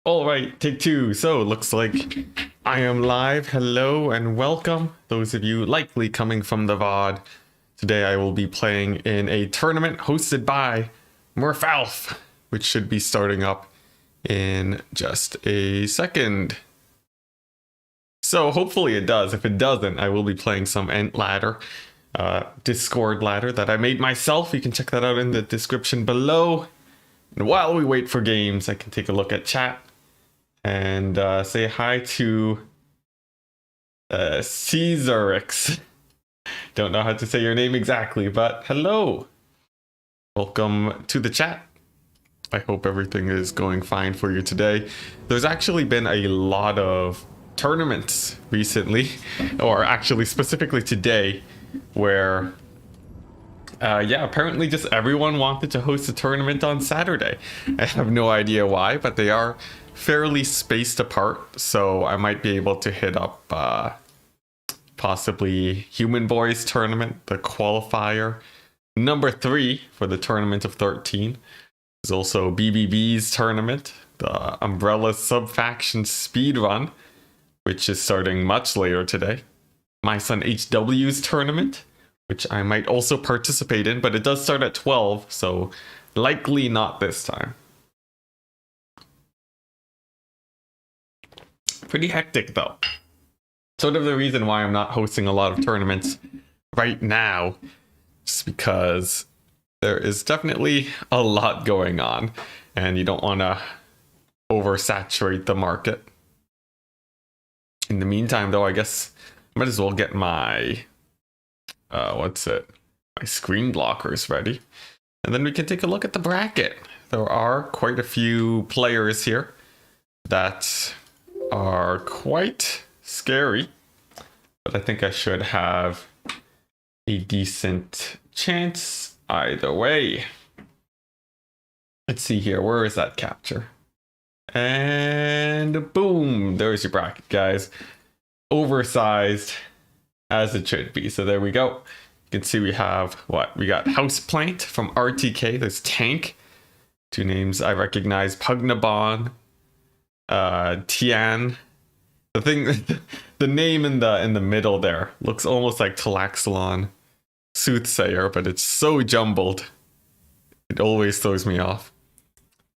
All right, take two. So looks like I am live. Hello and welcome. Those of you likely coming from the VOD. Today I will be playing in a tournament hosted by Merfalerf, which should be starting up in just a second. So hopefully it does. If it doesn't, I will be playing some Ent ladder, Discord ladder that I made myself. You can check that out in the description below. And while we wait for games, I can take a look at chat and say hi to Caesarix. Don't know how to say your name exactly, but hello. Welcome to the chat. I hope everything is going fine for you today. There's actually been a lot of tournaments recently, or actually specifically today, where apparently just everyone wanted to host a tournament on Saturday. I have no idea why, but they are fairly spaced apart, so I might be able to hit up possibly Human Boys tournament, the qualifier number 3 for the tournament of 13. There's also BBB's tournament, the Umbrella Sub-Faction Speedrun, which is starting much later today. My Son HW's tournament, which I might also participate in, but it does start at 12, so likely not this time. Pretty hectic though. Sort of the reason why I'm not hosting a lot of tournaments right now, just because there is definitely a lot going on and you don't want to oversaturate the market. In the meantime though, I guess I might as well get my my screen blockers ready, and then we can take a look at the bracket. There are quite a few players here that are quite scary, but I think I should have a decent chance either way. Let's see here, where is that capture? And boom, there's your bracket, guys. Oversized as it should be. So there we go. You can see we have we got Houseplant from RTK. There's Tank. Two names I recognize. Pugnabon, Tian. The name in the middle there looks almost like Talaxalon Soothsayer, but it's so jumbled. It always throws me off.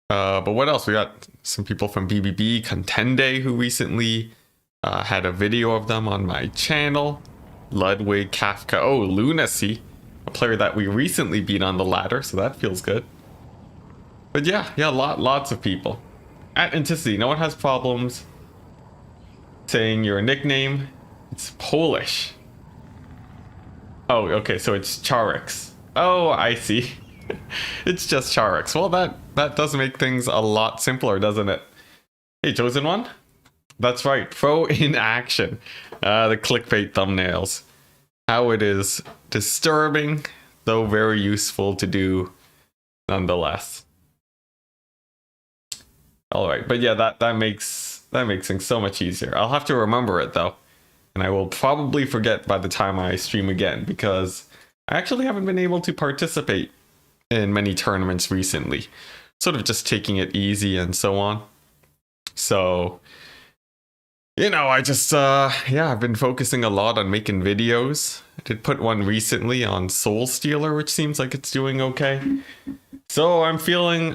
But what else? We got some people from BBB, Contende, who recently had a video of them on my channel. Ludwig, Kafka, Lunacy, a player that we recently beat on the ladder, so that feels good. But yeah, lots of people. At Enticity, no one has problems saying your nickname. It's Polish. Oh, okay, so it's Charix. Oh, I see. It's just Charix. Well, that does make things a lot simpler, doesn't it? Hey, Chosen One? That's right, pro in action. The clickbait thumbnails. How it is disturbing, though very useful to do nonetheless. Alright, but yeah, that makes things so much easier. I'll have to remember it though. And I will probably forget by the time I stream again, because I actually haven't been able to participate in many tournaments recently. Sort of just taking it easy and so on. So, you know, I just, I've been focusing a lot on making videos. I did put one recently on Soul Stealer, which seems like it's doing okay. So I'm feeling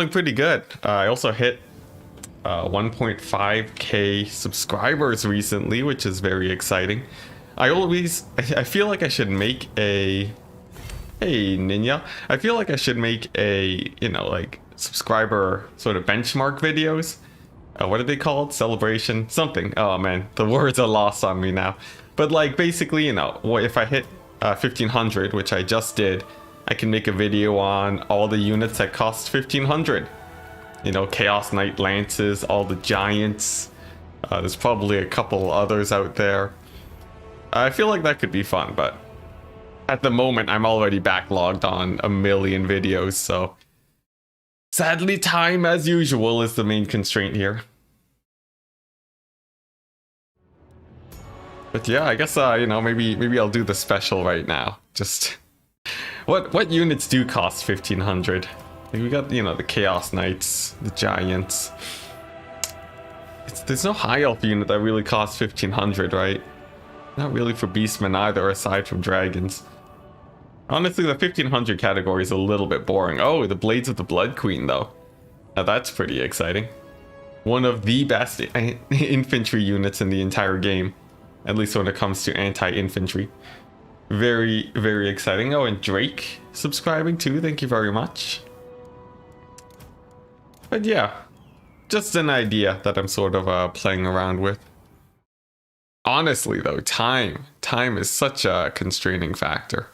pretty good. I also hit 1.5k subscribers recently, which is very exciting. I feel like I should make a, hey Ninja, I feel like I should make a, subscriber sort of benchmark videos. What are they called? Celebration? Something. Oh man, the words are lost on me now. But like basically, if I hit 1500, which I just did, I can make a video on all the units that cost 1500. Chaos Knight Lances, all the giants. There's probably a couple others out there. I feel like that could be fun, but at the moment I'm already backlogged on a million videos, so sadly, time as usual is the main constraint here. But yeah, I guess maybe I'll do the special right now. Just what units do cost 1500? Like we got the Chaos Knights, the giants. There's no high elf unit that really costs 1500, right? Not really for beastmen either, aside from dragons. Honestly, the 1500 category is a little bit boring. Oh, the Blades of the Blood Queen, though. Now that's pretty exciting. One of the best infantry units in the entire game, at least when it comes to anti-infantry. Very, very exciting. Oh, and Drake subscribing too. Thank you very much. But yeah, just an idea that I'm sort of playing around with. Honestly, though, time is such a constraining factor.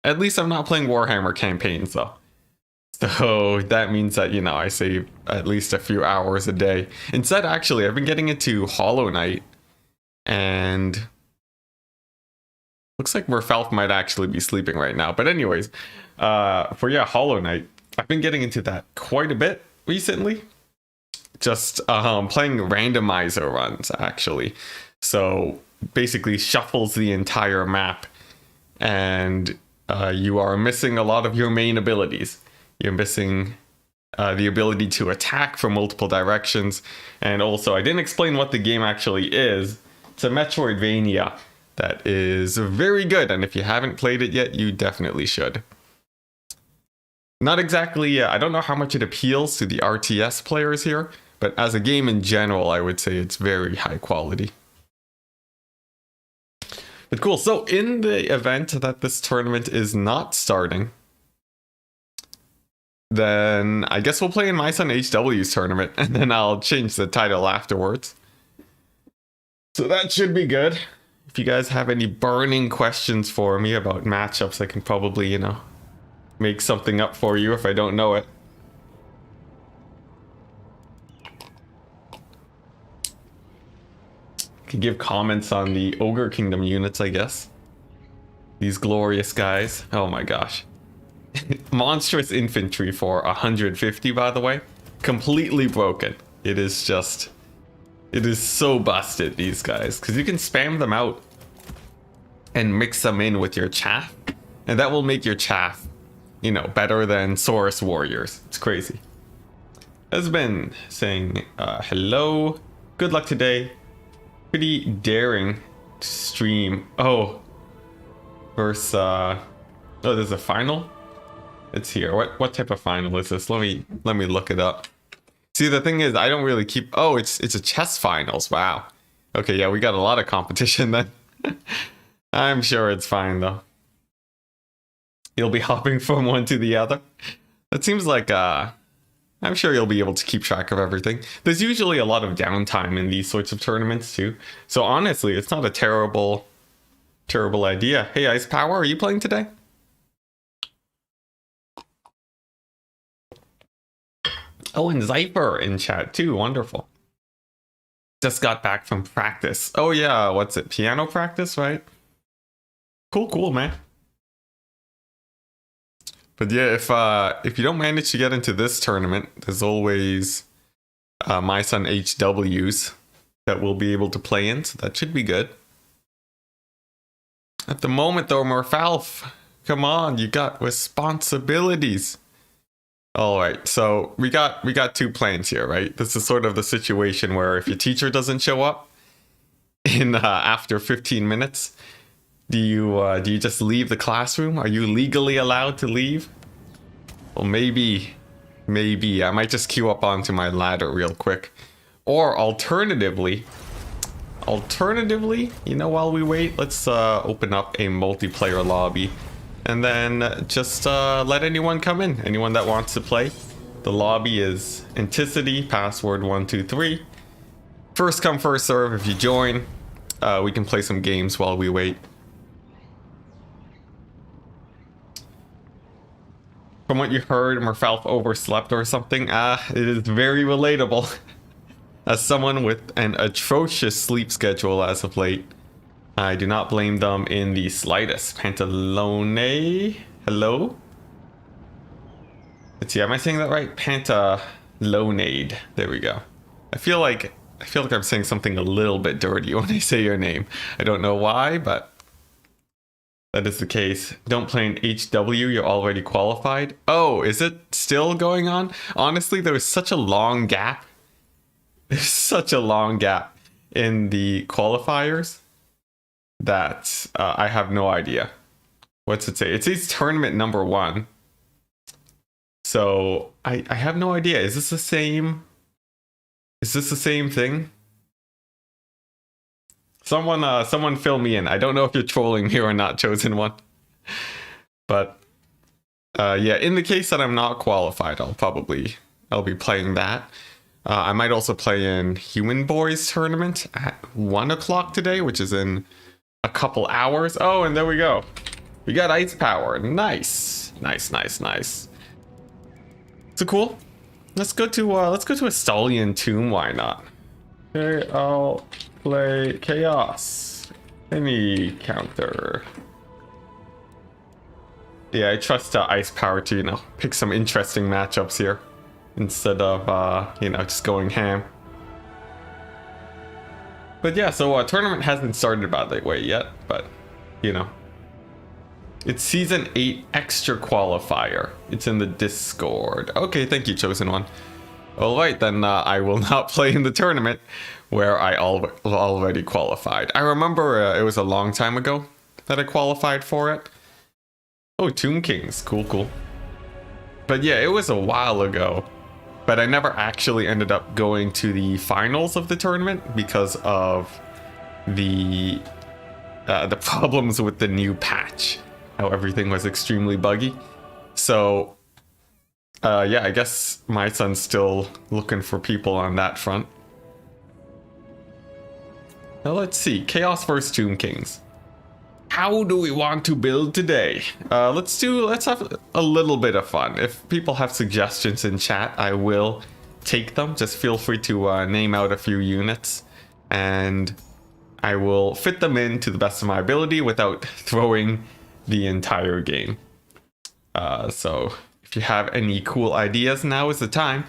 At least I'm not playing Warhammer campaigns, though. So that means that, you know, I save at least a few hours a day. Instead, actually, I've been getting into Hollow Knight, and looks like Merfalerf might actually be sleeping right now. But anyways, Hollow Knight, I've been getting into that quite a bit recently. Just playing randomizer runs, actually. So basically shuffles the entire map, and you are missing a lot of your main abilities. You're missing the ability to attack from multiple directions. And also, I didn't explain what the game actually is. It's a Metroidvania that is very good. And if you haven't played it yet, you definitely should. Not exactly, I don't know how much it appeals to the RTS players here. But as a game in general, I would say it's very high quality. But cool, so in the event that this tournament is not starting, then I guess we'll play in my son HW's tournament, and then I'll change the title afterwards. So that should be good. If you guys have any burning questions for me about matchups, I can probably, you know, make something up for you if I don't know it. Could give comments on the Ogre Kingdom units, I guess. These glorious guys. Oh my gosh. Monstrous infantry for 150, by the way. Completely broken. It is so busted, these guys. Because you can spam them out and mix them in with your chaff. And that will make your chaff, you know, better than Saurus warriors. It's crazy. Has been saying hello. Good luck today. Pretty daring stream. Oh. Versus oh, there's a final? It's here. What type of final is this? Let me look it up. See, the thing is, I don't really keep. Oh, it's a chess finals. Wow. Okay, yeah, we got a lot of competition then. I'm sure it's fine though. You'll be hopping from one to the other. That seems like I'm sure you'll be able to keep track of everything. There's usually a lot of downtime in these sorts of tournaments too. So honestly, it's not a terrible idea. Hey, Ice Power, are you playing today? Oh, and Zypher in chat too. Wonderful. Just got back from practice. Oh yeah, what's it? Piano practice, right? Cool, man. But yeah, if you don't manage to get into this tournament, there's always my son HW's that we'll be able to play in, so that should be good. At the moment though, Merfalerf, come on, you got responsibilities. All right, so we got two plans here, right? This is sort of the situation where if your teacher doesn't show up in after 15 minutes, do you just leave the classroom? Are you legally allowed to leave? Well, maybe I might just queue up onto my ladder real quick. Or alternatively, you know, while we wait, let's open up a multiplayer lobby. And then just let anyone come in. Anyone that wants to play. The lobby is Enticity, password 123. First come, first serve. If you join, we can play some games while we wait. From what you heard, Merfalerf overslept or something. It is very relatable. As someone with an atrocious sleep schedule as of late, I do not blame them in the slightest. Pantalone? Hello? Let's see, am I saying that right? Pantalonade. There we go. I feel like I'm saying something a little bit dirty when I say your name. I don't know why, but that is the case. Don't play in HW, you're already qualified. Oh, is it still going on? Honestly, there was such a long gap There's such a long gap in the qualifiers that I have no idea. What's it say? It says tournament number 1. So I have no idea. Is this the same? Is this the same thing? Someone fill me in. I don't know if you're trolling me or not, Chosen One. But yeah, in the case that I'm not qualified, I'll be playing that. I might also play in Human Boys tournament at 1 o'clock today, which is in a couple hours. Oh, and there we go. We got ice power. Nice. So cool. Let's go to a Stallion tomb. Why not? Okay, I'll play Chaos. Any counter. Yeah, I trust ice power to, pick some interesting matchups here instead of, just going ham. But yeah, so tournament hasn't started by the way yet, but, it's season 8 extra qualifier. It's in the Discord. Okay, thank you, Chosen One. All right, then I will not play in the tournament where I already qualified. I remember it was a long time ago that I qualified for it. Oh, Tomb Kings. Cool. But yeah, it was a while ago. But I never actually ended up going to the finals of the tournament because of the problems with the new patch. How everything was extremely buggy. So, yeah, I guess my son's still looking for people on that front. Now let's see. Chaos vs. Tomb Kings. How do we want to build today? Let's have a little bit of fun. If people have suggestions in chat, I will take them. Just feel free to name out a few units, and I will fit them in to the best of my ability without throwing the entire game. So if you have any cool ideas, now is the time.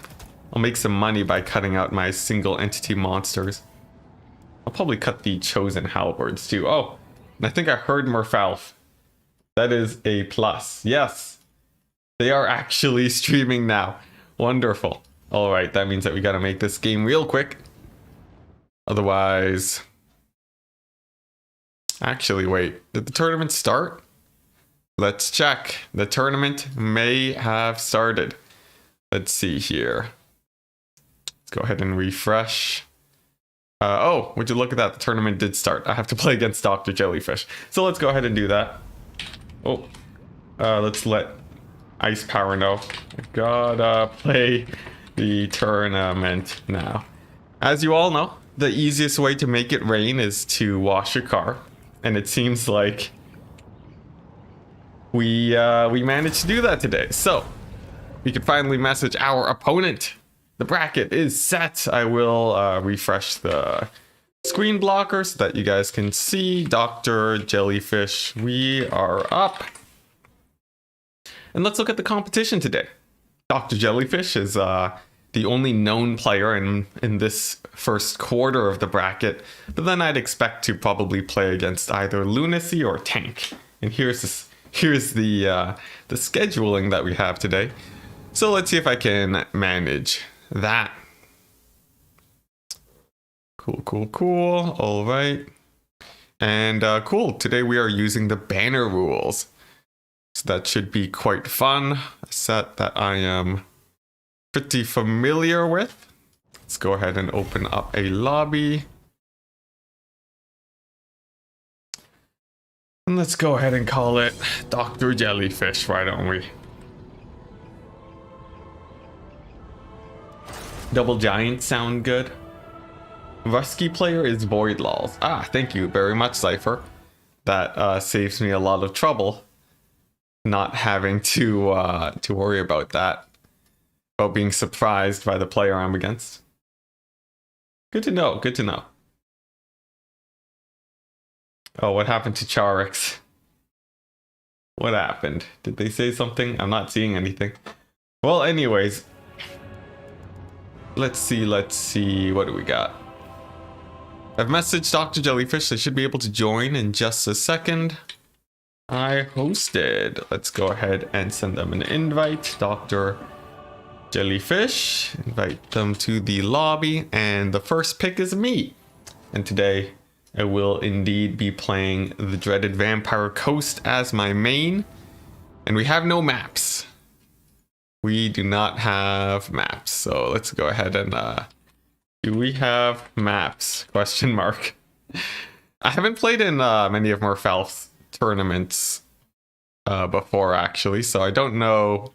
I'll make some money by cutting out my single entity monsters. I'll probably cut the chosen halberds too. Oh, and I think I heard Merfalerf. That is a plus. Yes, they are actually streaming now. Wonderful. All right, that means that we got to make this game real quick. Otherwise, actually, wait, did the tournament start? Let's check. The tournament may have started. Let's see here. Let's go ahead and refresh. Oh, would you look at that? The tournament did start. I have to play against Dr. Jellyfish. So let's go ahead and do that. Oh, let's let Ice Power know. I gotta play the tournament now. As you all know, the easiest way to make it rain is to wash your car. And it seems like we managed to do that today. So we can finally message our opponent. The bracket is set. I will refresh the screen blocker so that you guys can see. Dr. Jellyfish, we are up. And let's look at the competition today. Dr. Jellyfish is the only known player in this first quarter of the bracket. But then I'd expect to probably play against either Lunacy or Tank. And here's the scheduling that we have today. So let's see if I can manage that. Cool. All right. And cool. Today we are using the banner rules. So that should be quite fun. A set that I am pretty familiar with. Let's go ahead and open up a lobby. And let's go ahead and call it Dr. Jellyfish, why don't we? Double Giant sound good. Rusky player is Void Laws. Ah, thank you very much, Cypher. That saves me a lot of trouble. Not having to worry about that. About being surprised by the player I'm against. Good to know, good to know. Oh, what happened to Charix? What happened? Did they say something? I'm not seeing anything. Well, anyways. Let's see. What do we got? I've messaged Dr. Jellyfish. They should be able to join in just a second. I hosted. Let's go ahead and send them an invite. Dr. Jellyfish. Invite them to the lobby. And the first pick is me. And today I will indeed be playing the dreaded Vampire Coast as my main. And we have no maps. We do not have maps. So let's go ahead and do we have maps? Question mark. I haven't played in many of Merfalerf's tournaments before, actually, so I don't know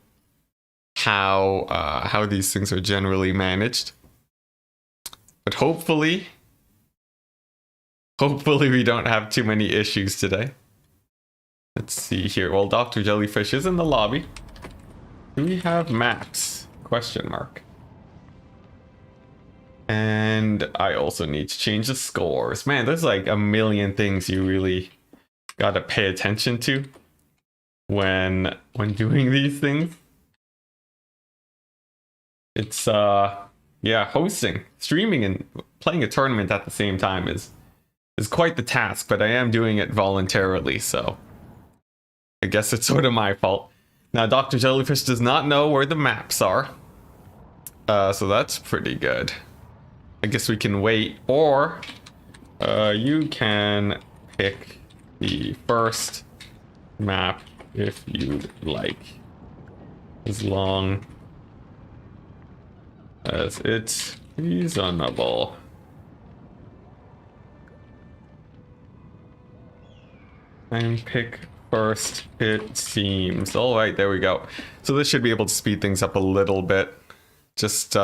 how these things are generally managed. But hopefully we don't have too many issues today. Let's see here. Well, Dr. Jellyfish is in the lobby. Do we have maps? Question mark. And I also need to change the scores. Man, there's like a million things you really gotta pay attention to when doing these things. It's yeah, hosting, streaming, and playing a tournament at the same time is quite the task, but I am doing it voluntarily, so I guess it's sort of my fault. Now, Dr. Jellyfish does not know where the maps are, so that's pretty good. I guess we can wait, or you can pick the first map if you'd like, as long as it's reasonable. And pick first, it seems. All right, there we go. So this should be able to speed things up a little bit. Just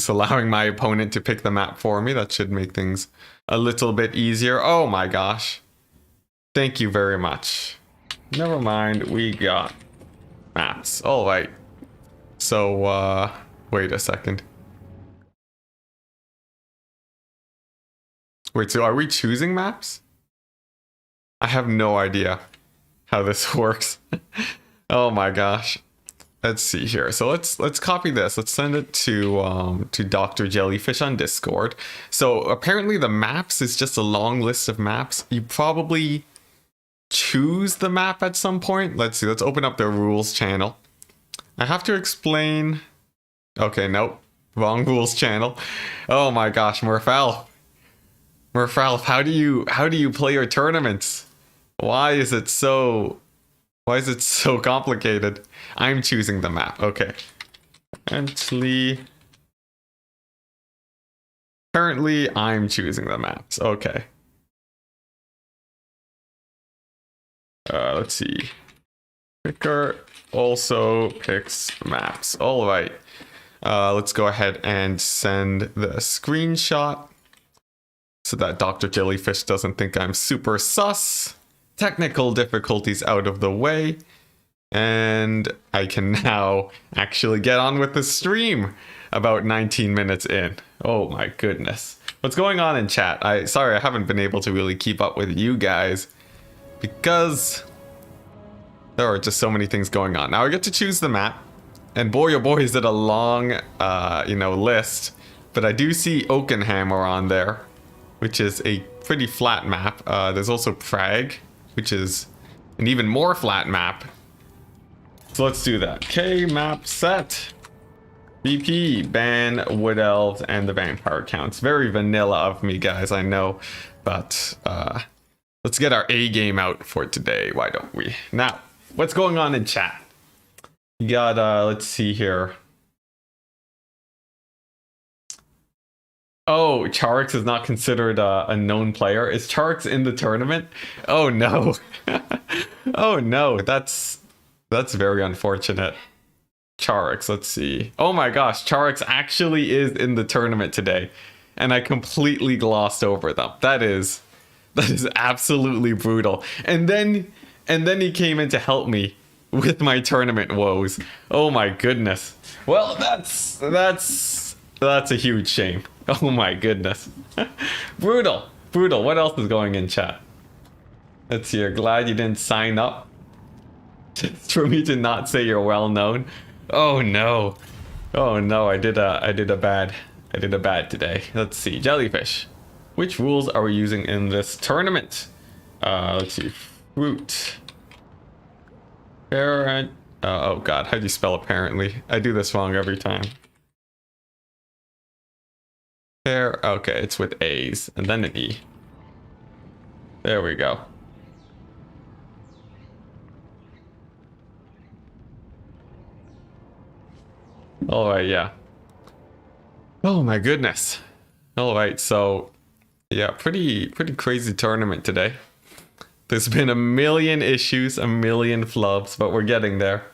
allowing my opponent to pick the map for me. That should make things a little bit easier. Oh my gosh. Thank you very much. Never mind, we got maps. All right. So, wait a second. Wait, so are we choosing maps? I have no idea how this works. Oh my gosh. Let's see here. So let's copy this. Let's send it to Dr. Jellyfish on Discord. So apparently the maps is just a long list of maps. You probably choose the map at some point. Let's see. Let's open up the rules channel. I have to explain. Okay, nope. Wrong rules channel. Oh my gosh, Merfalerf. Merfalerf, how do you play your tournaments? Why is it so complicated? I'm choosing the map. Okay. Apparently I'm choosing the maps. Okay. Let's see. Picker also picks maps. All right. Let's go ahead and send the screenshot so that Dr. Jellyfish doesn't think I'm super sus. Technical difficulties out of the way, and I can now actually get on with the stream about 19 minutes in. Oh my goodness. What's going on in chat? Sorry, I haven't been able to really keep up with you guys because there are just so many things going on. Now I get to choose the map, and boy oh boy is it a long list, but I do see Oakenhammer on there, which is a pretty flat map. There's also Prague, which is an even more flat map. So let's do that. Okay, map set. BP, ban Wood Elves and the Vampire Counts. Very vanilla of me, guys, I know. But let's get our A game out for today, why don't we? Now, what's going on in chat? You got, let's see here. Oh, Charix is not considered a known player. Is Charix in the tournament? Oh no. Oh no, that's very unfortunate. Charix, let's see. Oh my gosh, Charix actually is in the tournament today, and I completely glossed over them. That is absolutely brutal. And then he came in to help me with my tournament woes. Oh my goodness. Well, that's a huge shame. Oh my goodness. Brutal. What else is going in chat? Let's see. You're glad you didn't sign up just for me to not say you're well known. Oh no. I did a bad today. Let's see. Jellyfish. Which rules are we using in this tournament? Let's see. Fruit. Parent. Oh god, how do you spell apparently? I do this wrong every time. There, okay, it's with A's and then an E. There we go. All right, yeah. Oh my goodness. All right, so yeah, pretty crazy tournament today. There's been a million issues, a million flubs, but we're getting there.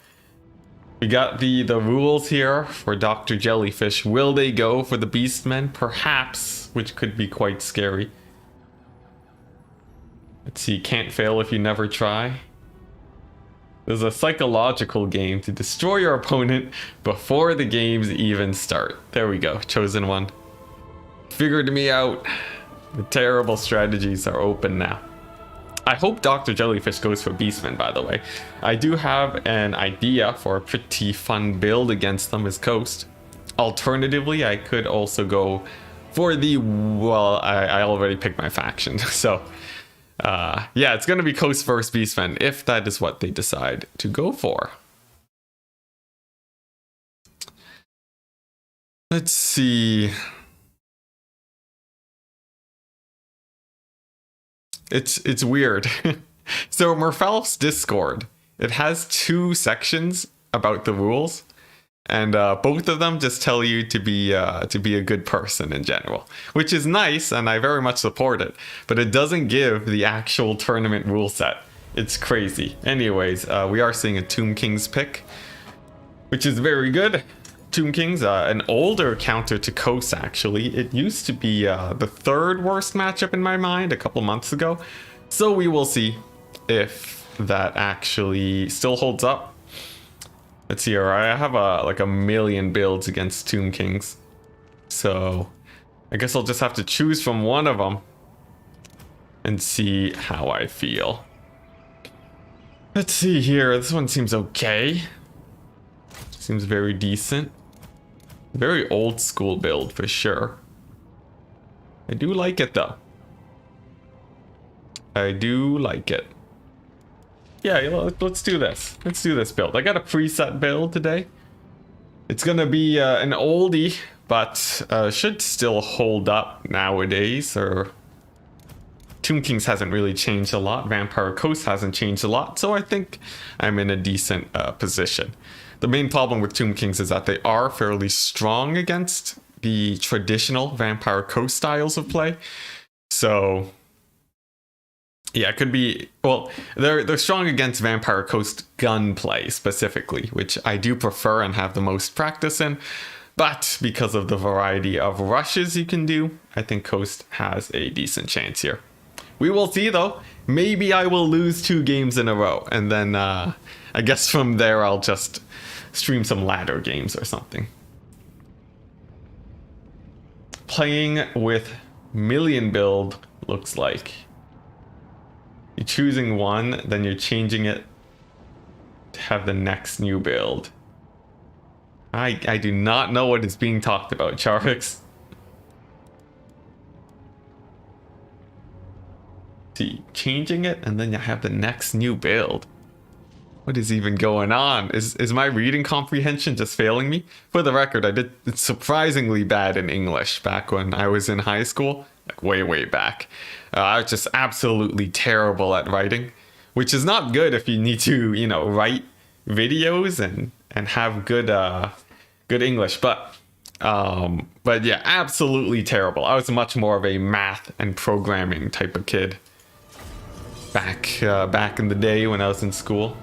We got the rules here for Dr. Jellyfish. Will they go for the Beastmen? Perhaps, which could be quite scary. Let's see, can't fail if you never try. There's a psychological game to destroy your opponent before the games even start. There we go, chosen one. Figured me out. The terrible strategies are open now. I hope Dr. Jellyfish goes for Beastmen, by the way. I do have an idea for a pretty fun build against them as Coast. Alternatively, I could also go for the... Well, I already picked my faction, so... yeah, it's going to be Coast versus Beastmen, if that is what they decide to go for. Let's see... It's weird. So Merfalerf's Discord, it has two sections about the rules, and both of them just tell you to be a good person in general, which is nice, and I very much support it. But it doesn't give the actual tournament rule set. It's crazy. Anyways, we are seeing a Tomb King's pick, which is very good. Tomb King's an older counter to Kos, actually. It used to be the third worst matchup in my mind a couple months ago. So we will see if that actually still holds up. Let's see here. I have like a million builds against Tomb Kings. So I guess I'll just have to choose from one of them and see how I feel. Let's see here. This one seems okay. Seems very decent. Very old school build for sure. I do like it though. I do like it. Yeah, let's do this. Let's do this build. I got a preset build today. It's gonna be an oldie, but should still hold up nowadays. Or Tomb Kings hasn't really changed a lot. Vampire Coast hasn't changed a lot. So I think I'm in a decent position. The main problem with Tomb Kings is that they are fairly strong against the traditional Vampire Coast styles of play. So yeah, it could be, well, they're strong against Vampire Coast gunplay specifically, which I do prefer and have the most practice in. But because of the variety of rushes you can do, I think Coast has a decent chance here. We will see though. Maybe I will lose 2 games in a row, and then I guess from there I'll just stream some ladder games or something. Playing with million build looks like you're choosing one, then you're changing it to have the next new build. I do not know what is being talked about, Charix. See, changing it and then you have the next new build. What is even going on? Is my reading comprehension just failing me? For the record, I did surprisingly bad in English back when I was in high school. Like way back. I was just absolutely terrible at writing. Which is not good if you need to, you know, write videos and have good English. But yeah, absolutely terrible. I was much more of a math and programming type of kid. Back in the day when I was in school.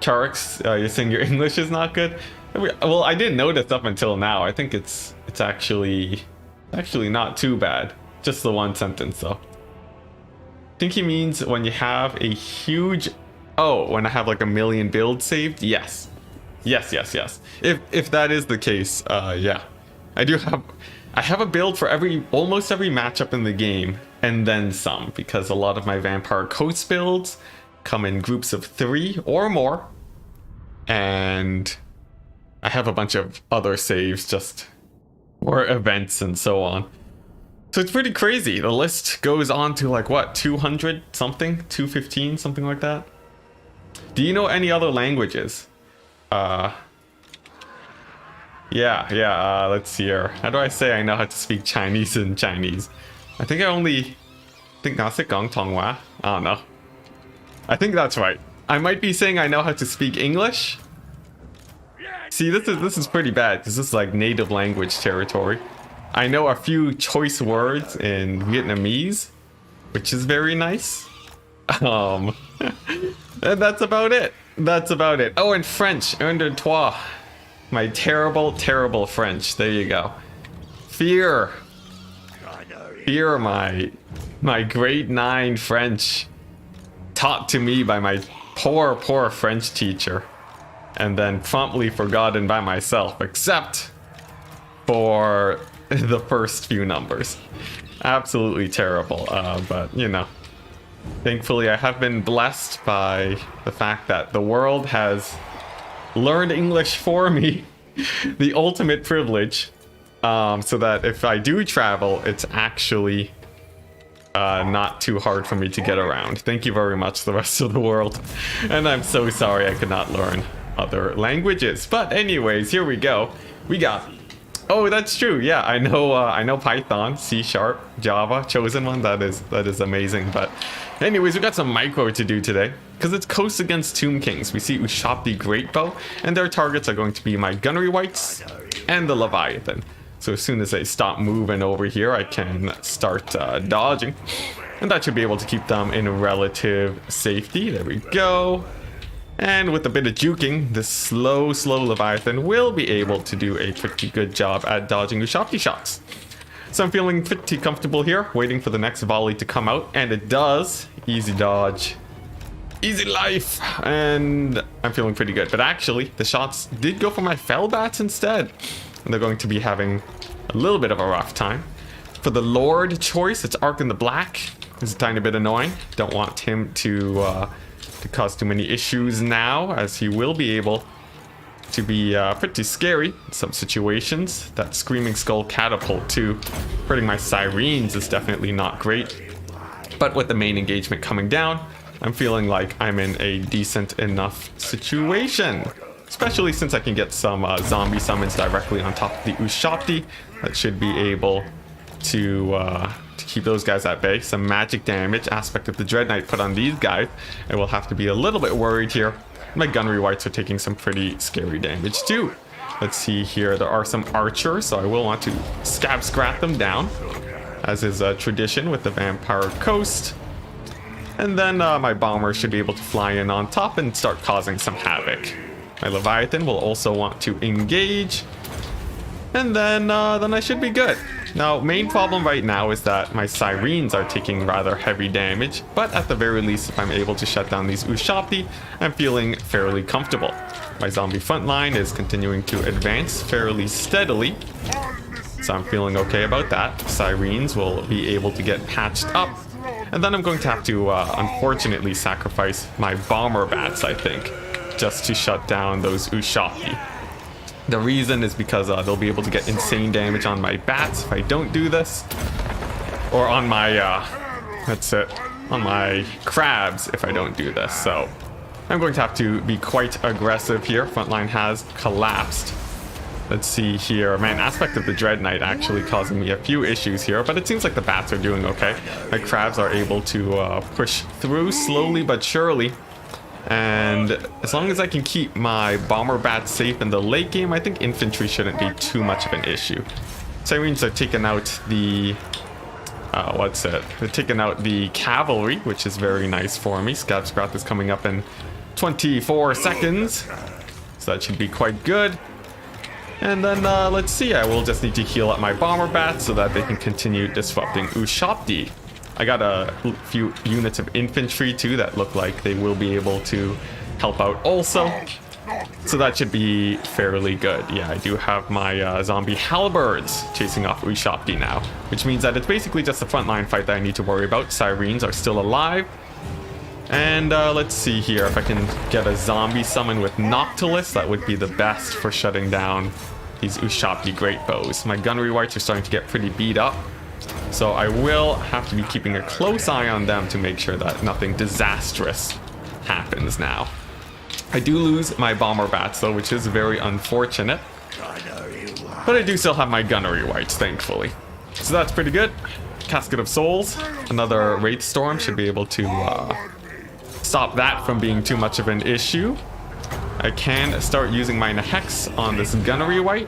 Charix, you're saying your English is not good? Well, I didn't notice up until now. I think it's actually not too bad. Just the one sentence though. I think he means when you have a huge... Oh, when I have like a million builds saved? Yes. Yes. If that is the case, yeah. I have a build for almost every matchup in the game, and then some, because a lot of my Vampire Coast builds come in groups of 3 or more, and I have a bunch of other saves just for events and so on. So it's pretty crazy. The list goes on to like what, 200 something, 215, something like that. Do you know any other languages? Yeah, let's see here. How do I say I know how to speak Chinese in Chinese? I think I say Gong Tonghua. I don't know. I think that's right. I might be saying I know how to speak English. See, this is pretty bad because this is like native language territory. I know a few choice words in Vietnamese, which is very nice. And that's about it. That's about it. Oh, and French, un, deux, trois. My terrible, terrible French. There you go. Fear, my grade 9 French, taught to me by my poor French teacher, and then promptly forgotten by myself, except for the first few numbers. Absolutely terrible, but you know, thankfully I have been blessed by the fact that the world has learned English for me. The ultimate privilege, so that if I do travel, it's actually not too hard for me to get around. Thank you very much, the rest of the world. And I'm so sorry I could not learn other languages. But anyways, here we go. We got... Oh, that's true. Yeah, I know Python, C#, Java, chosen one. That is amazing. But anyways, we got some micro to do today because it's Coast against Tomb Kings. We see Ushabti Greatbow, and their targets are going to be my Gunnery Wights and the Leviathan. So as soon as they stop moving over here, I can start dodging, and that should be able to keep them in relative safety. There we go. And with a bit of juking, this slow Leviathan will be able to do a pretty good job at dodging Ushabti shots. So I'm feeling pretty comfortable here, waiting for the next volley to come out, and it does. Easy dodge, easy life, and I'm feeling pretty good. But actually, the shots did go for my Fellbats instead, and they're going to be having a little bit of a rough time. For the Lord choice, it's Ark in the Black. It's a tiny bit annoying. Don't want him to cause too many issues now, as he will be able to be pretty scary in some situations. That Screaming Skull Catapult too, hurting my Sirens, is definitely not great. But with the main engagement coming down, I'm feeling like I'm in a decent enough situation. Especially since I can get some zombie summons directly on top of the Ushabti. That should be able to keep those guys at bay. Some magic damage aspect of the Dread Knight put on these guys. I will have to be a little bit worried here. My Gunnery Wights are taking some pretty scary damage too. Let's see here. There are some archers, so I will want to scrap them down, as is a tradition with the Vampire Coast. And then my bomber should be able to fly in on top and start causing some havoc. My Leviathan will also want to engage, and then I should be good. Now, main problem right now is that my Sirens are taking rather heavy damage, but at the very least, if I'm able to shut down these Ushabti, I'm feeling fairly comfortable. My zombie front line is continuing to advance fairly steadily, so I'm feeling okay about that. Sirens will be able to get patched up, and then I'm going to have to unfortunately sacrifice my Bomber Bats, I think, just to shut down those Ushabti. The reason is because they'll be able to get insane damage on my bats if I don't do this, or on my on my crabs if I don't do this. So I'm going to have to be quite aggressive here. Frontline has collapsed. Let's see here. Man, aspect of the Dread Knight actually causing me a few issues here, but it seems like the bats are doing okay. My crabs are able to push through slowly but surely. And as long as I can keep my Bomber Bats safe in the late game, I think infantry shouldn't be too much of an issue. Sirens are taking out the... They're taking out the cavalry, which is very nice for me. Scab's Wrath is coming up in 24 seconds. So that should be quite good. And then, let's see, I will just need to heal up my Bomber Bats so that they can continue disrupting Ushabti. I got a few units of infantry too that look like they will be able to help out also. So that should be fairly good. Yeah, I do have my zombie halberds chasing off Ushabti now, which means that it's basically just a frontline fight that I need to worry about. Sirens are still alive. And let's see here, if I can get a zombie summon with Noctilus, that would be the best for shutting down these Ushabti Greatbows. My Gunnery Wights are starting to get pretty beat up, so I will have to be keeping a close eye on them to make sure that nothing disastrous happens now. I do lose my bomber bats though, which is very unfortunate. But I do still have my gunnery wights, thankfully. So that's pretty good. Casket of Souls, another Wraith Storm should be able to stop that from being too much of an issue. I can start using my Hex on this gunnery wight.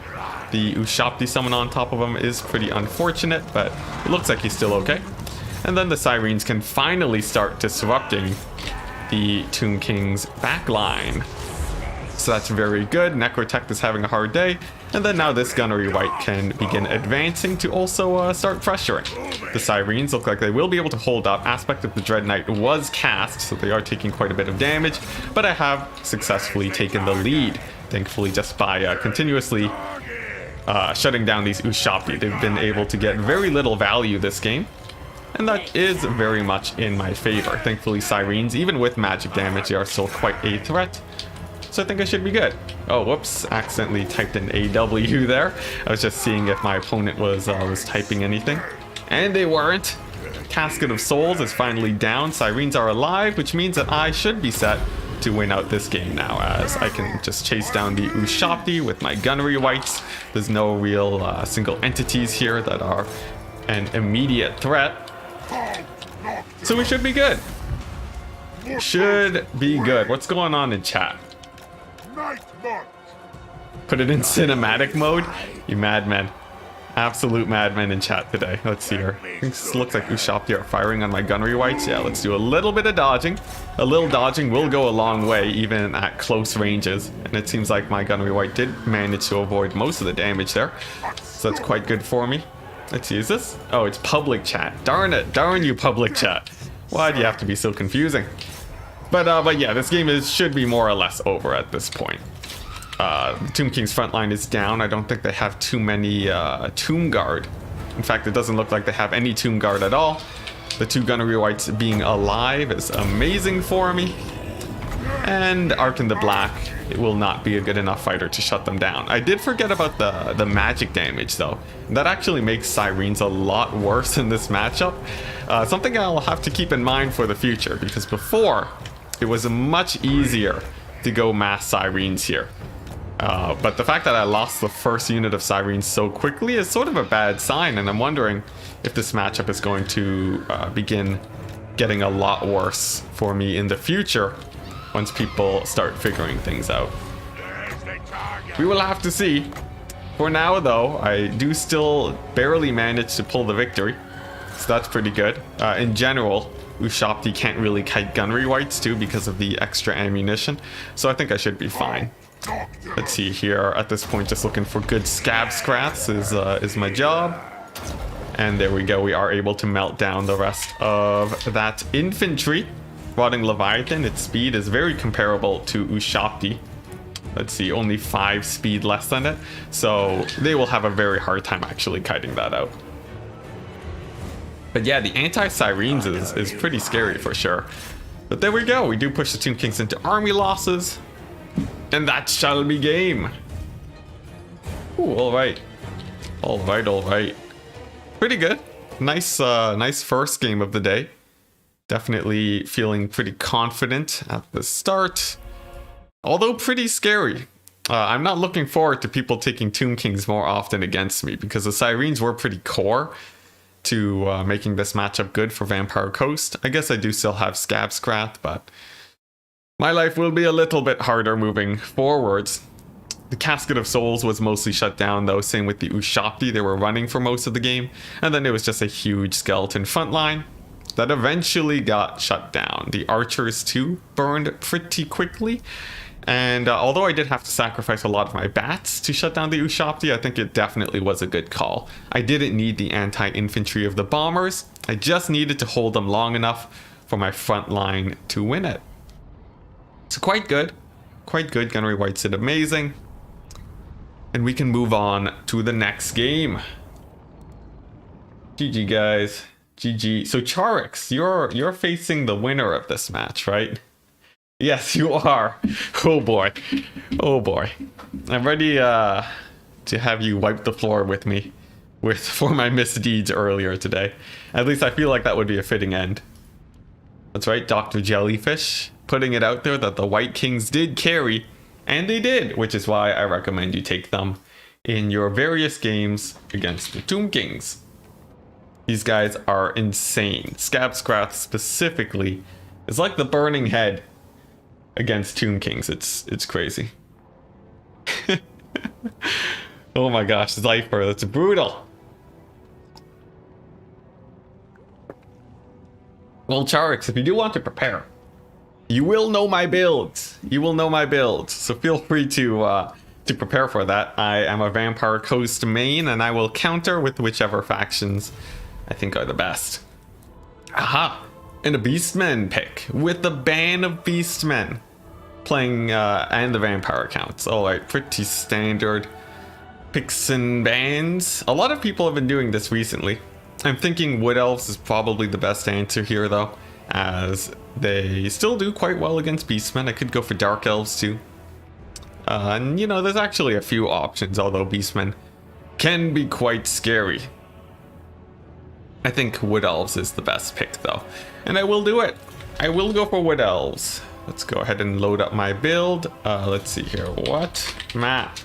The Ushapti summon on top of him is pretty unfortunate, but it looks like he's still okay. And then the Sirens can finally start disrupting the Tomb King's backline. So that's very good. Necrotech is having a hard day. And then now this gunnery wight can begin advancing to also start pressuring. The Sirens look like they will be able to hold up. Aspect of the Dread Knight was cast, so they are taking quite a bit of damage. But I have successfully taken the lead, thankfully, just by continuously shutting down these Ushapti. They've been able to get very little value this game. And that is very much in my favor. Thankfully, Sirens, even with magic damage, they are still quite a threat. So I think I should be good. Oh, whoops, accidentally typed an AW there. I was just seeing if my opponent was typing anything. And they weren't. Casket of Souls is finally down. Sirens are alive, which means that I should be set to win out this game now, as I can just chase down the Ushapti with my gunnery wights. There's no real single entities here that are an immediate threat. So we should be good. Should be good. What's going on in chat? Put it in cinematic mode? You madmen. Absolute madmen in chat today. Let's see here. This looks like Ushapti are firing on my gunnery wights. Yeah, let's do a little bit of dodging. A little dodging will go a long way, even at close ranges. And it seems like my gunnery wight did manage to avoid most of the damage there. So that's quite good for me. Let's see, is this? Oh, it's public chat. Darn it. Darn you, public chat. Why do you have to be so confusing? But yeah, this game should be more or less over at this point. The Tomb King's front line is down. I don't think they have too many Tomb Guard. In fact, it doesn't look like they have any Tomb Guard at all. The two gunnery wights being alive is amazing for me. And Arc in the Black, it will not be a good enough fighter to shut them down. I did forget about the magic damage though. That actually makes Sirens a lot worse in this matchup. Something I'll have to keep in mind for the future, because before it was much easier to go mass Sirens here. But the fact that I lost the first unit of Sirens so quickly is sort of a bad sign, and I'm wondering if this matchup is going to begin getting a lot worse for me in the future once people start figuring things out. We will have to see. For now though, I do still barely manage to pull the victory, so that's pretty good. In general, Ushapti can't really kite gunnery wights too because of the extra ammunition, so I think I should be fine. Let's see here. At this point, just looking for good scab scraps is my job. And there we go. We are able to melt down the rest of that infantry. Rotting Leviathan, its speed is very comparable to Ushapti. Let's see, only 5 speed less than it. So they will have a very hard time actually kiting that out. But yeah, the anti-Sirens is pretty scary for sure. But there we go. We do push the Tomb Kings into army losses. And that shall be game. Ooh, alright. Alright. Pretty good. Nice first game of the day. Definitely feeling pretty confident at the start. Although pretty scary. I'm not looking forward to people taking Tomb Kings more often against me, because the Sirens were pretty core to making this matchup good for Vampire Coast. I guess I do still have Scab Scrat, but my life will be a little bit harder moving forwards. The Casket of Souls was mostly shut down though, same with the Ushapti. They were running for most of the game, and then it was just a huge skeleton front line that eventually got shut down. The archers too burned pretty quickly, and although I did have to sacrifice a lot of my bats to shut down the Ushapti, I think it definitely was a good call. I didn't need the anti-infantry of the bombers. I just needed to hold them long enough for my front line to win it. So quite good. Gunnery Wights did amazing. And we can move on to the next game. GG guys. GG. So Charix, you're facing the winner of this match, right? Yes, you are. Oh boy. I'm ready to have you wipe the floor with me for my misdeeds earlier today. At least I feel like that would be a fitting end. That's right, Dr. Jellyfish. putting it out there that the White Kings did carry, and they did, which is why I recommend you take them in your various games against the Tomb Kings. These guys are insane. Scab-Scrath specifically is like the burning head against Tomb Kings. It's crazy. Oh my gosh, Zypher, that's brutal. Well, Charix, if you do want to prepare, you will know my builds. You will know my builds, so feel free to prepare for that. I am a Vampire Coast main, and I will counter with whichever factions I think are the best. Aha! And a Beastmen pick with the ban of Beastmen playing and the Vampire accounts. Alright, pretty standard picks and bans. A lot of people have been doing this recently. I'm thinking Wood Elves is probably the best answer here though, as they still do quite well against Beastmen. I could go for Dark Elves too. And you know, there's actually a few options, although Beastmen can be quite scary. I think Wood Elves is the best pick though, and I will do it. I will go for Wood Elves. Let's go ahead and load up my build. Let's see here. What map?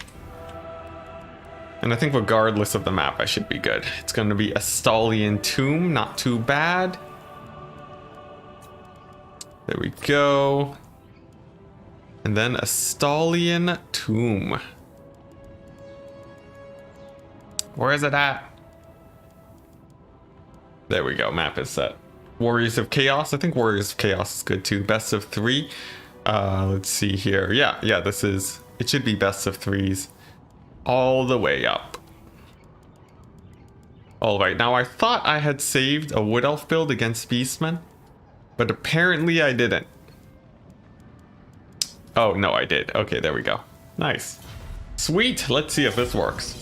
And I think regardless of the map, I should be good. It's going to be a Stallion Tomb, not too bad. There we go. And then a Stallion Tomb. Where is it at? There we go, map is set. Warriors of Chaos, I think Warriors of Chaos is good too. Best of 3. Let's see here. Yeah, this is, it should be best of 3s. All the way up. Alright, now I thought I had saved a Wood Elf build against Beastmen, but apparently I didn't. Oh, no, I did. Okay, there we go. Nice. Sweet, let's see if this works.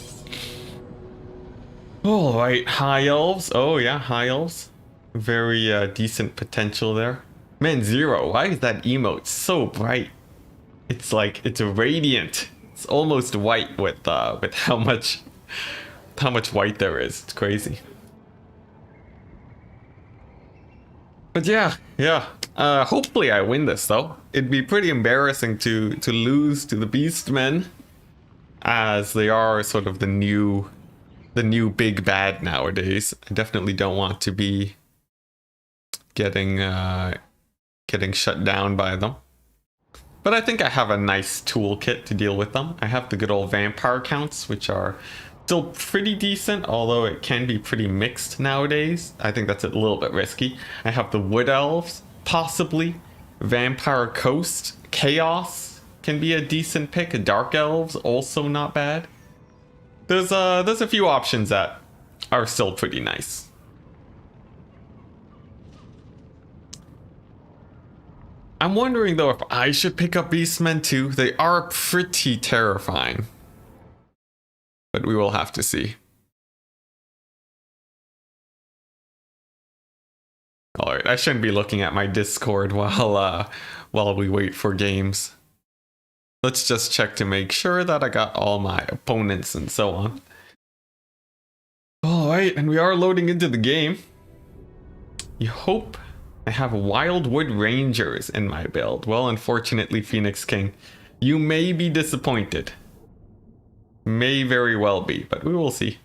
Alright, High Elves. Oh yeah, High Elves. Very decent potential there. Man, Zero, why is that emote so bright? It's like, it's radiant. It's almost white with how much white there is. It's crazy. But yeah. Hopefully I win this though. It'd be pretty embarrassing to lose to the Beastmen, as they are sort of the new big bad nowadays. I definitely don't want to be getting shut down by them. But I think I have a nice toolkit to deal with them. I have the good old vampire counts, which are still pretty decent, although it can be pretty mixed nowadays. I think that's a little bit risky. I have the Wood Elves, possibly. Vampire Coast. Chaos can be a decent pick. Dark Elves, also not bad. There's a few options that are still pretty nice. I'm wondering though if I should pick up Beastmen too. They are pretty terrifying. But we will have to see. Alright, I shouldn't be looking at my Discord while we wait for games. Let's just check to make sure that I got all my opponents and so on. Alright, and we are loading into the game. You hope I have Wildwood Rangers in my build. Well, unfortunately, Phoenix King, you may be disappointed. May very well be, but we will see.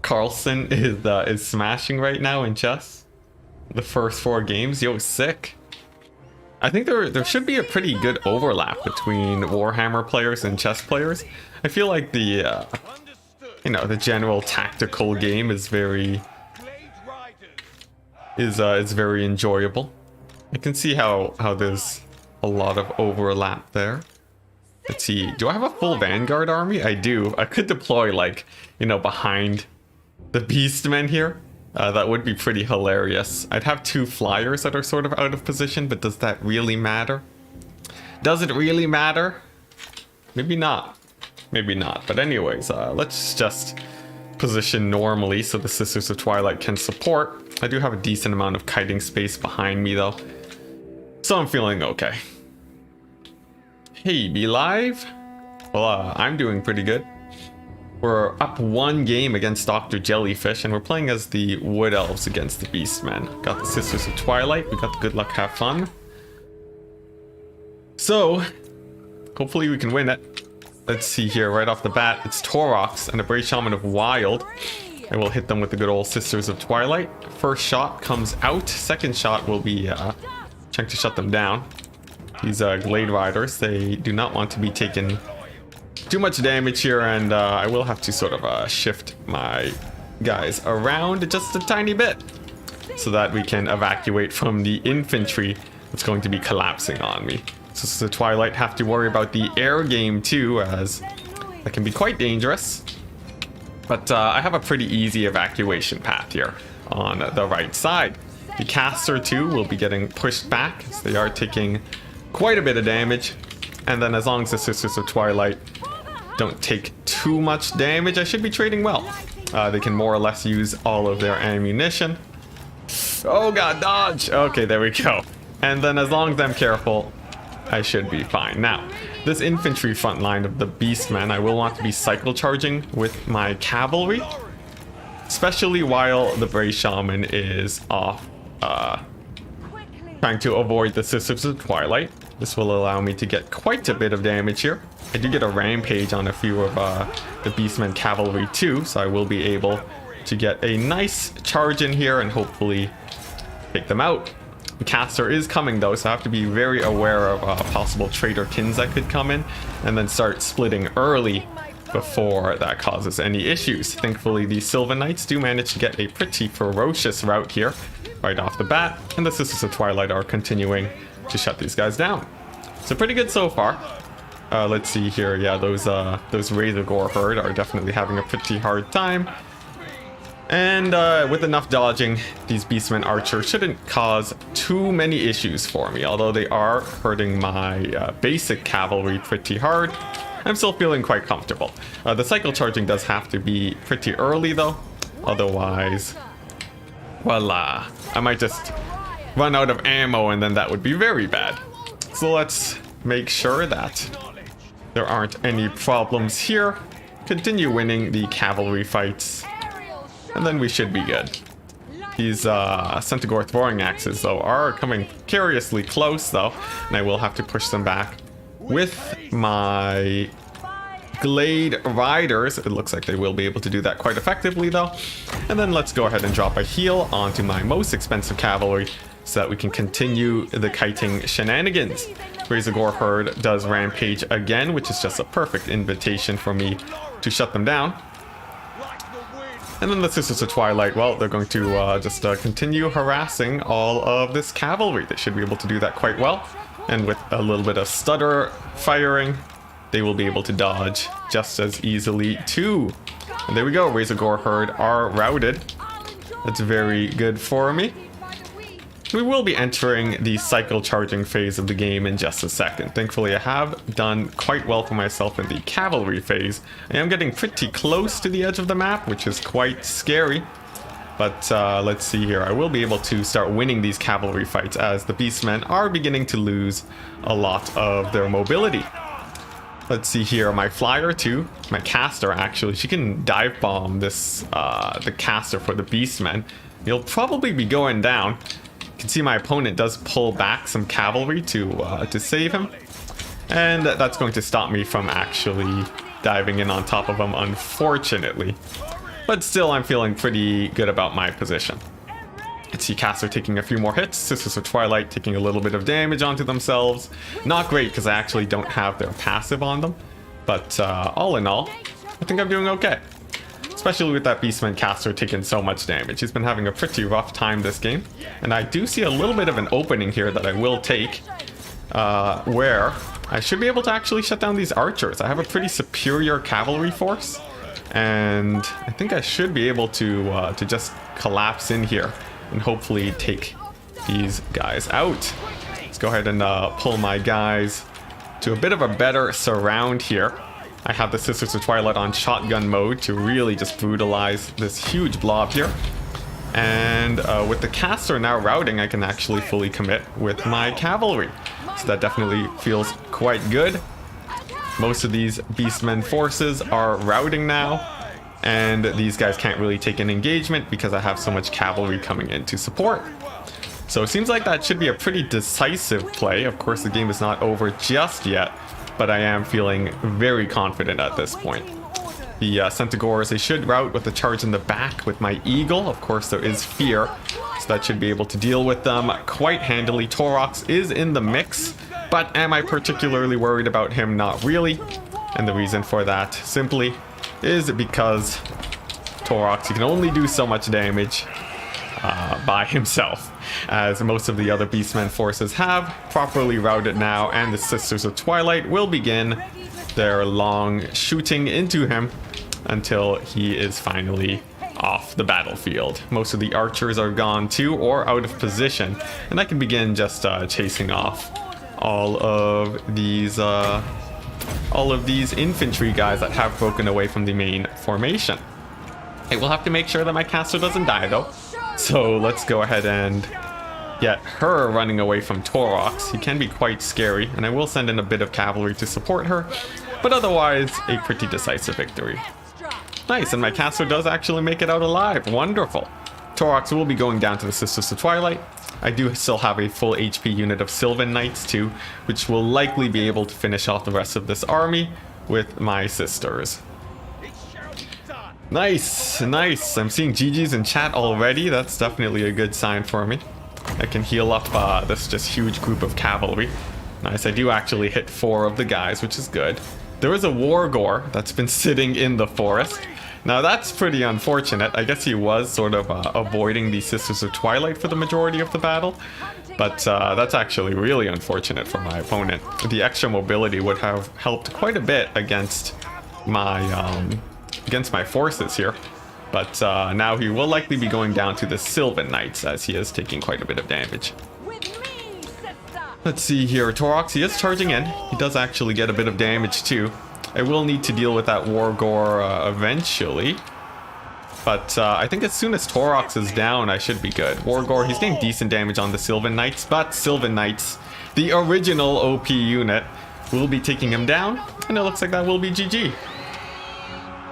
Carlson is smashing right now in chess. The first 4 games, yo, sick. I think there should be a pretty good overlap between Warhammer players and chess players. I feel like the the general tactical game is very enjoyable. I can see how there's a lot of overlap there. Let's see, do I have a full Vanguard army? I do. I could deploy like, behind the Beastmen here. That would be pretty hilarious. I'd have 2 flyers that are sort of out of position, but does that really matter? Does it really matter? Maybe not. Maybe not. But anyways, let's just position normally so the Sisters of Twilight can support. I do have a decent amount of kiting space behind me though, so I'm feeling okay. Hey, Be Live. Well, I'm doing pretty good. We're up 1 game against Dr. Jellyfish, and we're playing as the Wood Elves against the Beastmen. Got the Sisters of Twilight, we got the Good Luck Have Fun. So, hopefully we can win it. Let's see here, right off the bat, it's Taurox and a Brave Shaman of Wild. I will hit them with the good old Sisters of Twilight. First shot comes out, second shot will be trying to shut them down. These Glade Riders, they do not want to be taking too much damage here, and I will have to sort of shift my guys around just a tiny bit so that we can evacuate from the infantry that's going to be collapsing on me. So the Twilight have to worry about the air game too, as that can be quite dangerous. But I have a pretty easy evacuation path here on the right side. The Caster too will be getting pushed back, as they are taking quite a bit of damage. And then as long as the Sisters of Twilight don't take too much damage, I should be trading well. They can more or less use all of their ammunition. Oh god, dodge! Okay, there we go. And then as long as I'm careful, I should be fine. Now, this infantry front line of the Beastmen, I will want to be cycle charging with my cavalry, especially while the Brave Shaman is off trying to avoid the Sisters of Twilight. This will allow me to get quite a bit of damage here. I do get a rampage on a few of the Beastmen cavalry too, so I will be able to get a nice charge in here and hopefully take them out. The Caster is coming though, so I have to be very aware of possible traitor kins that could come in and then start splitting early before that causes any issues. Thankfully, the Sylvan Knights do manage to get a pretty ferocious rout here right off the bat, and the Sisters of Twilight are continuing to shut these guys down. So pretty good so far. Let's see here. Yeah, those Razor Gore herd are definitely having a pretty hard time. And with enough dodging, these Beastmen archers shouldn't cause too many issues for me, although they are hurting my basic cavalry pretty hard. I'm still feeling quite comfortable. The cycle charging does have to be pretty early though, otherwise, voila, I might just run out of ammo and then that would be very bad. So let's make sure that there aren't any problems here. Continue winning the cavalry fights, and then we should be good. These Centaur throwing axes though are coming curiously close though, and I will have to push them back with my Glade Riders. It looks like they will be able to do that quite effectively though. And then let's go ahead and drop a heal onto my most expensive cavalry so that we can continue the kiting shenanigans. Razor Gore herd does rampage again, which is just a perfect invitation for me to shut them down. And then the Sisters of Twilight, well, they're going to just continue harassing all of this cavalry. They should be able to do that quite well. And with a little bit of stutter firing, they will be able to dodge just as easily too. And there we go, Razor Gore herd are routed. That's very good for me. We will be entering the cycle charging phase of the game in just a second. Thankfully, I have done quite well for myself in the cavalry phase. I am getting pretty close to the edge of the map, which is quite scary. But let's see here. I will be able to start winning these cavalry fights as the Beastmen are beginning to lose a lot of their mobility. Let's see here. My flyer too, my caster actually, she can dive bomb this the caster for the Beastmen. He'll probably be going down. You can see my opponent does pull back some cavalry to save him, and that's going to stop me from actually diving in on top of him, unfortunately. But still, I'm feeling pretty good about my position. Let's see, Caster taking a few more hits, Sisters of Twilight taking a little bit of damage onto themselves. Not great because I actually don't have their passive on them, but all in all, I think I'm doing okay. Especially with that Beastman Caster taking so much damage. He's been having a pretty rough time this game. And I do see a little bit of an opening here that I will take, where I should be able to actually shut down these archers. I have a pretty superior cavalry force, and I think I should be able to just collapse in here and hopefully take these guys out. Let's go ahead and pull my guys to a bit of a better surround here. I have the Sisters of Twilight on shotgun mode to really just brutalize this huge blob here. And with the caster now routing, I can actually fully commit with my cavalry. So that definitely feels quite good. Most of these Beastmen forces are routing now. And these guys can't really take an engagement because I have so much cavalry coming in to support. So it seems like that should be a pretty decisive play. Of course, the game is not over just yet, but I am feeling very confident at this point. The Centaurs, they should rout with the charge in the back with my Eagle. Of course, there is fear, so that should be able to deal with them quite handily. Torox is in the mix, but am I particularly worried about him? Not really. And the reason for that simply is because Torox, he can only do so much damage by himself, as most of the other Beastmen forces have properly routed now, and the Sisters of Twilight will begin their long shooting into him until he is finally off the battlefield. Most of the archers are gone too, or out of position, and I can begin just chasing off all of these infantry guys that have broken away from the main formation. I will have to make sure that my caster doesn't die though. So let's go ahead and get her running away from Torox. He can be quite scary, and I will send in a bit of cavalry to support her, but otherwise a pretty decisive victory. Nice, and my caster does actually make it out alive. Wonderful. Torox will be going down to the Sisters of Twilight. I do still have a full HP unit of Sylvan Knights too, which will likely be able to finish off the rest of this army with my sisters. Nice, nice. I'm seeing GG's in chat already. That's definitely a good sign for me. I can heal up this just huge group of cavalry. Nice, I do actually hit 4 of the guys, which is good. There is a Wargore that's been sitting in the forest. Now that's pretty unfortunate. I guess he was sort of avoiding the Sisters of Twilight for the majority of the battle, but that's actually really unfortunate for my opponent. The extra mobility would have helped quite a bit against my forces here, but now he will likely be going down to the Sylvan Knights, as he is taking quite a bit of damage. Let's see here, Torox, he is charging in. He does actually get a bit of damage too. I will need to deal with that Wargore eventually. But I think as soon as Torox is down, I should be good. Wargore, he's getting decent damage on the Sylvan Knights, but Sylvan Knights, the original OP unit, will be taking him down. And it looks like that will be GG.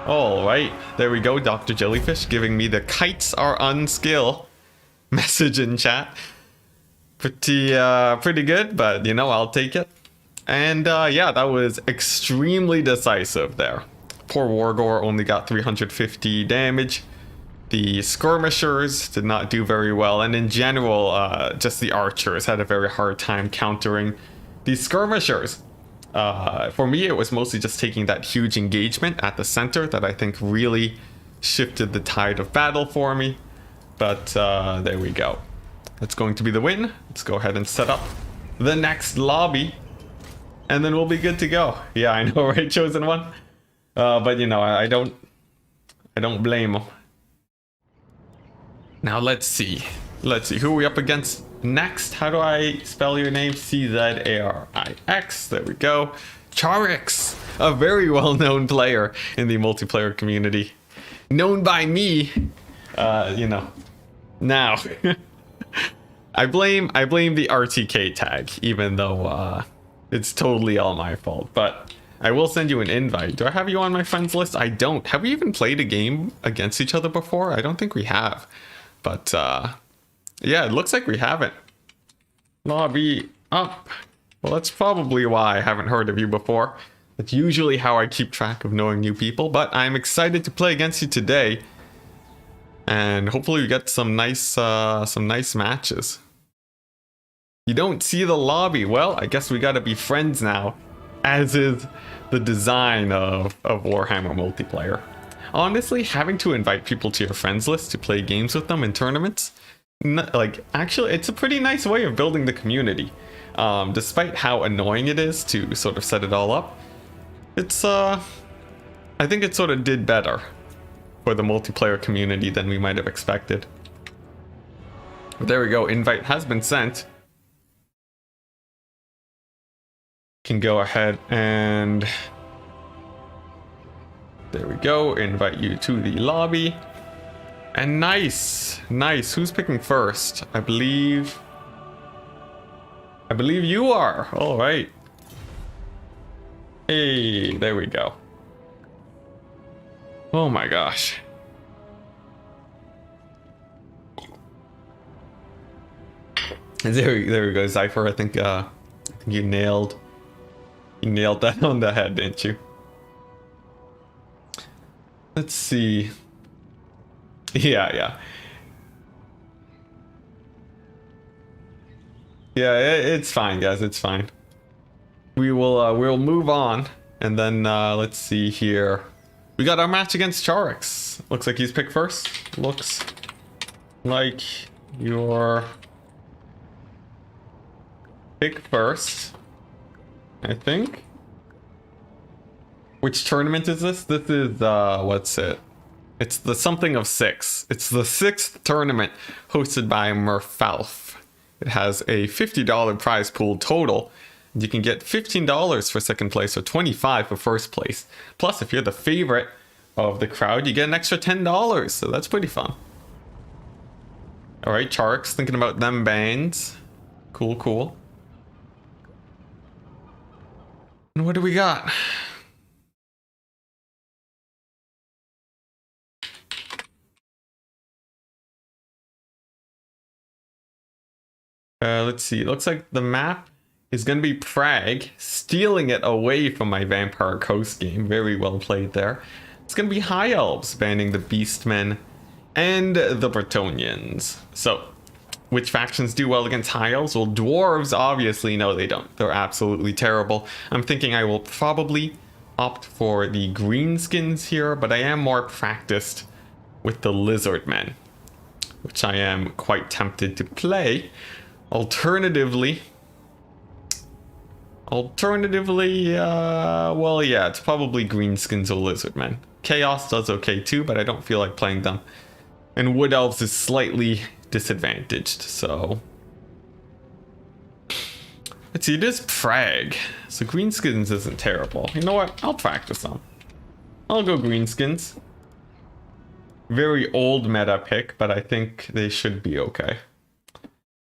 Alright, there we go. Dr. Jellyfish giving me the kites are unskill message in chat. Pretty good, but you know, I'll take it. And yeah, that was extremely decisive there. Poor Wargore only got 350 damage. The skirmishers did not do very well, and in general, just the archers had a very hard time countering the skirmishers. For me, it was mostly just taking that huge engagement at the center that I think really shifted the tide of battle for me. But there we go. That's going to be the win. Let's go ahead and set up the next lobby, and then we'll be good to go. Yeah, I know, right, Chosen One? But you know, I don't blame him. Now let's see who are we up against next. How do I spell your name? C-Z-A-R-I-X. There we go. Charix, a very well-known player in the multiplayer community, known by me. You know, now I blame the RTK tag, even though it's totally all my fault. But I will send you an invite. Do I have you on my friends list? I don't. Have we even played a game against each other before? I don't think we have. But yeah, it looks like we haven't. Lobby up. Well, that's probably why I haven't heard of you before. That's usually how I keep track of knowing new people. But I'm excited to play against you today, and hopefully we get some nice matches. You don't see the lobby. Well, I guess we gotta be friends now, as is the design of Warhammer Multiplayer. Honestly, having to invite people to your friends list to play games with them in tournaments, like, actually, it's a pretty nice way of building the community. Despite how annoying it is to sort of set it all up, it's, I think it sort of did better for the multiplayer community than we might have expected. But there we go, invite has been sent. Can go ahead and there we go, invite you to the lobby. And nice, who's picking first? I believe you are. All right. Hey, there we go. Oh my gosh. There we go, Cypher. I think you nailed that on the head, didn't you? Let's see. Yeah. Yeah, it's fine, guys. It's fine. We'll move on, and then let's see here. We got our match against Charix. Looks like he's picked first. Looks like your pick first, I think. Which tournament is this? This is what's it? It's the something of 6. It's the 6th tournament hosted by Merfalerf. It has a $50 prize pool total. You can get $15 for second place or $25 for first place. Plus, if you're the favorite of the crowd, you get an extra $10. So that's pretty fun. All right, Charix, thinking about them bands. Cool. And what do we got? Let's see. It looks like the map is going to be Prague, stealing it away from my Vampire Coast game. Very well played there. It's going to be High Elves banning the Beastmen and the Bretonians. So, which factions do well against High Elves? Well, Dwarves, obviously, no, they don't. They're absolutely terrible. I'm thinking I will probably opt for the Greenskins here, but I am more practiced with the Lizardmen, which I am quite tempted to play. Alternatively, well, yeah, it's probably Greenskins or Lizardmen. Chaos does okay too, but I don't feel like playing them. And Wood Elves is slightly disadvantaged, so... Let's see, it is Prague, so Greenskins isn't terrible. You know what? I'll practice them. I'll go Greenskins. Very old meta pick, but I think they should be okay.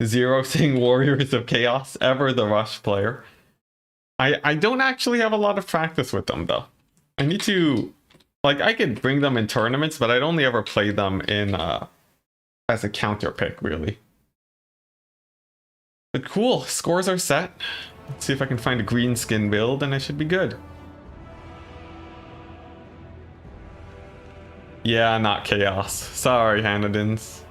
Zero Sing Warriors of Chaos, ever the Rush player. I don't actually have a lot of practice with them though. I need to, like, I could bring them in tournaments, but I'd only ever play them in as a counter pick, really. But cool, scores are set. Let's see if I can find a green skin build and I should be good. Yeah, not Chaos. Sorry, Hanadins.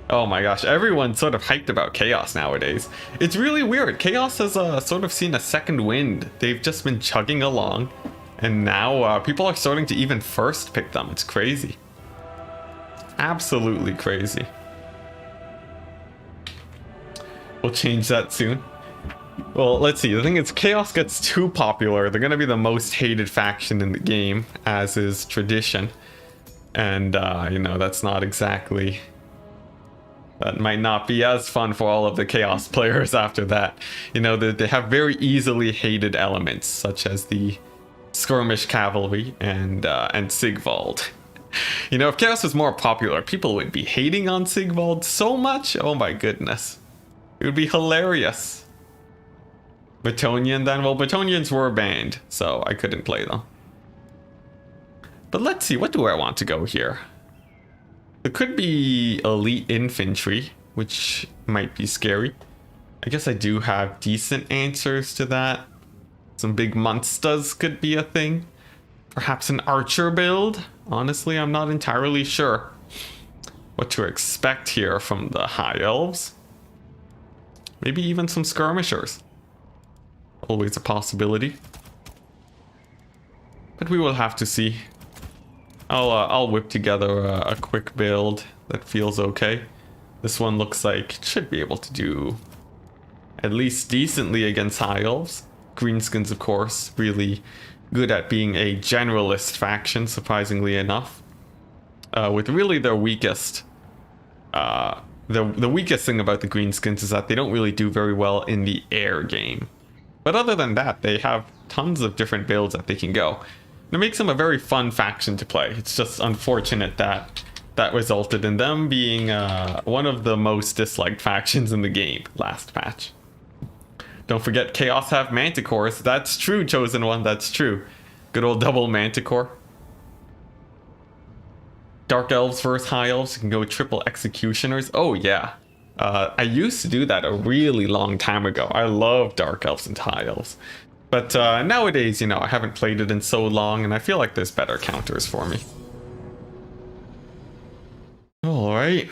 Oh my gosh, everyone's sort of hyped about Chaos nowadays. It's really weird. Chaos has sort of seen a second wind. They've just been chugging along, and now people are starting to even first pick them. It's crazy. Absolutely crazy. We'll change that soon. Well, let's see. The thing is, Chaos gets too popular. They're going to be the most hated faction in the game, as is tradition. And, you know, that's not exactly... That might not be as fun for all of the Chaos players after that. You know, they have very easily hated elements, such as the Skirmish Cavalry and Sigvald. You know, if Chaos was more popular, people would be hating on Sigvald so much. Oh my goodness. It would be hilarious. Bretonian then? Well, Bretonians were banned, so I couldn't play them. But let's see, what do I want to go here? It could be elite infantry, which might be scary. I guess I do have decent answers to that. Some big monsters could be a thing. Perhaps an archer build? Honestly, I'm not entirely sure what to expect here from the High Elves. Maybe even some skirmishers. Always a possibility. But we will have to see. I'll whip together a quick build that feels okay. This one looks like it should be able to do at least decently against High Elves. Greenskins, of course, really good at being a generalist faction, surprisingly enough. With really their weakest... the weakest thing about the Greenskins is that they don't really do very well in the air game. But other than that, they have tons of different builds that they can go. It makes them a very fun faction to play. It's just unfortunate that that resulted in them being one of the most disliked factions in the game last patch. Don't forget Chaos have Manticores. That's true, Chosen One, that's true. Good old double Manticore. Dark Elves versus High Elves. You can go triple Executioners. Oh, yeah. I used to do that a really long time ago. I love Dark Elves and High Elves. But nowadays, you know, I haven't played it in so long, and I feel like there's better counters for me. Alright.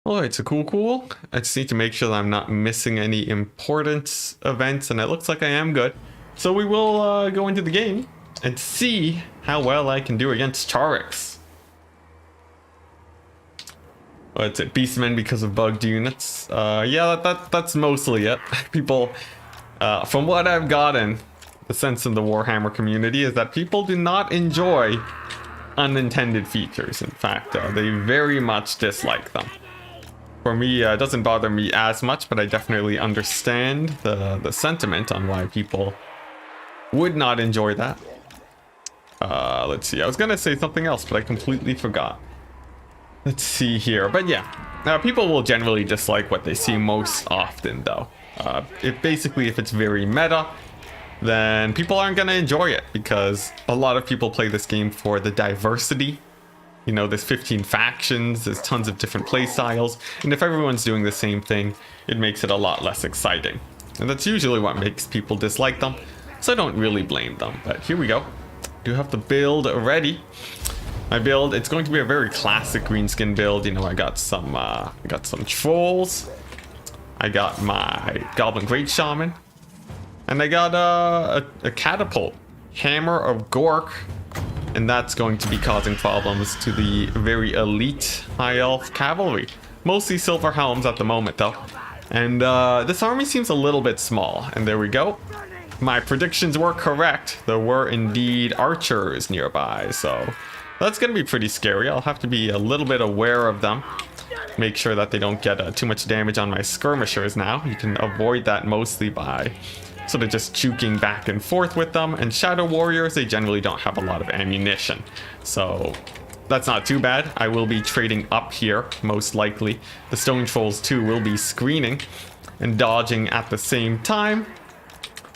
Alright, so cool. I just need to make sure that I'm not missing any important events, and it looks like I am good. So we will go into the game and see how well I can do against Charix. What's it? Beastmen because of bugged units. Yeah, that's mostly it. People, from what I've gotten, the sense in the Warhammer community is that people do not enjoy unintended features. In fact, they very much dislike them. For me, it doesn't bother me as much, but I definitely understand the sentiment on why people would not enjoy that. Let's see. I was gonna say something else, but I completely forgot. Let's see here. But yeah, people will generally dislike what they see most often, though. If it's very meta, then people aren't gonna enjoy it, because a lot of people play this game for the diversity. You know, there's 15 factions, there's tons of different play styles, and if everyone's doing the same thing, it makes it a lot less exciting. And that's usually what makes people dislike them, so I don't really blame them. But here we go. Do have the build ready. My build, it's going to be a very classic greenskin build. You know, I got some trolls, I got my Goblin Great Shaman, and I got a catapult, Hammer of Gork. And that's going to be causing problems to the very elite High Elf cavalry. Mostly Silver Helms at the moment, though. And this army seems a little bit small. And there we go. My predictions were correct. There were indeed archers nearby. So that's going to be pretty scary. I'll have to be a little bit aware of them. Make sure that they don't get too much damage on my skirmishers now. You can avoid that mostly by sort of just juking back and forth with them. And Shadow Warriors, they generally don't have a lot of ammunition, so that's not too bad. I will be trading up here, most likely. The Stone Trolls too will be screening and dodging at the same time,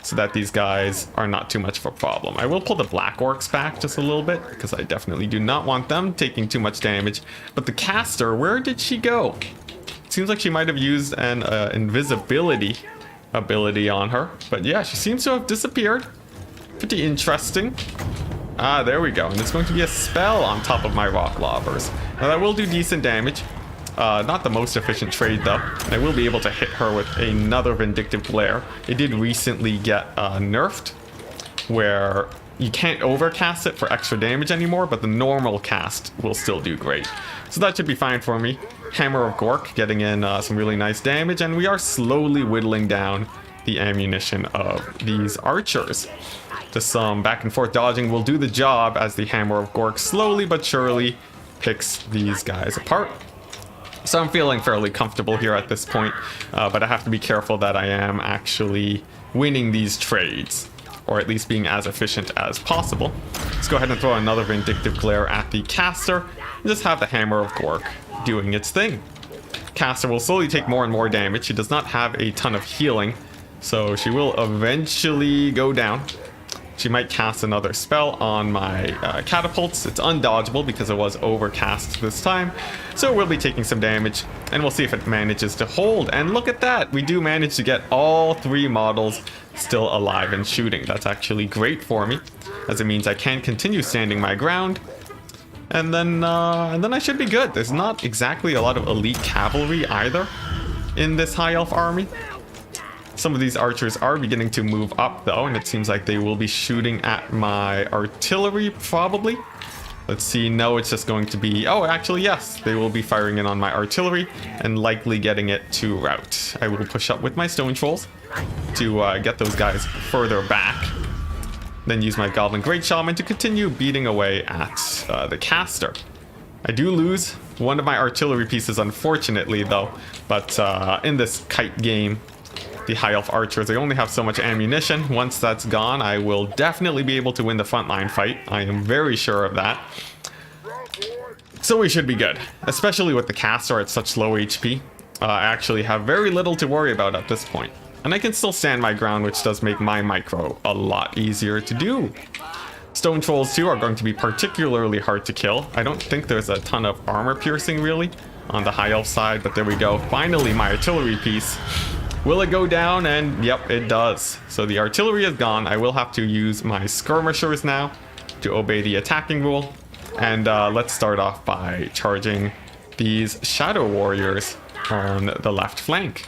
so that these guys are not too much of a problem. I will pull the Black Orcs back just a little bit, because I definitely do not want them taking too much damage. But the caster, where did she go? It seems like she might have used an invisibility ability on her, but yeah, she seems to have disappeared. Pretty interesting. Ah, there we go. And it's going to be a spell on top of my rock lobbers. Now that will do decent damage. Not the most efficient trade though. And I will be able to hit her with another Vindictive Glare. It did recently get nerfed, where you can't overcast it for extra damage anymore, but the normal cast will still do great. So that should be fine for me. Hammer of Gork getting in some really nice damage, and we are slowly whittling down the ammunition of these archers. Just some back and forth dodging will do the job, as the Hammer of Gork slowly but surely picks these guys apart. So I'm feeling fairly comfortable here at this point, but I have to be careful that I am actually winning these trades, or at least being as efficient as possible. Let's go ahead and throw another Vindictive Glare at the caster, and just have the Hammer of Gork doing its thing. Caster will slowly take more and more damage. She does not have a ton of healing, so she will eventually go down. She might cast another spell on my catapults. It's undodgeable because it was overcast this time, so we'll be taking some damage, and we'll see if it manages to hold. And look at that, we do manage to get all three models still alive and shooting. That's actually great for me, as it means I can continue standing my ground. And then I should be good. There's not exactly a lot of elite cavalry either in this High Elf army. Some of these archers are beginning to move up though, and it seems like they will be shooting at my artillery probably. Let's see, no, it's just going to be, oh, actually, yes, they will be firing in on my artillery and likely getting it to rout. I will push up with my Stone Trolls to get those guys further back. Then use my Goblin Great Shaman to continue beating away at the caster. I do lose one of my artillery pieces, unfortunately, though. But in this kite game, the High Elf archers, they only have so much ammunition. Once that's gone, I will definitely be able to win the frontline fight. I am very sure of that. So we should be good, especially with the caster at such low HP. I actually have very little to worry about at this point. And I can still stand my ground, which does make my micro a lot easier to do. Stone trolls too are going to be particularly hard to kill. I don't think there's a ton of armor piercing really on the High Elf side, but there we go. Finally, my artillery piece. Will it go down? And yep, it does. So the artillery is gone. I will have to use my skirmishers now to obey the attacking rule. And let's start off by charging these shadow warriors on the left flank.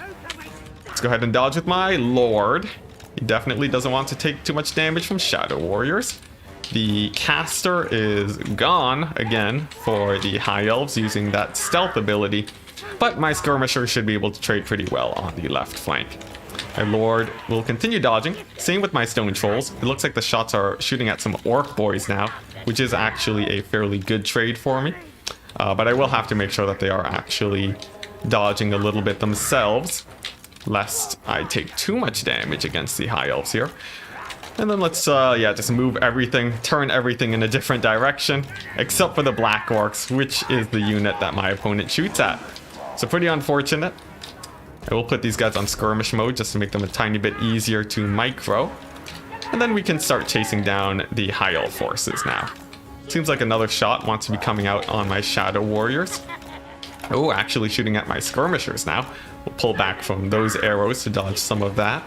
Let's go ahead and dodge with my lord. He definitely doesn't want to take too much damage from shadow warriors. The caster is gone again for the High Elves using that stealth ability, but my skirmisher should be able to trade pretty well on the left flank. My lord will continue dodging. Same with my stone trolls. It looks like the shots are shooting at some orc boys now, which is actually a fairly good trade for me. But I will have to make sure that they are actually dodging a little bit themselves, lest I take too much damage against the High Elves here. And then let's, just move everything, turn everything in a different direction, except for the Black Orcs, which is the unit that my opponent shoots at. So pretty unfortunate. I will put these guys on skirmish mode just to make them a tiny bit easier to micro. And then we can start chasing down the High Elf forces now. Seems like another shot wants to be coming out on my Shadow Warriors. Oh, actually shooting at my skirmishers now. We'll pull back from those arrows to dodge some of that.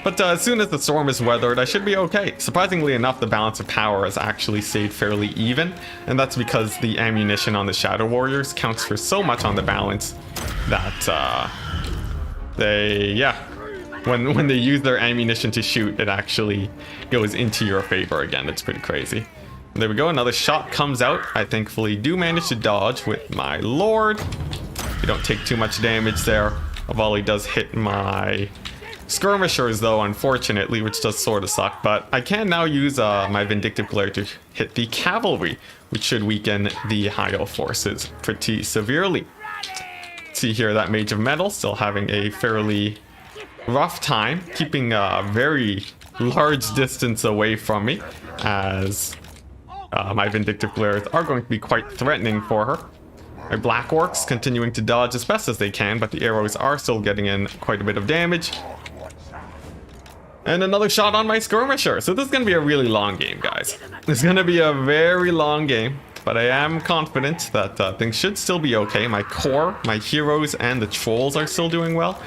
But as soon as the storm is weathered, I should be okay. Surprisingly enough, the balance of power has actually stayed fairly even, and that's because the ammunition on the Shadow Warriors counts for so much on the balance that when they use their ammunition to shoot, it actually goes into your favor again. It's pretty crazy. There we go, another shot comes out. I thankfully do manage to dodge with my lord. We don't take too much damage there. A volley does hit my skirmishers though, unfortunately, which does sort of suck. But I can now use my Vindictive Glare to hit the cavalry, which should weaken the High Elf forces pretty severely. See here, that Mage of Metal still having a fairly rough time, keeping a very large distance away from me, as my Vindictive Glares are going to be quite threatening for her. My Black Orcs continuing to dodge as best as they can, but the arrows are still getting in quite a bit of damage. And another shot on my skirmisher. So this is going to be a really long game, guys. It's going to be a very long game, but I am confident that things should still be okay. My core, my heroes, and the trolls are still doing well.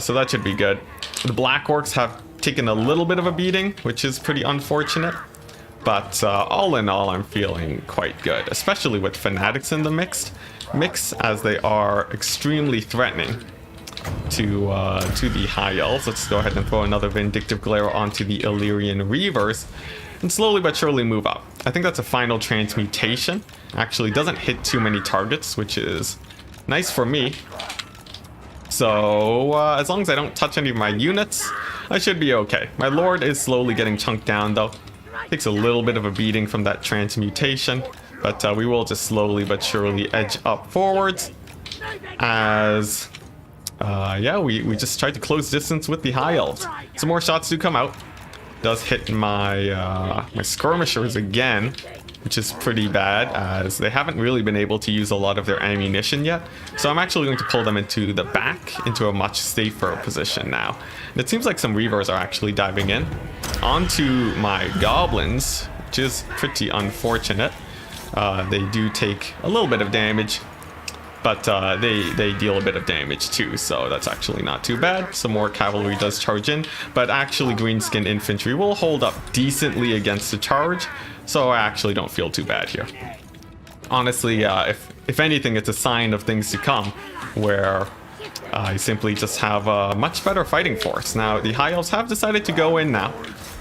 So that should be good. The Black Orcs have taken a little bit of a beating, which is pretty unfortunate. But all in all, I'm feeling quite good, especially with Fanatics in the mix, as they are extremely threatening to the High Elves. Let's go ahead and throw another Vindictive Glare onto the Illyrian Reavers, and slowly but surely move up. I think that's a final transmutation. Actually doesn't hit too many targets, which is nice for me. So as long as I don't touch any of my units, I should be okay. My Lord is slowly getting chunked down though. Takes a little bit of a beating from that transmutation, but we will just slowly but surely edge up forwards as we just tried to close distance with the High Elves. Some more shots do come out. Does hit my my skirmishers again, which is pretty bad, as they haven't really been able to use a lot of their ammunition yet. So I'm actually going to pull them into the back, into a much safer position now. And it seems like some Reavers are actually diving in onto my goblins, which is pretty unfortunate. They do take a little bit of damage, but they deal a bit of damage too, so that's actually not too bad. Some more cavalry does charge in, but actually greenskin infantry will hold up decently against the charge, so I actually don't feel too bad here. Honestly, if anything, it's a sign of things to come, where I simply just have a much better fighting force. Now, the High Elves have decided to go in now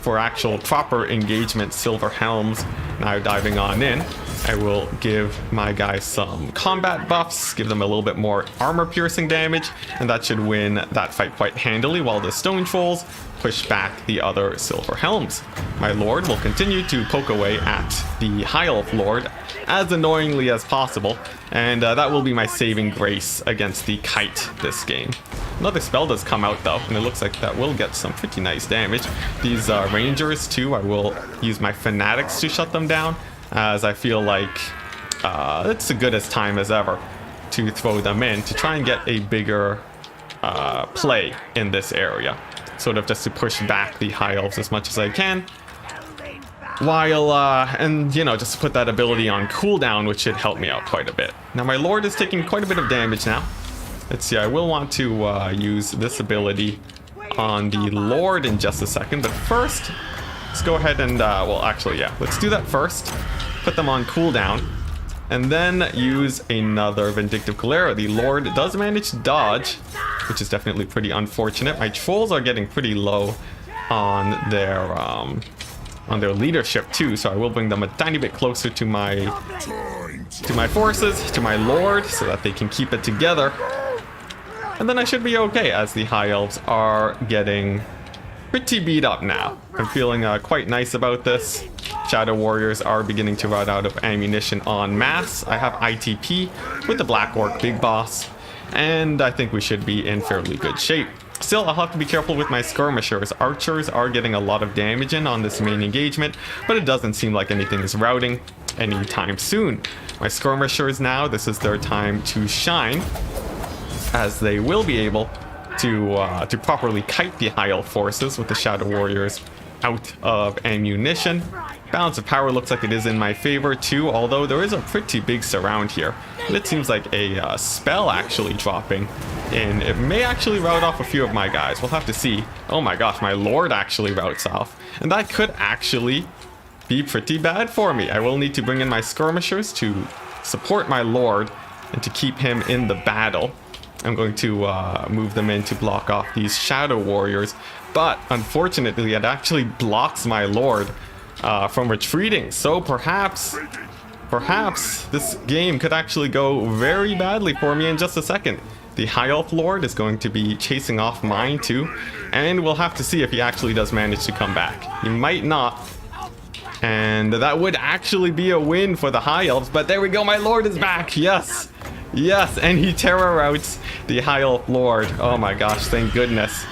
for actual proper engagement. Silver Helms now diving on in. I will give my guys some combat buffs, give them a little bit more armor piercing damage, and that should win that fight quite handily, while the stone trolls push back the other silver helms. My lord will continue to poke away at the high elf lord as annoyingly as possible, and that will be my saving grace against the kite this game. Another spell does come out though, and it looks like that will get some pretty nice damage. These rangers too, I will use my fanatics to shut them down, as I feel like it's as good as time as ever to throw them in to try and get a bigger play in this area, sort of just to push back the high elves as much as I can, while and you know, just to put that ability on cooldown, which should help me out quite a bit. Now my lord is taking quite a bit of damage now. Let's see, I will want to use this ability on the lord in just a second, but first let's go ahead and well, actually, yeah, let's do that first. Put them on cooldown, and then use another Vindictive Cholera. The lord does manage to dodge, which is definitely pretty unfortunate. My trolls are getting pretty low on their leadership too, so I will bring them a tiny bit closer to my forces, to my lord, so that they can keep it together. And then I should be okay, as the high elves are getting pretty beat up now. I'm feeling quite nice about this. Shadow warriors are beginning to run out of ammunition en masse. I have ITP with the Black Orc Big Boss, and I think we should be in fairly good shape. Still, I'll have to be careful with my skirmishers. Archers are getting a lot of damage in on this main engagement, but it doesn't seem like anything is routing anytime soon. My skirmishers now, this is their time to shine, as they will be able to properly kite the high elf forces with the shadow warriors out of ammunition. Balance of power looks like it is in my favor too, although there is a pretty big surround here, and it seems like a spell actually dropping in. It may actually rout off a few of my guys. We'll have to see. Oh my gosh, my lord actually routs off, and that could actually be pretty bad for me. I will need to bring in my skirmishers to support my lord and to keep him in the battle. I'm going to move them in to block off these shadow warriors, but unfortunately it actually blocks my lord from retreating. So perhaps this game could actually go very badly for me in just a second. The high elf lord is going to be chasing off mine too, and we'll have to see if he actually does manage to come back. He might not, and that would actually be a win for the high elves, but there we go, my lord is back. Yes, and he terror routs the high elf lord. Oh my gosh, thank goodness,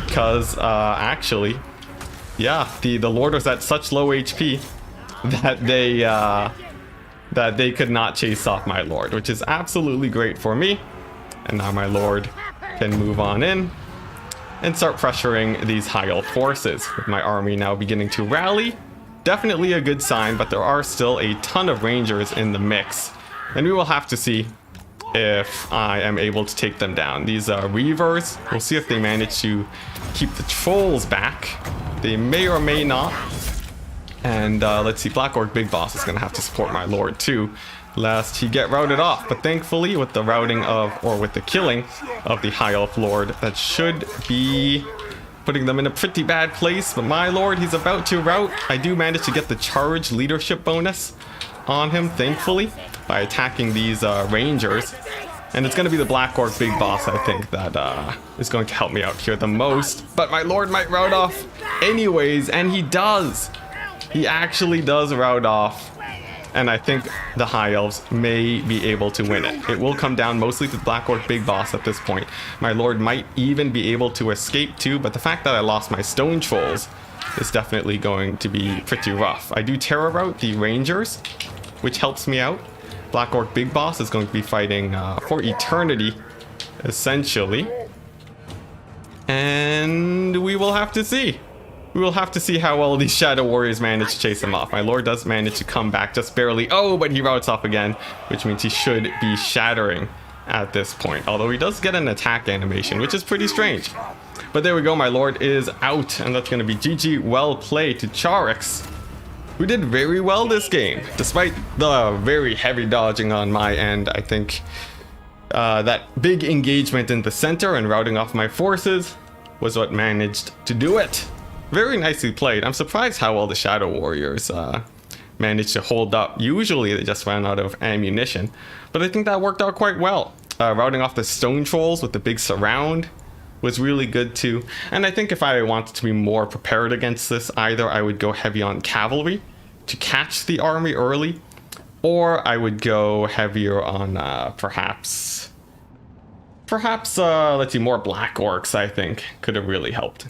because actually, yeah, the lord was at such low HP that they could not chase off my lord, which is absolutely great for me. And now my lord can move on in and start pressuring these high elf forces, with my army now beginning to rally. Definitely a good sign, but there are still a ton of rangers in the mix, and we will have to see if I am able to take them down. These reavers, we'll see if they manage to keep the trolls back. They may or may not. And let's see, Black Orc Big Boss is going to have to support my lord too, lest he get routed off. But thankfully, with the routing of, or with the killing of the high elf lord, that should be putting them in a pretty bad place. But my lord, he's about to rout. I do manage to get the charge leadership bonus on him, thankfully, by attacking these rangers. And it's going to be the Black Orc Big Boss, I think, that is going to help me out here the most. But my lord might rout off anyways, and he does. He actually does rout off. And I think the high elves may be able to win it. It will come down mostly to the Black Orc Big Boss at this point. My lord might even be able to escape too, but the fact that I lost my stone trolls is definitely going to be pretty rough. I do terror rout the rangers, which helps me out. Black Orc Big Boss is going to be fighting for eternity, essentially. And we will have to see. We will have to see how well these Shadow Warriors manage to chase him off. My lord does manage to come back just barely. Oh, but he routs off again, which means he should be shattering at this point. Although he does get an attack animation, which is pretty strange. But there we go, my lord is out, and that's going to be GG. Well played to Charix, who did very well this game. Despite the very heavy dodging on my end, I think that big engagement in the center and routing off my forces was what managed to do it. Very nicely played. I'm surprised how well the Shadow Warriors managed to hold up. Usually they just ran out of ammunition, but I think that worked out quite well. Routing off the stone trolls with the big surround was really good too. And I think if I wanted to be more prepared against this, either I would go heavy on cavalry to catch the army early, or I would go heavier on perhaps let's see, more black orcs. I think could have really helped.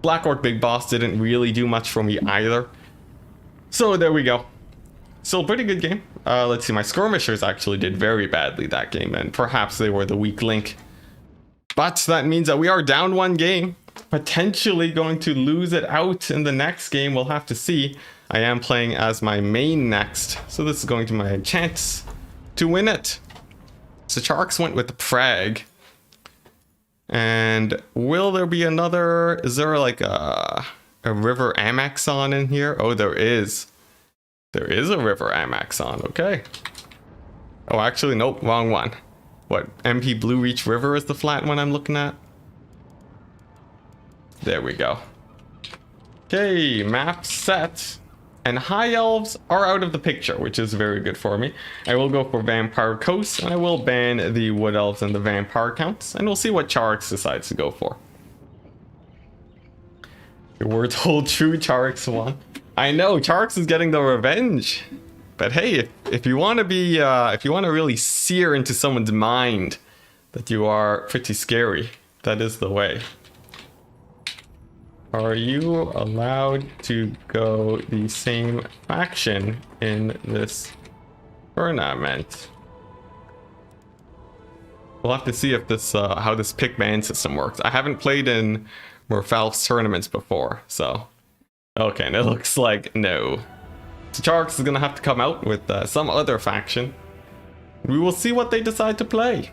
Black orc big boss didn't really do much for me either. So there we go. Still a pretty good game. Let's see, my skirmishers actually did very badly that game, and perhaps they were the weak link. But that means that we are down one game, potentially going to lose it out in the next game. We'll have to see. I am playing as my main next, so this is going to be my chance to win it. So Charks went with the Prague. And will there be another? Is there like a river Amaxon in here? Oh, there is. There is a river Amaxon. Okay. Oh, actually, nope, wrong one. What, MP Blue Reach River is the flat one I'm looking at? There we go. Okay, map set. And high elves are out of the picture, which is very good for me. I will go for Vampire Coast, and I will ban the Wood Elves and the Vampire counts, and we'll see what Charx decides to go for. Your words hold true, Charx won. I know, Charx is getting the revenge. But hey, if you want to be, if you want to really sear into someone's mind that you are pretty scary, that is the way. Are you allowed to go the same faction in this tournament? We'll have to see if this, how this pick ban system works. I haven't played in Merfalerf's tournaments before, so. Okay, and it looks like no. So Charx is gonna have to come out with some other faction. We will see what they decide to play.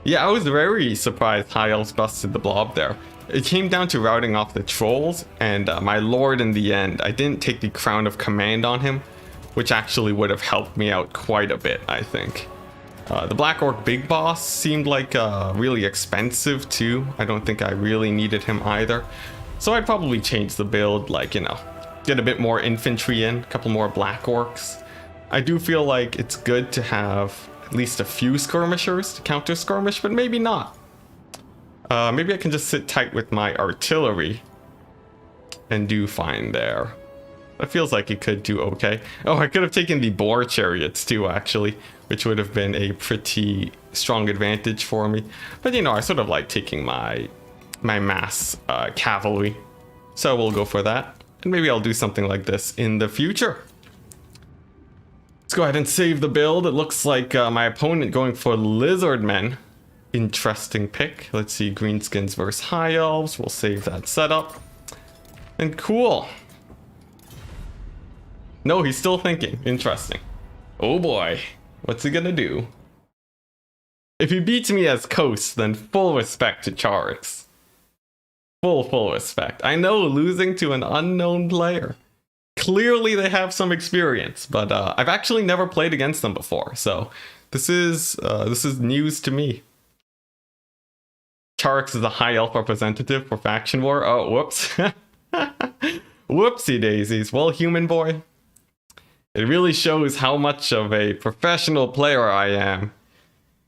Yeah, I was very surprised High Elves busted the blob there. It came down to routing off the trolls, and my lord in the end, I didn't take the Crown of Command on him, which actually would have helped me out quite a bit, I think. The Black Orc Big Boss seemed like really expensive too. I don't think I really needed him either. So I'd probably change the build, like, you know, get a bit more infantry in, a couple more Black Orcs. I do feel like it's good to have at least a few skirmishers to counter skirmish, but maybe not. Maybe I can just sit tight with my artillery and do fine there. That feels like it could do okay. Oh, I could have taken the boar chariots too, actually, which would have been a pretty strong advantage for me. But you know, I sort of like taking my mass cavalry, so we'll go for that. And maybe I'll do something like this in the future. Let's go ahead and save the build. It looks like my opponent going for Lizardmen. Interesting pick. Let's see, Greenskins versus High Elves. We'll save that setup. And cool. No, he's still thinking. Interesting. Oh boy. What's he gonna do? If he beats me as Coast, then full respect to Charx. Full respect. I know, losing to an unknown player. Clearly they have some experience, but I've actually never played against them before, so this is news to me. Charx is a High Elf representative for Faction War. Oh, whoops. Whoopsie daisies. Well, human boy, it really shows how much of a professional player I am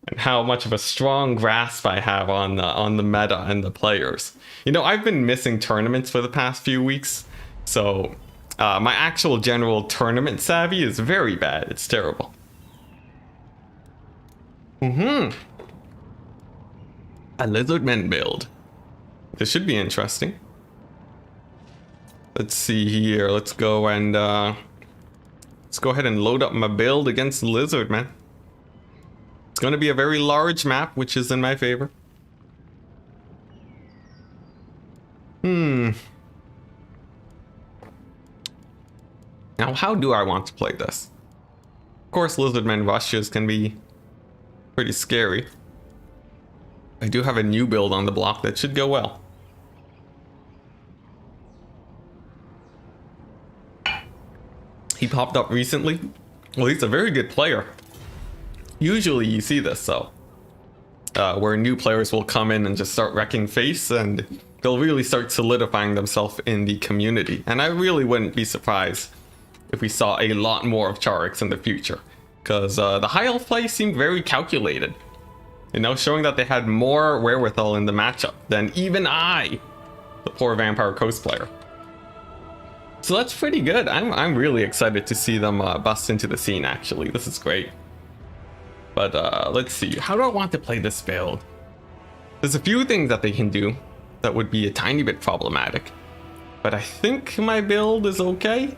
and how much of a strong grasp I have on the meta and the players. You know, I've been missing tournaments for the past few weeks, so my actual general tournament savvy is very bad. It's terrible. A Lizardmen build. This should be interesting. Let's see here. Let's go and let's go ahead and load up my build against Lizardmen. It's going to be a very large map, which is in my favor. Now, how do I want to play this? Of course, Lizardmen rushes can be pretty scary. I do have a new build on the block that should go well. He popped up recently. Well, he's a very good player. Usually you see this, so where new players will come in and just start wrecking face, and they'll really start solidifying themselves in the community. And I really wouldn't be surprised if we saw a lot more of Charax in the future. Because the high elf play seemed very calculated. You know, showing that they had more wherewithal in the matchup than even I, the poor Vampire Coast player. So that's pretty good. I'm really excited to see them bust into the scene, actually. This is great. But let's see. How do I want to play this build? There's a few things that they can do that would be a tiny bit problematic. But I think my build is okay.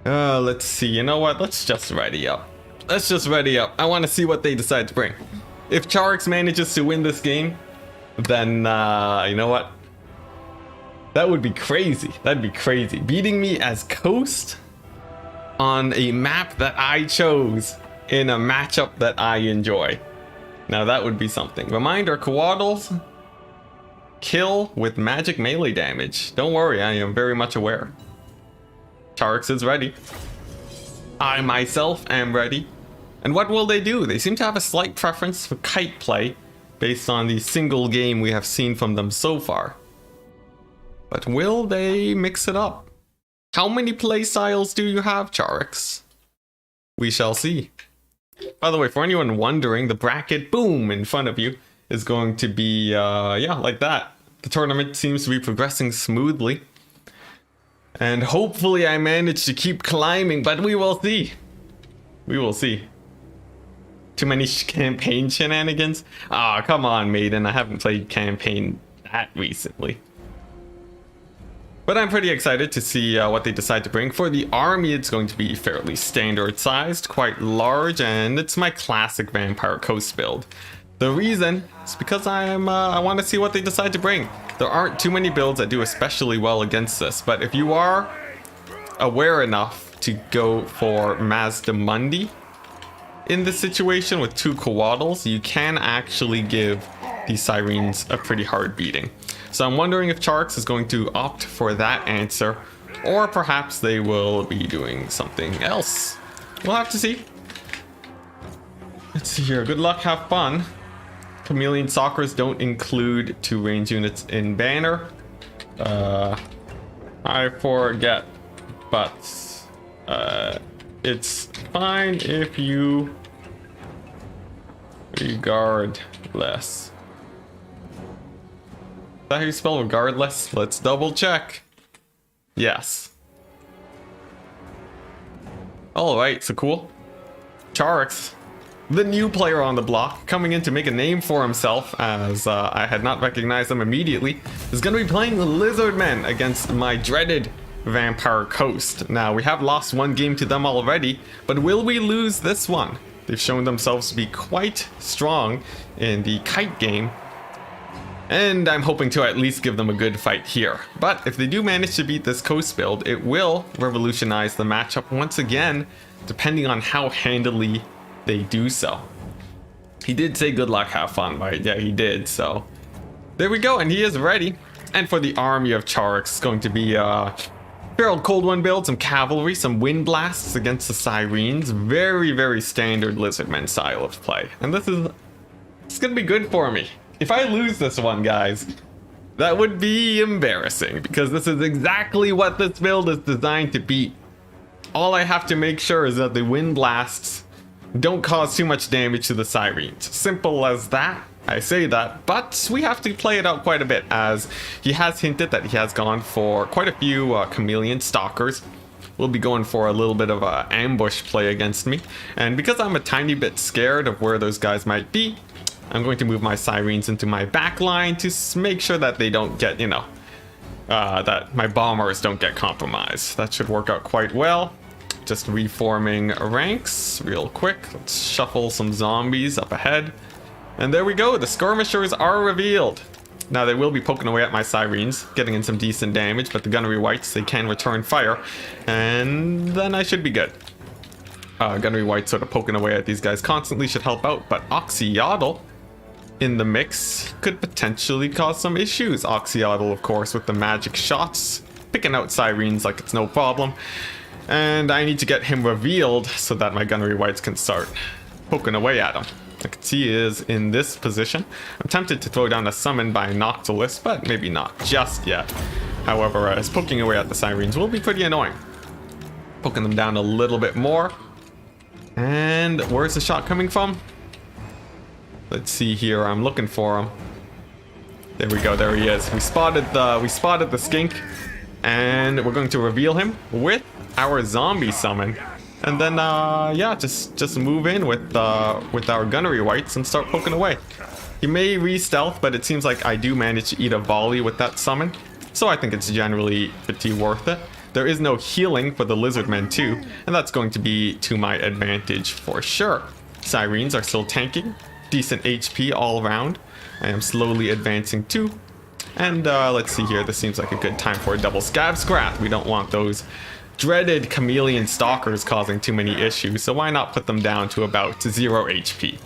Let's see. You know what? Let's just ready up. Let's just ready up. I want to see what they decide to bring. If Charax manages to win this game, then you know what? That would be crazy. That'd be crazy. Beating me as Coast on a map that I chose in a matchup that I enjoy. Now that would be something. Reminder, Coatls kill with magic melee damage. Don't worry, I am very much aware. Charax is ready. I myself am ready. And what will they do? They seem to have a slight preference for kite play based on the single game we have seen from them so far. But will they mix it up? How many play styles do you have, Charax? We shall see. By the way, for anyone wondering, the bracket, boom, in front of you is going to be, yeah, like that. The tournament seems to be progressing smoothly. And hopefully I manage to keep climbing, but we will see. We will see. Too many campaign shenanigans? Ah, come on, Maiden. I haven't played campaign that recently. But I'm pretty excited to see what they decide to bring. For the army, it's going to be fairly standard sized, quite large, and it's my classic Vampire Coast build. The reason is because I want to see what they decide to bring. There aren't too many builds that do especially well against this, but if you are aware enough to go for Mazdamundi in this situation with 2 Coatls, you can actually give the Sirens a pretty hard beating. So I'm wondering if Charax is going to opt for that answer, or perhaps they will be doing something else. We'll have to see. Let's see here. Good luck, have fun. Chameleon Soccers don't include 2 range units in banner. I forget, but it's fine if you regardless. Is that how you spell regardless? Let's double check. Yes. Alright, so cool. Charax, the new player on the block, coming in to make a name for himself, as I had not recognized him immediately, is going to be playing the Lizardmen against my dreaded Vampire Coast. Now, we have lost 1 game to them already, but will we lose this one? They've shown themselves to be quite strong in the kite game, and I'm hoping to at least give them a good fight here. But if they do manage to beat this Coast build, it will revolutionize the matchup once again, depending on how handily they do so. He did say good luck, have fun, right? Yeah, he did, so there we go, and he is ready. And for the army of Charax, it's going to be Feral Cold One build, some cavalry, some wind blasts against the Sirens. Very, very standard Lizardmen style of play. And it's gonna be good for me. If I lose this one, guys, that would be embarrassing, because this is exactly what this build is designed to beat. All I have to make sure is that the wind blasts don't cause too much damage to the Sirens. Simple as that. I say that, but we have to play it out quite a bit, as he has hinted that he has gone for quite a few chameleon stalkers. We'll be going for a little bit of a ambush play against me, and because I'm a tiny bit scared of where those guys might be, I'm going to move my Sirens into my back line to make sure that they don't get, you know, that my bombers don't get compromised. That should work out quite well. Just reforming ranks real quick. Let's shuffle some zombies up ahead. And there we go, the skirmishers are revealed. Now they will be poking away at my Sirens, getting in some decent damage, but the gunnery wights, they can return fire, and then I should be good. Gunnery wights sort of poking away at these guys constantly should help out, but Oxyotl in the mix could potentially cause some issues. Oxyotl, of course, with the magic shots, picking out Sirens like it's no problem. And I need to get him revealed so that my gunnery wights can start poking away at him. I can see is in this position. I'm tempted to throw down a summon by Noctilus, but maybe not just yet. However, as poking away at the Sirens will be pretty annoying. Poking them down a little bit more. And where's the shot coming from? Let's see here. I'm looking for him. There we go. There he is. We spotted the skink, and we're going to reveal him with our zombie summon. And then, yeah, just move in with our gunnery wights and start poking away. He may re-stealth, but it seems like I do manage to eat a volley with that summon, so I think it's generally pretty worth it. There is no healing for the lizardmen too, and that's going to be to my advantage for sure. Sirens are still tanking, decent HP all around. I am slowly advancing too. And let's see here, this seems like a good time for a double scab scrap. We don't want those dreaded chameleon stalkers causing too many issues, so why not put them down to about 0 HP?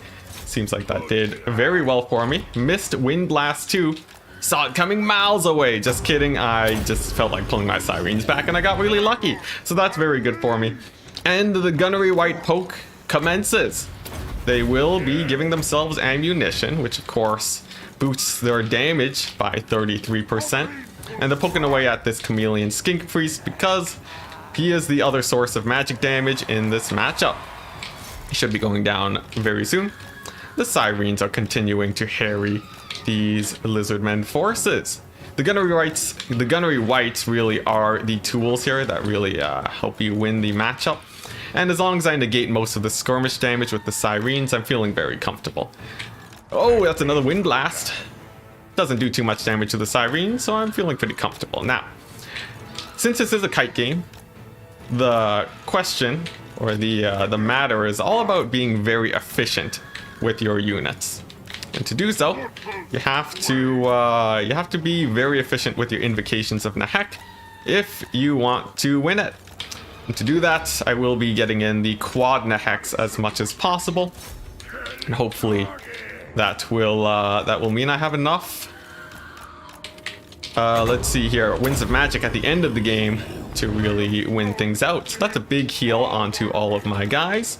Seems like that did very well for me. Missed Wind Blast too. Saw it coming miles away. Just kidding, I just felt like pulling my Sirens back and I got really lucky. So that's very good for me. And the gunnery wight poke commences. They will be giving themselves ammunition, which of course boosts their damage by 33%. And they're poking away at this chameleon skink priest because he is the other source of magic damage in this matchup. He should be going down very soon. The Sirens are continuing to harry these lizardmen forces. The gunnery wights really are the tools here that really help you win the matchup. And as long as I negate most of the skirmish damage with the Sirens, I'm feeling very comfortable. Oh, that's another Wind Blast. Doesn't do too much damage to the Sirens, so I'm feeling pretty comfortable. Now, since this is a kite game, the question or the matter is all about being very efficient with your units. And to do so, you have to be very efficient with your invocations of Nahek if you want to win it. And to do that, I will be getting in the quad Naheks as much as possible, and hopefully that will mean I have enough. Let's see here, Winds of Magic at the end of the game to really win things out. So that's a big heal onto all of my guys.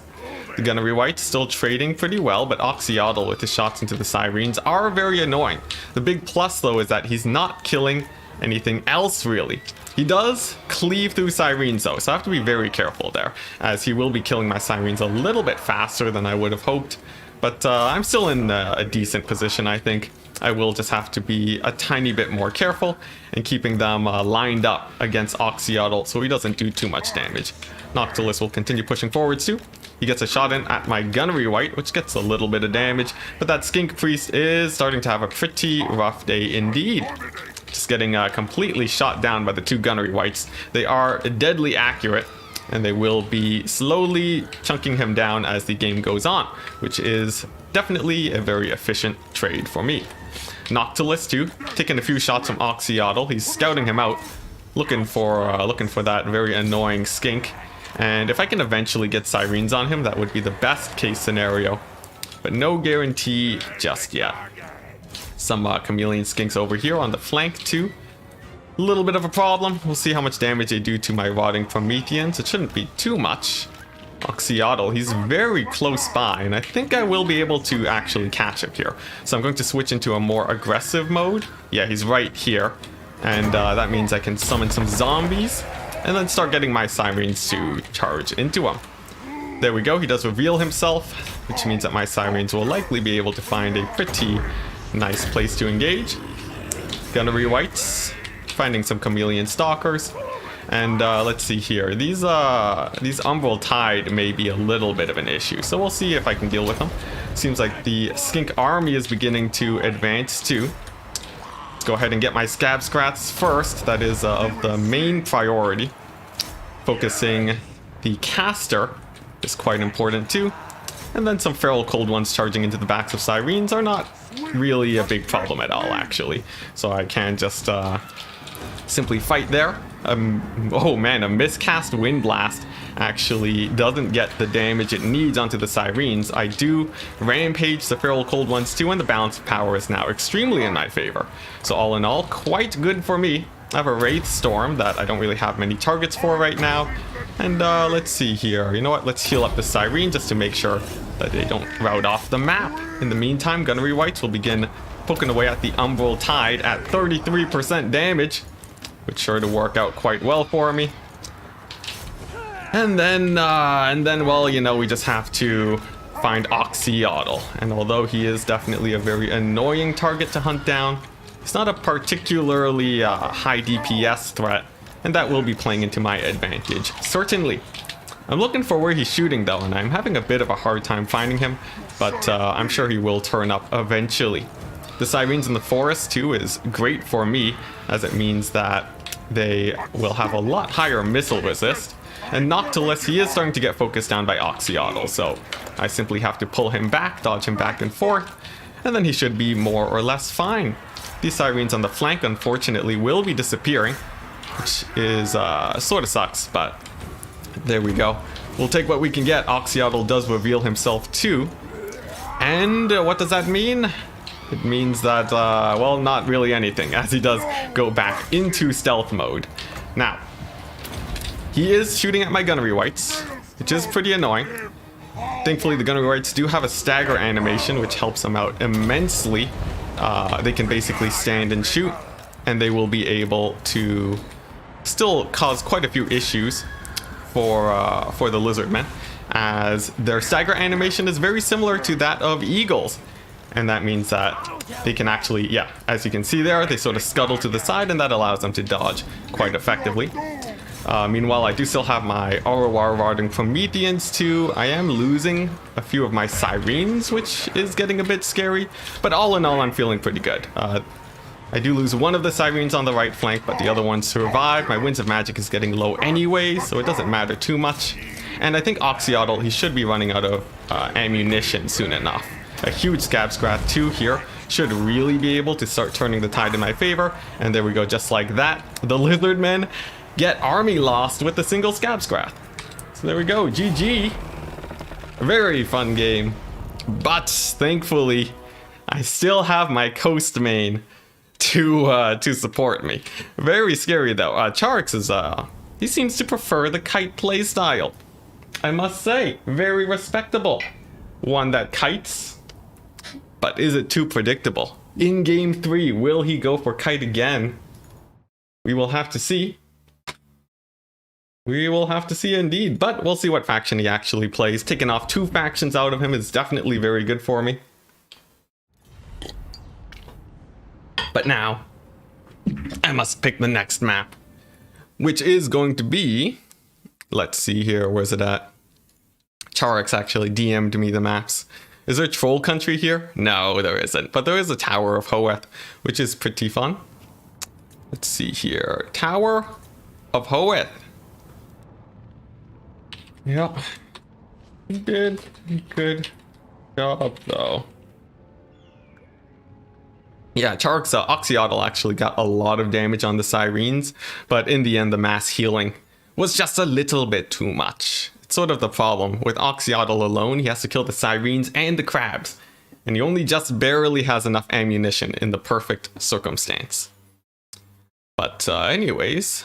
The gunnery wight still trading pretty well, but Oxyotl with his shots into the Sirens are very annoying. The big plus though is that he's not killing anything else really. He does cleave through Sirens though, so I have to be very careful there, as he will be killing my Sirens a little bit faster than I would have hoped. But I'm still in a decent position, I think. I will just have to be a tiny bit more careful in keeping them lined up against Oxyotl so he doesn't do too much damage. Noctilus will continue pushing forwards too. He gets a shot in at my gunnery wight, which gets a little bit of damage, but that skink priest is starting to have a pretty rough day indeed. Just getting completely shot down by the two gunnery wights. They are deadly accurate, and they will be slowly chunking him down as the game goes on, which is definitely a very efficient trade for me. Noctilus too, taking a few shots from Oxyotl. He's scouting him out, looking for that very annoying skink. And if I can eventually get Sirens on him, that would be the best case scenario, but no guarantee just yet. Some chameleon skinks over here on the flank too. A little bit of a problem. We'll see how much damage they do to my rotting Prometheans. It shouldn't be too much. Oxyotl, he's very close by, and I think I will be able to actually catch him here. So I'm going to switch into a more aggressive mode. Yeah, he's right here. And that means I can summon some zombies and then start getting my Sirens to charge into him. There we go, he does reveal himself, which means that my Sirens will likely be able to find a pretty nice place to engage. Gunnery wights, finding some chameleon stalkers. And let's see here, these Umbral Tide may be a little bit of an issue, so we'll see if I can deal with them. Seems like the skink army is beginning to advance too. Let's go ahead and get my scab scrats first. That is of the main priority. Focusing the caster is quite important too. And then some feral cold ones charging into the backs of Sirens are not really a big problem at all, actually. So I can just simply fight there. Oh man, a miscast Wind Blast actually doesn't get the damage it needs onto the Sirens. I do rampage the feral cold ones too, and the balance of power is now extremely in my favor. So all in all, quite good for me. I have a Wraith Storm that I don't really have many targets for right now. And let's see here. You know what? Let's heal up the Siren just to make sure that they don't route off the map. In the meantime, Gunnery Whites will begin poking away at the Umbral Tide at 33% damage, which sure to work out quite well for me. And then, well, you know, we just have to find Oxyotl. And although he is definitely a very annoying target to hunt down, he's not a particularly high DPS threat, and that will be playing into my advantage, certainly. I'm looking for where he's shooting though, and I'm having a bit of a hard time finding him, but I'm sure he will turn up eventually. The Sirens in the forest too is great for me, as it means that they will have a lot higher missile resist. And Noctilus, he is starting to get focused down by Oxyotl, so I simply have to pull him back, dodge him back and forth, and then he should be more or less fine. These Sirens on the flank, unfortunately, will be disappearing, which is sort of sucks, but there we go. We'll take what we can get. Oxyotl does reveal himself too. And what does that mean? It means that, well, not really anything, as he does go back into stealth mode. Now, he is shooting at my Gunnery Whites, which is pretty annoying. Thankfully, the Gunnery Whites do have a stagger animation, which helps them out immensely. They can basically stand and shoot, and they will be able to still cause quite a few issues for the Lizardmen, as their stagger animation is very similar to that of Eagles. And that means that they can actually, yeah, as you can see there, they sort of scuttle to the side, and that allows them to dodge quite effectively. Meanwhile, I do still have my ROR Arding Prometheans too. I am losing a few of my Sirens, which is getting a bit scary. But all in all, I'm feeling pretty good. I do lose one of the Sirens on the right flank, but the other ones survive. My Winds of Magic is getting low anyway, so it doesn't matter too much. And I think Oxyotl, he should be running out of ammunition soon enough. A huge Scab Scrath 2 here should really be able to start turning the tide in my favor. And there we go, just like that. The Lizardmen get army lost with a single Scab Scrath. So there we go, GG. Very fun game. But thankfully, I still have my Coast main to support me. Very scary though. Charix is, he seems to prefer the kite play style. I must say, very respectable. One that kites, but is it too predictable? In game 3, will he go for kite again? We will have to see. We will have to see indeed, but we'll see what faction he actually plays. Taking off 2 factions out of him is definitely very good for me. But now, I must pick the next map, which is going to be, let's see here, where's it at? Charix actually DM'd me the maps. Is there Troll Country here? No, there isn't, but there is a Tower of Hoeth, which is pretty fun. Let's see here, Tower of Hoeth. Yep, he did a good job though. Yeah, Charix Oxyotl actually got a lot of damage on the Sirens, but in the end the mass healing was just a little bit too much. It's sort of the problem. With Oxyotl alone, he has to kill the Sirens and the Crabs, and he only just barely has enough ammunition in the perfect circumstance. But anyways,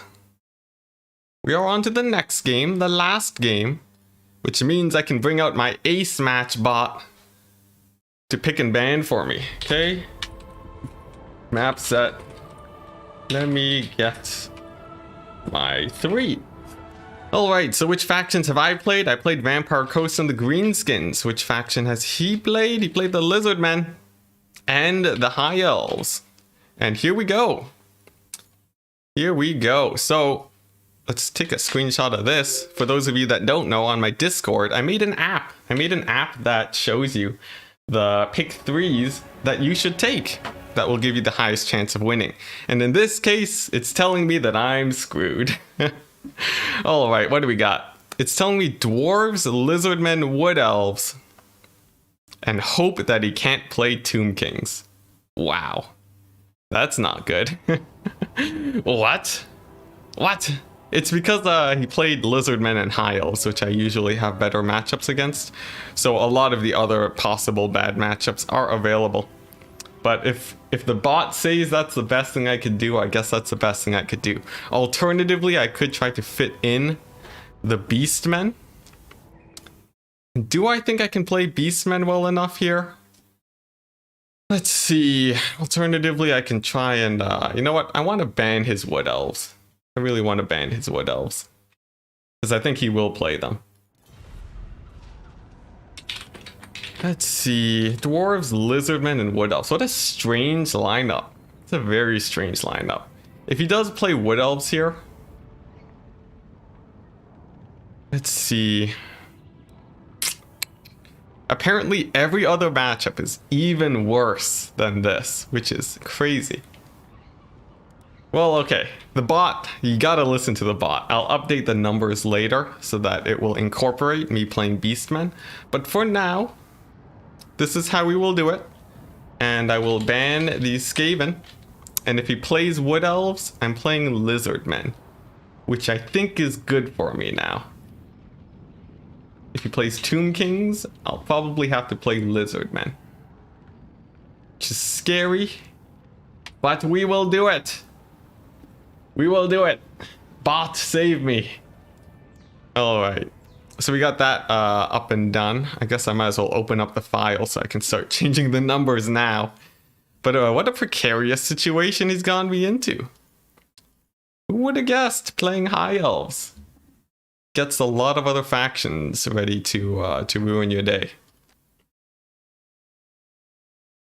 we are on to the next game, the last game, which means I can bring out my ace match bot to pick and ban for me, okay? Map set. Let me get my 3. Alright, so which factions have I played? I played Vampire Coast and the Greenskins. Which faction has he played? He played the Lizardmen and the High Elves. And here we go. Here we go. So let's take a screenshot of this. For those of you that don't know, on my Discord, I made an app. I made an app that shows you the pick 3s that you should take. That will give you the highest chance of winning. And in this case, it's telling me that I'm screwed. All right, what do we got? It's telling me Dwarves, Lizardmen, Wood Elves, and hope that he can't play Tomb Kings. Wow. That's not good. What? What? It's because he played Lizardmen and High Elves, which I usually have better matchups against. So a lot of the other possible bad matchups are available. But if the bot says that's the best thing I could do, I guess that's the best thing I could do. Alternatively, I could try to fit in the Beastmen Do I think I can play Beastmen well enough here? Let's see. Alternatively, I can try and, you know what? I want to ban his Wood Elves. I really want to ban his Wood Elves. Because I think he will play them. Let's see. Dwarves, Lizardmen, and Wood Elves. What a strange lineup. It's a very strange lineup. If he does play Wood Elves here... Let's see... Apparently every other matchup is even worse than this, which is crazy. Well, okay, the bot, you gotta listen to the bot. I'll update the numbers later so that it will incorporate me playing Beastmen. But for now, this is how we will do it. And I will ban the Skaven. And if he plays Wood Elves, I'm playing Lizardmen, which I think is good for me now. If he plays Tomb Kings, I'll probably have to play Lizardmen. Which is scary, but we will do it. We will do it. Bot, save me. Alright, so we got that up and done. I guess I might as well open up the file so I can start changing the numbers now. But what a precarious situation he's gotten me into. Who would have guessed playing High Elves? Gets a lot of other factions ready to ruin your day.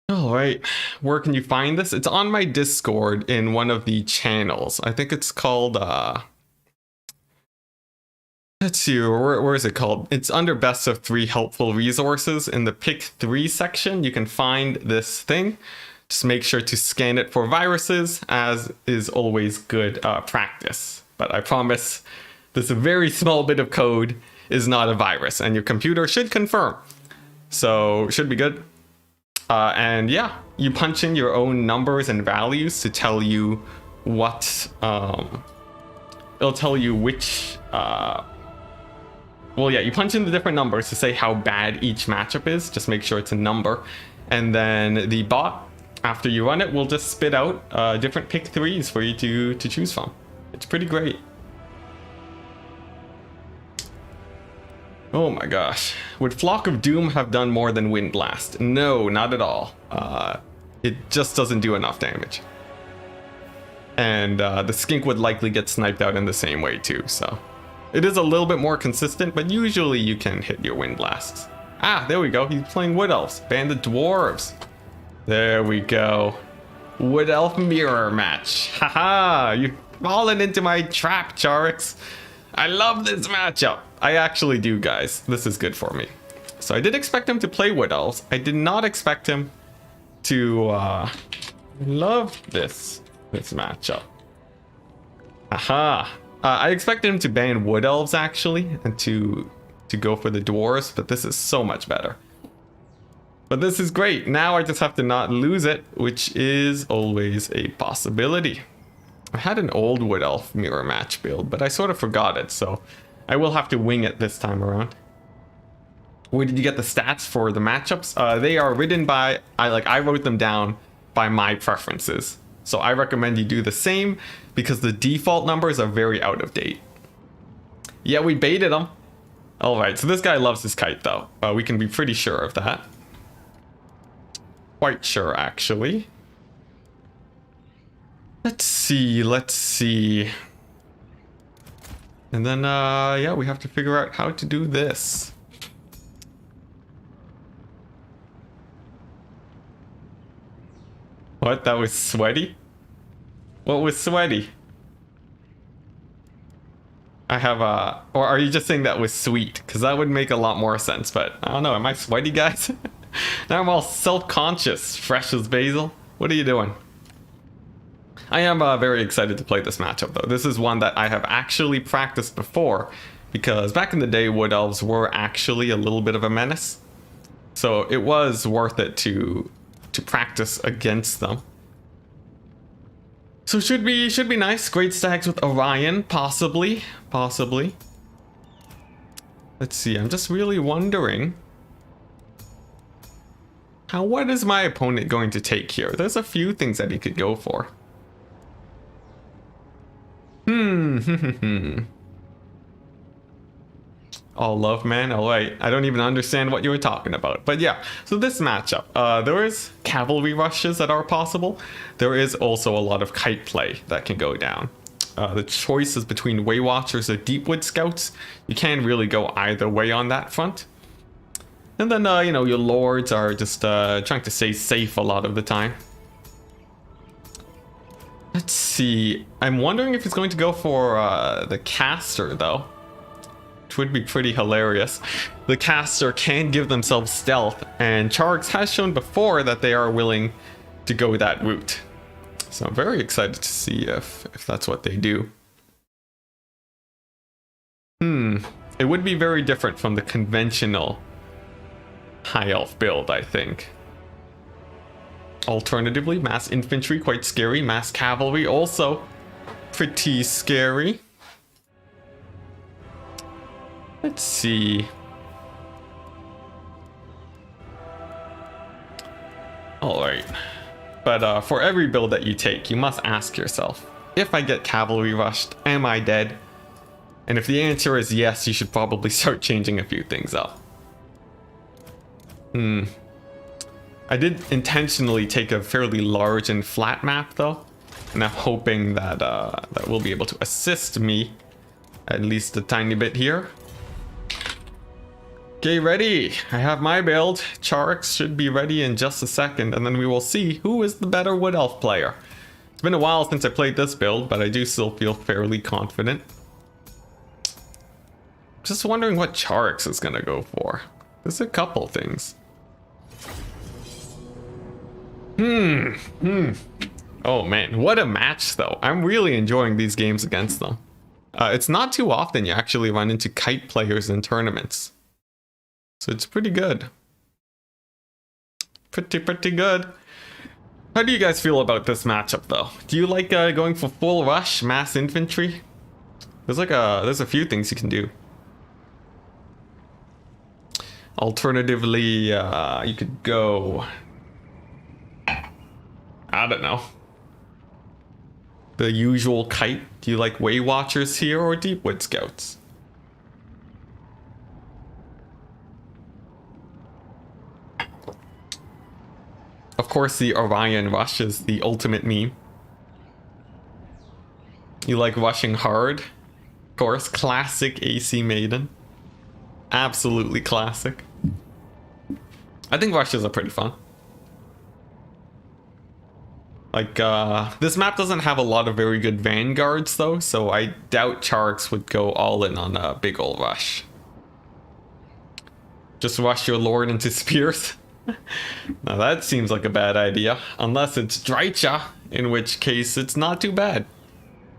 All right, where can you find this? It's on my Discord in one of the channels. I think it's called, let's see, where is it called? It's under Best of 3 Helpful Resources. In the Pick 3 section, you can find this thing. Just make sure to scan it for viruses, as is always good practice. But I promise, this very small bit of code is not a virus, and your computer should confirm. So, should be good. And yeah, you punch in your own numbers and values to tell you what, it'll tell you which, well yeah, you punch in the different numbers to say how bad each matchup is. Just make sure it's a number. And then the bot, after you run it, will just spit out different pick 3s for you to choose from. It's pretty great. Oh my gosh. Would Flock of Doom have done more than Wind Blast? No, not at all. It just doesn't do enough damage. And the Skink would likely get sniped out in the same way too, so. It is a little bit more consistent, but usually you can hit your Wind Blasts. Ah, there we go. He's playing Wood Elves. Banded Dwarves. There we go. Wood Elf mirror match. Haha, you've fallen into my trap, Charix. I love this matchup. I actually do, guys. This is good for me. So I did expect him to play Wood Elves. I did not expect him to love this matchup. Aha. I expected him to ban Wood Elves actually, and to go for the Dwarves, but this is so much better. But this is great. Now I just have to not lose it, which is always a possibility. I had an old Wood Elf mirror match build, but I sort of forgot it, so I will have to wing it this time around. Where did you get the stats for the matchups? They are written by, I wrote them down by my preferences. So I recommend you do the same because the default numbers are very out of date. Yeah, we baited him. All right, so this guy loves his kite though. We can be pretty sure of that. Quite sure, actually. Let's see. And then, yeah, we have to figure out how to do this. What? That was sweaty? What was sweaty? I have or are you just saying that was sweet? Because that would make a lot more sense, but I don't know. Am I sweaty, guys? Now I'm all self-conscious, fresh as basil. What are you doing? I am very excited to play this matchup, though. This is one that I have actually practiced before, because back in the day, Wood Elves were actually a little bit of a menace. So it was worth it to practice against them. So should be nice. Great stacks with Orion, possibly. Let's see. I'm just really wondering. What is my opponent going to take here? There's a few things that he could go for. All love, man. All right. I don't even understand what you were talking about. But yeah, so this matchup, there is cavalry rushes that are possible. There is also a lot of kite play that can go down. The choice is between Way Watchers or Deepwood Scouts. You can really go either way on that front. And then, you know, your lords are just trying to stay safe a lot of the time. Let's see. I'm wondering if he's going to go for the caster, though. Which would be pretty hilarious. The caster can give themselves stealth, and Charx has shown before that they are willing to go that route. So I'm very excited to see if that's what they do. It would be very different from the conventional high elf build, I think. Alternatively, mass infantry, quite scary. Mass cavalry, also pretty scary. Let's see. Alright. But for every build that you take, you must ask yourself, if I get cavalry rushed, am I dead? And if the answer is yes, you should probably start changing a few things up. I did intentionally take a fairly large and flat map though, and I'm hoping that that will be able to assist me at least a tiny bit here. Okay, ready. I have my build. Charx should be ready in just a second, and then we will see who is the better Wood Elf player. It's been a while since I played this build, but I do still feel fairly confident. Just wondering what Charx is gonna go for. There's a couple things. Oh man, what a match though. I'm really enjoying these games against them. It's not too often you actually run into kite players in tournaments. So it's pretty good. Pretty good. How do you guys feel about this matchup though? Do you like going for full rush, mass infantry? There's a few things you can do. Alternatively, you could go, I don't know, the usual kite. Do you like Way Watchers here or Deepwood Scouts? Of course, the Orion rush is the ultimate meme. You like rushing hard? Of course, classic AC Maiden. Absolutely classic. I think rushes are pretty fun. Like, this map doesn't have a lot of very good vanguards though, so I doubt Charx would go all in on a big ol' rush. Just rush your lord into spears. Now that seems like a bad idea, unless it's Drycha, in which case it's not too bad.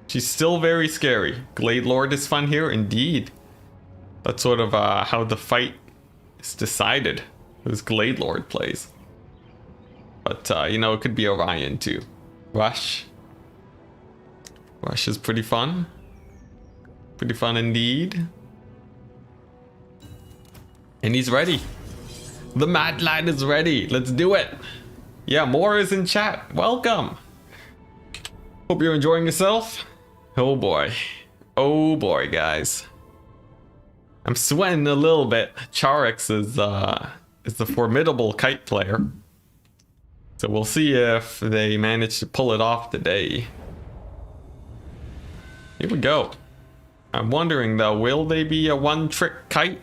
She's still very scary. Glade Lord is fun here, indeed. That's sort of how the fight is decided, whose Glade Lord plays. But, you know, it could be Orion too. Rush. Rush is pretty fun. Pretty fun indeed. And he's ready. The Mad Lad is ready. Let's do it. Yeah, more is in chat. Welcome. Hope you're enjoying yourself. Oh boy. Oh boy, guys. I'm sweating a little bit. Charx is the formidable kite player. So we'll see if they manage to pull it off today. Here we go. I'm wondering though, will they be a one-trick kite?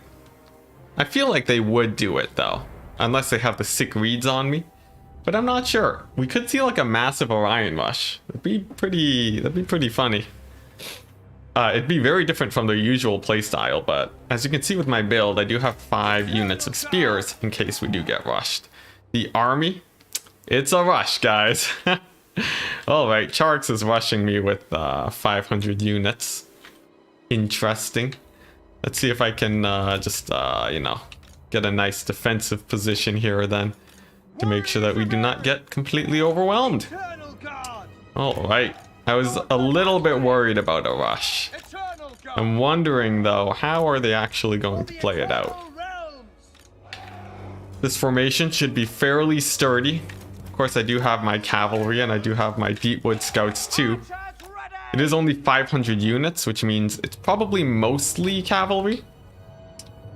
I feel like they would do it though, unless they have the sick reads on me. But I'm not sure. We could see like a massive Orion rush. That'd be pretty funny. It'd be very different from their usual playstyle, but as you can see with my build, I do have 5 units of spears in case we do get rushed. The army, it's a rush, guys. Alright, Charx is rushing me with 500 units. Interesting. Let's see if I can just, you know, get a nice defensive position here then, to make sure that we do not get completely overwhelmed. Alright, I was a little bit worried about a rush. I'm wondering though, how are they actually going to play it out? This formation should be fairly sturdy. Of course, I do have my cavalry and I do have my Deepwood Scouts too. It is only 500 units, which means it's probably mostly cavalry.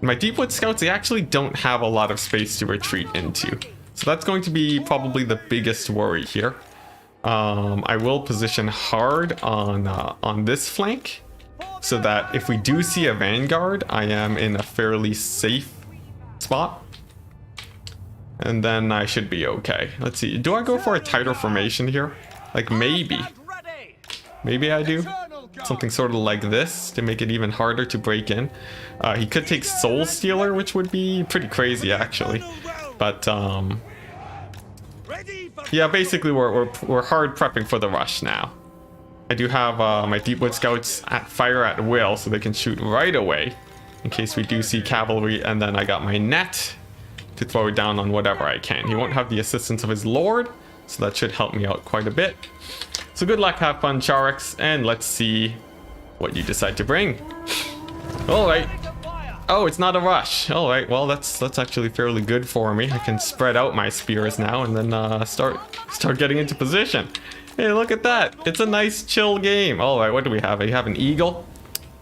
My Deepwood Scouts, they actually don't have a lot of space to retreat into. So that's going to be probably the biggest worry here. I will position hard on this flank, so that if we do see a vanguard, I am in a fairly safe spot. And then I should be okay. Let's see. Do I go for a tighter formation here? Like maybe. Maybe I do. Something sort of like this to make it even harder to break in. He could take Soul Stealer, which would be pretty crazy actually. But yeah, basically we're hard prepping for the rush now. I do have my Deepwood Scouts at fire at will, so they can shoot right away in case we do see cavalry, and then I got my net to throw it down on whatever I can. He won't have the assistance of his lord, so that should help me out quite a bit. So good luck, have fun, Charix, and let's see what you decide to bring. Alright. Oh, it's not a rush. Alright, well that's actually fairly good for me. I can spread out my spears now and then start getting into position. Hey, look at that. It's a nice chill game. Alright, what do we have? We have an eagle.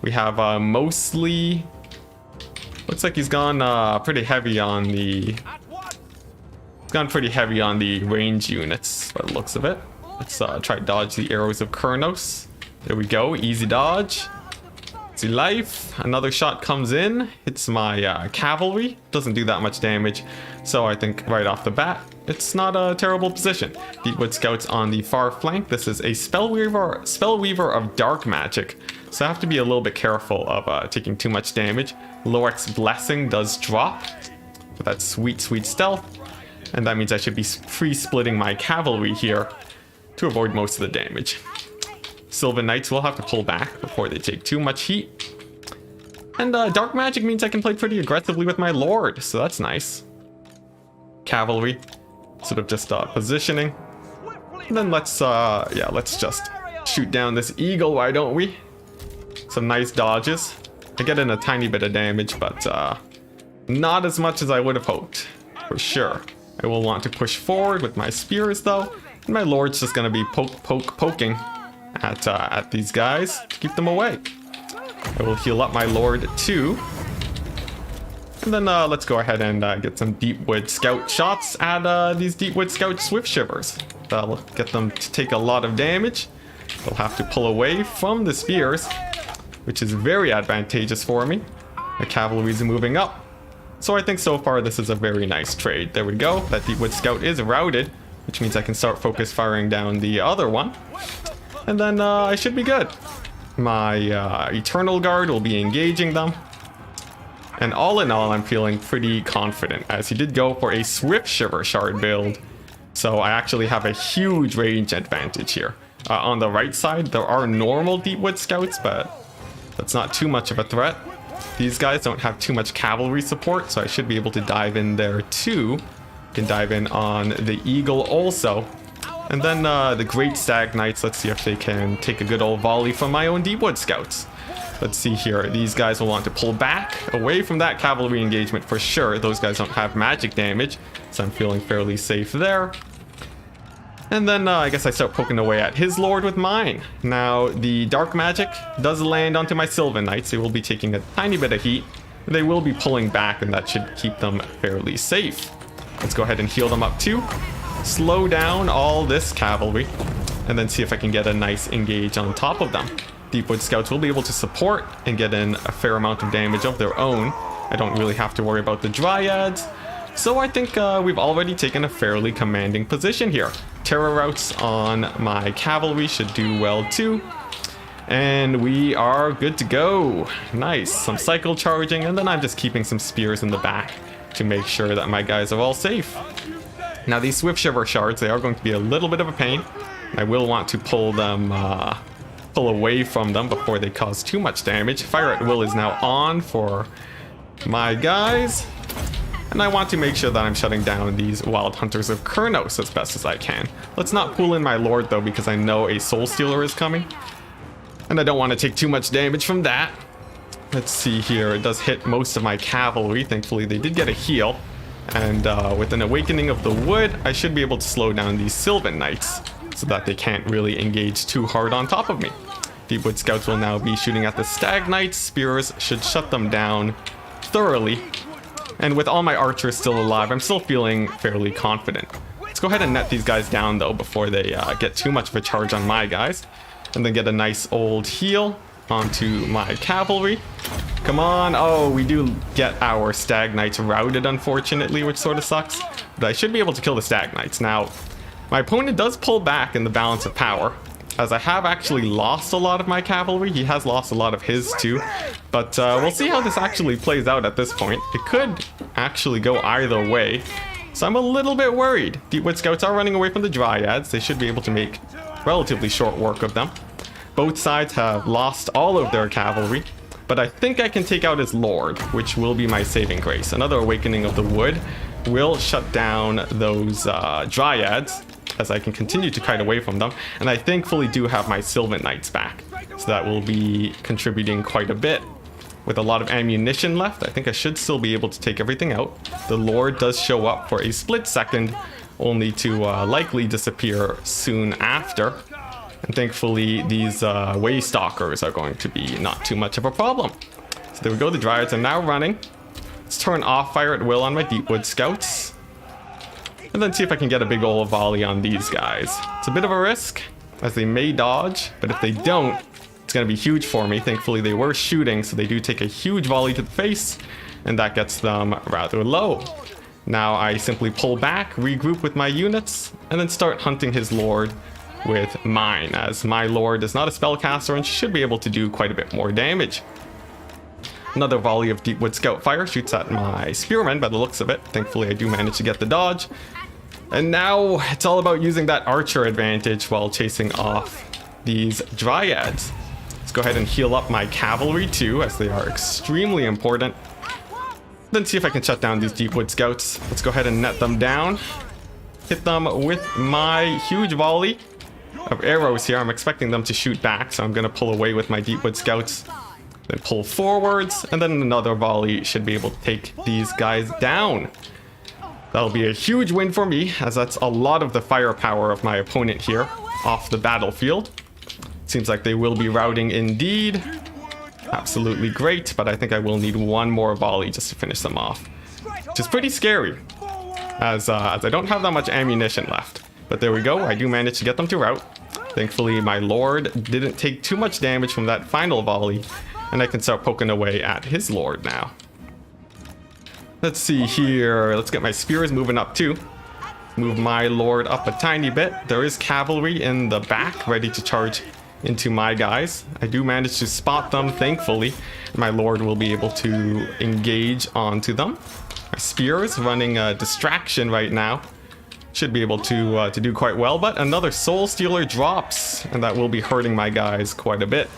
We have mostly... Looks like he's gone pretty heavy on the... He's gone pretty heavy on the range units by the looks of it. Let's try to dodge the arrows of Kurnos. There we go, easy dodge. Easy life. Another shot comes in, hits my cavalry. Doesn't do that much damage, so I think right off the bat, it's not a terrible position. Deepwood Scouts on the far flank. This is a Spellweaver of Dark Magic, so I have to be a little bit careful of taking too much damage. Loric's Blessing does drop for that sweet, sweet stealth, and that means I should be free-splitting my cavalry here to avoid most of the damage. Sylvan Knights will have to pull back before they take too much heat. And Dark Magic means I can play pretty aggressively with my Lord, so that's nice. Cavalry, sort of just positioning. And then let's just shoot down this eagle, why don't we? Some nice dodges. I get in a tiny bit of damage, but not as much as I would have hoped, for sure. I will want to push forward with my spears though. And my Lord's just gonna be poking at these guys to keep them away. I will heal up my Lord too. And then let's go ahead and get some Deepwood Scout shots at these Deepwood Scout Swift Shivers. That'll get them to take a lot of damage. They'll have to pull away from the spears, which is very advantageous for me. The cavalry's moving up. So I think so far this is a very nice trade. There we go. That Deepwood Scout is routed, which means I can start focus firing down the other one. And then I should be good. My Eternal Guard will be engaging them. And all in all, I'm feeling pretty confident, as he did go for a Swift Shiver Shard build. So I actually have a huge range advantage here. On the right side, there are normal Deepwood Scouts, but that's not too much of a threat. These guys don't have too much cavalry support, so I should be able to dive in there too. Can dive in on the Eagle also. And then the Great Stag Knights, let's see if they can take a good old volley from my own Deepwood Scouts. Let's see here, these guys will want to pull back away from that cavalry engagement for sure. Those guys don't have magic damage, so I'm feeling fairly safe there. And then I guess I start poking away at his Lord with mine. Now, the Dark Magic does land onto my Sylvan Knights. They will be taking a tiny bit of heat. They will be pulling back, and that should keep them fairly safe. Let's go ahead and heal them up too. Slow down all this cavalry, and then see if I can get a nice engage on top of them. Deepwood Scouts will be able to support and get in a fair amount of damage of their own. I don't really have to worry about the Dryads. So I think we've already taken a fairly commanding position here. Terror routes on my cavalry should do well too. And we are good to go. Nice. Some cycle charging, and then I'm just keeping some spears in the back to make sure that my guys are all safe. Now these Swift Shiver Shards, they are going to be a little bit of a pain. I will want to pull away from them before they cause too much damage. Fire at Will is now on for my guys. And I want to make sure that I'm shutting down these Wild Hunters of Kurnos as best as I can. Let's not pull in my Lord though, because I know a Soul Stealer is coming. And I don't want to take too much damage from that. Let's see here, it does hit most of my cavalry. Thankfully they did get a heal. And with an Awakening of the Wood, I should be able to slow down these Sylvan Knights so that they can't really engage too hard on top of me. Deepwood Scouts will now be shooting at the Stag Knights. Spears should shut them down thoroughly. And with all my archers still alive, I'm still feeling fairly confident. Let's go ahead and net these guys down though before they get too much of a charge on my guys. And then get a nice old heal onto my cavalry. Come on. Oh, we do get our stag knights routed, unfortunately, which sort of sucks. But I should be able to kill the stag knights. Now, my opponent does pull back in the balance of power, as I have actually lost a lot of my cavalry. He has lost a lot of his too. But we'll see how this actually plays out at this point. It could actually go either way. So I'm a little bit worried. Deepwood Scouts are running away from the Dryads. They should be able to make relatively short work of them. Both sides have lost all of their cavalry, but I think I can take out his lord, which will be my saving grace. Another Awakening of the Wood will shut down those Dryads, as I can continue to kite away from them. And I thankfully do have my Sylvan Knights back, so that will be contributing quite a bit. With a lot of ammunition left, I think I should still be able to take everything out. The Lord does show up for a split second, only to likely disappear soon after. And thankfully, these Waystalkers are going to be not too much of a problem. So there we go, the Dryads are now running. Let's turn off fire at will on my Deepwood Scouts. And then see if I can get a big old volley on these guys. It's a bit of a risk, as they may dodge, but if they don't, it's going to be huge for me. Thankfully, they were shooting, so they do take a huge volley to the face, and that gets them rather low. Now I simply pull back, regroup with my units, and then start hunting his lord with mine, as my lord is not a spellcaster and she should be able to do quite a bit more damage. Another volley of Deepwood Scout fire shoots at my spearmen by the looks of it. Thankfully, I do manage to get the dodge. And now it's all about using that archer advantage while chasing off these Dryads. Let's go ahead and heal up my cavalry too, as they are extremely important. Then see if I can shut down these Deepwood Scouts. Let's go ahead and net them down. Hit them with my huge volley of arrows here. I'm expecting them to shoot back, so I'm going to pull away with my Deepwood Scouts. Then pull forwards, and then another volley should be able to take these guys down. That'll be a huge win for me, as that's a lot of the firepower of my opponent here off the battlefield. Seems like they will be routing indeed. Absolutely great, but I think I will need one more volley just to finish them off, which is pretty scary, as I don't have that much ammunition left. But there we go, I do manage to get them to rout. Thankfully, my lord didn't take too much damage from that final volley, and I can start poking away at his lord now. Let's see here. Let's get my spears moving up too. Move my lord up a tiny bit. There is cavalry in the back ready to charge into my guys. I do manage to spot them, thankfully. My lord will be able to engage onto them. My spears running a distraction right now. Should be able to do quite well, but another Soul Stealer drops, and that will be hurting my guys quite a bit.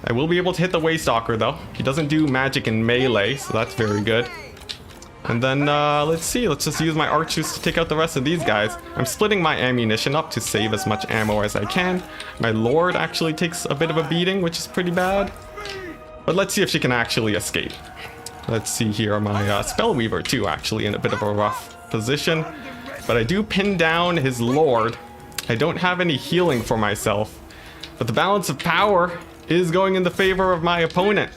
I will be able to hit the Waystalker though. He doesn't do magic in melee, so that's very good. And then, let's see, let's just use my archers to take out the rest of these guys. I'm splitting my ammunition up to save as much ammo as I can. My lord actually takes a bit of a beating, which is pretty bad. But let's see if she can actually escape. Let's see here, my Spellweaver too, actually in a bit of a rough position. But I do pin down his lord. I don't have any healing for myself. But the balance of power is going in the favor of my opponent.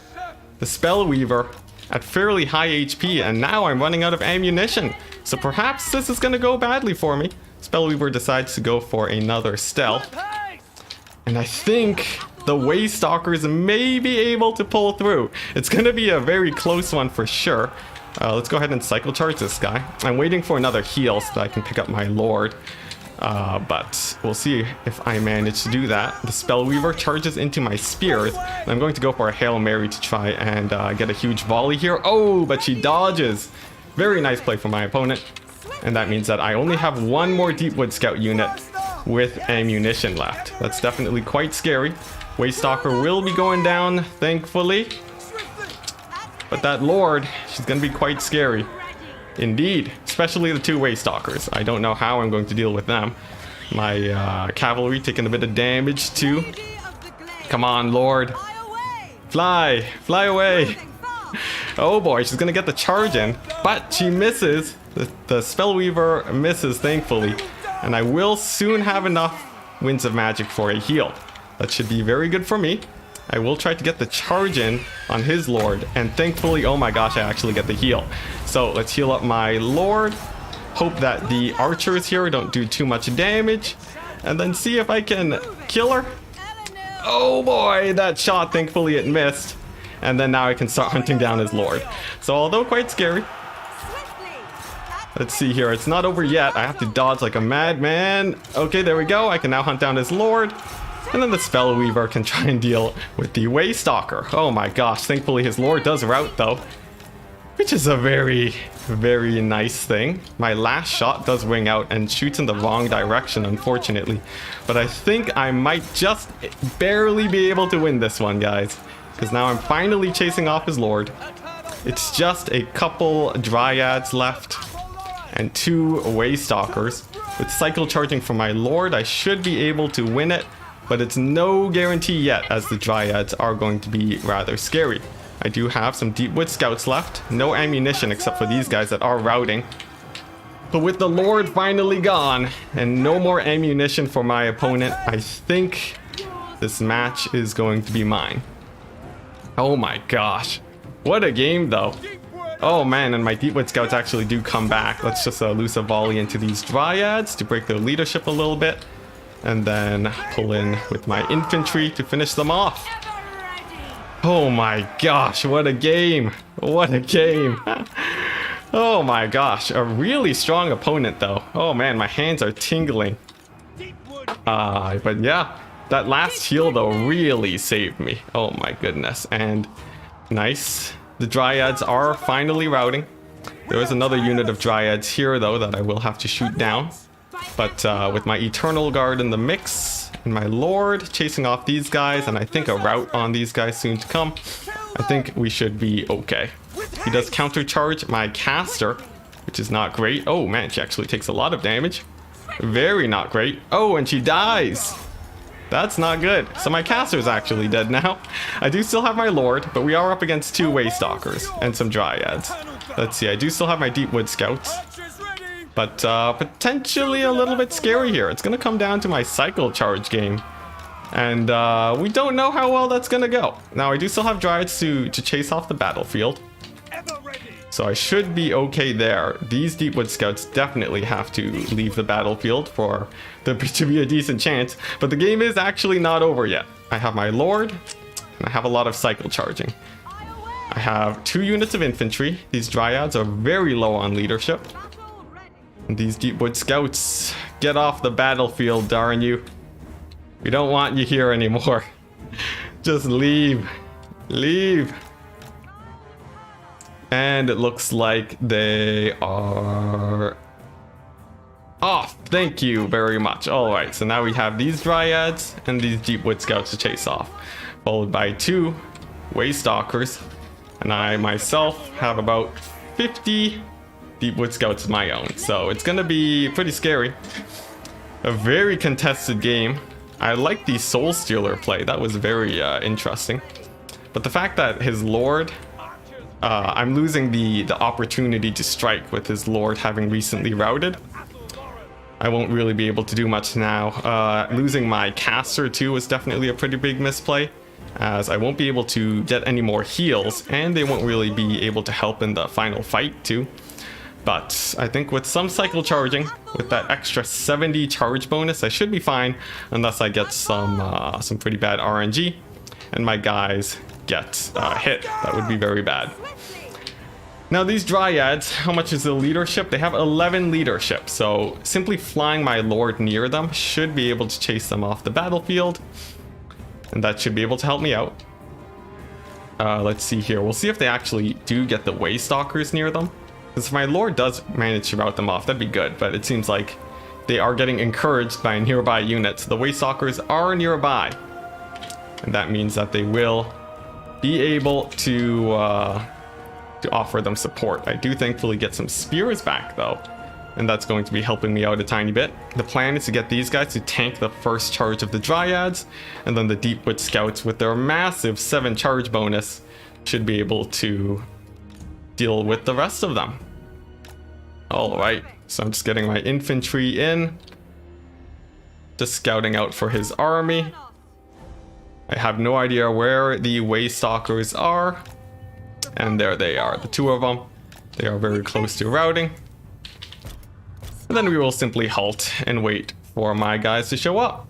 The Spellweaver at fairly high HP, and now I'm running out of ammunition. So perhaps this is going to go badly for me. Spellweaver decides to go for another stealth. And I think the Waystalkers may be able to pull through. It's going to be a very close one for sure. Let's go ahead and cycle charge this guy. I'm waiting for another heal so that I can pick up my lord. But we'll see if I manage to do that. The Spellweaver charges into my spears, and I'm going to go for a Hail Mary to try and get a huge volley here. Oh, but she dodges. Very nice play from my opponent. And that means that I only have one more Deepwood Scout unit with ammunition left. That's definitely quite scary. Waystalker will be going down, thankfully. But that lord, she's going to be quite scary. Indeed, especially the two Waystalkers. I don't know how I'm going to deal with them. My cavalry taking a bit of damage too. Come on, lord. Fly, fly away. Oh boy, she's gonna get the charge in, but she misses. The Spellweaver misses, thankfully. And I will soon have enough Winds of Magic for a heal. That should be very good for me. I will try to get the charge in on his Lord, and thankfully, oh my gosh, I actually get the heal. So let's heal up my Lord. Hope that the archers here don't do too much damage, and then see if I can kill her. Oh boy, that shot, thankfully it missed. And then now I can start hunting down his Lord. So although quite scary, let's see here. It's not over yet. I have to dodge like a madman. Okay, there we go. I can now hunt down his Lord. And then the Spellweaver can try and deal with the Waystalker. Oh my gosh, thankfully his Lord does rout though, which is a very, very nice thing. My last shot does ring out and shoots in the wrong direction, unfortunately. But I think I might just barely be able to win this one, guys. Because now I'm finally chasing off his Lord. It's just a couple Dryads left and 2 Waystalkers. With cycle charging for my Lord, I should be able to win it. But it's no guarantee yet, as the Dryads are going to be rather scary. I do have some Deepwood Scouts left. No ammunition except for these guys that are routing. But with the Lord finally gone and no more ammunition for my opponent, I think this match is going to be mine. Oh my gosh. What a game though. Oh man, and my Deepwood Scouts actually do come back. Let's just loose a volley into these Dryads to break their leadership a little bit. And then pull in with my infantry to finish them off. Oh my gosh, what a game. What a game. Oh my gosh, a really strong opponent though. Oh man, my hands are tingling. But yeah, that last heal though really saved me. Oh my goodness. And nice. The Dryads are finally routing. There is another unit of Dryads here though that I will have to shoot down. But with my Eternal Guard in the mix and my Lord chasing off these guys, and I think a rout on these guys soon to come, I think we should be okay. He does countercharge my caster, which is not great. Oh man, she actually takes a lot of damage. Very not great. Oh, and she dies. That's not good. So my caster is actually dead now. I do still have my Lord, but we are up against 2 Waystalkers and some Dryads. Let's see, I do still have my Deepwood Scouts. But potentially a little bit scary here. It's going to come down to my cycle charge game. And we don't know how well that's going to go. Now, I do still have Dryads to chase off the battlefield. So I should be okay there. These Deepwood Scouts definitely have to leave the battlefield for there to be a decent chance. But the game is actually not over yet. I have my Lord, and I have a lot of cycle charging. I have 2 units of infantry. These Dryads are very low on leadership. These Deepwood Scouts, get off the battlefield, darn you. We don't want you here anymore. Just leave. Leave. And it looks like they are off. Thank you very much. Alright, so now we have these Dryads and these Deepwood Scouts to chase off. Followed by 2 Waystalkers. And I myself have about 50 Deepwood Scouts of my own, so it's gonna be pretty scary. A very contested game. I like the Soul Stealer play. That was very interesting. But the fact that his Lord, I'm losing the opportunity to strike with his Lord having recently routed. I won't really be able to do much now. Losing my caster too was definitely a pretty big misplay, as I won't be able to get any more heals, and they won't really be able to help in the final fight too. But I think with some cycle charging, with that extra 70 charge bonus, I should be fine, unless I get some pretty bad RNG, and my guys get hit. That would be very bad. Now these Dryads, how much is the leadership? They have 11 leadership, so simply flying my Lord near them should be able to chase them off the battlefield, and that should be able to help me out. Let's see here. We'll see if they actually do get the Waystalkers near them. Because if my Lord does manage to rout them off, that'd be good, but it seems like they are getting encouraged by nearby units. The Waystalkers are nearby, and that means that they will be able to offer them support. I do thankfully get some spears back though, and that's going to be helping me out a tiny bit. The plan is to get these guys to tank the first charge of the Dryads, and then the Deepwood Scouts with their massive 7 charge bonus should be able to deal with the rest of them. Alright, so I'm just getting my infantry in, just scouting out for his army. I have no idea where the Waystalkers are. And there they are, the two of them. They are very close to routing. And then we will simply halt and wait for my guys to show up.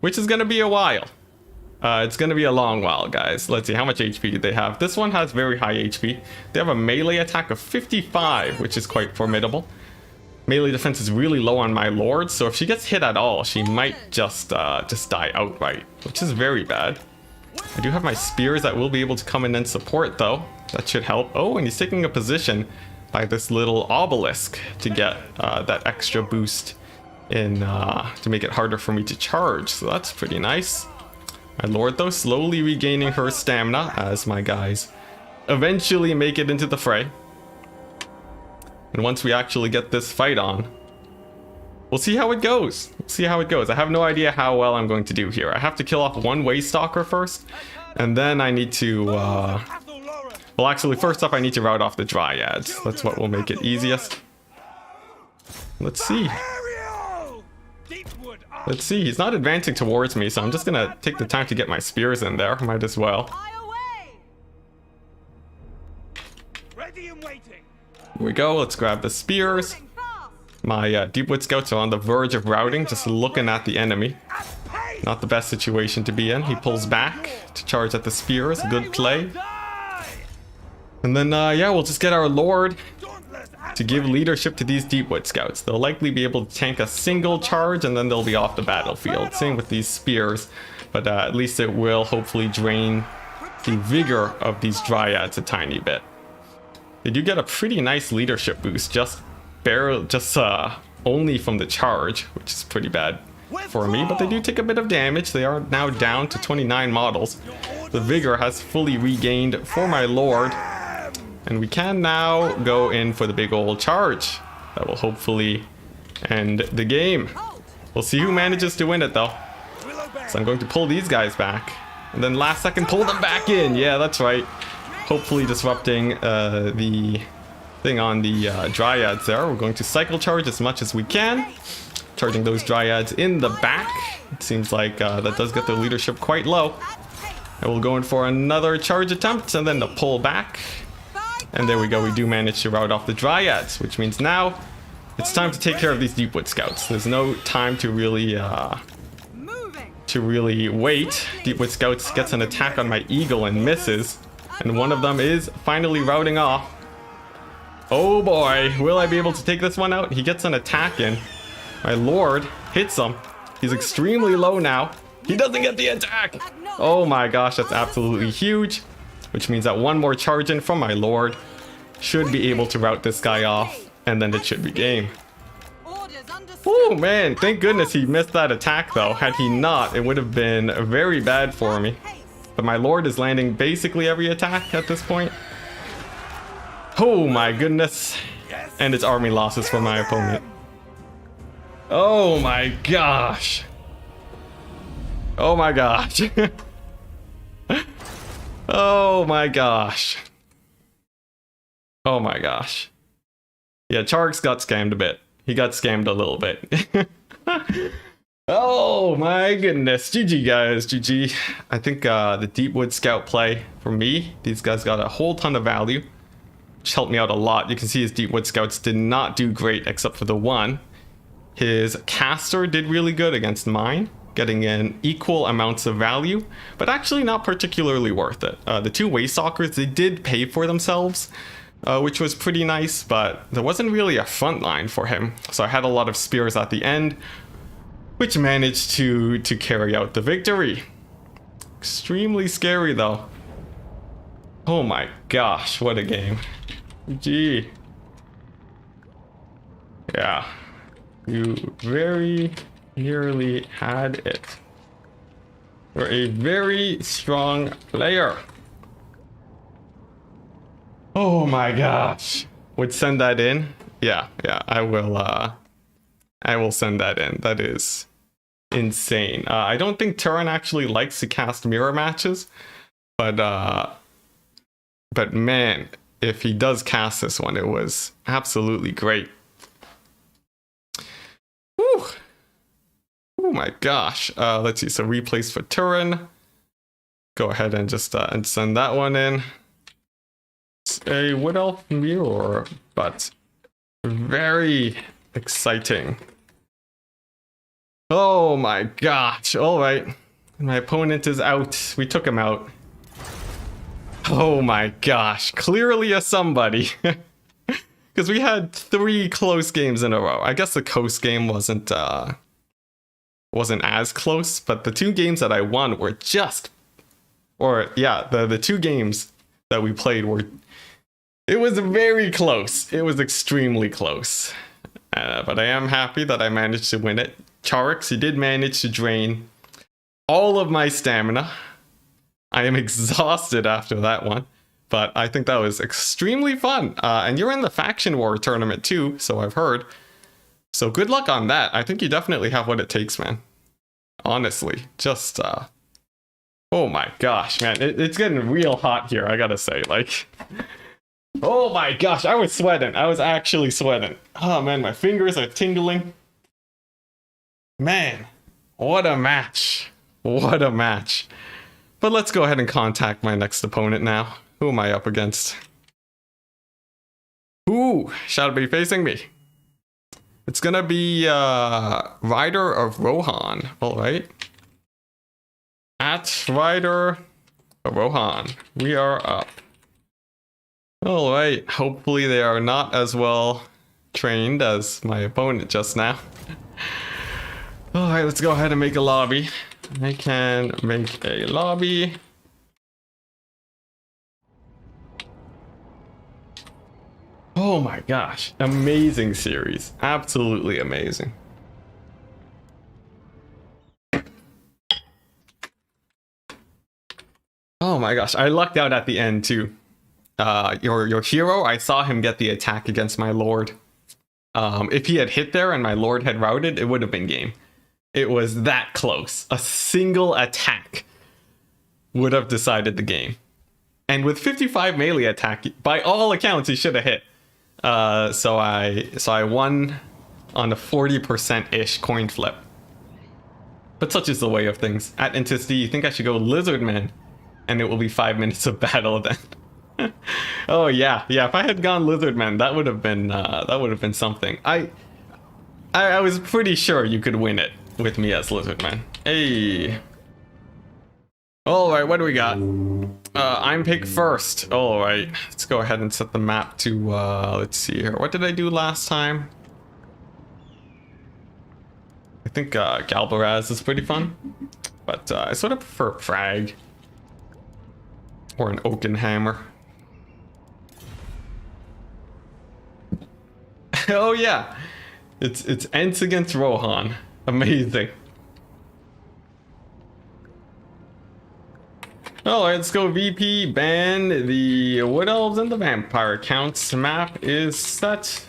Which is going to be a while. It's going to be a long while, guys. Let's see, how much HP do they have? This one has very high HP. They have a melee attack of 55, which is quite formidable. Melee defense is really low on my lord, so if she gets hit at all, she might just die outright, which is very bad. I do have my spears that will be able to come in and support, though. That should help. Oh, and he's taking a position by this little obelisk to get that extra boost in to make it harder for me to charge, so that's pretty nice. My lord, though, slowly regaining her stamina as my guys eventually make it into the fray. And once we actually get this fight on, we'll see how it goes. We'll see how it goes. I have no idea how well I'm going to do here. I have to kill off one Waystalker first, and then I need to, well, actually, first up, I need to rout off the Dryads. That's what will make it easiest. Let's see. Let's see. He's not advancing towards me, so I'm just gonna take the time to get my spears in there. Might as well. Here we go. Let's grab the spears. My Deepwood Scouts are on the verge of routing, just looking at the enemy. Not the best situation to be in. He pulls back to charge at the spears. Good play. And then, yeah, we'll just get our Lord to give leadership to these Deepwood Scouts. They'll likely be able to tank a single charge, and then they'll be off the battlefield. Same with these spears, but at least it will hopefully drain the vigor of these Dryads a tiny bit. They do get a pretty nice leadership boost, just only from the charge, which is pretty bad for me, but they do take a bit of damage. They are now down to 29 models. The vigor has fully regained for my lord, and we can now go in for the big old charge. That will hopefully end the game. We'll see who manages to win it, though. So I'm going to pull these guys back, and then last second pull them back in. Yeah, that's right. Hopefully disrupting the thing on the Dryads there. We're going to cycle charge as much as we can. Charging those Dryads in the back. It seems like that does get their leadership quite low. And we'll go in for another charge attempt, and then the pull back. And there we go, we do manage to rout off the Dryads, which means now it's time to take care of these Deepwood Scouts. There's no time to really wait. Deepwood Scouts gets an attack on my Eagle and misses. And one of them is finally routing off. Oh boy, will I be able to take this one out? He gets an attack in. My lord hits him. He's extremely low now. He doesn't get the attack. Oh my gosh, that's absolutely huge. Which means that one more charge in from my lord should be able to rout this guy off. And then it should be game. Oh man, thank goodness he missed that attack though. Had he not, it would have been very bad for me. But my lord is landing basically every attack at this point. Oh my goodness. And it's army losses for my opponent. Oh my gosh. Oh my gosh. Oh my gosh. Oh my gosh. Yeah, Charks got scammed a bit. He got scammed a little bit. Oh my goodness. GG guys, GG. I think the Deepwood Scout play for me, these guys got a whole ton of value, which helped me out a lot. You can see his Deepwood Scouts did not do great except for the one. His caster did really good against mine, getting in equal amounts of value, but actually not particularly worth it. The two Waystalkers, they did pay for themselves, which was pretty nice, but there wasn't really a front line for him. So I had a lot of spears at the end, which managed to carry out the victory. Extremely scary though. Oh my gosh, what a game. Gee. Yeah. You very nearly had it. You're a very strong player. Oh my gosh. Would send that in? Yeah, I will send that in. That is insane. I don't think Turin actually likes to cast mirror matches, but man, if he does cast this one, it was absolutely great. Whew. Oh my gosh. Let's see. So replace for Turin. Go ahead and just and send that one in. It's a Wood Elf Muir, but very exciting. Oh my gosh. All right. My opponent is out. We took him out. Oh my gosh. Clearly a somebody. Because we had 3 close games in a row. I guess the Coast game wasn't as close, but the 2 games that I won were just, or yeah, the 2 games that we played were, it was very close. It was extremely close. But I am happy that I managed to win it. Charix, he did manage to drain all of my stamina. I am exhausted after that one, but I think that was extremely fun. And you're in the Faction War tournament too, so I've heard. So good luck on that. I think you definitely have what it takes, man. Honestly, just, oh my gosh, man. It's getting real hot here, I gotta say. Like, oh my gosh, I was sweating. I was actually sweating. Oh man, my fingers are tingling. Man, what a match. What a match. But let's go ahead and contact my next opponent now. Who am I up against? Who shall be facing me? It's gonna be Rider of Rohan. Alright. At Rider of Rohan. We are up. Alright. Hopefully they are not as well trained as my opponent just now. Alright, let's go ahead and make a lobby. I can make a lobby. Oh my gosh, amazing series. Absolutely amazing. Oh my gosh, I lucked out at the end too. Your hero, I saw him get the attack against my lord. If he had hit there and my lord had routed, it would have been game. It was that close. A single attack would have decided the game. And with 55 melee attack, by all accounts, he should have hit. So I won on a 40%-ish coin flip. But such is the way of things. At Enticity, you think I should go Lizardman, and it will be 5 minutes of battle then. Oh yeah, if I had gone Lizardman, that would have been something. I was pretty sure you could win it with me as Lizardman. Hey. Alright, what do we got? I'm pick first. Alright, let's go ahead and set the map to, let's see here. What did I do last time? I think Galbaraz is pretty fun. But I sort of prefer Frag. Or an Oakenhammer. Oh yeah! It's Ents against Rohan. Amazing. Alright, let's go VP, ban the Wood Elves and the Vampire counts. Map is set.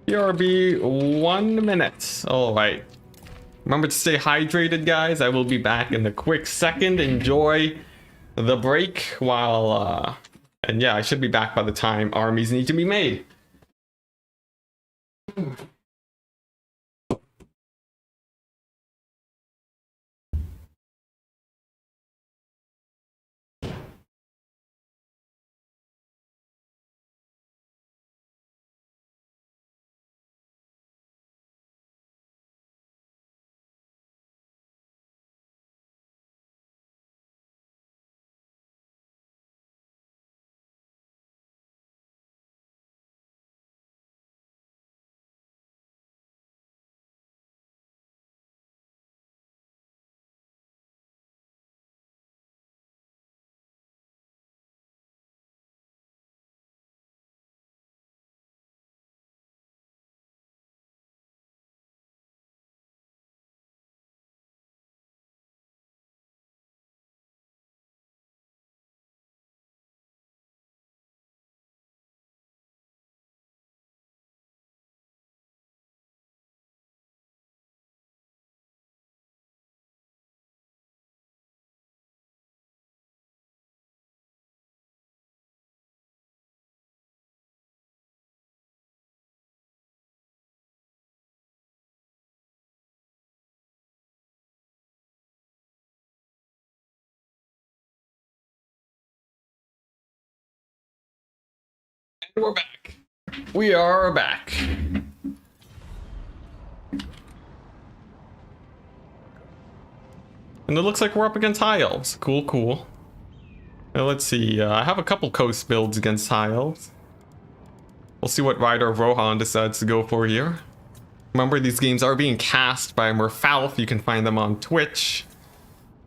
BRB 1 minute. Alright. Remember to stay hydrated, guys. I will be back in a quick second. Enjoy the break while, and yeah, I should be back by the time armies need to be made. We're back. We are back. And it looks like we're up against High Elves. Cool, cool. Now let's see. I have a couple coast builds against High Elves. We'll see what Rider of Rohan decides to go for here. Remember, these games are being cast by Merfalerf. You can find them on Twitch.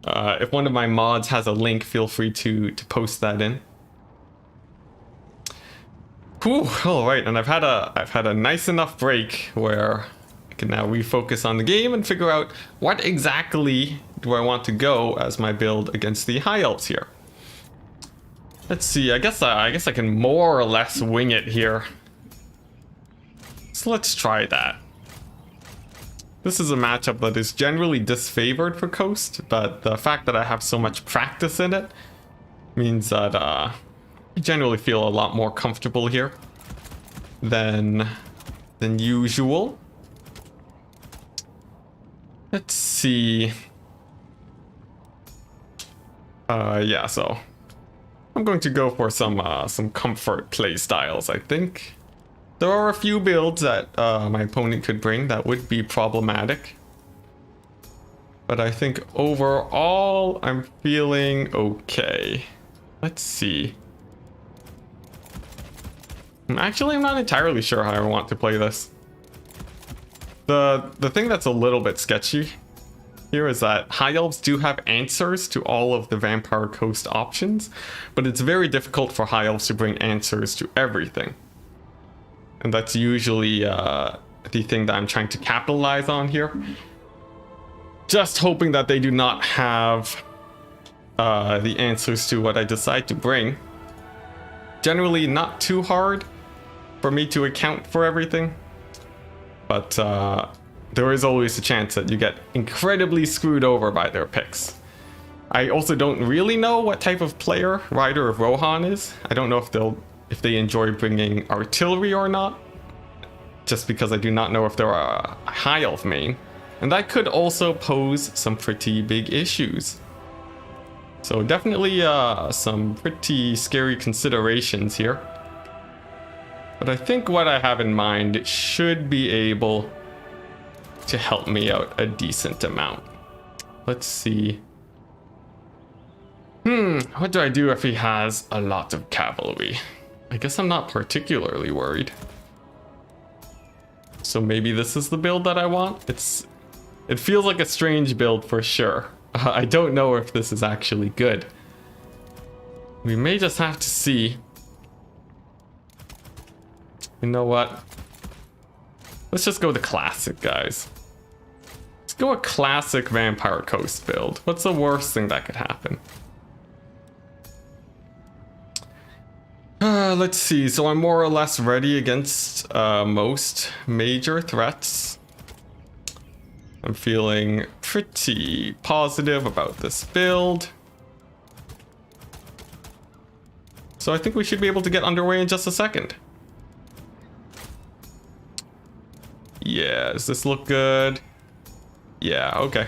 If one of my mods has a link, feel free to post that in. Whew, all right, and I've had a nice enough break where I can now refocus on the game and figure out what exactly do I want to go as my build against the High Elves here. Let's see. I guess I can more or less wing it here. So let's try that. This is a matchup that is generally disfavored for Coast, but the fact that I have so much practice in it means that I generally feel a lot more comfortable here than usual. Let's see. Yeah, so I'm going to go for some comfort play styles, I think. There are a few builds that my opponent could bring that would be problematic. But I think overall, I'm feeling okay. Let's see. I'm not entirely sure how I want to play this. The thing that's a little bit sketchy here is that High Elves do have answers to all of the Vampire Coast options, but it's very difficult for High Elves to bring answers to everything. And that's usually the thing that I'm trying to capitalize on here. Just hoping that they do not have the answers to what I decide to bring. Generally not too hard for me to account for everything, but there is always a chance that you get incredibly screwed over by their picks. I also don't really know what type of player Rider of Rohan is. I don't know if they enjoy bringing artillery or not, just because I do not know if they're a High Elf main, and that could also pose some pretty big issues. So definitely some pretty scary considerations here. But I think what I have in mind should be able to help me out a decent amount. Let's see. What do I do if he has a lot of cavalry? I guess I'm not particularly worried. So maybe this is the build that I want. It feels like a strange build for sure. I don't know if this is actually good. We may just have to see. You know what? Let's just go the classic, guys. Let's go a classic Vampire Coast build. What's the worst thing that could happen? Let's see. So I'm more or less ready against most major threats. I'm feeling pretty positive about this build. So I think we should be able to get underway in just a second. Yeah, does this look good? Yeah, okay.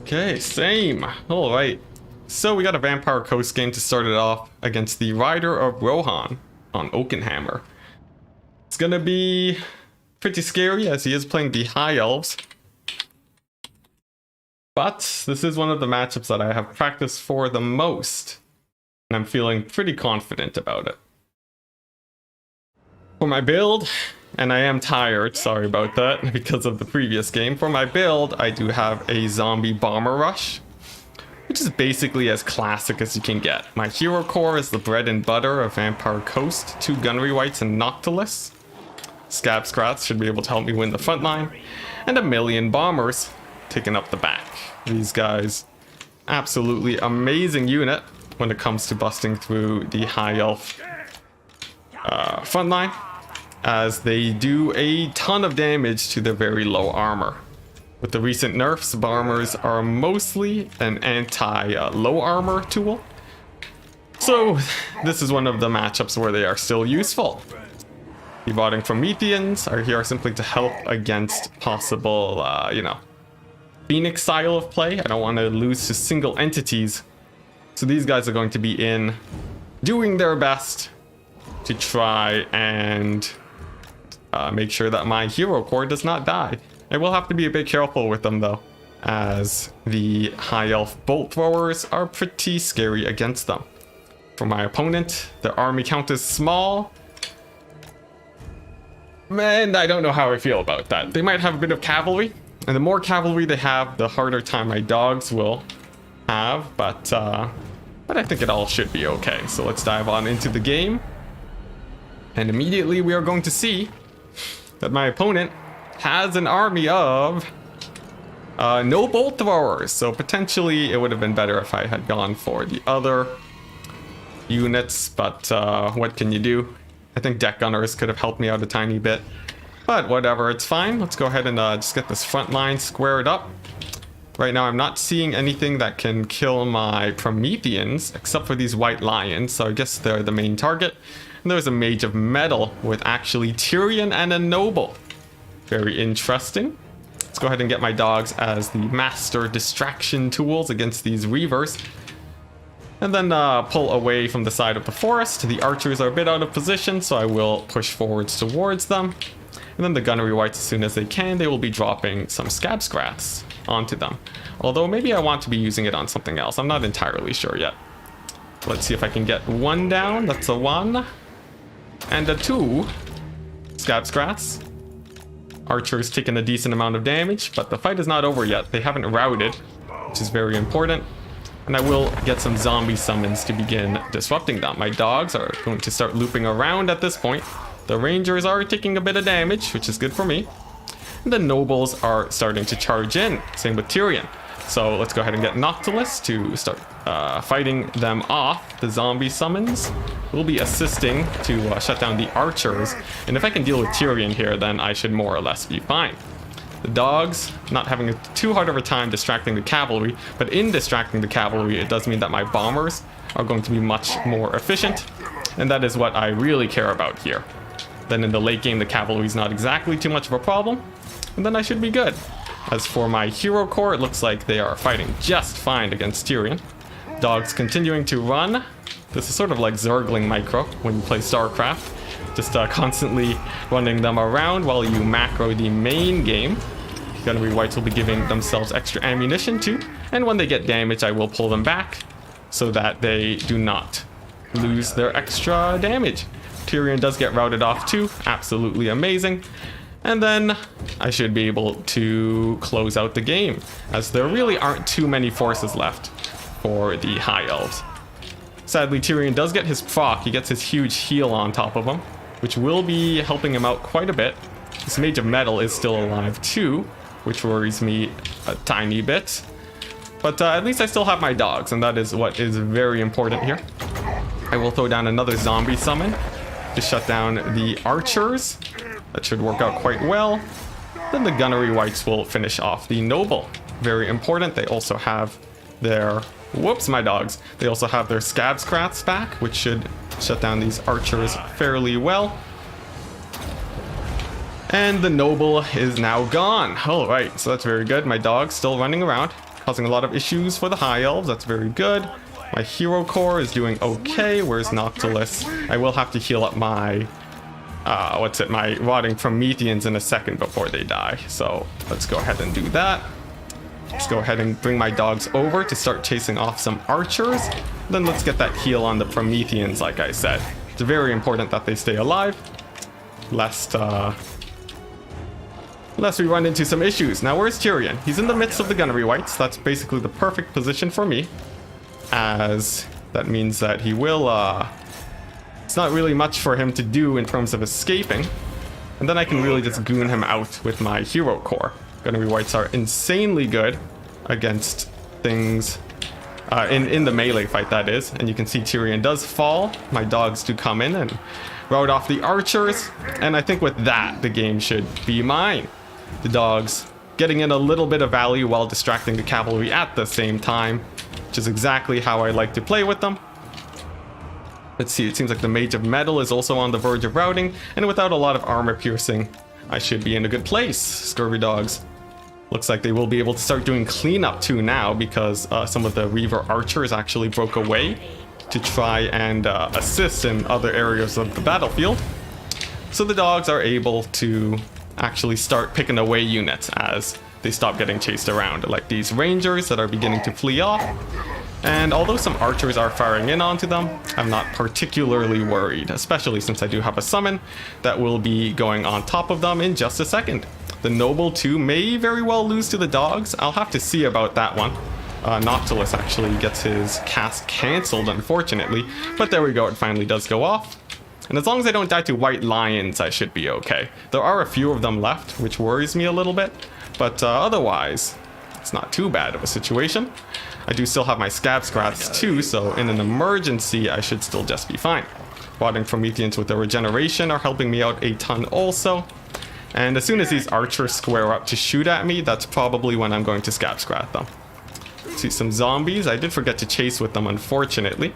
Okay, same. All right. So we got a Vampire Coast game to start it off against the Rider of Rohan on Oakenhammer. It's gonna be pretty scary as he is playing the High Elves. But this is one of the matchups that I have practiced for the most, and I'm feeling pretty confident about it. For my build, and I am tired, sorry about that, because of the previous game. For my build, I do have a zombie bomber rush, which is basically as classic as you can get. My hero core is the bread and butter of Vampire Coast, 2 gunnery wights and Noctilus. Scab Scrats should be able to help me win the front line, and a million bombers taking up the back. These guys, absolutely amazing unit when it comes to busting through the High Elf front line, as they do a ton of damage to their very low armor. With the recent nerfs, bombers are mostly an anti-low armor tool. So this is one of the matchups where they are still useful. The Botting Prometheans are here simply to help against possible, Phoenix style of play. I don't want to lose to single entities. So these guys are going to be in doing their best to try and make sure that my hero core does not die. I will have to be a bit careful with them though, as the high elf bolt throwers are pretty scary against them. For my opponent, their army count is small, and I don't know how I feel about that. They might have a bit of cavalry, and the more cavalry they have, the harder time my dogs will have, but I think it all should be okay. So let's dive on into the game, and immediately we are going to see that my opponent has an army of no bolt throwers. So potentially it would have been better if I had gone for the other units, but what can you do? I think deck gunners could have helped me out a tiny bit, but whatever, it's fine. Let's go ahead and just get this front line squared up. Right now I'm not seeing anything that can kill my Prometheans except for these white lions, so I guess they're the main target. And there's a mage of metal with actually Tyrion and a noble. Very interesting. Let's go ahead and get my dogs as the master distraction tools against these reavers. And then pull away from the side of the forest. The archers are a bit out of position, so I will push forwards towards them. And then the gunnery wights, as soon as they can, they will be dropping some scab scrats onto them. Although maybe I want to be using it on something else. I'm not entirely sure yet. Let's see if I can get one down. That's a 1. And a 2. Scab scrats. Archer's taken a decent amount of damage, but the fight is not over yet. They haven't routed, which is very important. And I will get some zombie summons to begin disrupting them. My dogs are going to start looping around at this point. The rangers are taking a bit of damage, which is good for me. And the nobles are starting to charge in. Same with Tyrion. So let's go ahead and get Noctilus to start fighting them off. The zombie summons will be assisting to shut down the archers. And if I can deal with Tyrion here, then I should more or less be fine. The dogs not having too hard of a time distracting the cavalry, but in distracting the cavalry, it does mean that my bombers are going to be much more efficient. And that is what I really care about here. Then in the late game, the cavalry is not exactly too much of a problem. And then I should be good. As for my hero core, it looks like they are fighting just fine against Tyrion. Dogs continuing to run. This is sort of like Zergling Micro when you play StarCraft. Just constantly running them around while you macro the main game. Gunnery wights will be giving themselves extra ammunition too. And when they get damage, I will pull them back so that they do not lose their extra damage. Tyrion does get routed off too. Absolutely amazing. And then I should be able to close out the game, as there really aren't too many forces left for the high elves. Sadly, Tyrion does get his proc. He gets his huge heal on top of him, which will be helping him out quite a bit. This mage of metal is still alive too, which worries me a tiny bit. But at least I still have my dogs, and that is what is very important here. I will throw down another zombie summon to shut down the archers. That should work out quite well. Then the gunnery wights will finish off the noble. Very important. They also have their... Whoops, my dogs. They also have their scab scrats back, which should shut down these archers fairly well. And the noble is now gone. All right, so that's very good. My dog's still running around, causing a lot of issues for the high elves. That's very good. My hero core is doing okay. Where's Noctilus? I will have to heal up my... my rotting Prometheans in a second before they die. So let's go ahead and do that. Let's go ahead and bring my dogs over to start chasing off some archers. Then let's get that heal on the Prometheans, like I said. It's very important that they stay alive, lest we run into some issues. Now, where's Tyrion? He's in the midst of the gunnery wights. That's basically the perfect position for me, as that means that he will... it's not really much for him to do in terms of escaping. And then I can really just goon him out with my hero core. Gunnery wights are insanely good against things in the melee fight, that is. And you can see Tyrion does fall. My dogs do come in and rout off the archers. And I think with that, the game should be mine. The dogs getting in a little bit of value while distracting the cavalry at the same time, which is exactly how I like to play with them. Let's see, it seems like the Mage of Metal is also on the verge of routing, and without a lot of armor piercing, I should be in a good place. Scurvy dogs. Looks like they will be able to start doing cleanup too now, because some of the Reaver archers actually broke away to try and assist in other areas of the battlefield. So the dogs are able to actually start picking away units as they stop getting chased around, like these rangers that are beginning to flee off. And although some archers are firing in onto them, I'm not particularly worried, especially since I do have a summon that will be going on top of them in just a second. The noble too may very well lose to the dogs. I'll have to see about that one. Noctilus actually gets his cast cancelled, unfortunately, but there we go, it finally does go off. And as long as I don't die to white lions, I should be okay. There are a few of them left, which worries me a little bit, but otherwise, it's not too bad of a situation. I do still have my scab scrats too, so in an emergency, I should still just be fine. Rotting Prometheans with their regeneration are helping me out a ton also. And as soon as these archers square up to shoot at me, that's probably when I'm going to scab scrat them. See some zombies. I did forget to chase with them, unfortunately.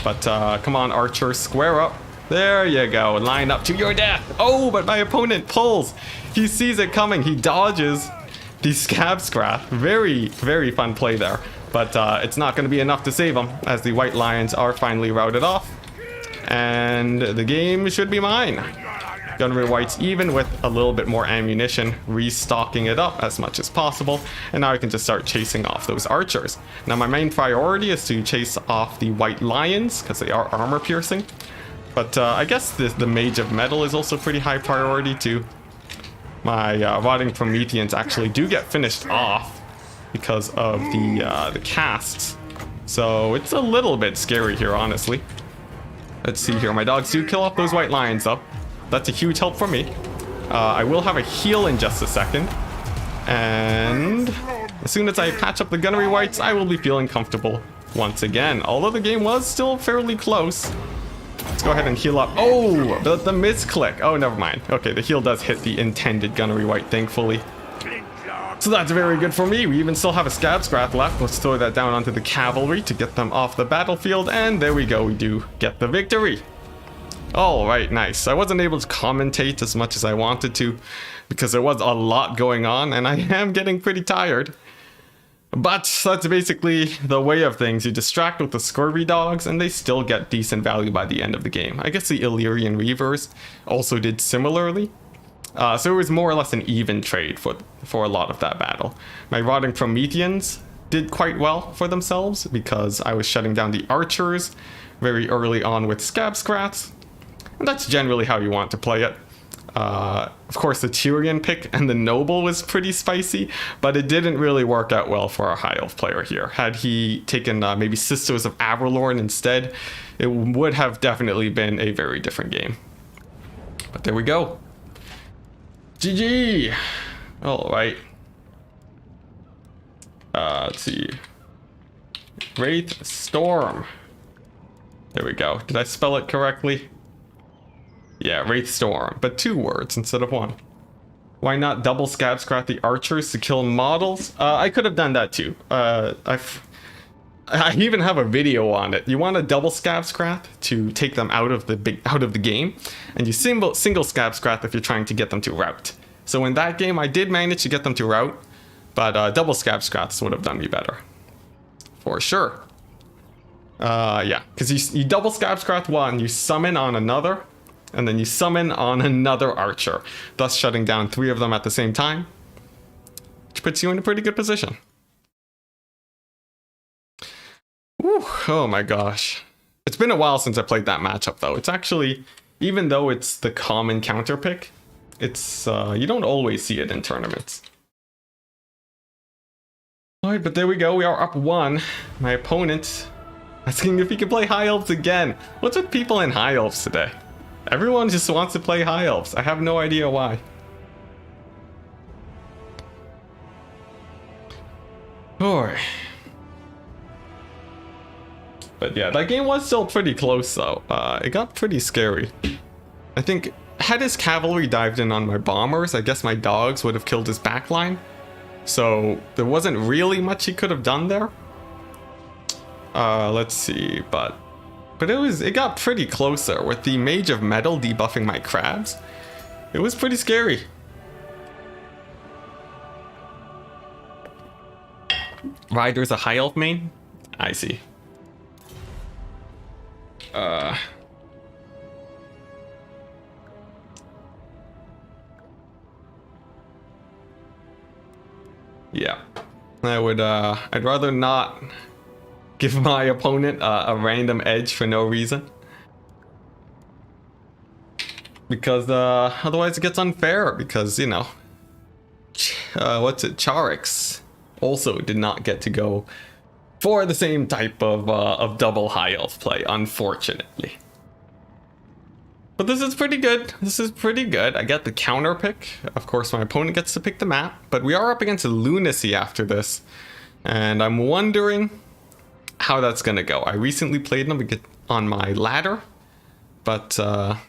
But come on, archers, square up. There you go. Line up to your death. Oh, but my opponent pulls. He sees it coming. He dodges the scab scrat. Very, very fun play there. But it's not going to be enough to save him, as the white lions are finally routed off. And the game should be mine. Gunnery Whites, even with a little bit more ammunition, restocking it up as much as possible, and now I can just start chasing off those archers. Now my main priority is to chase off the white lions, because they are armor piercing, but I guess the Mage of Metal is also pretty high priority too. My Rotting Prometheans actually do get finished off because of the casts, so it's a little bit scary here, honestly. Let's see here, my dogs do kill off those white lions though. That's a huge help for me. I will have a heal in just a second. And as soon as I patch up the Gunnery Whites, I will be feeling comfortable once again. Although the game was still fairly close. Let's go ahead and heal up. Oh, the misclick. Oh, never mind. Okay, the heal does hit the intended Gunnery White, thankfully. So that's very good for me. We even still have a scab scrat left. Let's throw that down onto the cavalry to get them off the battlefield. And there we go. We do get the victory. Alright, nice. I wasn't able to commentate as much as I wanted to because there was a lot going on and I am getting pretty tired. But that's basically the way of things. You distract with the scurvy dogs and they still get decent value by the end of the game. I guess the Illyrian Reavers also did similarly. So it was more or less an even trade for a lot of that battle. My Rotting Prometheans did quite well for themselves because I was shutting down the archers very early on with scab scrats. And that's generally how you want to play it. Of course, the Tyrian pick and the Noble was pretty spicy, but it didn't really work out well for our High Elf player here. Had he taken maybe Sisters of Averlorn instead, it would have definitely been a very different game. But there we go. GG! Alright. Let's see. Wraith Storm. There we go. Did I spell it correctly? Yeah, Wraith Storm, but 2 words instead of 1. Why not double scab scrat the archers to kill models? I could have done that too. I even have a video on it. You want to double scab scrat to take them out of the game, and you single scab scrat if you're trying to get them to rout. So in that game, I did manage to get them to rout, but double scab scrats would have done me better, for sure. Yeah, because you double scab scrat one, you summon on another. And then you summon on another archer, thus shutting down 3 of them at the same time, which puts you in a pretty good position. Whew, oh my gosh. It's been a while since I played that matchup though. It's actually, even though it's the common counter pick, it's you don't always see it in tournaments. Alright, but there we go, we are up 1. My opponent asking if he can play High Elves again. What's with people in High Elves today? Everyone just wants to play High Elves. I have no idea why. Alright. But yeah, that game was still pretty close though. It got pretty scary. I think, had his cavalry dived in on my bombers, I guess my dogs would have killed his backline. So there wasn't really much he could have done there. Let's see, but it got pretty close there with the Mage of Metal debuffing my crabs. It was pretty scary. Ryder's a High Elf main? I see. Yeah, I'd rather not give my opponent a random edge for no reason. Because otherwise it gets unfair, because, you know, Charix also did not get to go for the same type of double high elf play, unfortunately. But this is pretty good. This is pretty good. I get the counter pick. Of course, my opponent gets to pick the map, but we are up against a Lunacy after this. And I'm wondering how that's going to go. I recently played them on my ladder, but I'm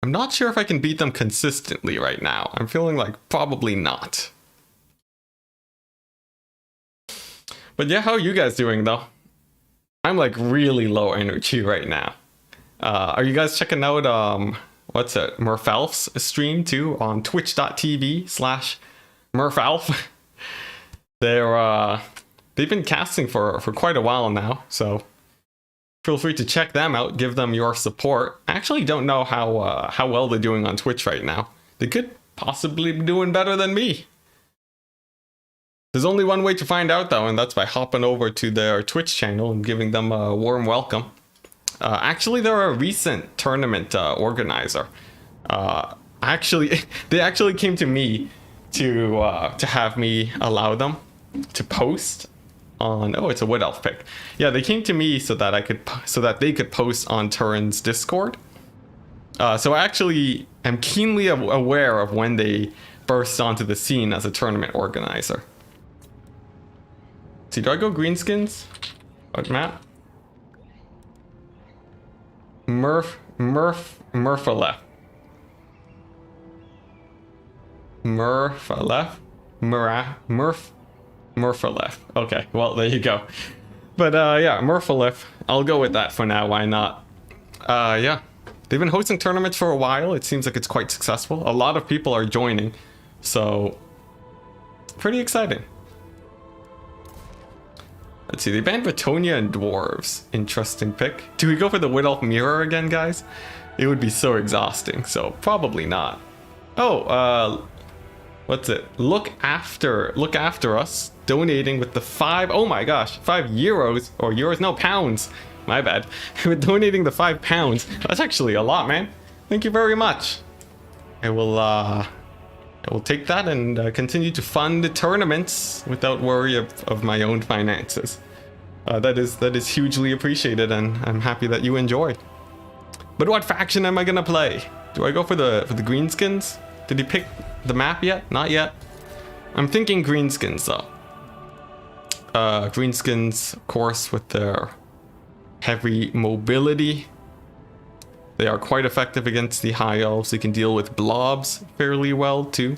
not sure if I can beat them consistently right now. I'm feeling like probably not. But yeah, how are you guys doing though? I'm like really low energy right now. Are you guys checking out Merfalerf's stream too on twitch.tv/Merfalerf? They've been casting for quite a while now, so feel free to check them out, give them your support. I actually don't know how well they're doing on Twitch right now. They could possibly be doing better than me. There's only one way to find out though, and that's by hopping over to their Twitch channel and giving them a warm welcome. Actually, they're a recent tournament organizer. They actually came to me to have me allow them to post on. Oh, it's a Wood Elf pick. Yeah, they came to me so that they could post on Turin's Discord. So I actually am keenly aware of when they burst onto the scene as a tournament organizer. See, do I go greenskins? What map? Merfalerf. Merfalerf. Okay, well, there you go. But yeah, Merfalerf. I'll go with that for now, why not? Yeah. They've been hosting tournaments for a while. It seems like it's quite successful. A lot of people are joining, so pretty exciting. Let's see, they banned Bretonia and Dwarves. Interesting pick. Do we go for the Wood Elf Mirror again, guys? It would be so exhausting, so probably not. Oh, what's it? Look after us, donating with the 5, oh my gosh, 5 euros, or euros, no, pounds. My bad. We're donating the £5. That's actually a lot, man. Thank you very much. I will take that and continue to fund the tournaments without worry of my own finances. That is hugely appreciated, and I'm happy that you enjoy. But what faction am I gonna play? Do I go for the greenskins? Did he pick the map yet? Not yet. I'm thinking greenskins though. Greenskins, of course, with their heavy mobility. They are quite effective against the high elves. They can deal with blobs fairly well too.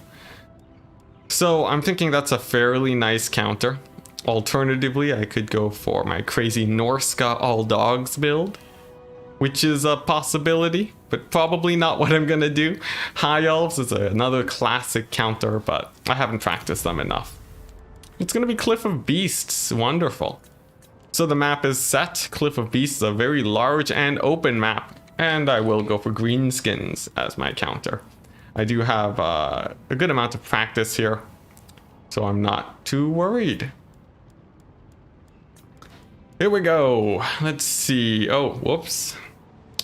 So I'm thinking that's a fairly nice counter. Alternatively, I could go for my crazy Norska all dogs build, which is a possibility, but probably not what I'm gonna do. High elves is another classic counter, but I haven't practiced them enough. It's gonna be Cliff of Beasts. Wonderful. So the map is set. Cliff of Beasts is a very large and open map. And I will go for greenskins as my counter. I do have a good amount of practice here, so I'm not too worried. Here we go. Let's see. Oh, whoops.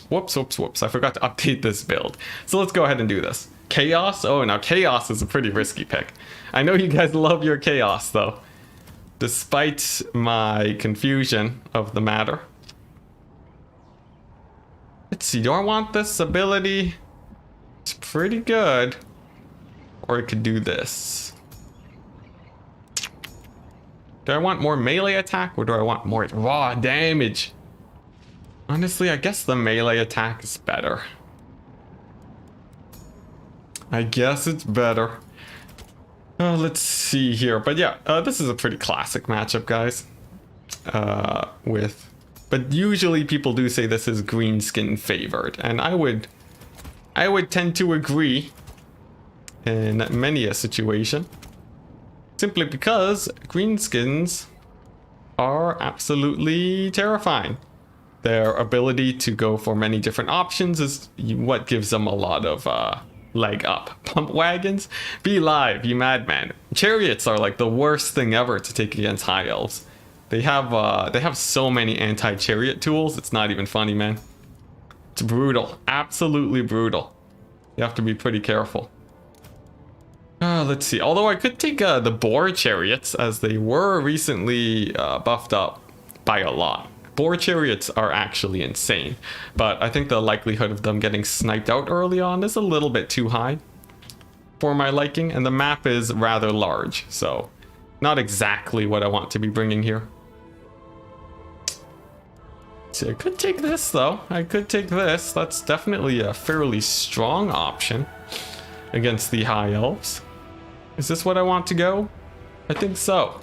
Whoops. I forgot to update this build. So let's go ahead and do this. Chaos? Oh, now Chaos is a pretty risky pick. I know you guys love your Chaos, though. Despite my confusion of the matter. Let's see, do I want this ability? It's pretty good. Or I could do this. Do I want more melee attack, or do I want more raw damage? Honestly, I guess the melee attack is better. I guess it's better. Let's see here. But yeah, this is a pretty classic matchup, guys. But usually people do say this is greenskin favored, and I would tend to agree in many a situation. Simply because greenskins are absolutely terrifying. Their ability to go for many different options is what gives them a lot of leg up. Pump wagons? Be live, you madman. Chariots are like the worst thing ever to take against high elves. They have so many anti-chariot tools, it's not even funny, man. It's brutal. Absolutely brutal. You have to be pretty careful. Let's see. Although I could take the boar chariots, as they were recently buffed up by a lot. Boar chariots are actually insane, but I think the likelihood of them getting sniped out early on is a little bit too high for my liking, and the map is rather large, so not exactly what I want to be bringing here. So I could take this though. I could take this. That's definitely a fairly strong option against the high elves. Is this what I want to go? I think so.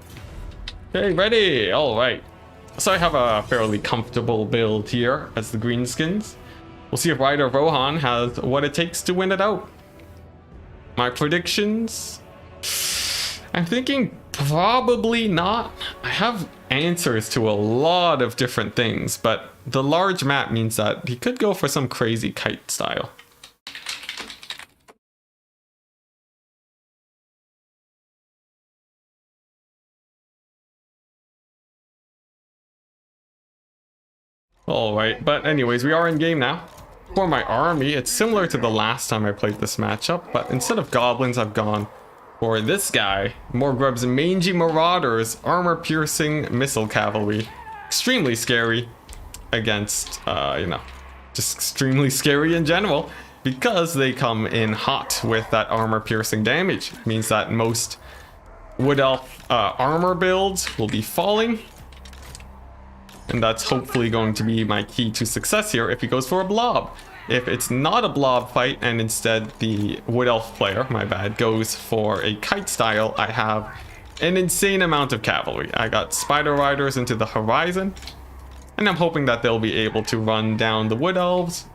Okay, ready. All right. So I have a fairly comfortable build here as the greenskins. We'll see if Ryder Rohan has what it takes to win it out. My predictions? I'm thinking probably not. I have answers to a lot of different things, but the large map means that he could go for some crazy kite style. Alright, but anyways, we are in game now. For my army, it's similar to the last time I played this matchup, but instead of goblins, I've gone for this guy. More grubs, mangy marauders, armor-piercing missile cavalry. Extremely scary against, you know, just extremely scary in general, because they come in hot with that armor-piercing damage. It means that most wood elf armor builds will be falling. And that's hopefully going to be my key to success here if he goes for a blob. If it's not a blob fight and instead the wood elf player, my bad, goes for a kite style, I have an insane amount of cavalry. I got spider riders into the horizon, and I'm hoping that they'll be able to run down the wood elves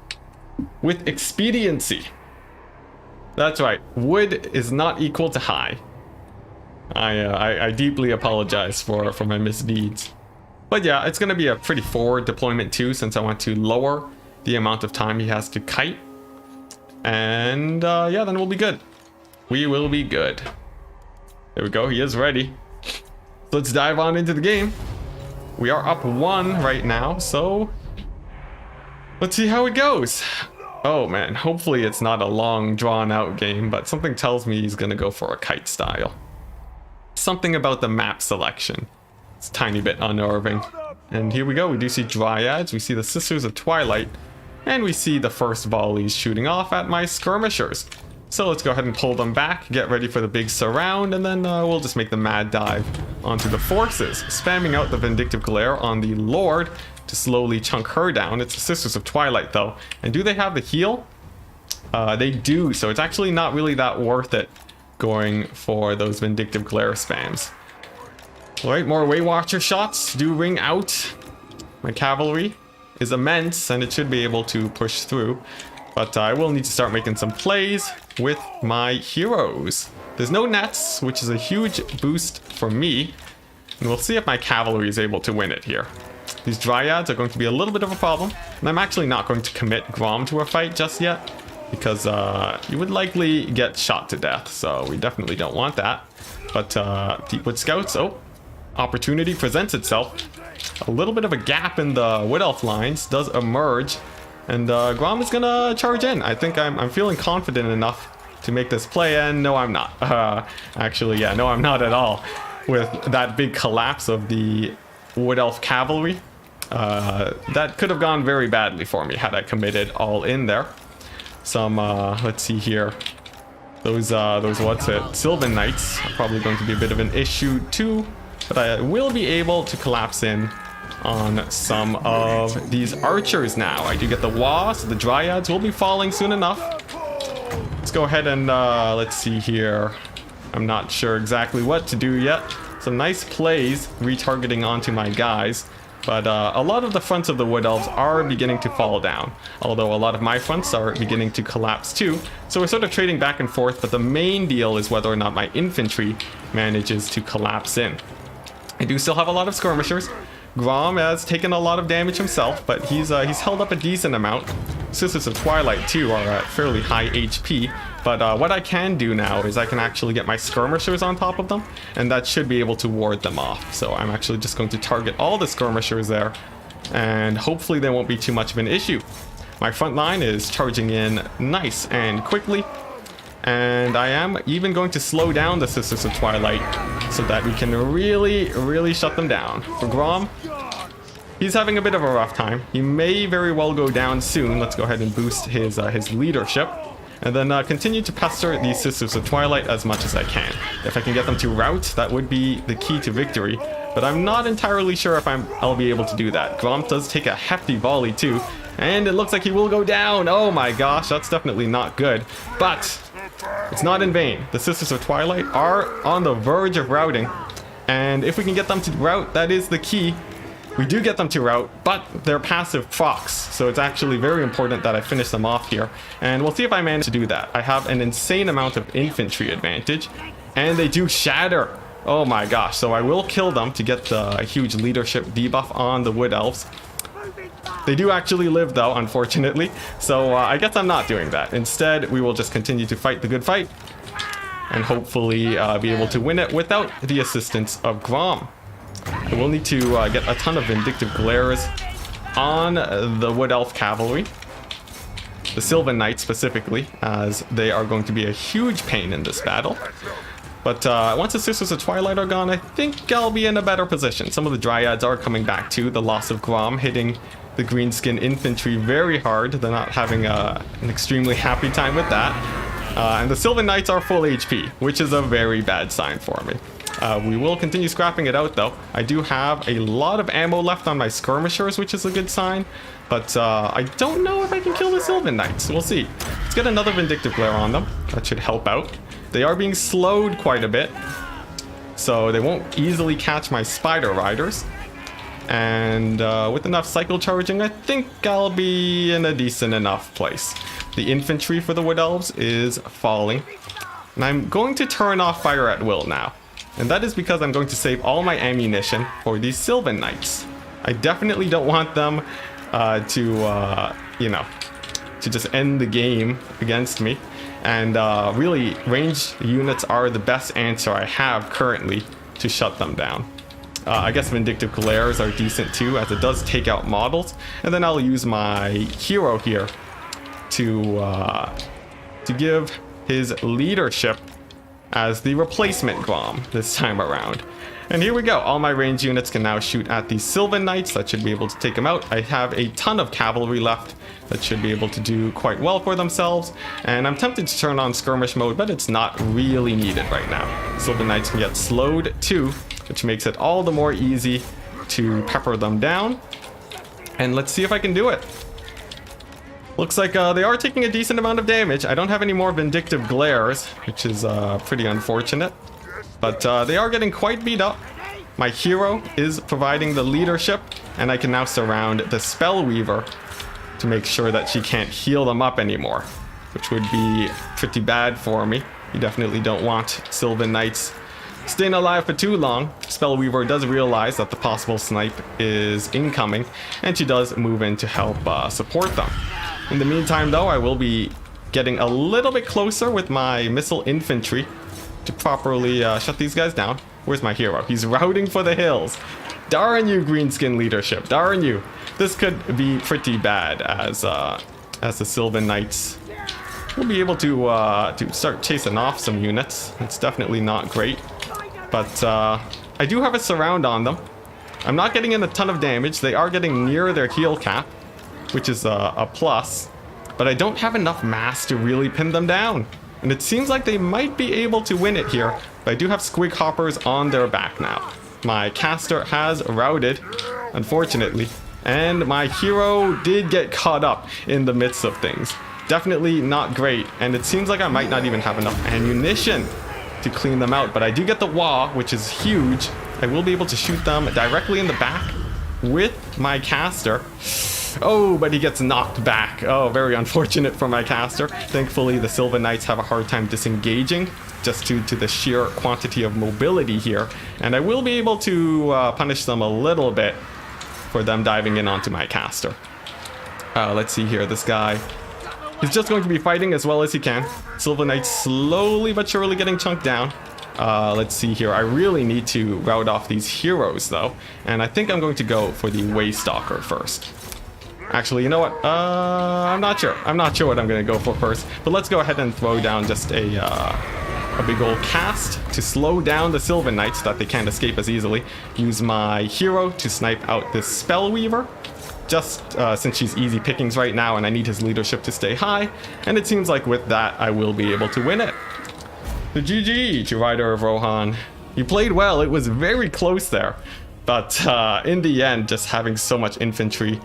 with expediency. That's right, wood is not equal to high. I deeply apologize for my misdeeds. But yeah, it's going to be a pretty forward deployment too, since I want to lower the amount of time he has to kite. And yeah, then we'll be good. We will be good. There we go, he is ready. So let's dive on into the game. We are up 1 right now, so let's see how it goes. Oh man, hopefully it's not a long drawn out game, but something tells me he's going to go for a kite style. Something about the map selection. It's a tiny bit unnerving. And here we go, we do see dryads, we see the Sisters of Twilight, and we see the first volleys shooting off at my skirmishers. So let's go ahead and pull them back, get ready for the big surround, and then we'll just make the mad dive onto the forces, spamming out the Vindictive Glare on the Lord to slowly chunk her down. It's the Sisters of Twilight though. And do they have the heal? They do, so it's actually not really that worth it going for those Vindictive Glare spams. Alright, more Waywatcher shots do ring out. My cavalry is immense, and it should be able to push through. But I will need to start making some plays with my heroes. There's no nets, which is a huge boost for me. And we'll see if my cavalry is able to win it here. These dryads are going to be a little bit of a problem. And I'm actually not going to commit Grom to a fight just yet, because you would likely get shot to death. So we definitely don't want that. But Deepwood Scouts, oh. Opportunity presents itself. A little bit of a gap in the Wood Elf lines does emerge, and Grom is gonna charge in. I think I'm feeling confident enough to make this play, and no, I'm not. Actually, yeah, no, I'm not at all. With that big collapse of the Wood Elf cavalry, that could have gone very badly for me had I committed all in there. Some, let's see here. Those what's it? Sylvan Knights are probably going to be a bit of an issue too. But I will be able to collapse in on some of these archers now. I do get the Wasp, so the Dryads will be falling soon enough. Let's go ahead and let's see here. I'm not sure exactly what to do yet. Some nice plays retargeting onto my guys. But a lot of the fronts of the Wood Elves are beginning to fall down. Although a lot of my fronts are beginning to collapse too. So we're sort of trading back and forth, but the main deal is whether or not my infantry manages to collapse in. I do still have a lot of skirmishers. Grom has taken a lot of damage himself, but he's held up a decent amount. Sisters of Twilight too are at fairly high HP, but what I can do now is I can actually get my skirmishers on top of them, and that should be able to ward them off. So I'm actually just going to target all the skirmishers there, and hopefully there won't be too much of an issue. My front line is charging in nice and quickly, and I am even going to slow down the Sisters of Twilight so that we can really shut them down. For Grom, he's having a bit of a rough time. He may very well go down soon. Let's go ahead and boost his leadership, and then continue to pester these Sisters of Twilight as much as I can. If I can get them to rout, that would be the key to victory, but I'm not entirely sure if I'll be able to do that. Grom does take a hefty volley too, and it looks like he will go down. Oh my gosh, that's definitely not good, but it's not in vain. The Sisters of Twilight are on the verge of routing, and if we can get them to rout, that is the key. We do get them to rout, but they're passive procs, so it's actually very important that I finish them off here, and we'll see if I manage to do that. I have an insane amount of infantry advantage, and they do shatter. Oh my gosh, so I will kill them to get the huge leadership debuff on the Wood Elves. They do actually live though, unfortunately, so I guess I'm not doing that. Instead, we will just continue to fight the good fight, and hopefully be able to win it without the assistance of Grom. I will need to get a ton of Vindictive Glares on the Wood Elf Cavalry, the Sylvan Knights specifically, as they are going to be a huge pain in this battle. But once the Sisters of Twilight are gone, I think I'll be in a better position. Some of the Dryads are coming back too. The loss of Grom hitting the Greenskin Infantry very hard. They're not having an extremely happy time with that. And the Sylvan Knights are full HP, which is a very bad sign for me. We will continue scrapping it out though. I do have a lot of ammo left on my skirmishers, which is a good sign. But I don't know if I can kill the Sylvan Knights. We'll see. Let's get another Vindictive Glare on them. That should help out. They are being slowed quite a bit, so they won't easily catch my Spider Riders. And with enough cycle charging, I think I'll be in a decent enough place. The infantry for the Wood Elves is falling, and I'm going to turn off fire at will now. And that is because I'm going to save all my ammunition for these Sylvan Knights. I definitely don't want them to just end the game against me. And really, ranged units are the best answer I have currently to shut them down. I guess Vindictive Glares are decent too, as it does take out models. And then I'll use my hero here to give his leadership as the replacement Grom this time around. And here we go. All my ranged units can now shoot at these Sylvan Knights. That should be able to take them out. I have a ton of cavalry left that should be able to do quite well for themselves. And I'm tempted to turn on skirmish mode, but it's not really needed right now. Sylvan Knights can get slowed too, which makes it all the more easy to pepper them down. And let's see if I can do it. Looks like they are taking a decent amount of damage. I don't have any more Vindictive Glares, which is pretty unfortunate. But they are getting quite beat up. My hero is providing the leadership, and I can now surround the Spellweaver to make sure that she can't heal them up anymore, which would be pretty bad for me. You definitely don't want Sylvan Knights staying alive for too long. Spellweaver does realize that the possible snipe is incoming, and she does move in to help support them. In the meantime, though, I will be getting a little bit closer with my missile infantry to properly shut these guys down. Where's my hero? He's routing for the hills. Darn you, Greenskin leadership. Darn you. This could be pretty bad as the Sylvan Knights will be able to start chasing off some units. It's definitely not great. But I do have a surround on them. I'm not getting in a ton of damage. They are getting near their heal cap, which is a plus. But I don't have enough mass to really pin them down. And it seems like they might be able to win it here. But I do have Squig Hoppers on their back now. My caster has routed, unfortunately. And my hero did get caught up in the midst of things. Definitely not great. And it seems like I might not even have enough ammunition to clean them out. But I do get the wah, which is huge. I will be able to shoot them directly in the back with my caster. Oh, but he gets knocked back. Oh, very unfortunate for my caster. Thankfully, the Sylvan Knights have a hard time disengaging, just due to the sheer quantity of mobility here. And I will be able to punish them a little bit for them diving in onto my caster. Let's see here. This guy, he's just going to be fighting as well as he can. Silver Knight slowly but surely getting chunked down. Let's see here. I really need to rout off these heroes though, and I think I'm going to go for the Waystalker first. Actually, you know what? I'm not sure. I'm not sure what I'm going to go for first, but let's go ahead and throw down just a big old cast to slow down the Sylvan Knights so that they can't escape as easily. Use my hero to snipe out this Spellweaver, just since she's easy pickings right now and I need his leadership to stay high, and it seems like with that I will be able to win it. So GG to Rider of Rohan. You played well. It was very close there, but in the end, just having so much infantry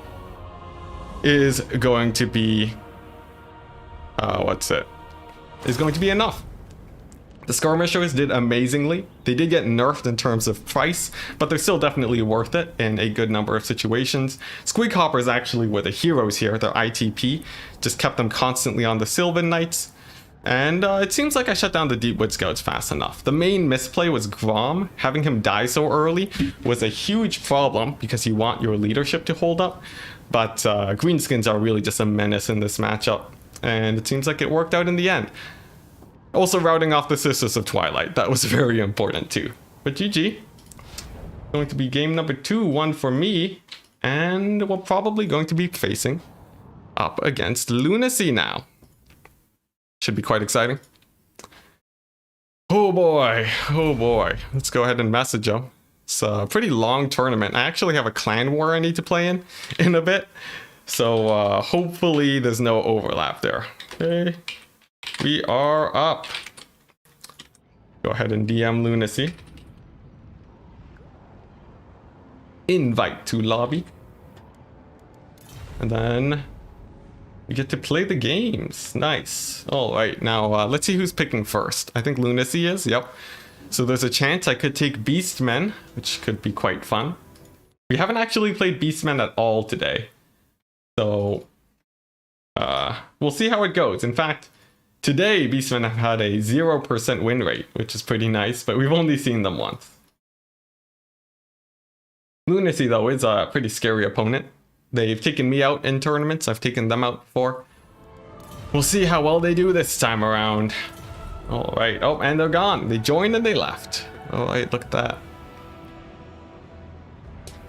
is going to be is going to be enough. The skirmishers did amazingly. They did get nerfed in terms of price, but they're still definitely worth it in a good number of situations. Squighoppers actually were the heroes here. Their ITP just kept them constantly on the Sylvan Knights. And it seems like I shut down the Deepwood Scouts fast enough. The main misplay was Grom. Having him die so early was a huge problem because you want your leadership to hold up. But Greenskins are really just a menace in this matchup. And it seems like it worked out in the end. Also routing off the Sisters of Twilight. That was very important too. But GG. Going to be game number 2, 1 for me. And we're probably going to be facing up against Lunacy now. Should be quite exciting. Oh boy. Oh boy. Let's go ahead and message him. It's a pretty long tournament. I actually have a clan war I need to play in a bit. So hopefully there's no overlap there. Okay. We are up. Go ahead and DM Lunacy. Invite to lobby. And then we get to play the games. Nice. All right, now let's see who's picking first. I think Lunacy is. Yep. So there's a chance I could take Beastmen, which could be quite fun. We haven't actually played Beastmen at all today. So we'll see how it goes. In fact, today Beastmen have had a 0% win rate, which is pretty nice, but we've only seen them once. Lunacy, though, is a pretty scary opponent. They've taken me out in tournaments. I've taken them out before. We'll see how well they do this time around. All right. Oh, and they're gone. They joined and they left. All right, look at that.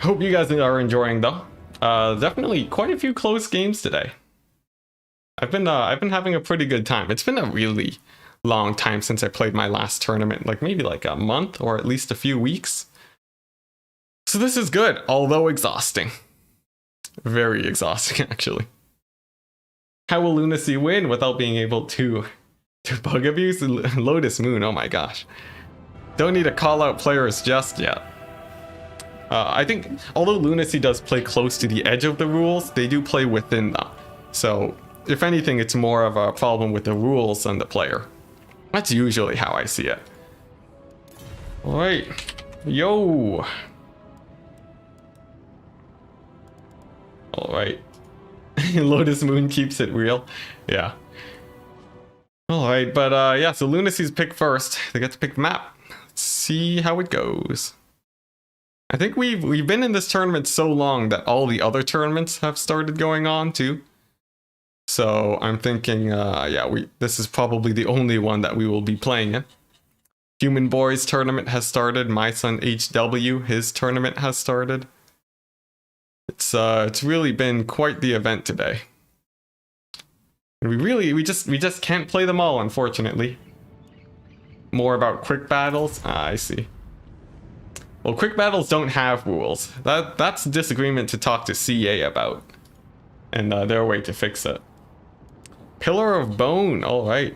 Hope you guys are enjoying, though. Definitely quite a few close games today. I've been having a pretty good time. It's been a really long time since I played my last tournament, like maybe like a month or at least a few weeks. So this is good, although exhausting. Very exhausting, actually. How will Lunacy win without being able to bug abuse? Lotus Moon, oh my gosh. Don't need to call out players just yet. I think, although Lunacy does play close to the edge of the rules, they do play within them. So, if anything, it's more of a problem with the rules than the player. That's usually how I see it. Alright. Yo! Alright. Lotus Moon keeps it real. Yeah. Alright, but yeah, so Lunacy's pick first. They get to pick the map. Let's see how it goes. I think we've been in this tournament so long that all the other tournaments have started going on too. So I'm thinking, yeah, this is probably the only one that we will be playing in. Human Boys tournament has started. My son HW, his tournament has started. It's really been quite the event today. And we just can't play them all, unfortunately. More about quick battles. I see. Well, quick battles don't have rules. That's a disagreement to talk to CA about, and their way to fix it. Pillar of Bone. All right.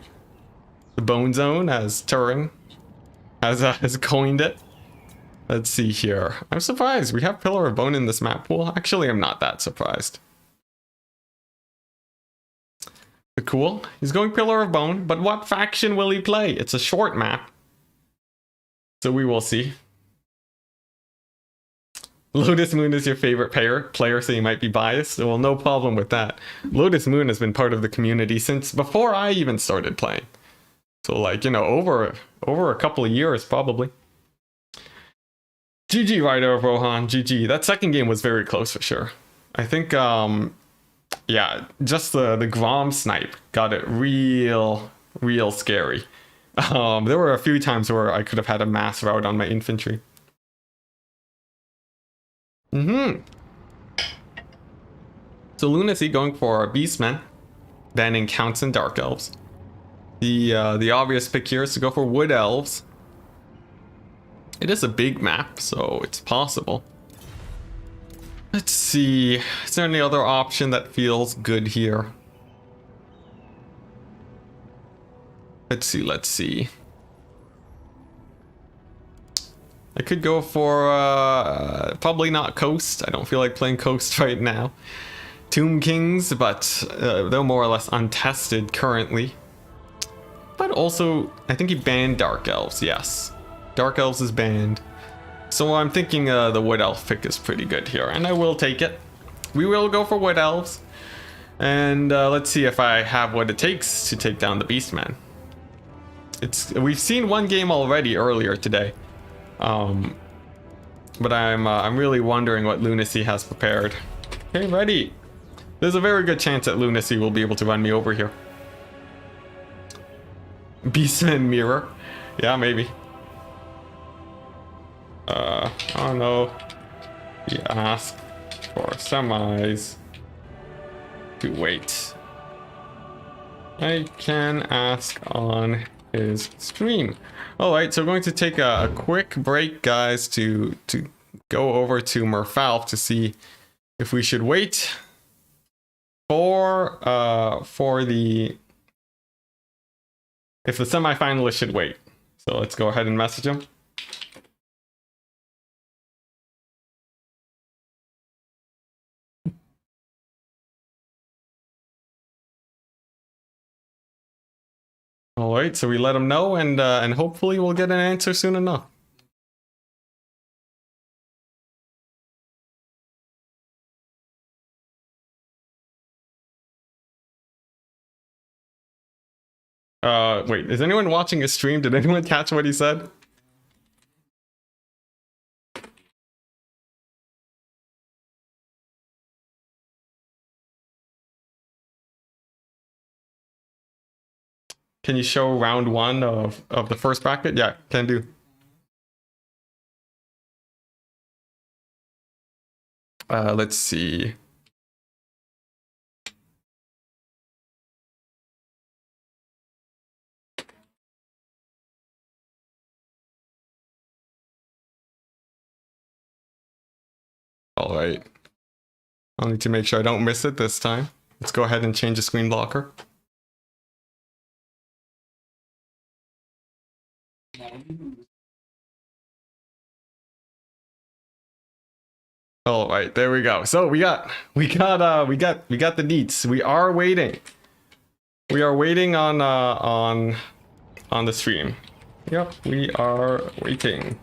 The Bone Zone, as Turing has coined it. Let's see here. I'm surprised we have Pillar of Bone in this map pool. Actually, I'm not that surprised. But cool. He's going Pillar of Bone, but what faction will he play? It's a short map, so we will see. Lotus Moon is your favorite player, so you might be biased. Well, no problem with that. Lotus Moon has been part of the community since before I even started playing. So, like, you know, over a couple of years, probably. GG, Rider of Rohan. GG. That second game was very close for sure. I think, yeah, just the Grom snipe got it real scary. There were a few times where I could have had a mass rout on my infantry. So Lunacy going for Beastmen, banning Counts and Dark Elves. The obvious pick here is to go for Wood Elves. It is a big map, so it's possible. Let's see, is there any other option that feels good here? Let's see. I could go for, probably not Coast. I don't feel like playing Coast right now. Tomb Kings, but they're more or less untested currently. But also, I think he banned Dark Elves, yes. Dark Elves is banned. So I'm thinking the Wood Elf pick is pretty good here, and I will take it. We will go for Wood Elves. And let's see if I have what it takes to take down the Beastman. We've seen one game already earlier today. But I'm really wondering what Lunacy has prepared. Okay, ready. There's a very good chance that Lunacy will be able to run me over here. Beastman Mirror. Yeah, maybe. I don't know. He asked for semis to wait. I can ask on his stream. Alright, so we're going to take a quick break, guys, to go over to Merfalerf to see if we should wait for the semifinalists should wait. So let's go ahead and message him. All right, so we let him know, and hopefully we'll get an answer soon enough. Wait, is anyone watching his stream? Did anyone catch what he said? Can you show round one of the first bracket? Yeah, can do. Let's see. All right. I'll need to make sure I don't miss it this time. Let's go ahead and change the screen blocker. All right, there we go. So we got the deets. We are waiting. We are waiting on the stream. Yep, we are waiting.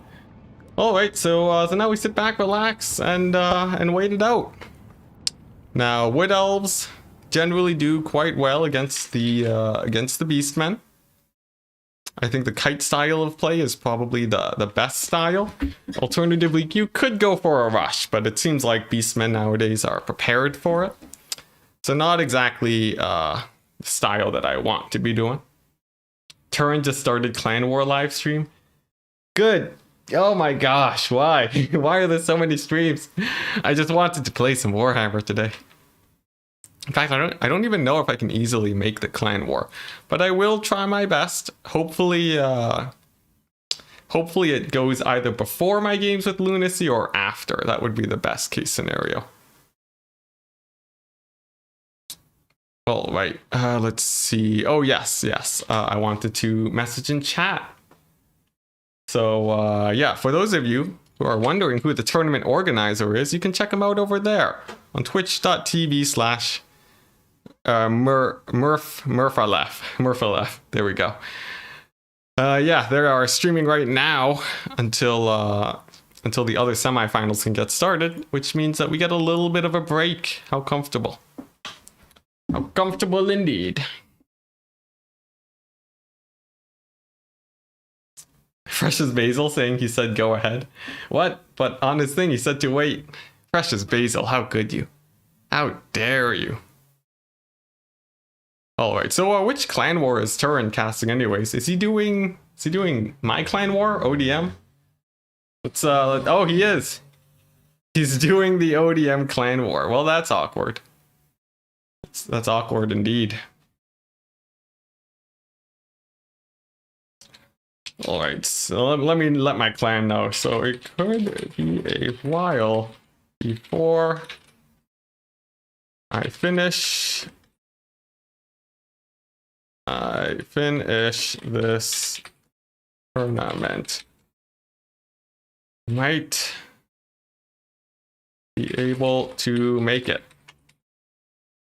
All right, so now we sit back, relax, and wait it out. Now, Wood Elves generally do quite well against the Beastmen. I think the kite style of play is probably the best style. Alternatively, you could go for a rush, but it seems like Beastmen nowadays are prepared for it. So not exactly the style that I want to be doing. Turin just started Clan War live stream. Good. Oh my gosh, why? Why are there so many streams? I just wanted to play some Warhammer today. In fact, I don't even know if I can easily make the Clan War, but I will try my best. Hopefully it goes either before my games with Lunacy or after. That would be the best case scenario. All right, let's see. Oh, yes. I wanted to message in chat. So, yeah, for those of you who are wondering who the tournament organizer is, you can check him out over there on twitch.tv/Merfalerf. There we go. Yeah, they are streaming right now until the other semifinals can get started, which means that we get a little bit of a break. How comfortable. How comfortable indeed. Precious Basil saying he said go ahead. What? But on his thing he said to wait. Precious Basil, how could you? How dare you? Alright, so which clan war is Turin casting anyways? Is he doing my clan war? ODM? Let's oh, he is. He's doing the ODM clan war. Well, that's awkward. That's awkward indeed. Alright, so let me let my clan know. So it could be a while before I finish this tournament. Might be able to make it,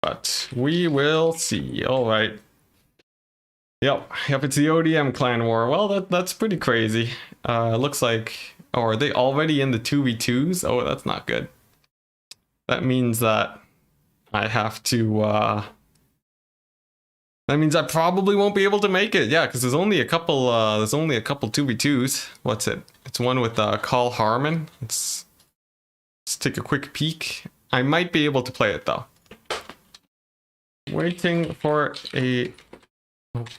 but we will see. All right. Yep, it's the ODM clan war. Well, that's pretty crazy. Looks like, oh, are they already in the 2v2s? Oh, that's not good. That means that I have to, that means I probably won't be able to make it. Yeah, because there's only a couple 2v2s. What's it? It's one with Carl Harmon. Let's take a quick peek. I might be able to play it though. Waiting for a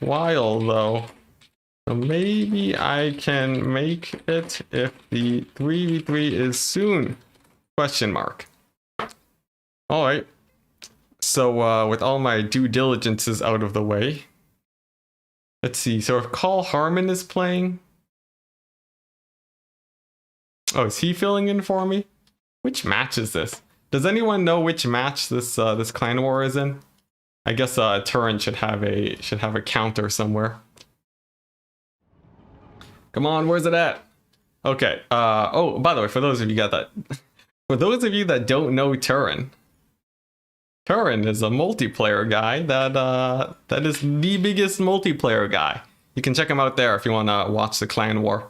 while though, so maybe I can make it if the 3v3 is soon, question mark. All right, so with all my due diligences out of the way, let's see. So if Carl Harmon is playing, oh, is he filling in for me? Which match is this? Does anyone know which match this this clan war is in? I guess Turin should have a counter somewhere. Come on, where's it at? Okay. Oh, by the way, for those of you that don't know Turin is a multiplayer guy that is the biggest multiplayer guy. You can check him out there if you want to watch the clan war.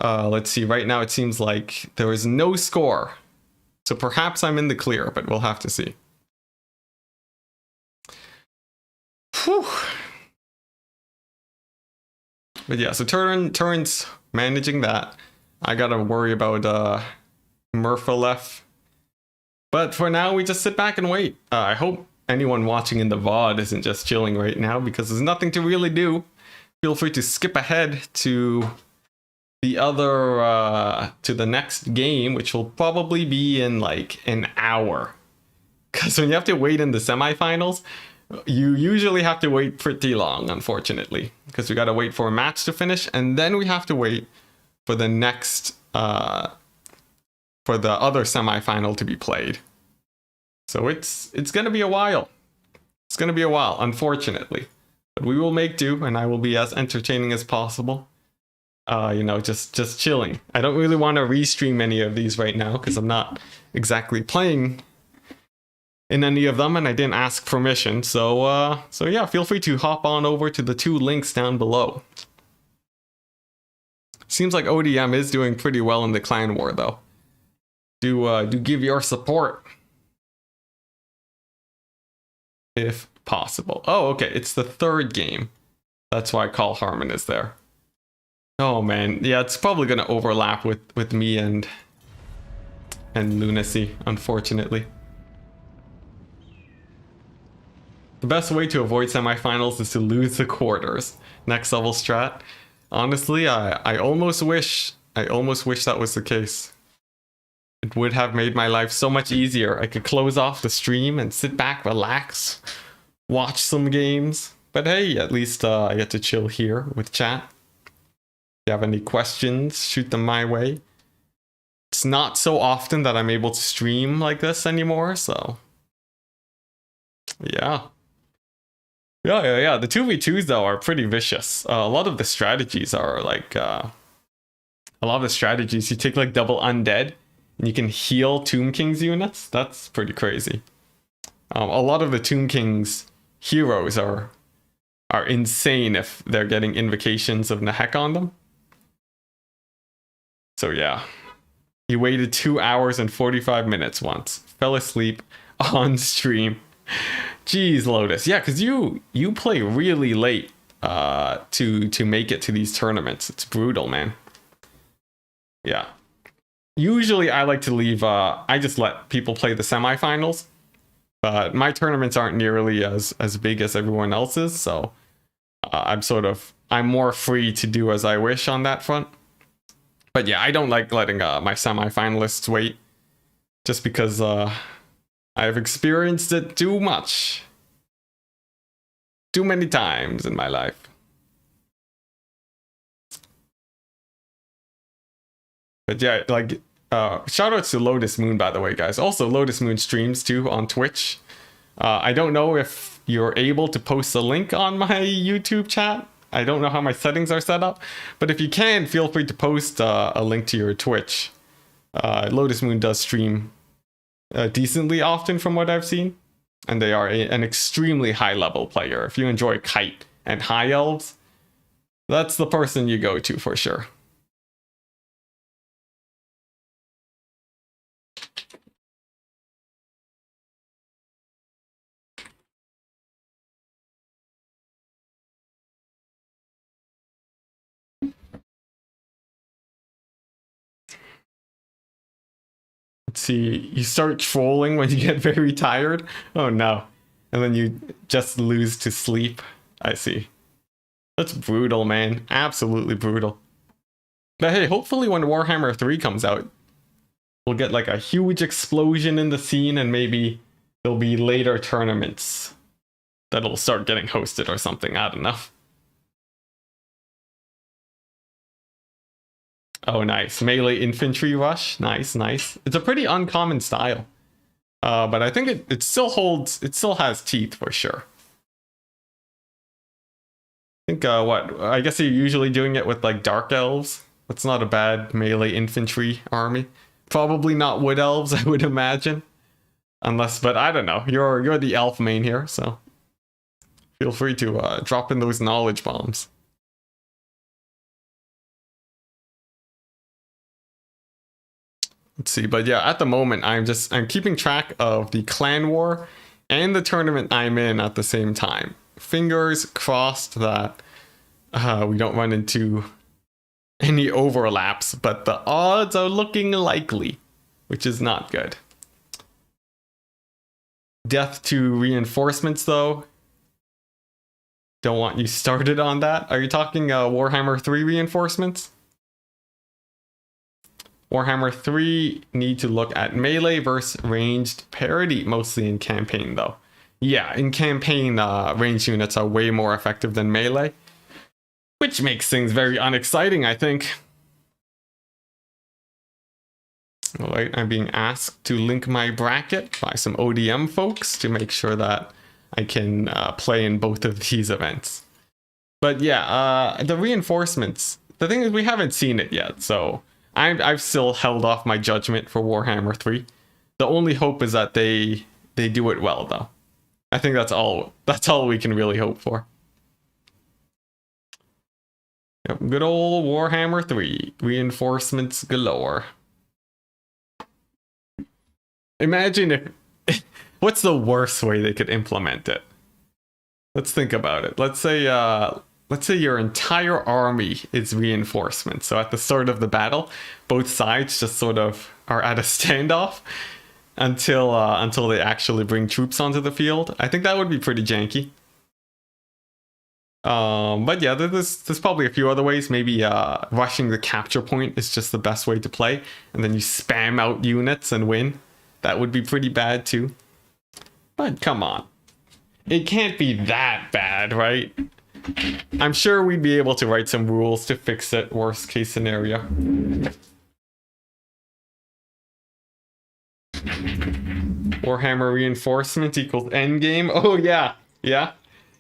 Let's see. Right now, it seems like there is no score, so perhaps I'm in the clear, but we'll have to see. Whew. But yeah, so Turin's managing that. I gotta worry about Merfalerf. But for now, we just sit back and wait. I hope anyone watching in the VOD isn't just chilling right now, because there's nothing to really do. Feel free to skip ahead to the other to the next game, which will probably be in like an hour. Because when you have to wait in the semifinals, you usually have to wait pretty long, unfortunately, because we got to wait for a match to finish, and then we have to wait for the next for the other semifinal to be played. So it's gonna be a while. It's gonna be a while, unfortunately, but we will make do, and I will be as entertaining as possible. You know, just chilling. I don't really want to restream any of these right now because I'm not exactly playing in any of them, and I didn't ask permission. So yeah, feel free to hop on over to the two links down below. Seems like ODM is doing pretty well in the clan war though. Do give your support if possible. Oh, okay, it's the third game. That's why Carl Harmon is there. Oh man, yeah, it's probably gonna overlap with me and Lunacy, unfortunately. The best way to avoid semifinals is to lose the quarters. Next level strat. Honestly, I almost wish that was the case. It would have made my life so much easier. I could close off the stream and sit back, relax, watch some games. But hey, at least I get to chill here with chat. If you have any questions, shoot them my way. It's not so often that I'm able to stream like this anymore, so yeah. Yeah. The 2v2s though are pretty vicious. A lot of the strategies are like, you take like double undead and you can heal Tomb King's units. That's pretty crazy. A lot of the Tomb King's heroes are insane if they're getting invocations of Nehek on them. So yeah. He waited 2 hours and 45 minutes once. Fell asleep on stream. Jeez, Lotus. Yeah, because you play really late to make it to these tournaments. It's brutal, man. Yeah. Usually I like to leave, I just let people play the semifinals. But my tournaments aren't nearly as big as everyone else's, so I'm more free to do as I wish on that front. But yeah, I don't like letting my semifinalists wait, just because I've experienced it too much. Too many times in my life. But yeah, like, shout outs to Lotus Moon, by the way, guys. Also, Lotus Moon streams too on Twitch. I don't know if you're able to post a link on my YouTube chat. I don't know how my settings are set up, but if you can, feel free to post a link to your Twitch. Lotus Moon does stream decently often from what I've seen, and they are an extremely high level player. If you enjoy Kite and High Elves, that's the person you go to for sure. Let's see, you start trolling when you get very tired. Oh no. And then you just lose to sleep. I see. That's brutal, man. Absolutely brutal. But hey, hopefully when Warhammer 3 comes out, we'll get like a huge explosion in the scene, and maybe there'll be later tournaments that'll start getting hosted or something. I don't know. Oh, nice. Melee infantry rush. Nice, nice. It's a pretty uncommon style. But I think it still holds, it still has teeth for sure. I think, I guess you're usually doing it with like Dark Elves. That's not a bad melee infantry army. Probably not Wood Elves, I would imagine. Unless, but I don't know. You're the elf main here, so feel free to drop in those knowledge bombs. Let's see, but yeah, at the moment I'm keeping track of the clan war and the tournament I'm in at the same time. Fingers crossed that we don't run into any overlaps, but the odds are looking likely, which is not good. Death to reinforcements, though. Don't want you started on that. Are you talking Warhammer 3 reinforcements? Warhammer 3 need to look at melee versus ranged parity, mostly in campaign though. Yeah, in campaign, ranged units are way more effective than melee, which makes things very unexciting, I think. Alright, I'm being asked to link my bracket by some ODM folks to make sure that I can play in both of these events. But yeah, the reinforcements, the thing is we haven't seen it yet, so I've still held off my judgment for Warhammer 3. The only hope is that they do it well, though. I think that's all we can really hope for. Yep, good old Warhammer 3. Reinforcements galore. Imagine if... What's the worst way they could implement it? Let's think about it. Let's say your entire army is reinforcements. So at the start of the battle, both sides just sort of are at a standoff until they actually bring troops onto the field. I think that would be pretty janky. But yeah, there's probably a few other ways. Maybe rushing the capture point is just the best way to play, and then you spam out units and win. That would be pretty bad too. But come on. It can't be that bad, right? I'm sure we'd be able to write some rules to fix it, worst case scenario. Warhammer reinforcement equals endgame. Oh yeah, yeah.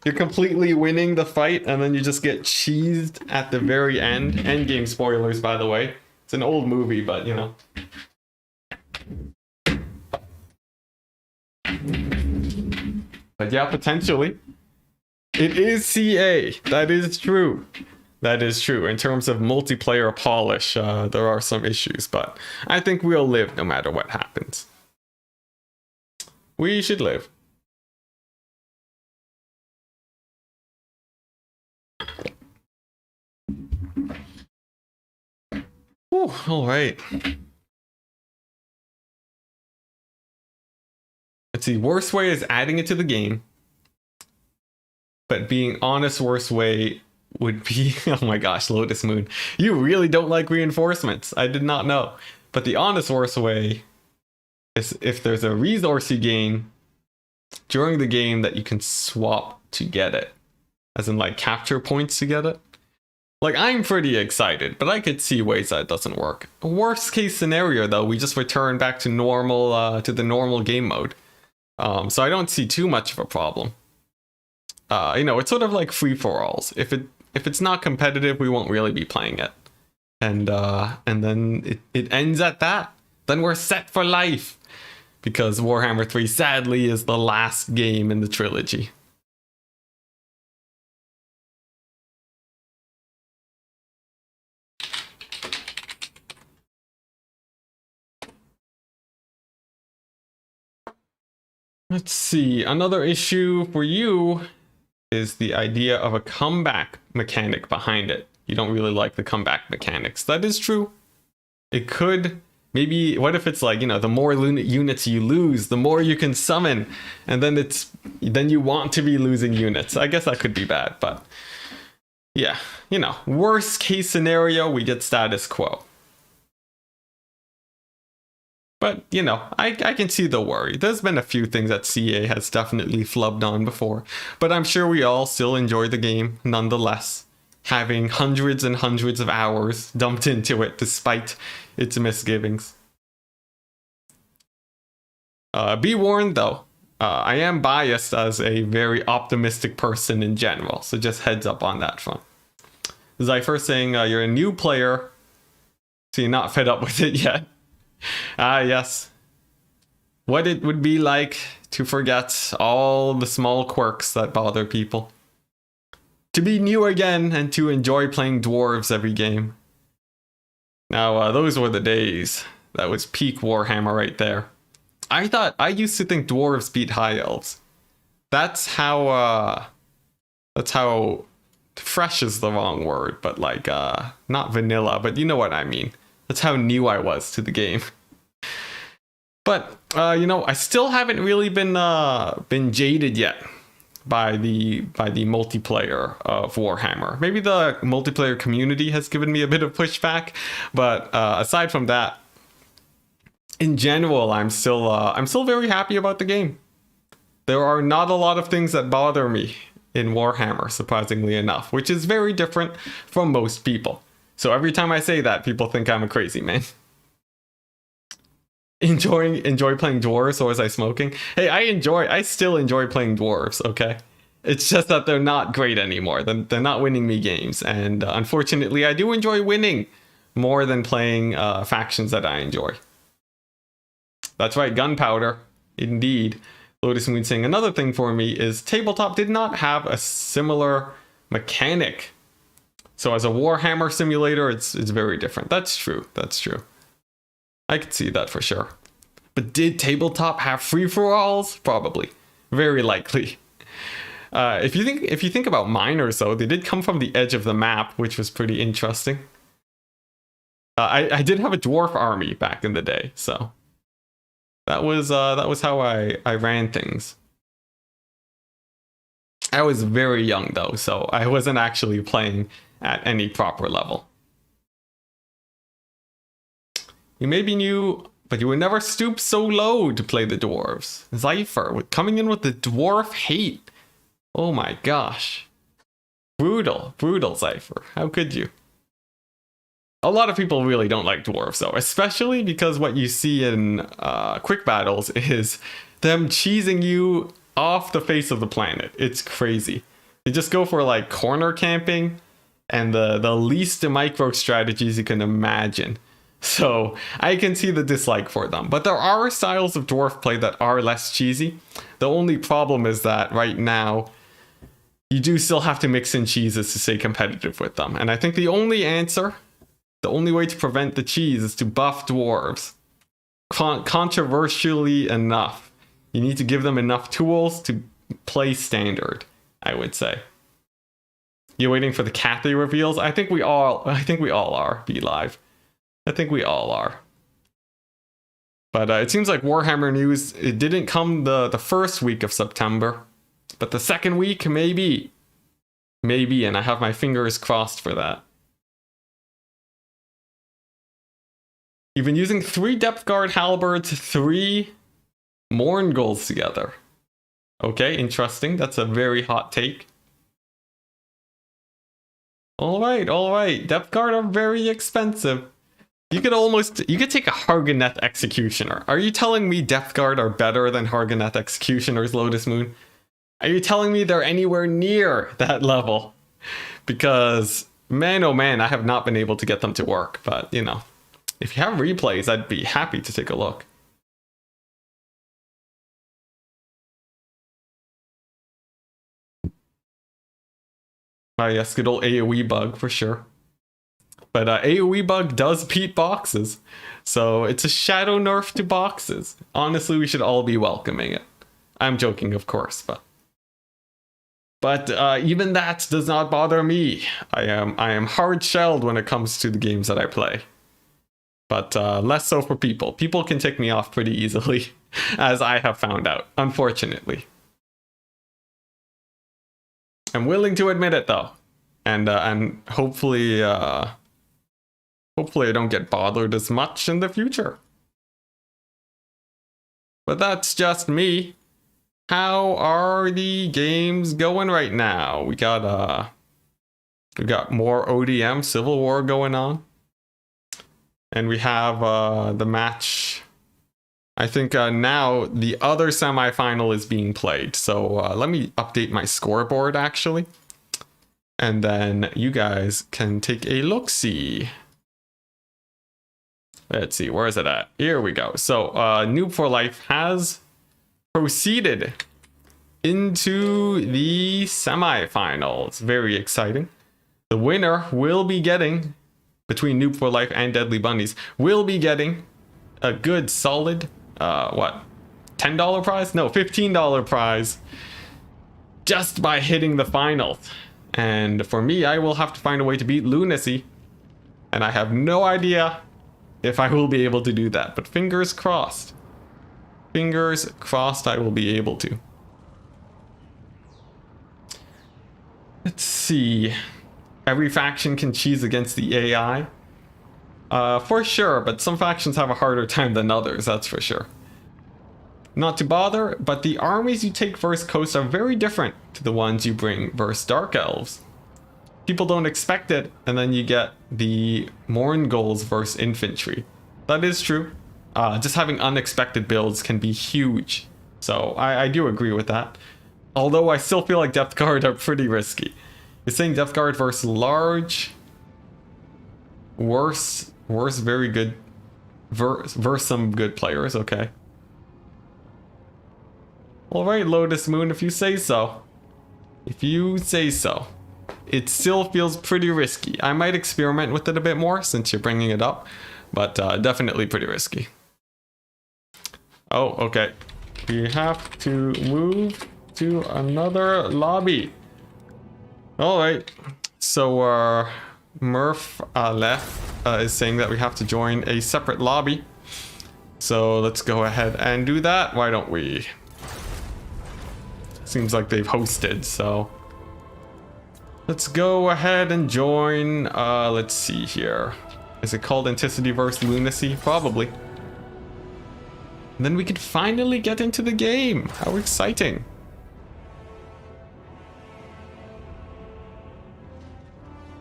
You're completely winning the fight and then you just get cheesed at the very end. Endgame spoilers, by the way. It's an old movie, but you know. But yeah, potentially. It is CA. That is true. That is true. In terms of multiplayer polish, there are some issues, but I think we'll live no matter what happens. We should live. Whew, all right. Let's see. Worst way is adding it to the game. But being honest, worst way would be, oh my gosh, Lotus Moon. You really don't like reinforcements. I did not know. But the honest worst way is if there's a resource you gain during the game that you can swap to get it. As in like capture points to get it. Like, I'm pretty excited, but I could see ways that doesn't work. Worst case scenario though, we just return back to normal, to the normal game mode. So I don't see too much of a problem. You know, it's sort of like free-for-alls. If it's not competitive, we won't really be playing it. And then it ends at that. Then we're set for life. Because Warhammer 3 sadly is the last game in the trilogy. Let's see, another issue for you is the idea of a comeback mechanic behind it. You don't really like the comeback mechanics. That is true. It could, maybe, what if it's like, you know, the more units you lose, the more you can summon, and then you want to be losing units. I guess that could be bad, but yeah, you know, worst case scenario, we get status quo. But, you know, I can see the worry. There's been a few things that CA has definitely flubbed on before. But I'm sure we all still enjoy the game nonetheless. Having hundreds and hundreds of hours dumped into it despite its misgivings. Be warned though, I am biased as a very optimistic person in general. So just heads up on that front. Zypher saying you're a new player, so you're not fed up with it yet. Ah, yes. What it would be like to forget all the small quirks that bother people. To be new again and to enjoy playing dwarves every game. Now, those were the days. That was peak Warhammer right there. I used to think dwarves beat high elves. That's how fresh is the wrong word, but like, not vanilla, but you know what I mean. That's how new I was to the game. But, you know, I still haven't really been jaded yet by the multiplayer of Warhammer. Maybe the multiplayer community has given me a bit of pushback, but aside from that, in general, I'm still very happy about the game. There are not a lot of things that bother me in Warhammer, surprisingly enough, which is very different from most people. So every time I say that, people think I'm a crazy man. Enjoy playing dwarves, or was I smoking? Hey, I still enjoy playing dwarves, okay? It's just that they're not great anymore. They're not winning me games. And unfortunately, I do enjoy winning more than playing factions that I enjoy. That's right, gunpowder. Indeed. Lotus Moon saying another thing for me is tabletop did not have a similar mechanic. So as a Warhammer simulator, it's very different. That's true. That's true. I could see that for sure. But did tabletop have free-for-alls? Probably. Very likely. If you think about miners, though, they did come from the edge of the map, which was pretty interesting. I did have a dwarf army back in the day, so that was how I ran things. I was very young though, so I wasn't actually playing at any proper level. You may be new, but you would never stoop so low to play the dwarves. Zypher, coming in with the dwarf hate. Oh my gosh. Brutal, brutal Zypher. How could you? A lot of people really don't like dwarves though, especially because what you see in quick battles is them cheesing you off the face of the planet. It's crazy. They just go for like corner camping and the least micro strategies you can imagine. So I can see the dislike for them, but there are styles of dwarf play that are less cheesy. The only problem is that right now you do still have to mix in cheeses to stay competitive with them. And I think the only way to prevent the cheese is to buff dwarves. Controversially enough, you need to give them enough tools to play standard, I would say. You're waiting for the Cathay reveals? I think we all are, Be Live. I think we all are. But it seems like Warhammer news, it didn't come the first week of September. But the second week, maybe. Maybe, and I have my fingers crossed for that. You've been using 3 Depth Guard Halberds, 3 Mourngulls together. Okay, interesting. That's a very hot take. Alright. Depth Guard are very expensive. You could take a Hargoneth Executioner. Are you telling me Depth Guard are better than Hargoneth Executioners, Lotus Moon? Are you telling me they're anywhere near that level? Because, man oh man, I have not been able to get them to work. But, you know, if you have replays, I'd be happy to take a look. Yes, good old AoE bug for sure. But AoE bug does beat boxes. So it's a shadow nerf to boxes. Honestly, we should all be welcoming it. I'm joking, of course, but even that does not bother me. I am hard-shelled when it comes to the games that I play. But less so for people. People can tick me off pretty easily, as I have found out, unfortunately. I'm willing to admit it though. And hopefully hopefully I don't get bothered as much in the future. But that's just me. How are the games going right now? We got more ODM Civil War going on. And we have the match. I think now the other semifinal is being played. So let me update my scoreboard actually. And then you guys can take a look-see. Let's see, where is it at? Here we go. So Noob for Life has proceeded into the semifinals. Very exciting. The winner will be getting, between Noob for Life and Deadly Bunnies, will be getting a good solid, what? $10 prize? No, $15 prize just by hitting the finals. And for me, I will have to find a way to beat Lunacy. And I have no idea if I will be able to do that. But fingers crossed. Fingers crossed I will be able to. Let's see. Every faction can cheese against the AI. For sure, but some factions have a harder time than others, that's for sure. Not to bother, but the armies you take versus Coast are very different to the ones you bring versus Dark Elves. People don't expect it, and then you get the Mourngulls versus Infantry. That is true. Just having unexpected builds can be huge. So I do agree with that. Although I still feel like Depth Guard are pretty risky. You're saying Depth Guard versus large, worse, very good, versus some good players, okay. Alright, Lotus Moon, if you say so. If you say so. It still feels pretty risky. I might experiment with it a bit more since you're bringing it up, but definitely pretty risky. Oh, okay. We have to move to another lobby. Alright. So, Merfalerf is saying that we have to join a separate lobby. So let's go ahead and do that. Why don't we? Seems like they've hosted, so let's go ahead and join. Let's see here. Is it called Enticity versus Lunacy? Probably. And then we can finally get into the game. How exciting.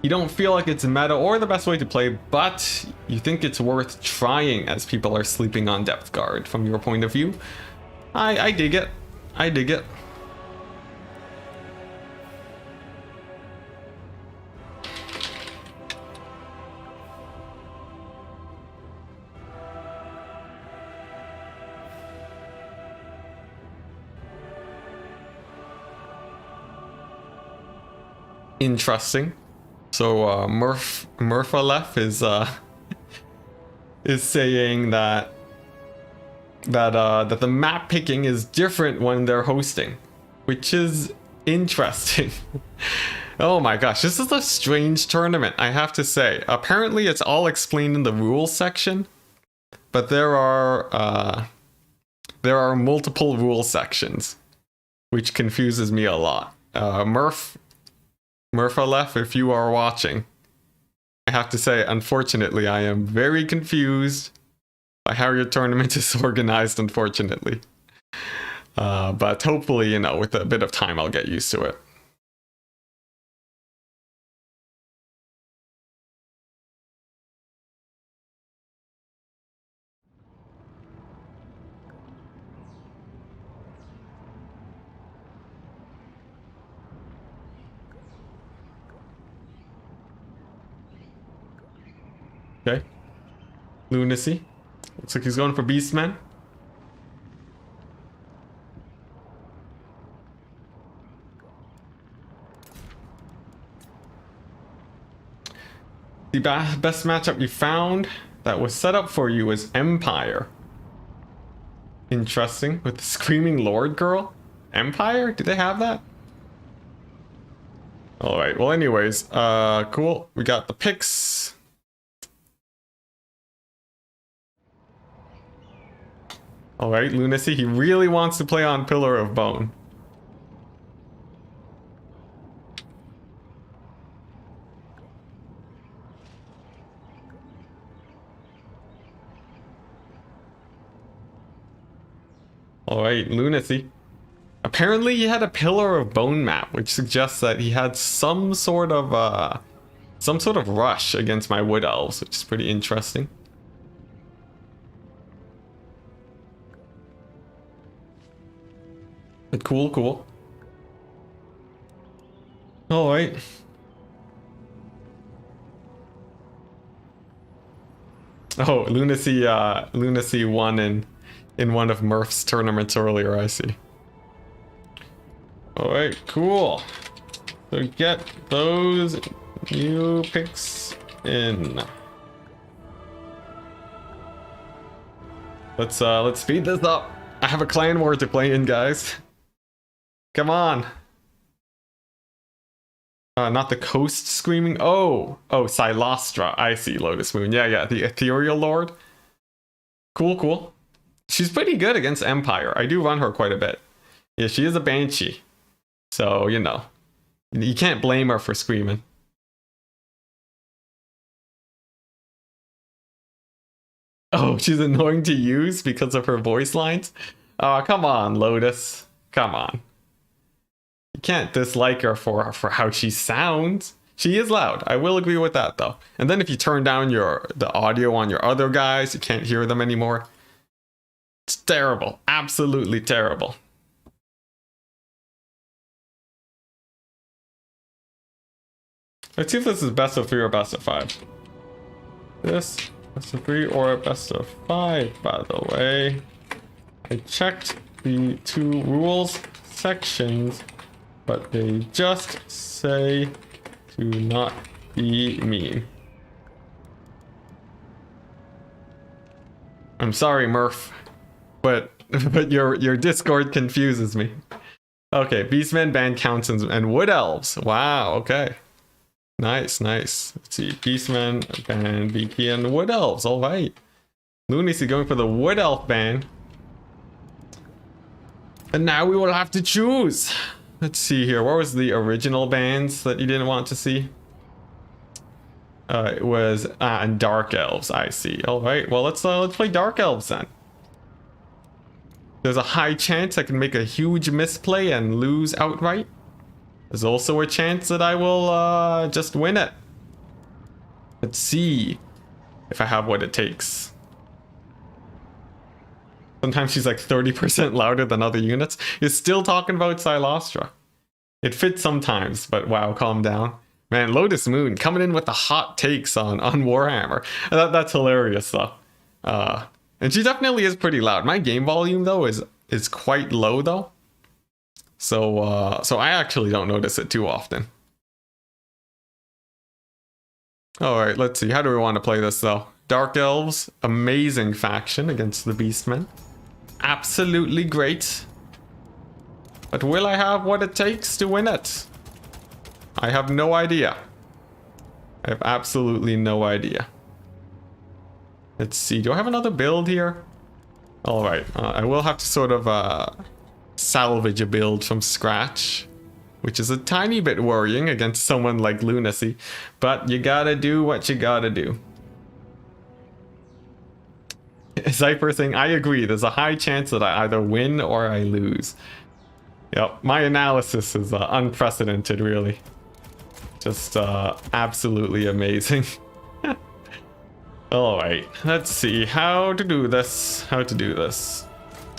You don't feel like it's meta or the best way to play, but you think it's worth trying as people are sleeping on Depth Guard from your point of view. I dig it. I dig it. Interesting. So Merfalerf is saying that the map picking is different when they're hosting, which is interesting. Oh my gosh, this is a strange tournament, I have to say. Apparently it's all explained in the rules section, but there are multiple rule sections, which confuses me a lot. Merfalerf, if you are watching, I have to say, unfortunately, I am very confused by how your tournament is organized, unfortunately. But hopefully, you know, with a bit of time, I'll get used to it. Okay. Lunacy. Looks like he's going for Beastman. The best matchup you found that was set up for you was Empire. Interesting. With the Screaming Lord girl? Empire? Do they have that? Alright, well anyways, cool. We got the picks. Alright, Lunacy, he really wants to play on Pillar of Bone. Alright, Lunacy. Apparently he had a Pillar of Bone map, which suggests that he had some sort of rush against my Wood Elves, which is pretty interesting. But cool, cool. Alright. Oh, Lunacy won in one of Murph's tournaments earlier, I see. Alright, cool. So get those new picks in. Let's speed this up. I have a clan war to play in, guys. Come on. Not the Coast Screaming. Oh, Silostra. I see, Lotus Moon. Yeah, the Ethereal Lord. Cool, cool. She's pretty good against Empire. I do run her quite a bit. Yeah, she is a Banshee. So, you know. You can't blame her for screaming. Oh, she's annoying to use because of her voice lines? Oh, come on, Lotus. Come on. You can't dislike her for how she sounds. She is loud. I will agree with that, though. And then if you turn down the audio on your other guys, you can't hear them anymore. It's terrible. Absolutely terrible. Let's see if this is best of 3 or best of 5. This, best of 3 or best of 5, by the way. I checked the 2 rules sections, but they just say to not be mean. I'm sorry, Murph, but your Discord confuses me. Okay, Beastmen, Band Counts, and Wood Elves. Wow, okay. Nice, nice. Let's see, Beastmen, Band, BK, and Wood Elves. All right. Lunacy going for the Wood Elf band. And now we will have to choose. Let's see here. What was the original bands that you didn't want to see? It was and Dark Elves. I see. All right. Well, let's play Dark Elves then. There's a high chance I can make a huge misplay and lose outright. There's also a chance that I will just win it. Let's see if I have what it takes. Sometimes she's like 30% louder than other units. You're still talking about Silostra. It fits sometimes, but wow, calm down. Man, Lotus Moon coming in with the hot takes on Warhammer. That's hilarious though. And she definitely is pretty loud. My game volume though is quite low though. So I actually don't notice it too often. Alright, let's see. How do we want to play this though? Dark Elves, amazing faction against the Beastmen. Absolutely great. But will I have what it takes to win it? I have no idea. I have absolutely no idea. Let's see. Do I have another build here? All right. I will have to sort of salvage a build from scratch, which is a tiny bit worrying against someone like Lunacy, but you gotta do what you gotta do. Zypher saying, I agree. There's a high chance that I either win or I lose. Yep, my analysis is unprecedented, really. Just absolutely amazing. Alright, let's see how to do this.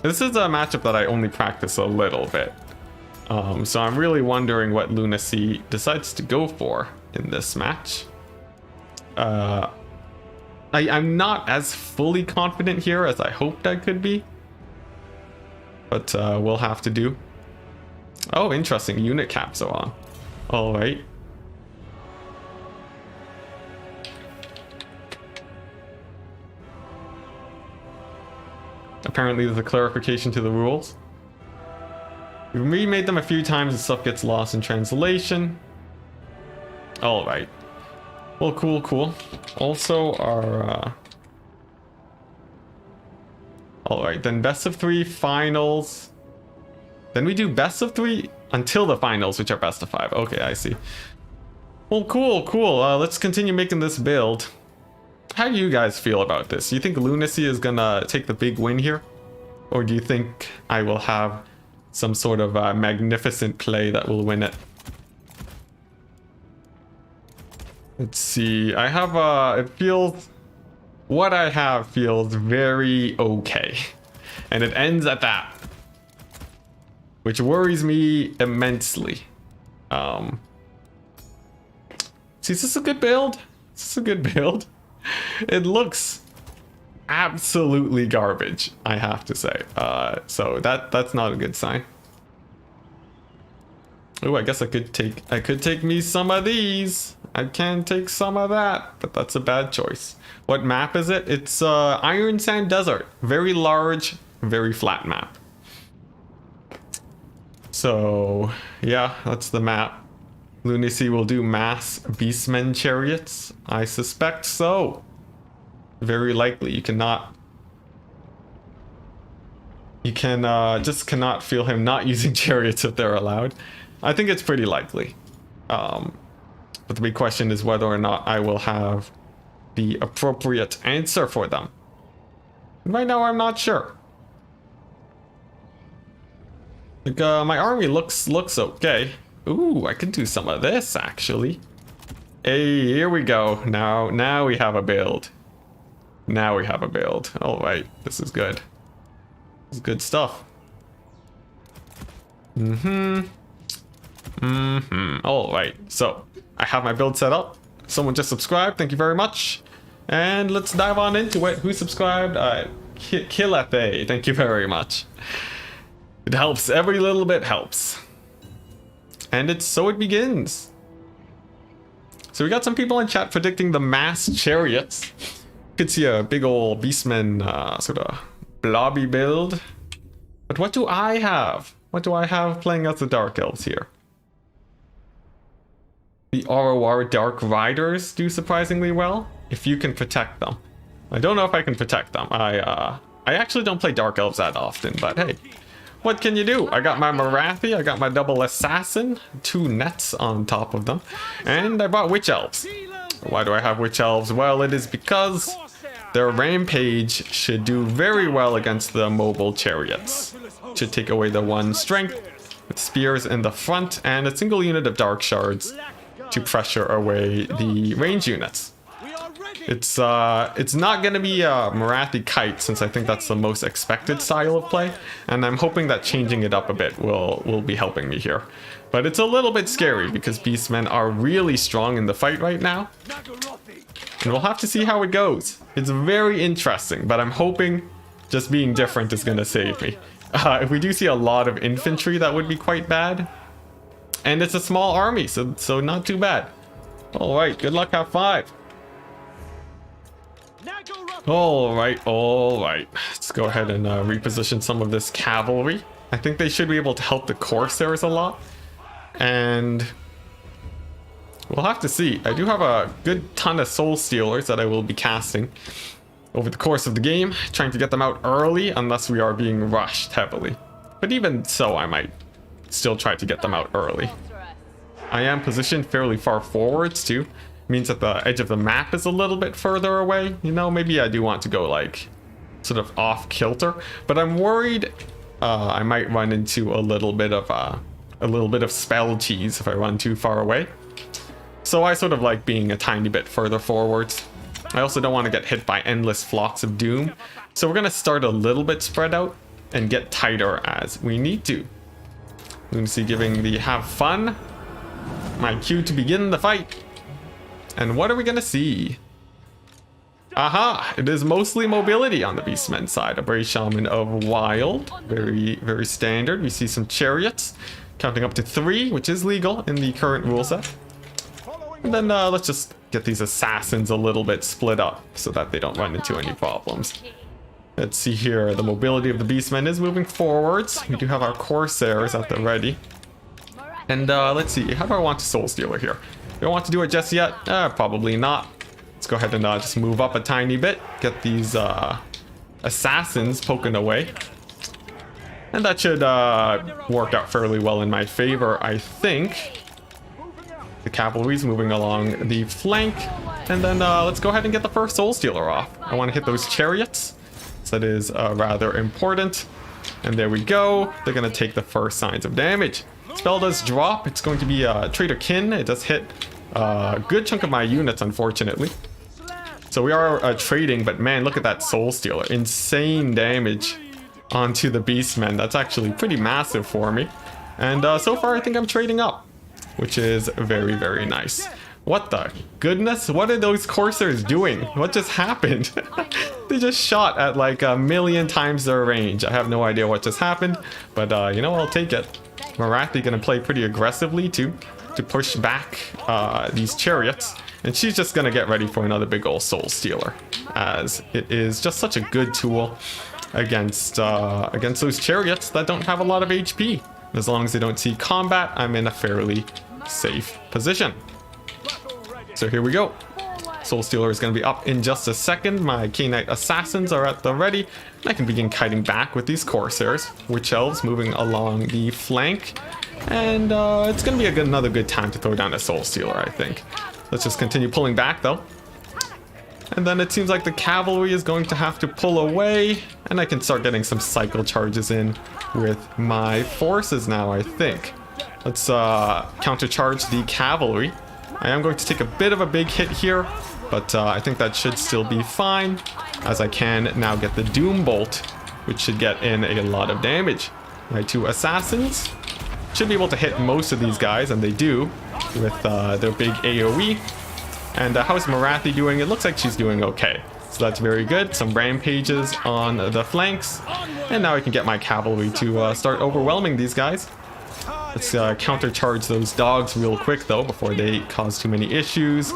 This is a matchup that I only practice a little bit. So I'm really wondering what Lunacy decides to go for in this match. I'm not as fully confident here as I hoped I could be. But we'll have to do. Oh, interesting. Unit caps are on. Alright. Apparently there's a clarification to the rules. We remade them a few times and stuff gets lost in translation. Alright. Well, cool. Also, our... Alright, then best of 3 finals. Then we do best of 3 until the finals, which are best of 5. Okay, I see. Well, cool. Let's continue making this build. How do you guys feel about this? Do you think Lunacy is gonna take the big win here? Or do you think I will have some sort of magnificent play that will win it? Let's see. I have it feels... What I have feels very okay. And it ends at that. Which worries me immensely. See, is this a good build? It looks absolutely garbage, I have to say. So that's not a good sign. Oh, I guess I could take me some of these. I can take some of that, but that's a bad choice. What map is it? It's Iron Sand Desert. Very large, very flat map. So yeah, that's the map. Lunacy will do mass beastmen chariots. I suspect so. Very likely. You just cannot feel him not using chariots if they're allowed. I think it's pretty likely. But the big question is whether or not I will have the appropriate answer for them. Right now, I'm not sure. Like, my army looks okay. Ooh, I can do some of this, actually. Hey, here we go. Now we have a build. All right, this is good. This is good stuff. All right, so I have my build set up. Someone just subscribed. Thank you very much. And let's dive on into it. Who subscribed? Killafe. Thank you very much. It helps. Every little bit helps. And so it begins. So we got some people in chat predicting the mass chariots. You could see a big old beastman sort of blobby build. But what do I have? What do I have playing as the Dark Elves here? The ROR Dark Riders do surprisingly well, if you can protect them. I don't know if I can protect them. I actually don't play Dark Elves that often, but hey. What can you do? I got my Marathi, I got my double assassin, 2 nets on top of them, and I bought Witch Elves. Why do I have Witch Elves? Well, it is because their rampage should do very well against the mobile chariots. Should take away the 1 strength with spears in the front and a single unit of dark shards to pressure away the range units. It's not gonna be a Marathi Kite, since I think that's the most expected style of play, and I'm hoping that changing it up a bit will be helping me here. But it's a little bit scary because Beastmen are really strong in the fight right now, and we'll have to see how it goes. It's very interesting, but I'm hoping just being different is gonna save me. If we do see a lot of infantry, that would be quite bad, and it's a small army, so not too bad. All right, good luck, have 5. All right. Let's go ahead and reposition some of this cavalry. I think they should be able to help the Corsairs a lot. And We'll have to see. I do have a good ton of Soul Stealers that I will be casting over the course of the game, trying to get them out early unless we are being rushed heavily. But even so, I might still try to get them out early. I am positioned fairly far forwards too. Means that the edge of the map is a little bit further away. You know, maybe I do want to go like sort of off kilter, but I'm worried I might run into a little bit of spell cheese if I run too far away. So I sort of like being a tiny bit further forwards. I also don't want to get hit by endless flocks of doom. So we're going to start a little bit spread out and get tighter as we need to. Lunacy giving the have fun. My cue to begin the fight. And what are we going to see? Aha! It is mostly mobility on the Beastmen side. A Bret Shaman of Wild. Very, very standard. We see some chariots. Counting up to 3, which is legal in the current rule set. And then let's just get these assassins a little bit split up so that they don't run into any problems. Let's see here. The mobility of the Beastmen is moving forwards. We do have our Corsairs at the ready. And let's see. How do I want to Soul Stealer here? Don't want to do it just yet? Probably not. Let's go ahead and just move up a tiny bit. Get these assassins poking away. And that should work out fairly well in my favor, I think. The cavalry's moving along the flank. And then let's go ahead and get the first Soul Stealer off. I want to hit those chariots. So that is rather important. And there we go. They're going to take the first signs of damage. Spell does drop. It's going to be Traitor Kin. It does hit a good chunk of my units, unfortunately. So we are trading, but man, look at that Soul Stealer. Insane damage onto the Beastmen. That's actually pretty massive for me. And so far, I think I'm trading up, which is very, very nice. What the goodness? What are those Corsairs doing? What just happened? They just shot at like 1,000,000 times their range. I have no idea what just happened, but you know, I'll take it. Marathi gonna play pretty aggressively too, to push back these chariots. And she's just gonna get ready for another big old Soul Stealer, as it is just such a good tool against those chariots that don't have a lot of HP. As long as they don't see combat, I'm in a fairly safe position. So here we go. Soul Stealer is going to be up in just a second. My K-Knight Assassins are at the ready. And I can begin kiting back with these Corsairs. Witch Elves moving along the flank. And it's going to be another good time to throw down a Soul Stealer, I think. Let's just continue pulling back, though. And then it seems like the cavalry is going to have to pull away. And I can start getting some cycle charges in with my forces now, I think. Let's countercharge the cavalry. I am going to take a bit of a big hit here, but I think that should still be fine, as I can now get the Doom Bolt, which should get in a lot of damage. My 2 assassins should be able to hit most of these guys, and they do, with their big AoE. And how's Marathi doing? It looks like she's doing okay. So that's very good. Some rampages on the flanks. And now I can get my cavalry to start overwhelming these guys. Let's countercharge those dogs real quick, though, before they cause too many issues.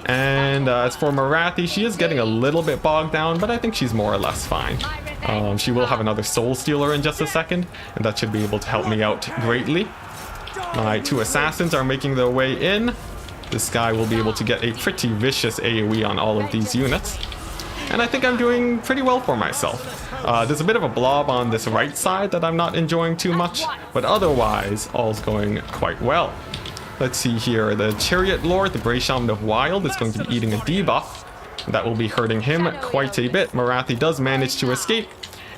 And as for Marathi, she is getting a little bit bogged down, but I think she's more or less fine. She will have another Soul Stealer in just a second, and that should be able to help me out greatly. My 2 assassins are making their way in. This guy will be able to get a pretty vicious AoE on all of these units. And I think I'm doing pretty well for myself. There's a bit of a blob on this right side that I'm not enjoying too much, but otherwise, all's going quite well. Let's see here. The Chariot Lord, the Bret Shaman of Wild, is going to be eating a debuff. That will be hurting him quite a bit. Marathi does manage to escape,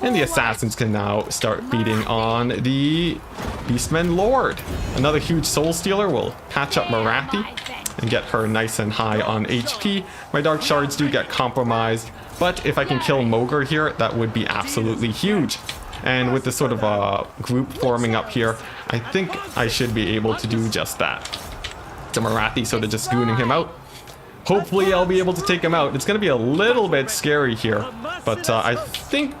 and the assassins can now start beating on the Beastmen Lord. Another huge Soul Stealer will patch up Marathi and get her nice and high on HP. My Dark Shards do get compromised, but if I can kill Mogre here, that would be absolutely huge. And with this sort of group forming up here, I think I should be able to do just that. So Marathi sort of just gooning him out. Hopefully I'll be able to take him out. It's going to be a little bit scary here, but I think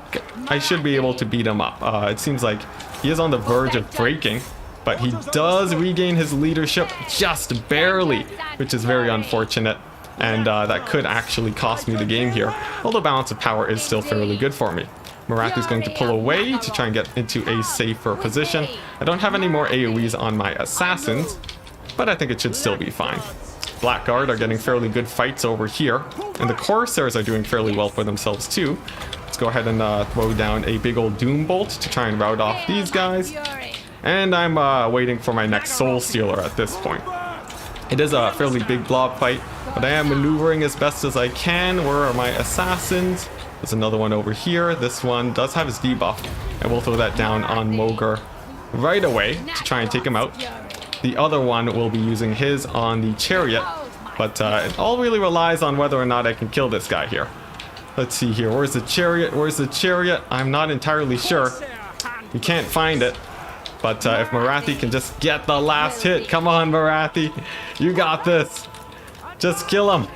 I should be able to beat him up. It seems like he is on the verge of breaking, but he does regain his leadership just barely, which is very unfortunate. And that could actually cost me the game here, although balance of power is still fairly good for me. Marathi's going to pull away to try and get into a safer position. I don't have any more AoEs on my assassins, but I think it should still be fine. Blackguard are getting fairly good fights over here. And the Corsairs are doing fairly well for themselves too. Let's go ahead and throw down a big old Doom Bolt to try and rout off these guys. And I'm waiting for my next Soul Stealer at this point. It is a fairly big blob fight, but I am maneuvering as best as I can. Where are my assassins? There's another one over here. This one does have his debuff, and we'll throw that down on Mogre right away to try and take him out. The other one will be using his on the chariot, but it all really relies on whether or not I can kill this guy here. Let's see here. Where's the chariot? Where's the chariot? I'm not entirely sure. We can't find it. But if Marathi can just get the last hit. Come on, Marathi. You got this. Just kill him.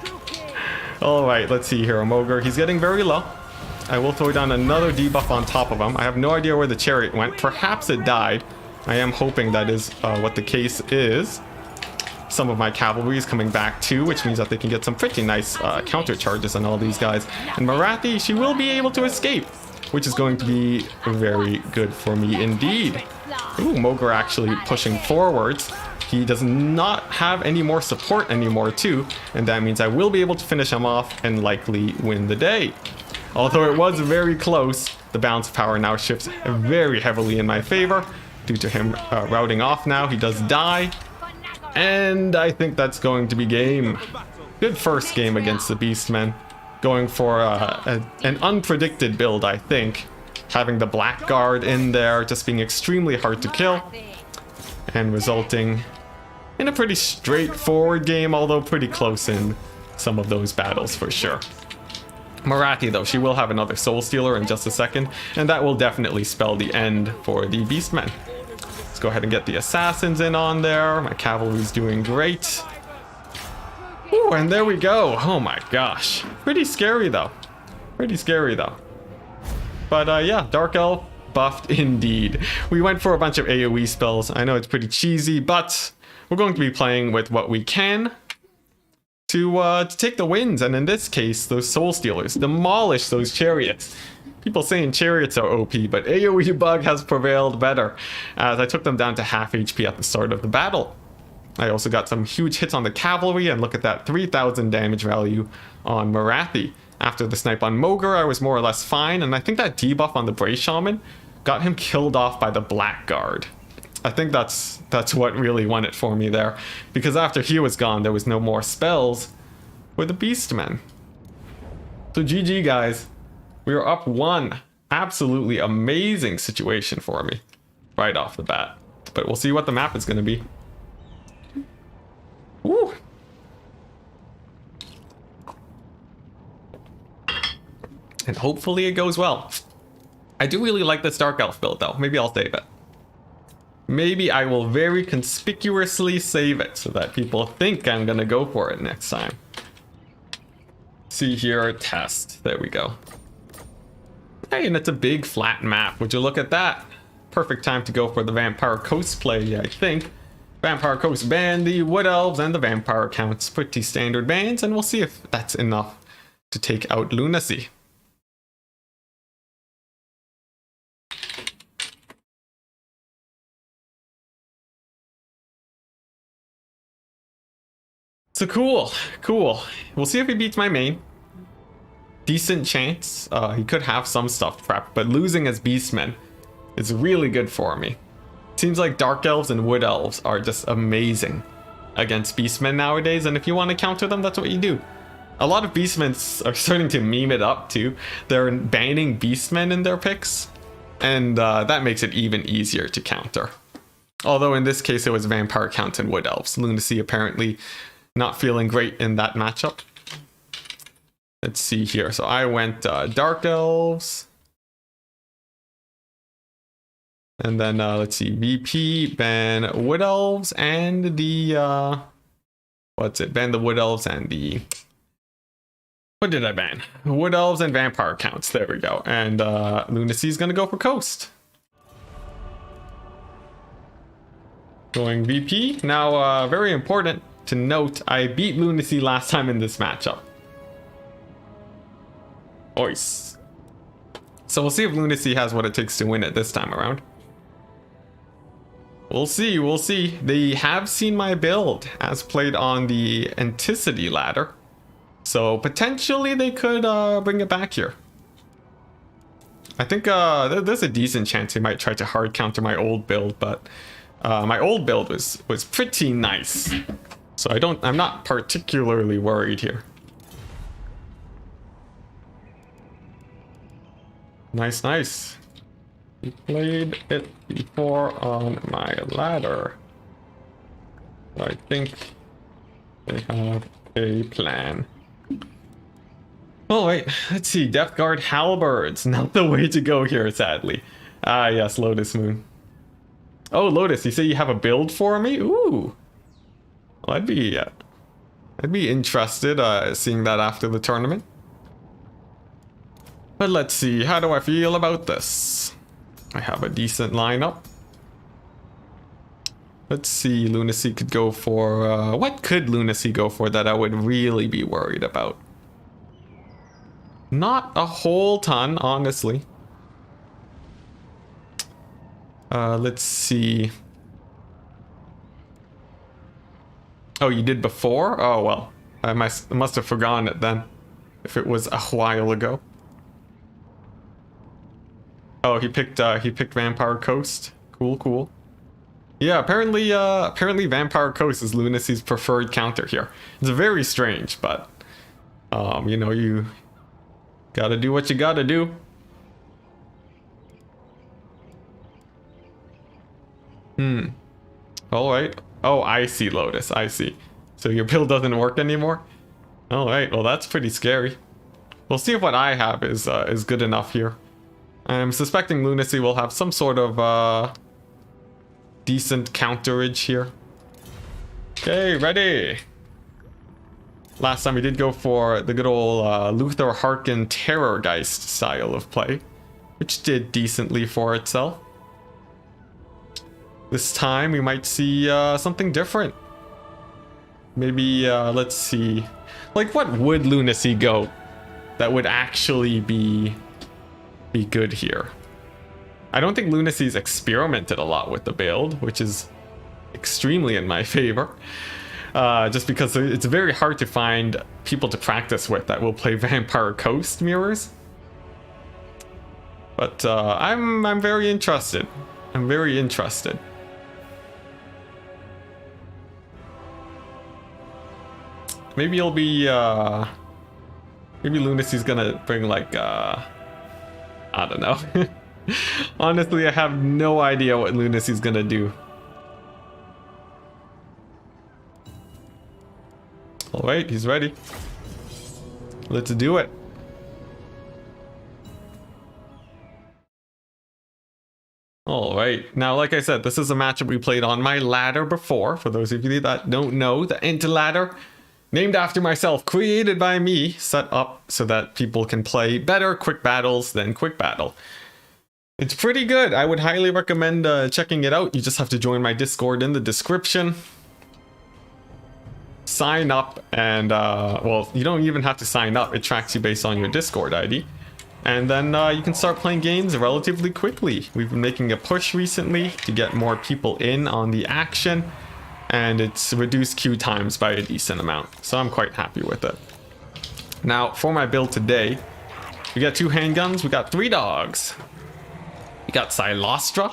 Alright, let's see here. Mogre, he's getting very low. I will throw down another debuff on top of him. I have no idea where the chariot went. Perhaps it died. I am hoping that is what the case is. Some of my cavalry is coming back too, which means that they can get some pretty nice counter charges on all these guys. And Marathi, she will be able to escape, which is going to be very good for me indeed. Ooh, Mogre actually pushing forwards. He does not have any more support anymore too, and that means I will be able to finish him off and likely win the day. Although it was very close, the balance of power now shifts very heavily in my favor due to him routing off now. He does die, and I think that's going to be game. Good first game against the Beastmen. Going for an unpredicted build, I think. Having the Blackguard in there, just being extremely hard to kill, and resulting in a pretty straightforward game, although pretty close in some of those battles for sure. Marathi, though, she will have another Soul Stealer in just a second, and that will definitely spell the end for the Beastmen. Let's go ahead and get the Assassins in on there. My cavalry's doing great. Ooh, and there we go. Oh my gosh. Pretty scary, though. Pretty scary, though. But yeah, Dark Elf buffed indeed. We went for a bunch of AoE spells. I know it's pretty cheesy, but we're going to be playing with what we can to take the wins. And in this case, those Soul Stealers demolish those chariots. People saying chariots are OP, but AoE bug has prevailed better, as I took them down to half HP at the start of the battle. I also got some huge hits on the cavalry, and look at that 3,000 damage value on Marathi. After the snipe on Mogre, I was more or less fine, and I think that debuff on the Bray Shaman got him killed off by the Blackguard. I think that's what really won it for me there, because after he was gone, there was no more spells for the Beastmen. So GG, guys. We are up 1. Absolutely amazing situation for me right off the bat. But we'll see what the map is going to be. Woo! And hopefully it goes well. I do really like this Dark Elf build, though. Maybe I'll save it. Maybe I will very conspicuously save it so that people think I'm going to go for it next time. See here, test. There we go. Hey, and it's a big flat map. Would you look at that? Perfect time to go for the Vampire Coast play, I think. Vampire Coast ban the Wood Elves and the Vampire Counts. Pretty standard bans, and we'll see if that's enough to take out Lunacy. So cool. We'll see if he beats my main. Decent chance. He could have some stuff prepped, but losing as Beastmen is really good for me. Seems like Dark Elves and Wood Elves are just amazing against Beastmen nowadays, and if you want to counter them, that's what you do. A lot of Beastmen are starting to meme it up too. They're banning Beastmen in their picks, and that makes it even easier to counter. Although in this case it was Vampire Counts and Wood Elves. Lunacy apparently not feeling great in that matchup. Let's see here. So I went Dark Elves. And then let's see, VP, ban Wood Elves and the, ban the Wood Elves and the, what did I ban? Wood Elves and Vampire Counts, there we go. And Lunacy's gonna go for Coast. Going VP. Now, very important to note, I beat Lunacy last time in this matchup. Ois. So we'll see if Lunacy has what it takes to win it this time around. We'll see, we'll see. They have seen my build as played on the Enticity ladder. So potentially they could bring it back here. I think there's a decent chance they might try to hard counter my old build, but my old build was pretty nice. So I'm not particularly worried here. Nice, nice. We played it before on my ladder. I think they have a plan. Oh wait, let's see. Death Guard halberds, not the way to go here, sadly. Ah yes, Lotus Moon. Oh Lotus, you say you have a build for me? Ooh. Well, I'd be interested seeing that after the tournament. But let's see, how do I feel about this? I have a decent lineup. Let's see, Lunacy could go for... what could Lunacy go for that I would really be worried about? Not a whole ton, honestly. Let's see. Oh, you did before? Oh, well. I must have forgotten it then. If it was a while ago. Oh, he picked Vampire Coast. Cool, cool. Yeah, apparently Vampire Coast is Lunacy's preferred counter here. It's very strange, but you know, you gotta do what you gotta do. Alright. Oh, I see, Lotus. I see. So your build doesn't work anymore? Alright, well that's pretty scary. We'll see if what I have is good enough here. I'm suspecting Lunacy will have some sort of decent counterage here. Okay, ready. Last time we did go for the good old Luther Harkin Terrorgeist style of play, which did decently for itself. This time we might see something different. Maybe, let's see. Like, what would Lunacy go that would actually be good here? I don't think Lunacy's experimented a lot with the build, which is extremely in my favor. Just because it's very hard to find people to practice with that will play Vampire Coast mirrors. But I'm very interested. I'm very interested. Maybe it'll be maybe Lunacy's gonna bring like I don't know. Honestly, I have no idea what Lunacy's gonna do. Alright, he's ready. Let's do it. Alright, now like I said, this is a matchup we played on my ladder before. For those of you that don't know, the Ent ladder, named after myself, created by me, set up so that people can play better quick battles than quick battle. It's pretty good. I would highly recommend checking it out. You just have to join my Discord in the description. Sign up and, well, you don't even have to sign up. It tracks you based on your Discord ID. And then you can start playing games relatively quickly. We've been making a push recently to get more people in on the action. And it's reduced queue times by a decent amount. So I'm quite happy with it. Now, for my build today, we got 2 handguns, we got 3 dogs. We got Silostra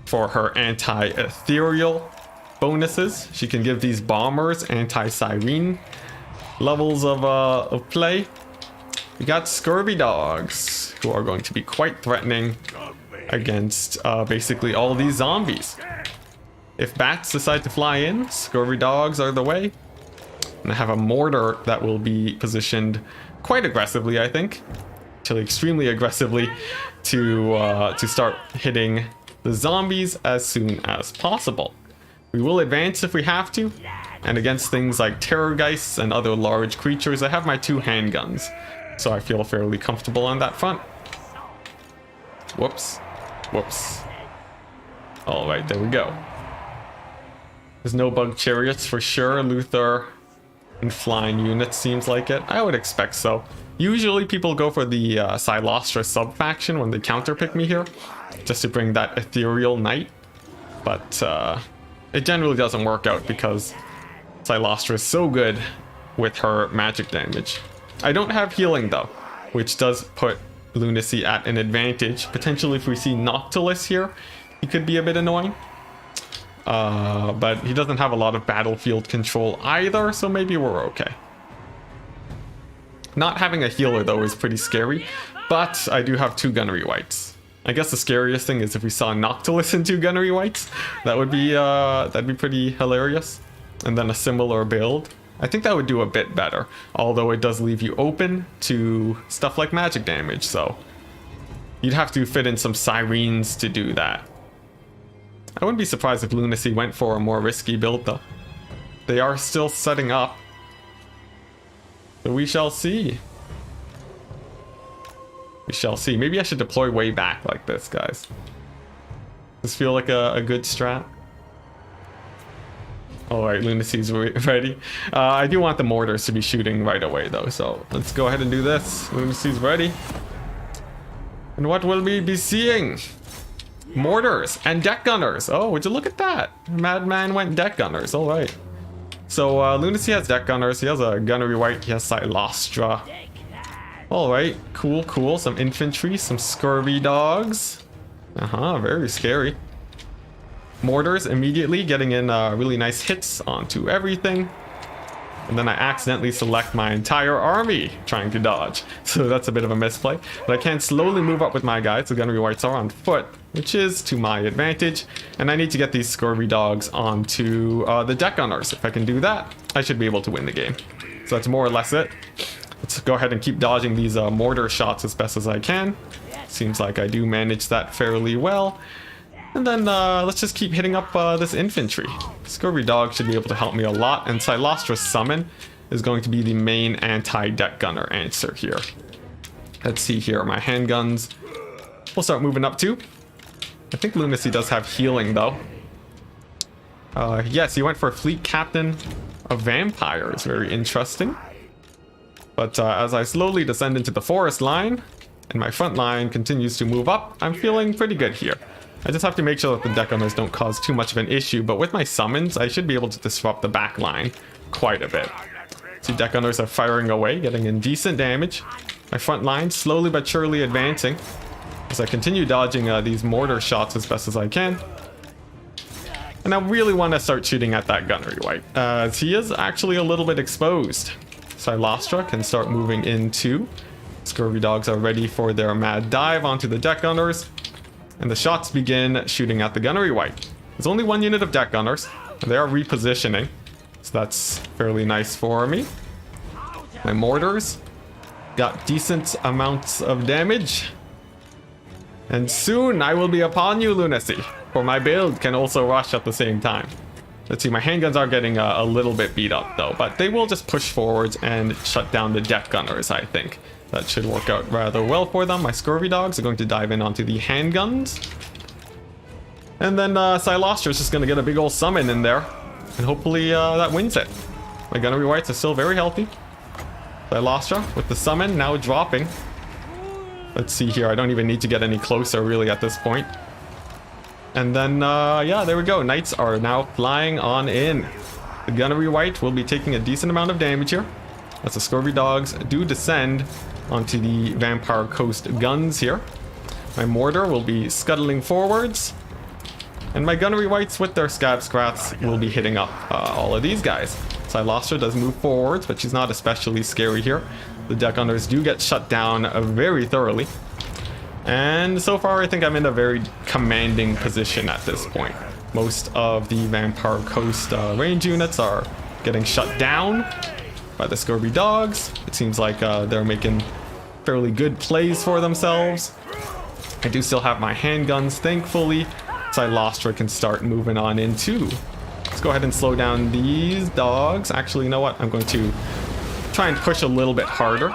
for her anti-ethereal bonuses. She can give these bombers anti-siren levels of play. We got Scurvy dogs, who are going to be quite threatening against basically all these zombies. If bats decide to fly in, Scurvy dogs are the way. And I have a mortar that will be positioned quite aggressively, I think. Actually, extremely aggressively to start hitting the zombies as soon as possible. We will advance if we have to, and against things like Terrorgeists and other large creatures, I have my 2 handguns, so I feel fairly comfortable on that front. Whoops. Whoops. Alright, there we go. There's no bug chariots for sure. Luther and flying units seems like it. I would expect so. Usually people go for the Silostra sub-faction when they counterpick me here, just to bring that ethereal knight. But it generally doesn't work out because Silostra is so good with her magic damage. I don't have healing though, which does put Lunacy at an advantage. Potentially if we see Noctilus here, he could be a bit annoying. But he doesn't have a lot of battlefield control either, so maybe we're okay. Not having a healer though is pretty scary, but I do have 2 gunnery wights. I guess the scariest thing is if we saw Noctilus and 2 gunnery wights. That would be that'd be pretty hilarious. And then a similar build. I think that would do a bit better, although it does leave you open to stuff like magic damage, so you'd have to fit in some sirens to do that. I wouldn't be surprised if Lunacy went for a more risky build though. They are still setting up, so we shall see. We shall see. Maybe I should deploy way back like this, guys. Does this feel like a good strat? Alright, Lunacy's ready. I do want the mortars to be shooting right away though, so let's go ahead and do this. Lunacy's ready. And what will we be seeing? Mortars and deck gunners. Oh, would you look at that? Madman went deck gunners. Alright. So Lunacy has deck gunners. He has a gunnery wight. He has Silostra. Alright, cool, cool. Some infantry, some scurvy dogs. Very scary. Mortars immediately getting in really nice hits onto everything. And then I accidentally select my entire army trying to dodge. So that's a bit of a misplay. But I can slowly move up with my guys. The gunnery wights are on foot, which is to my advantage. And I need to get these scurvy dogs onto the deck gunners. If I can do that, I should be able to win the game. So that's more or less it. Let's go ahead and keep dodging these mortar shots as best as I can. Seems like I do manage that fairly well. And then let's just keep hitting up this infantry. Scurvy dog should be able to help me a lot, and Silostra's summon is going to be the main anti-deck gunner answer here. Let's see here, my handguns we'll start moving up to. I think Lunacy does have healing though. Yes, he went for a fleet captain of vampires, very interesting. But as I slowly descend into the forest line, and my front line continues to move up, I'm feeling pretty good here. I just have to make sure that the deck gunners don't cause too much of an issue, but with my summons, I should be able to disrupt the back line quite a bit. See, deck gunners are firing away, getting in decent damage. My front line slowly but surely advancing as I continue dodging these mortar shots as best as I can. And I really want to start shooting at that gunnery wight, as he is actually a little bit exposed. Silostra can start moving into. Scurvy dogs are ready for their mad dive onto the deck gunners. And the shots begin shooting at the gunnery wight. There's only 1 unit of deck gunners, and they are repositioning. So that's fairly nice for me. My mortars got decent amounts of damage. And soon I will be upon you, Lunacy, for my build can also rush at the same time. Let's see, my handguns are getting a little bit beat up though, but they will just push forwards and shut down the deck gunners, I think. That should work out rather well for them. My scurvy dogs are going to dive in onto the handguns. And then Silostra is just going to get a big old summon in there. And hopefully that wins it. My gunnery wights are still very healthy. Silostra with the summon now dropping. Let's see here. I don't even need to get any closer really at this point. And then, yeah, there we go. Knights are now flying on in. The gunnery wight will be taking a decent amount of damage here, as the scurvy dogs do descend onto the Vampire Coast guns here. My mortar will be scuttling forwards, and my gunnery wights with their scab scrats will be hitting up all of these guys. Silostra does move forwards, but she's not especially scary here. The deck gunners do get shut down very thoroughly. And so far, I think I'm in a very commanding position at this point. Most of the Vampire Coast range units are getting shut down by the scurvy dogs. It seems like they're making fairly good plays for themselves. I do still have my handguns, thankfully. Silostra can start moving on in too. Let's go ahead and slow down these dogs. Actually, you know what? I'm going to try and push a little bit harder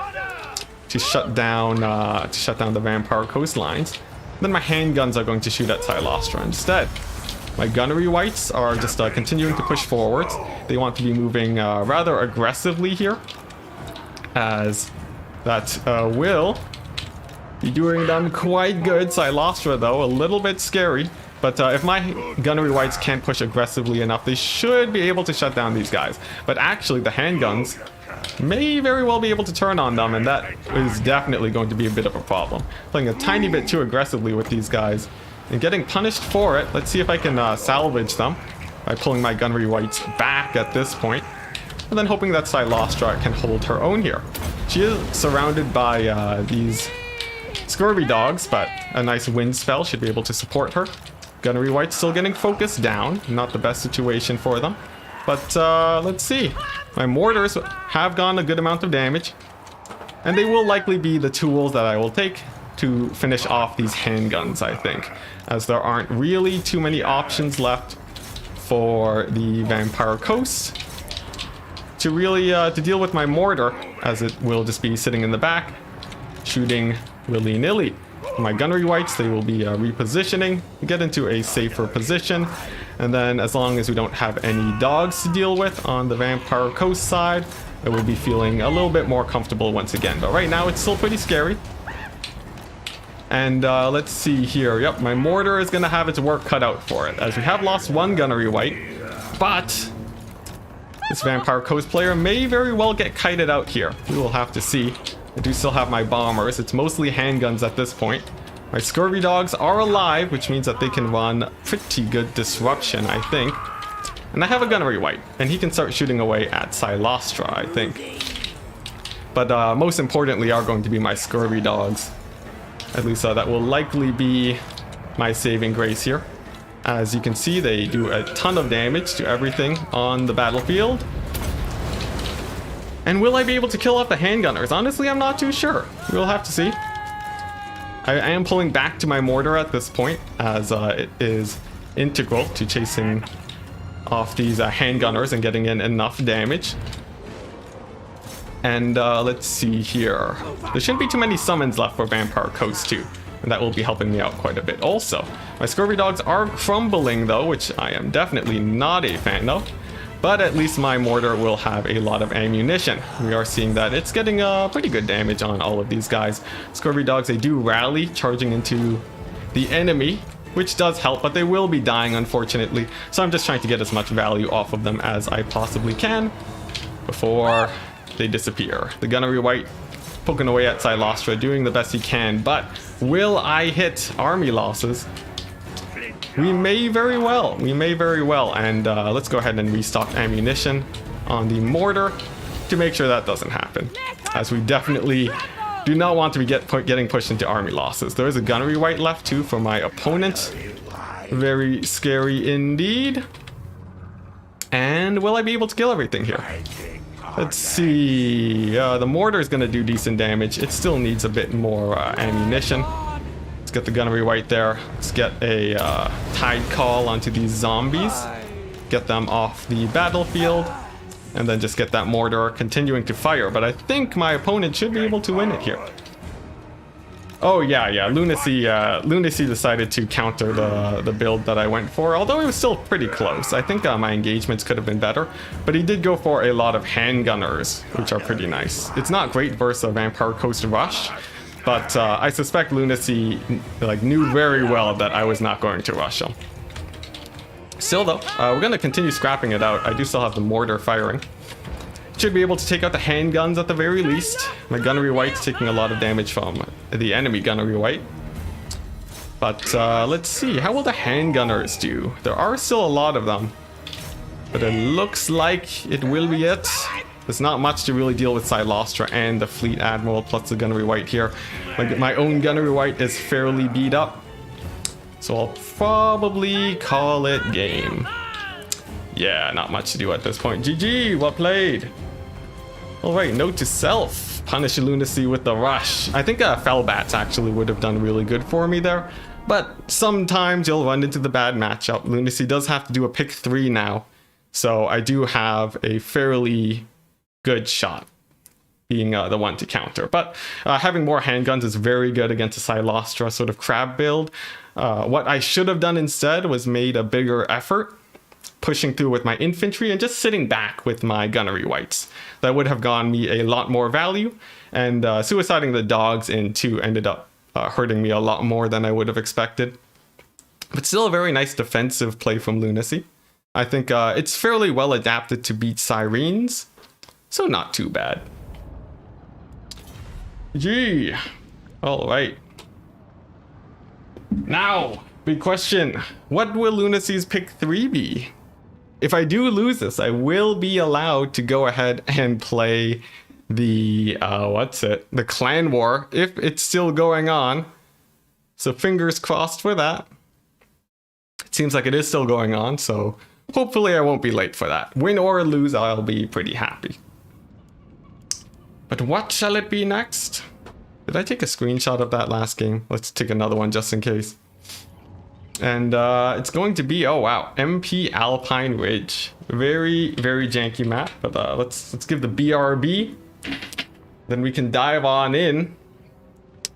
to shut down the Vampire coastlines. Then my handguns are going to shoot at Silostra instead. My gunnery wights are just continuing to push forwards. They want to be moving rather aggressively here, as that will be doing them quite good. Silostra, though, a little bit scary. But if my gunnery whites can't push aggressively enough, they should be able to shut down these guys. But actually, the handguns may very well be able to turn on them, and that is definitely going to be a bit of a problem. Playing a tiny bit too aggressively with these guys and getting punished for it. Let's see if I can salvage them by pulling my gunnery whites back at this point, and then hoping that Silostra can hold her own here. She is surrounded by these scurvy dogs, but a nice wind spell should be able to support her. Gunnery whites still getting focused down, not the best situation for them. But let's see. My mortars have gone a good amount of damage, and they will likely be the tools that I will take to finish off these handguns, I think, as there aren't really too many options left for the Vampire Coast to really to deal with my mortar, as it will just be sitting in the back, shooting willy-nilly. My gunnery whites, they will be repositioning, get into a safer position, and then as long as we don't have any dogs to deal with on the Vampire Coast side, I will be feeling a little bit more comfortable once again. But right now it's still pretty scary. And let's see here. Yep, my mortar is going to have its work cut out for it, as we have lost one gunnery white, but this Vampire Coast player may very well get kited out here. We will have to see. I do still have my bombers. It's mostly handguns at this point. My scurvy dogs are alive, which means that they can run pretty good disruption, I think. And I have a gunnery white, and he can start shooting away at Silostra, I think. But most importantly are going to be my scurvy dogs. At least that will likely be my saving grace here. As you can see, they do a ton of damage to everything on the battlefield. And will I be able to kill off the handgunners? Honestly, I'm not too sure. We'll have to see. I am pulling back to my mortar at this point, as it is integral to chasing off these handgunners and getting in enough damage. And let's see here. There shouldn't be too many summons left for Vampire Coast 2. And that will be helping me out quite a bit also. My scurvy dogs are crumbling though, which I am definitely not a fan of. But at least my mortar will have a lot of ammunition. We are seeing that it's getting pretty good damage on all of these guys. Scurvy dogs, they do rally, charging into the enemy, which does help, but they will be dying, unfortunately. So I'm just trying to get as much value off of them as I possibly can before they disappear. The gunnery white poking away at Silostra, doing the best he can, but will I hit army losses? We may very well. We may very well. And let's go ahead and restock ammunition on the mortar to make sure that doesn't happen, as we definitely do not want to be getting pushed into army losses. There is a gunnery white left too for my opponent. Very scary indeed. And will I be able to kill everything here? Let's see. The mortar is going to do decent damage. It still needs a bit more ammunition. Let's get the gunnery white there. Let's get a tide call onto these zombies. Get them off the battlefield. And then just get that mortar continuing to fire. But I think my opponent should be able to win it here. Oh yeah. Lunacy decided to counter the build that I went for, although it was still pretty close. I think my engagements could have been better, but he did go for a lot of handgunners, which are pretty nice. It's not great versus a Vampire Coast Rush, but I suspect Lunacy knew very well that I was not going to rush him. Still though, we're going to continue scrapping it out. I do still have the mortar firing. Should be able to take out the handguns at the very least. My gunnery white's taking a lot of damage from the enemy gunnery white. But let's see, how will the handgunners do? There are still a lot of them, but it looks like it will be it. There's not much to really deal with Silostra and the Fleet Admiral plus the gunnery white here. My own gunnery white is fairly beat up, so I'll probably call it game. Yeah, not much to do at this point. GG, well played. Alright, note to self. Punish Lunacy with the rush. I think Fellbats actually would have done really good for me there. But sometimes you'll run into the bad matchup. Lunacy does have to do a pick 3 now. So I do have a fairly good shot being the one to counter. But having more handguns is very good against a Silostra sort of crab build. What I should have done instead was made a bigger effort pushing through with my infantry and just sitting back with my gunnery whites. That would have gone me a lot more value, and suiciding the dogs in 2 ended up hurting me a lot more than I would have expected. But still a very nice defensive play from Lunacy. I think it's fairly well adapted to beat Sirens, so not too bad. Gee. All right. Now, big question. What will Lunacy's pick 3 be? If I do lose this, I will be allowed to go ahead and play the, the Clan War, if it's still going on. So fingers crossed for that. It seems like it is still going on, so hopefully I won't be late for that. Win or lose, I'll be pretty happy. But what shall it be next? Did I take a screenshot of that last game? Let's take another one just in case. And it's going to be, oh wow, MP Alpine Ridge. Very, very janky map, but let's give the BRB. Then we can dive on in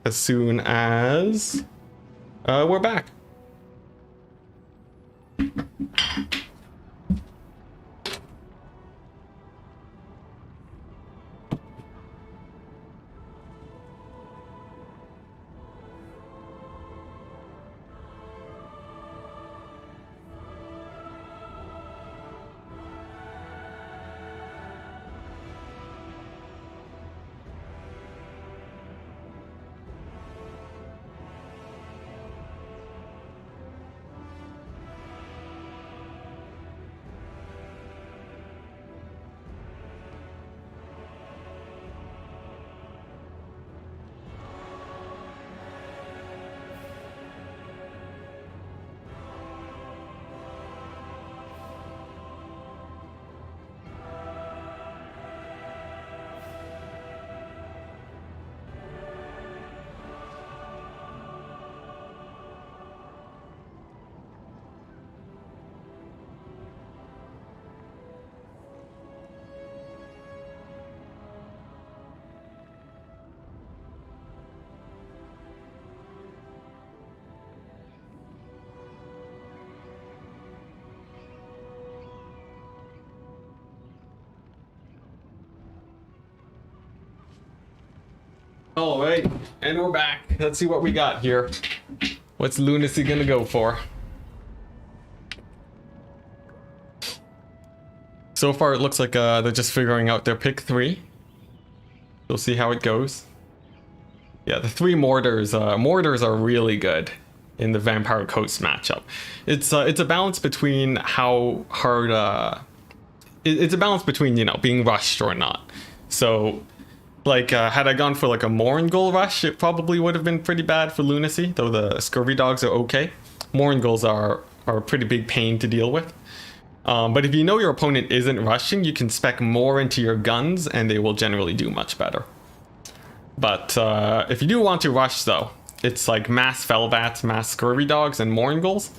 as soon as we're back. All right, and we're back. Let's see what we got here. What's Lunacy gonna go for? So far, it looks like they're just figuring out their pick 3. We'll see how it goes. Yeah, the 3 mortars. Mortars are really good in the Vampire Coast matchup. It's a balance between how hard. It's a balance between, you know, being rushed or not. So, like, had I gone for like a Moringal rush, it probably would have been pretty bad for Lunacy. Though the Scurvy Dogs are okay. Moringals are a pretty big pain to deal with. But if you know your opponent isn't rushing, you can spec more into your guns and they will generally do much better. But if you do want to rush though, it's like mass Felbats, mass Scurvy Dogs, and Moringals.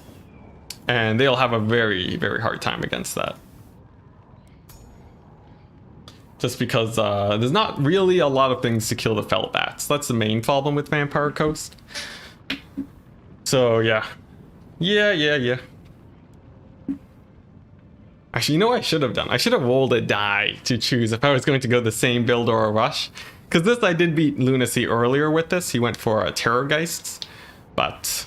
And they'll have a very, very hard time against that. Just because there's not really a lot of things to kill the Felbats. That's the main problem with Vampire Coast. So yeah. Yeah. Actually, you know what I should have done? I should have rolled a die to choose if I was going to go the same build or a rush. Because this, I did beat Lunacy earlier with this. He went for Terrorgeists. But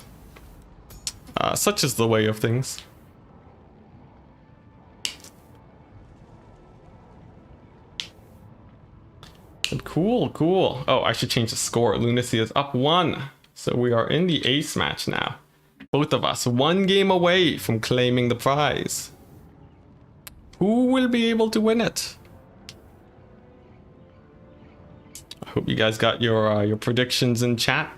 such is the way of things. But cool. Oh, I should change the score. Lunacy is up 1. So we are in the ace match now. Both of us 1 game away from claiming the prize. Who will be able to win it? I hope you guys got your predictions in chat.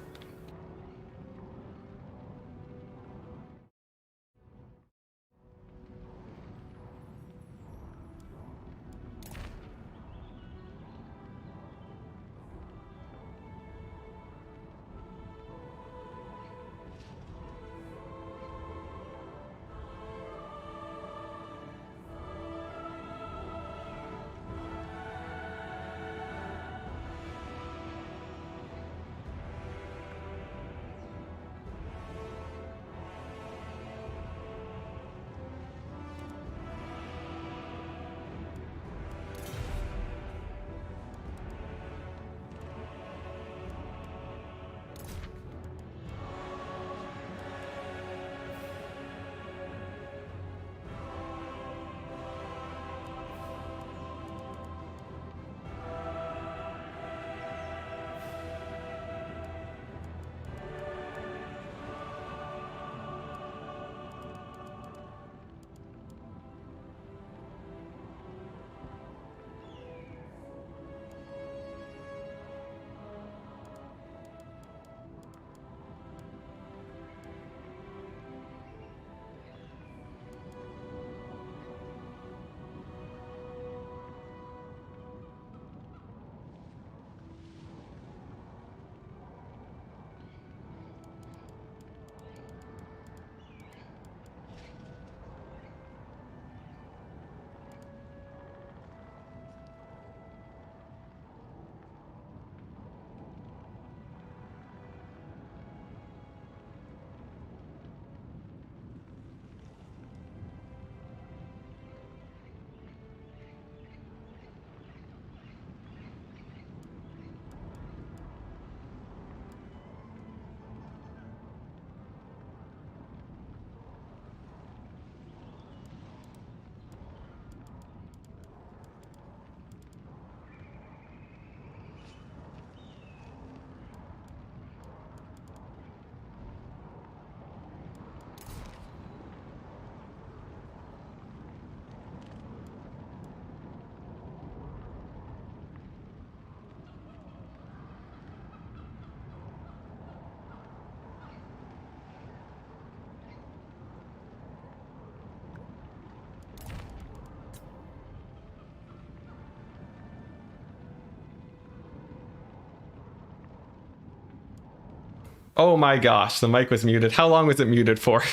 Oh my gosh, the mic was muted. How long was it muted for?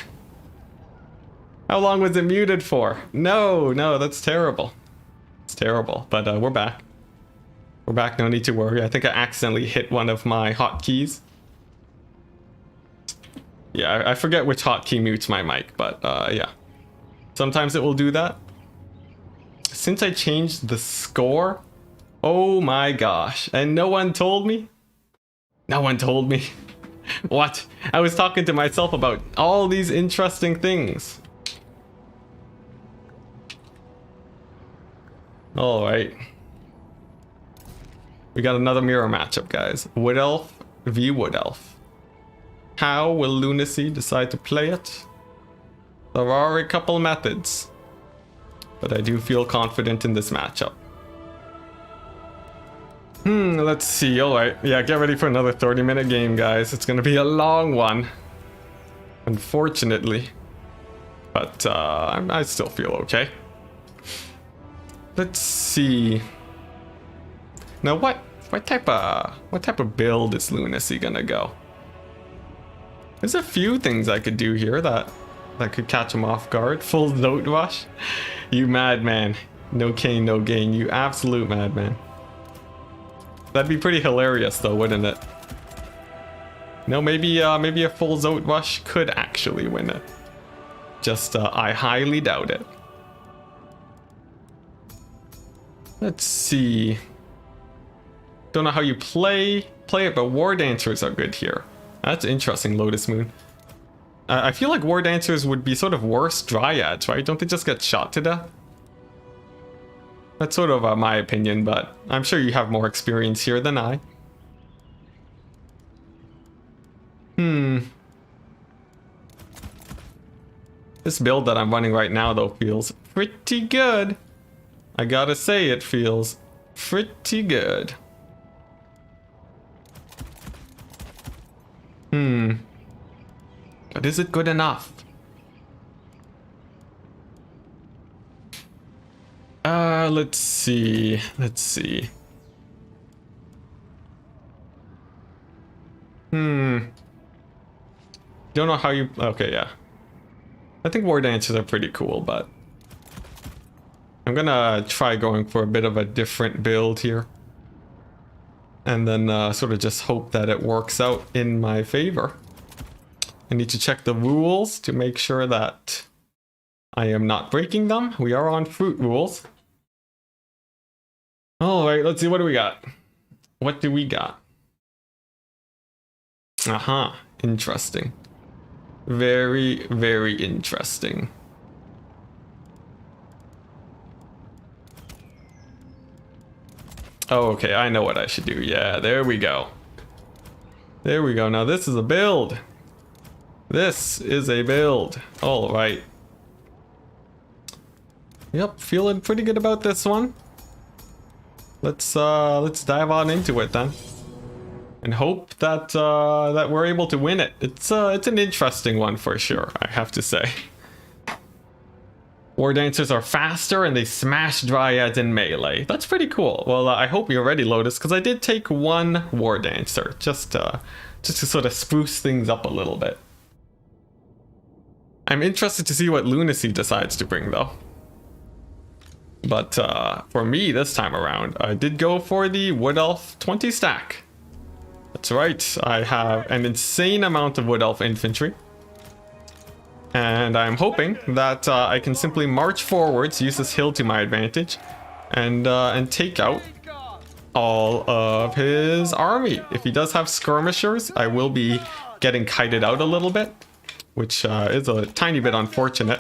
How long was it muted for? No, that's terrible. It's terrible, but we're back. We're back, no need to worry. I think I accidentally hit one of my hotkeys. Yeah, I forget which hotkey mutes my mic, but yeah. Sometimes it will do that. Since I changed the score, oh my gosh, and no one told me? No one told me. What? I was talking to myself about all these interesting things. Alright. We got another mirror matchup, guys. Wood Elf v Wood Elf. How will Lunacy decide to play it? There are a couple methods, but I do feel confident in this matchup. Let's see. Alright, yeah, get ready for another 30-minute game, guys. It's gonna be a long one, unfortunately, but I still feel okay. Let's see. Now what type of build is Lunacy gonna go? There's a few things I could do here that could catch him off guard. Full Zoat Rush. You madman. No cane, no gain. You absolute madman. That'd be pretty hilarious though, wouldn't it? No, maybe a full Zoat Rush could actually win it. Just I highly doubt it. Let's see. Don't know how you play it, but War Dancers are good here. That's interesting, Lotus Moon. I feel like War Dancers would be sort of worse Dryads, right? Don't they just get shot to death? That's sort of my opinion, but I'm sure you have more experience here than I. This build that I'm running right now, though, feels pretty good. I gotta say, it feels pretty good. But is it good enough? Let's see. Don't know how you... Okay, yeah. I think War Dancers are pretty cool, but I'm gonna try going for a bit of a different build here. And then sort of just hope that it works out in my favor. I need to check the rules to make sure that I am not breaking them. We are on fruit rules. Alright, let's see, what do we got? What do we got? Aha, interesting. Very, very interesting. Oh, okay, I know what I should do. Yeah, there we go. There we go. Now this is a build. This is a build. All right. Yep, feeling pretty good about this one. Let's dive on into it then, and hope that that we're able to win it. It's an interesting one for sure, I have to say. War Dancers are faster and they smash Dryads in melee. That's pretty cool. Well, I hope you're ready, Lotus, because I did take one War Dancer just to sort of spruce things up a little bit. I'm interested to see what Lunacy decides to bring, though. But for me this time around, I did go for the Wood Elf 20 stack. That's right, I have an insane amount of Wood Elf infantry. And I'm hoping that I can simply march forwards, use this hill to my advantage, and take out all of his army. If he does have skirmishers, I will be getting kited out a little bit, which is a tiny bit unfortunate.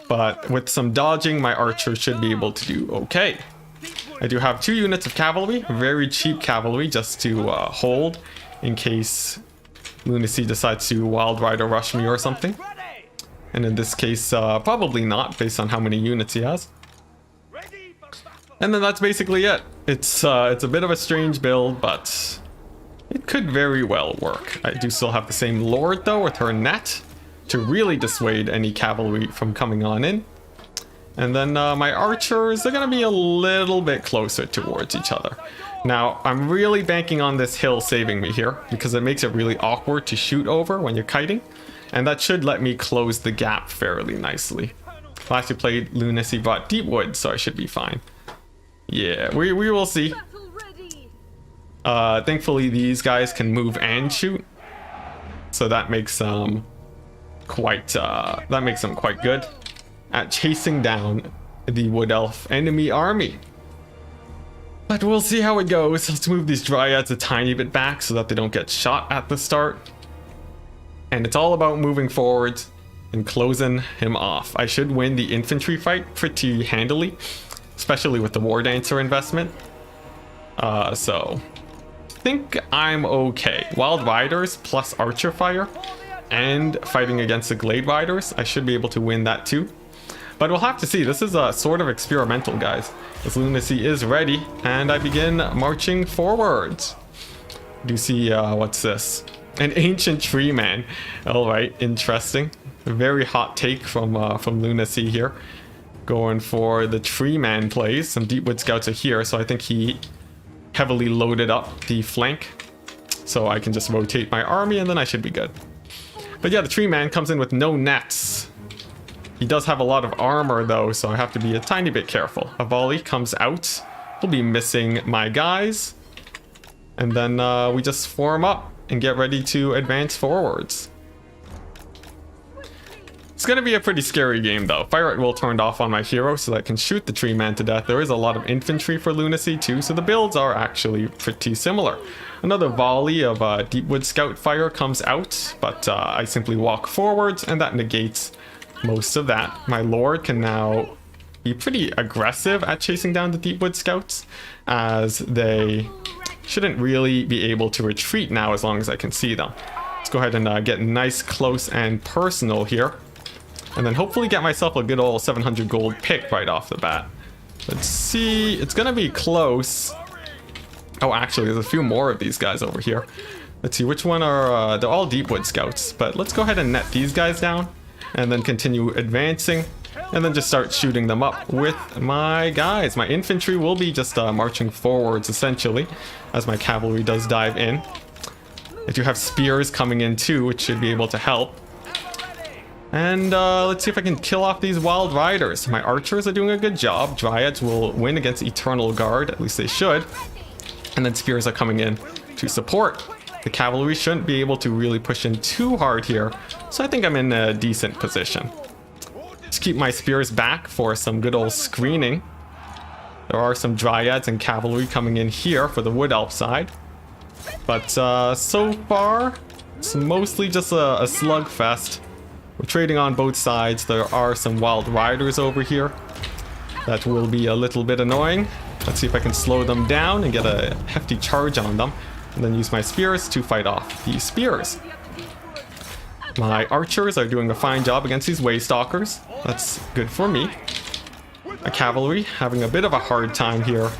But with some dodging, my archer should be able to do okay. I do have 2 units of cavalry, very cheap cavalry, just to hold in case Lunacy decides to Wild Rider rush me or something. And in this case, probably not, based on how many units he has. And then that's basically it. It's a bit of a strange build, but it could very well work. I do still have the same Lord, though, with her net to really dissuade any cavalry from coming on in. And then my archers, they're going to be a little bit closer towards each other. Now, I'm really banking on this hill saving me here because it makes it really awkward to shoot over when you're kiting. And that should let me close the gap fairly nicely. Last we played, Lunacy brought Deepwood, so I should be fine. Yeah, we will see. Thankfully, these guys can move and shoot. So that makes them quite good at chasing down the Wood Elf enemy army. But we'll see how it goes. Let's move these Dryads a tiny bit back so that they don't get shot at the start. And it's all about moving forward and closing him off. I should win the infantry fight pretty handily, especially with the War Dancer investment. So I think I'm okay. Wild Riders plus Archer Fire and fighting against the Glade Riders, I should be able to win that too. But we'll have to see. This is sort of experimental, guys. This Lunacy is ready, and I begin marching forwards. Do you see, what's this? An ancient tree man. All right, interesting. A very hot take from Lunacy here. Going for the tree man plays. Some Deepwood scouts are here, so I think he heavily loaded up the flank. So I can just rotate my army, and then I should be good. But yeah, the tree man comes in with no nets. He does have a lot of armor though, so I have to be a tiny bit careful. A volley comes out. We'll be missing my guys. And then we just form up and get ready to advance forwards. It's going to be a pretty scary game though. Fire at will turned off on my hero so that I can shoot the tree man to death. There is a lot of infantry for Lunacy too, so the builds are actually pretty similar. Another volley of Deepwood Scout fire comes out, but I simply walk forwards and that negates most of that. My Lord can now be pretty aggressive at chasing down the Deepwood Scouts, as they shouldn't really be able to retreat now as long as I can see them. Let's go ahead and get nice, close, and personal here. And then hopefully get myself a good old 700 gold pick right off the bat. Let's see. It's going to be close. Oh, actually, there's a few more of these guys over here. Let's see, which one are... they're all Deepwood Scouts. But let's go ahead and net these guys down. And then continue advancing. And then just start shooting them up with my guys. My infantry will be just marching forwards, essentially, as my cavalry does dive in. I do have spears coming in too, which should be able to help. And let's see if I can kill off these Wild Riders. My archers are doing a good job. Dryads will win against Eternal Guard, at least they should. And then spears are coming in to support. The cavalry shouldn't be able to really push in too hard here, so I think I'm in a decent position. Just keep my spears back for some good old screening. There are some Dryads and cavalry coming in here for the Wood Elf side. But so far, it's mostly just a slugfest. We're trading on both sides. There are some Wild Riders over here. That will be a little bit annoying. Let's see if I can slow them down and get a hefty charge on them. And then use my spears to fight off these spears. My archers are doing a fine job against these Waystalkers. That's good for me. My cavalry having a bit of a hard time here.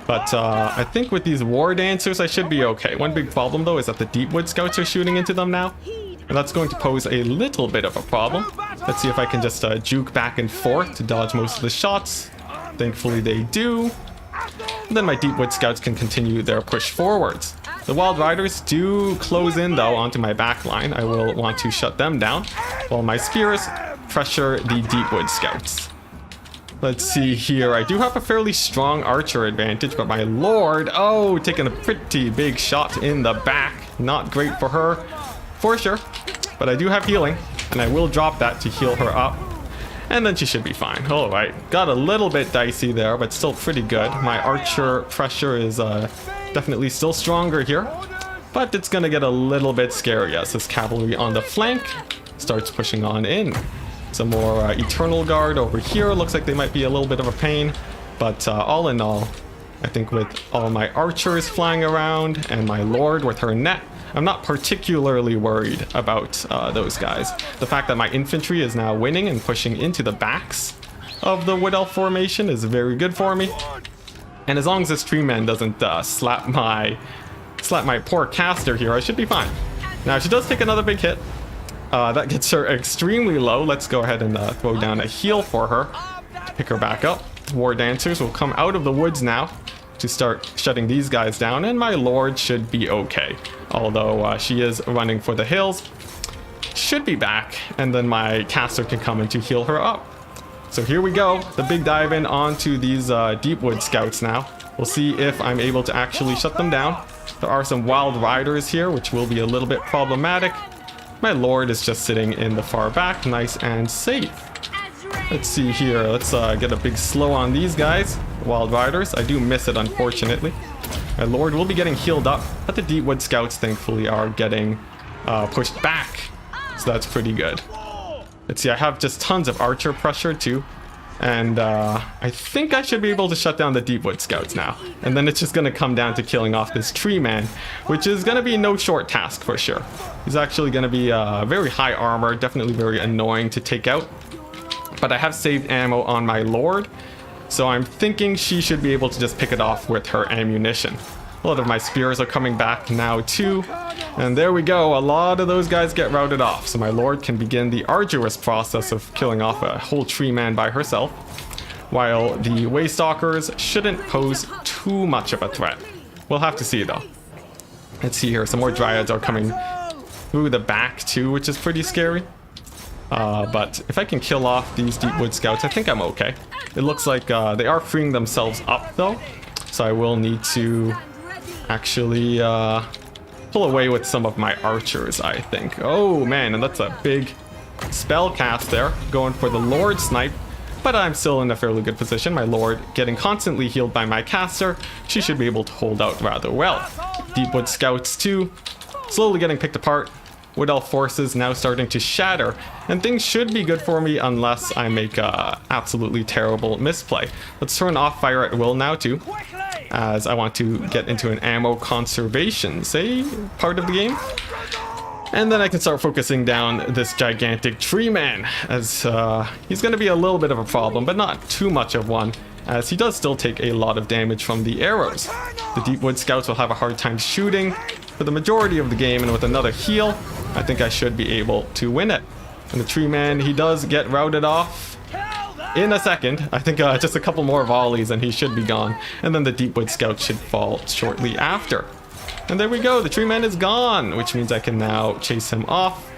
But I think with these War Dancers I should be okay. One big problem though is that the Deepwood Scouts are shooting into them now. And that's going to pose a little bit of a problem. Let's see if I can just juke back and forth to dodge most of the shots. Thankfully they do. And then my Deepwood Scouts can continue their push forwards. The Wild Riders do close in though onto my back line. I will want to shut them down while my spears pressure the Deepwood Scouts. Let's see here. I do have a fairly strong archer advantage, but my Lord, oh, taking a pretty big shot in the back. Not great for her, for sure. But I do have healing, and I will drop that to heal her up. And then she should be fine. All right, got a little bit dicey there, but still pretty good. My archer pressure is definitely still stronger here, but it's gonna get a little bit scary as this cavalry on the flank starts pushing on in. Some more Eternal Guard over here. Looks like they might be a little bit of a pain, but all in all, I think with all my archers flying around and my Lord with her net, I'm not particularly worried about those guys. The fact that my infantry is now winning and pushing into the backs of the Wood Elf formation is very good for me. And as long as this tree man doesn't slap my poor caster here, I should be fine. Now she does take another big hit. That gets her extremely low. Let's go ahead and throw down a heal for her to pick her back up. War Dancers will come out of the woods now to start shutting these guys down, and my Lord should be okay. Although she is running for the hills. Should be back, and then my caster can come in to heal her up. So here we go, the big dive in onto these Deepwood Scouts now. We'll see if I'm able to actually shut them down. There are some wild riders here, which will be a little bit problematic. My Lord is just sitting in the far back, nice and safe. Let's see here, let's get a big slow on these guys, wild riders. I do miss it, unfortunately. My Lord will be getting healed up, but the Deepwood Scouts thankfully are getting pushed back. So that's pretty good. Let's see, I have just tons of archer pressure too. And I think I should be able to shut down the Deepwood Scouts now. And then it's just going to come down to killing off this tree man, which is going to be no short task for sure. He's actually going to be very high armor, definitely very annoying to take out. But I have saved ammo on my Lord, so I'm thinking she should be able to just pick it off with her ammunition. A lot of my spears are coming back now too. And there we go, a lot of those guys get routed off, so my Lord can begin the arduous process of killing off a whole tree man by herself, while the Waystalkers shouldn't pose too much of a threat. We'll have to see though. Let's see here, some more Dryads are coming through the back too, which is pretty scary. But if I can kill off these Deepwood Scouts, I think I'm okay. It looks like they are freeing themselves up though, so I will need to actually pull away with some of my archers, I think. Oh man, and that's a big spell cast there, going for the Lord snipe, but I'm still in a fairly good position. My Lord getting constantly healed by my caster. She should be able to hold out rather well. Deepwood Scouts too, slowly getting picked apart. Wood Elf forces now starting to shatter, and things should be good for me unless I make a absolutely terrible misplay. Let's turn off fire at will now too, as I want to get into an ammo conservation, say, part of the game. And then I can start focusing down this gigantic tree man, as he's going to be a little bit of a problem, but not too much of one, as he does still take a lot of damage from the arrows. The Deepwood Scouts will have a hard time shooting for the majority of the game, and with another heal, I think I should be able to win it. And the tree man, he does get routed off in a second. I think just a couple more volleys and he should be gone. And then the Deepwood Scout should fall shortly after. And there we go, the tree man is gone, which means I can now chase him off,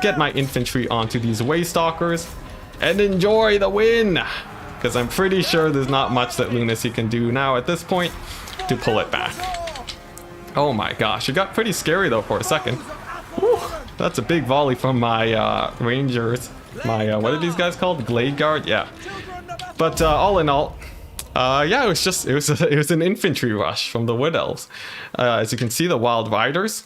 get my infantry onto these Waystalkers, and enjoy the win! Because I'm pretty sure there's not much that Lunacy can do now at this point to pull it back. Oh my gosh, it got pretty scary though for a second. Whew, that's a big volley from my Rangers. My, what are these guys called? Glade Guard? Yeah. But all in all, yeah, it was an infantry rush from the Wood Elves. As you can see, the Wild Riders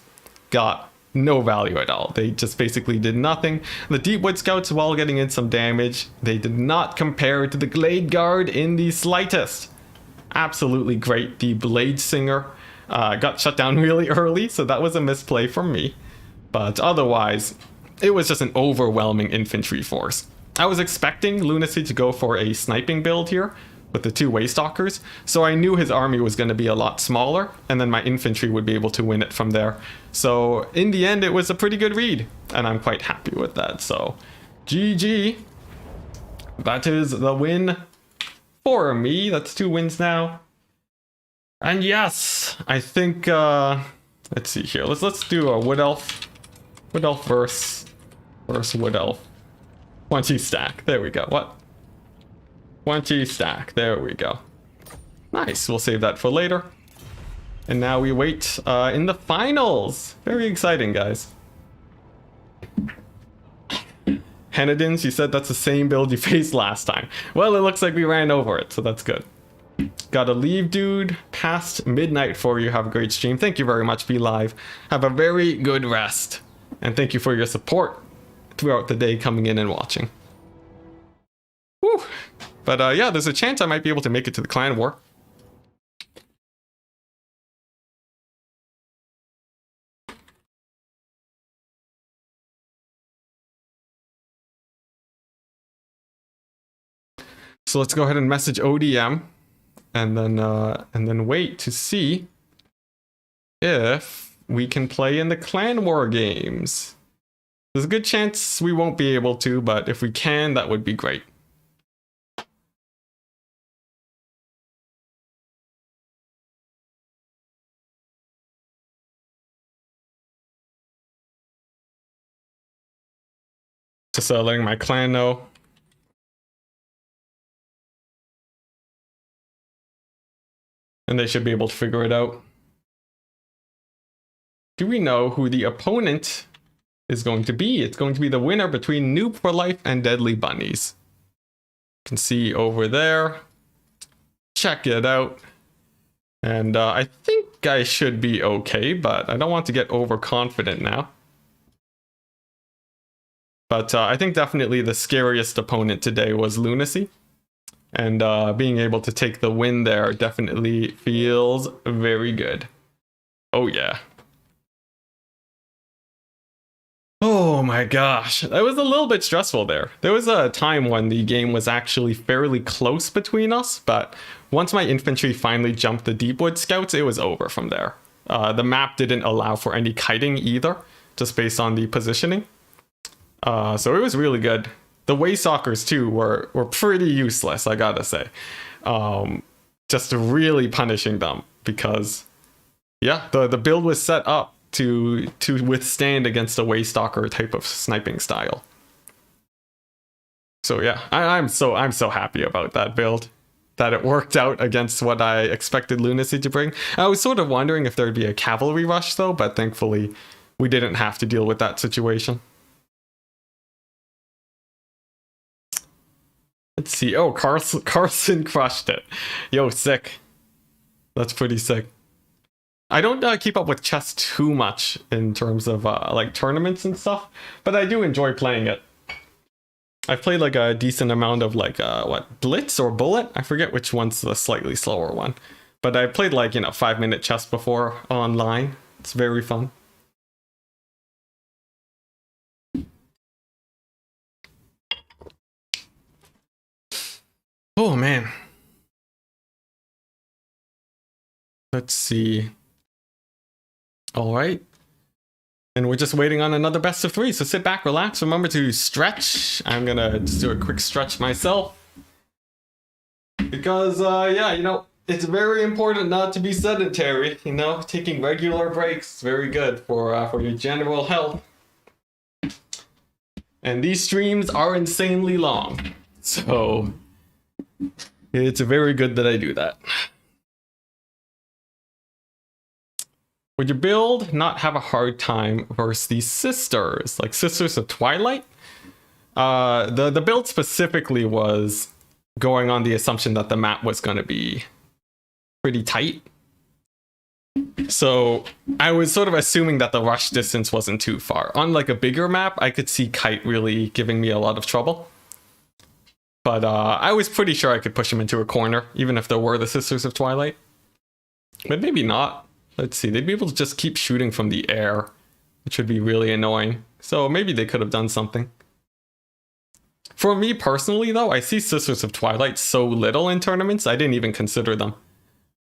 got no value at all. They just basically did nothing. The Deepwood Scouts, while getting in some damage, they did not compare to the Glade Guard in the slightest. Absolutely great. The Blade Singer got shut down really early, so that was a misplay from me. But otherwise, it was just an overwhelming infantry force. I was expecting Lunacy to go for a sniping build here with the two Waystalkers, so I knew his army was going to be a lot smaller, and then my infantry would be able to win it from there. So in the end, it was a pretty good read, and I'm quite happy with that. So GG. That is the win for me. That's 2 wins now. And yes, I think let's see here. Let's do a Wood Elf versus Wood Elf. 20 stack. There we go. What? 20 stack. There we go. Nice. We'll save that for later. And now we wait in the finals. Very exciting, guys. Henadin, she said that's the same build you faced last time. Well, it looks like we ran over it, so that's good. Gotta leave, dude. Past midnight for you. Have a great stream. Thank you very much, Be Live. Have a very good rest. And thank you for your support throughout the day coming in and watching. Whew. But yeah, there's a chance I might be able to make it to the clan war. So let's go ahead and message ODM and then wait to see if we can play in the clan war games. There's a good chance we won't be able to, but if we can, that would be great. Just letting my clan know. And they should be able to figure it out. Do we know who the opponent is going to be? It's going to be the winner between Noob for Life and Deadly Bunnies. You can see over there. Check it out. And I think I should be okay, but I don't want to get overconfident now. But I think definitely the scariest opponent today was Lunacy. And being able to take the win there definitely feels very good. Oh yeah. Oh my gosh, that was a little bit stressful there. There was a time when the game was actually fairly close between us, but once my infantry finally jumped the Deepwood Scouts, it was over from there. The map didn't allow for any kiting either, just based on the positioning. So it was really good. The Waystalkers too were pretty useless, I gotta say. Just really punishing them because, yeah, the build was set up to withstand against a Waystalker type of sniping style. So yeah, I'm so happy about that build, that it worked out against what I expected Lunacy to bring. I was sort of wondering if there'd be a cavalry rush though, but thankfully we didn't have to deal with that situation. Let's see. Oh, Carlson crushed it. Yo, sick. That's pretty sick. I don't keep up with chess too much in terms of like tournaments and stuff, but I do enjoy playing it. I've played like a decent amount of like what, Blitz or Bullet? I forget which one's the slightly slower one, but I played like, you know, 5-minute chess before online. It's very fun. Oh man. Let's see. All right. And we're just waiting on another best of 3. So sit back, relax. Remember to stretch. I'm going to just do a quick stretch myself. Because, yeah, you know, it's very important not to be sedentary. You know, taking regular breaks is very good for your general health. And these streams are insanely long. So it's very good that I do that. Would your build not have a hard time versus these sisters, like Sisters of Twilight? The build specifically was going on the assumption that the map was going to be pretty tight. So I was sort of assuming that the rush distance wasn't too far. On like a bigger map, I could see Kite really giving me a lot of trouble. But I was pretty sure I could push him into a corner, even if there were the Sisters of Twilight. But maybe not. Let's see, they'd be able to just keep shooting from the air, which would be really annoying. So maybe they could have done something. For me personally, though, I see Sisters of Twilight so little in tournaments, I didn't even consider them.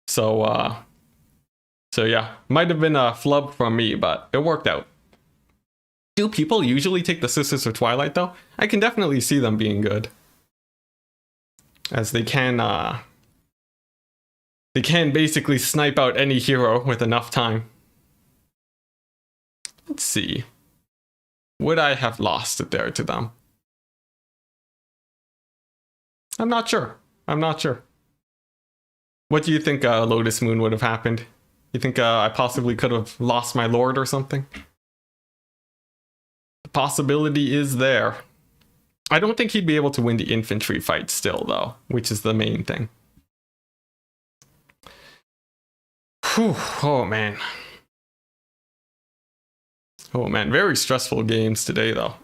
So yeah, might have been a flub from me, but it worked out. Do people usually take the Sisters of Twilight, though? I can definitely see them being good. As they can basically snipe out any hero with enough time. Let's see. Would I have lost it there to them? I'm not sure. I'm not sure. What do you think Lotus Moon would have happened? You think I possibly could have lost my lord or something? The possibility is there. I don't think he'd be able to win the infantry fight still, though, which is the main thing. Whew, oh man. Oh man, very stressful games today though.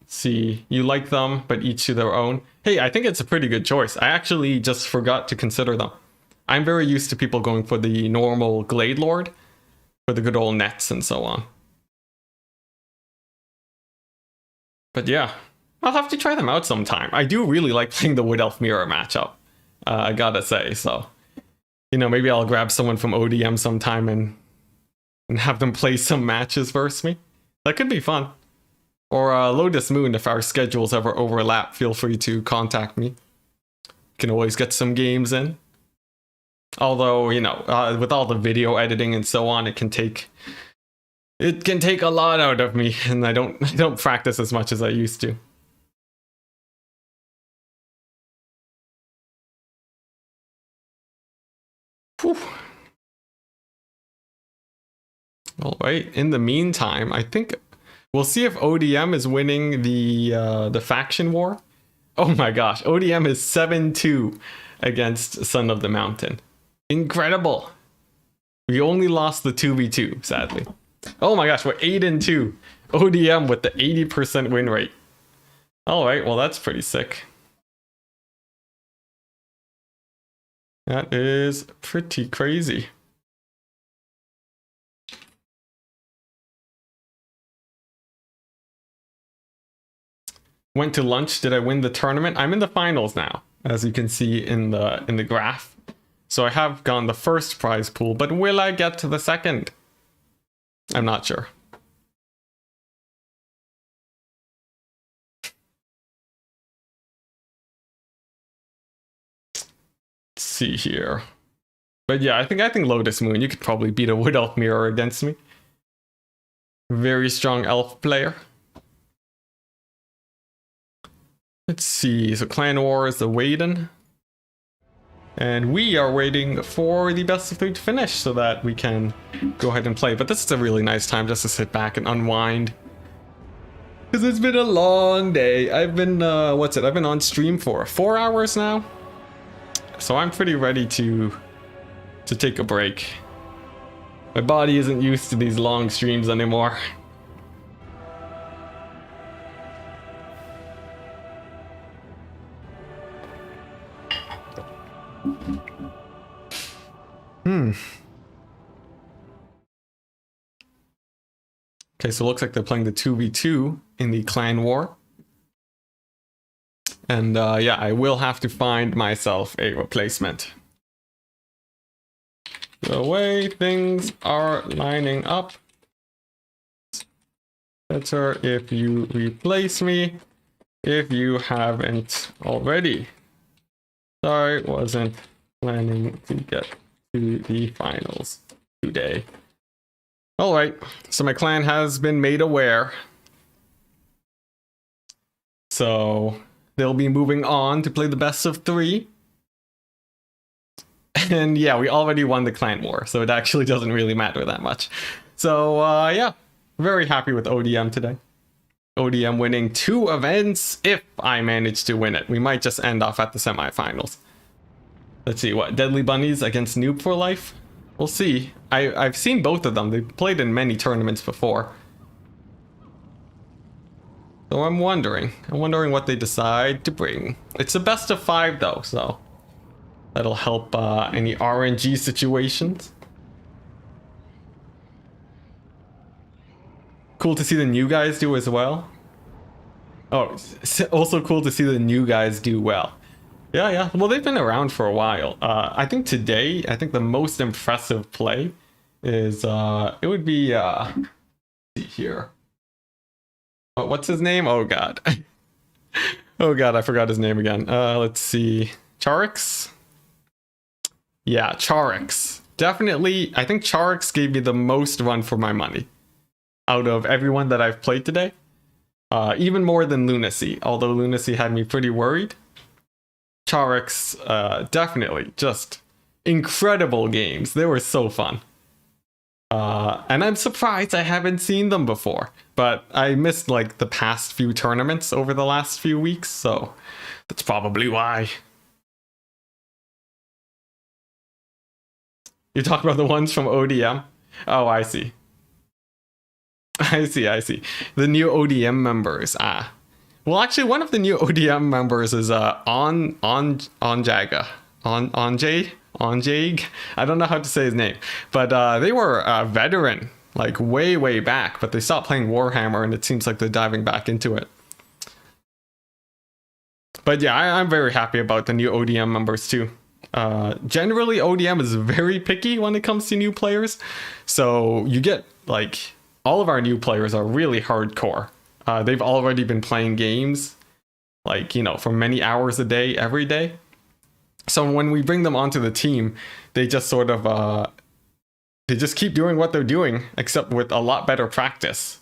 Let's see, you like them, but each to their own. Hey, I think it's a pretty good choice. I actually just forgot to consider them. I'm very used to people going for the normal Glade Lord, for the good old nets and so on. But yeah. I'll have to try them out sometime. I do really like playing the Wood Elf Mirror matchup, I gotta say. So, you know, maybe I'll grab someone from ODM sometime and have them play some matches versus me. That could be fun. Or Lotus Moon, if our schedules ever overlap, feel free to contact me. Can always get some games in. Although, you know, with all the video editing and so on, it can take a lot out of me, and I don't practice as much as I used to. Whew. All right. In the meantime, I think we'll see if ODM is winning the faction war. Oh my gosh, ODM is 7-2 against Son of the Mountain. Incredible. We only lost the 2v2, sadly. Oh my gosh, we're 8-2. ODM with the 80% win rate. All right, well, that's pretty sick. That is pretty crazy. Went to lunch. Did I win the tournament? I'm in the finals now, as you can see in the graph. So I have gone the first prize pool, but will I get to the second? I'm not sure. Let's see here. But yeah, I think Lotus Moon, you could probably beat a Wood Elf Mirror against me. Very strong elf player. Let's see, so Clan War is the Waden. And we are waiting for the best of 3 to finish so that we can go ahead and play. But this is a really nice time just to sit back and unwind. Because it's been a long day. I've been, I've been on stream for 4 hours now. So I'm pretty ready to take a break. My body isn't used to these long streams anymore. Okay, so it looks like they're playing the 2v2 in the Clan War. And yeah, I will have to find myself a replacement. The way things are lining up, better if you replace me if you haven't already. Sorry, wasn't planning to get to the finals today. All right, so my clan has been made aware. So they'll be moving on to play the best of 3. And yeah, we already won the clan war, so it actually doesn't really matter that much. So yeah, very happy with ODM today. ODM winning 2 events if I manage to win it. We might just end off at the semifinals. Let's see, what, Deadly Bunnies against Noob for Life? We'll see. I've seen both of them. They played in many tournaments before. So I'm wondering what they decide to bring. It's a best of 5 though, so that'll help any RNG situations. Cool to see the new guys do as well. Oh, also cool to see the new guys do well. Yeah. Well, they've been around for a while. I think today, the most impressive play is it would be let's see here. What's his name? Oh god. Oh god, I forgot his name again. Let's see. Charix? Yeah, Charix. Definitely, I think Charix gave me the most run for my money out of everyone that I've played today. Even more than Lunacy, although Lunacy had me pretty worried. Charix, definitely just incredible games. They were so fun. And I'm surprised I haven't seen them before, but I missed like the past few tournaments over the last few weeks, so that's probably why. You talk about the ones from ODM? Oh, I see. I see. The new ODM members. Well, actually, one of the new ODM members is Onjaga. Onjag? I don't know how to say his name. But they were a veteran, like way back, but they stopped playing Warhammer, and it seems like they're diving back into it. But yeah, I'm very happy about the new ODM members too. Generally, ODM is very picky when it comes to new players. So you get, like, all of our new players are really hardcore. They've already been playing games, like, you know, for many hours a day, every day. So when we bring them onto the team, they just sort of they just keep doing what they're doing, except with a lot better practice.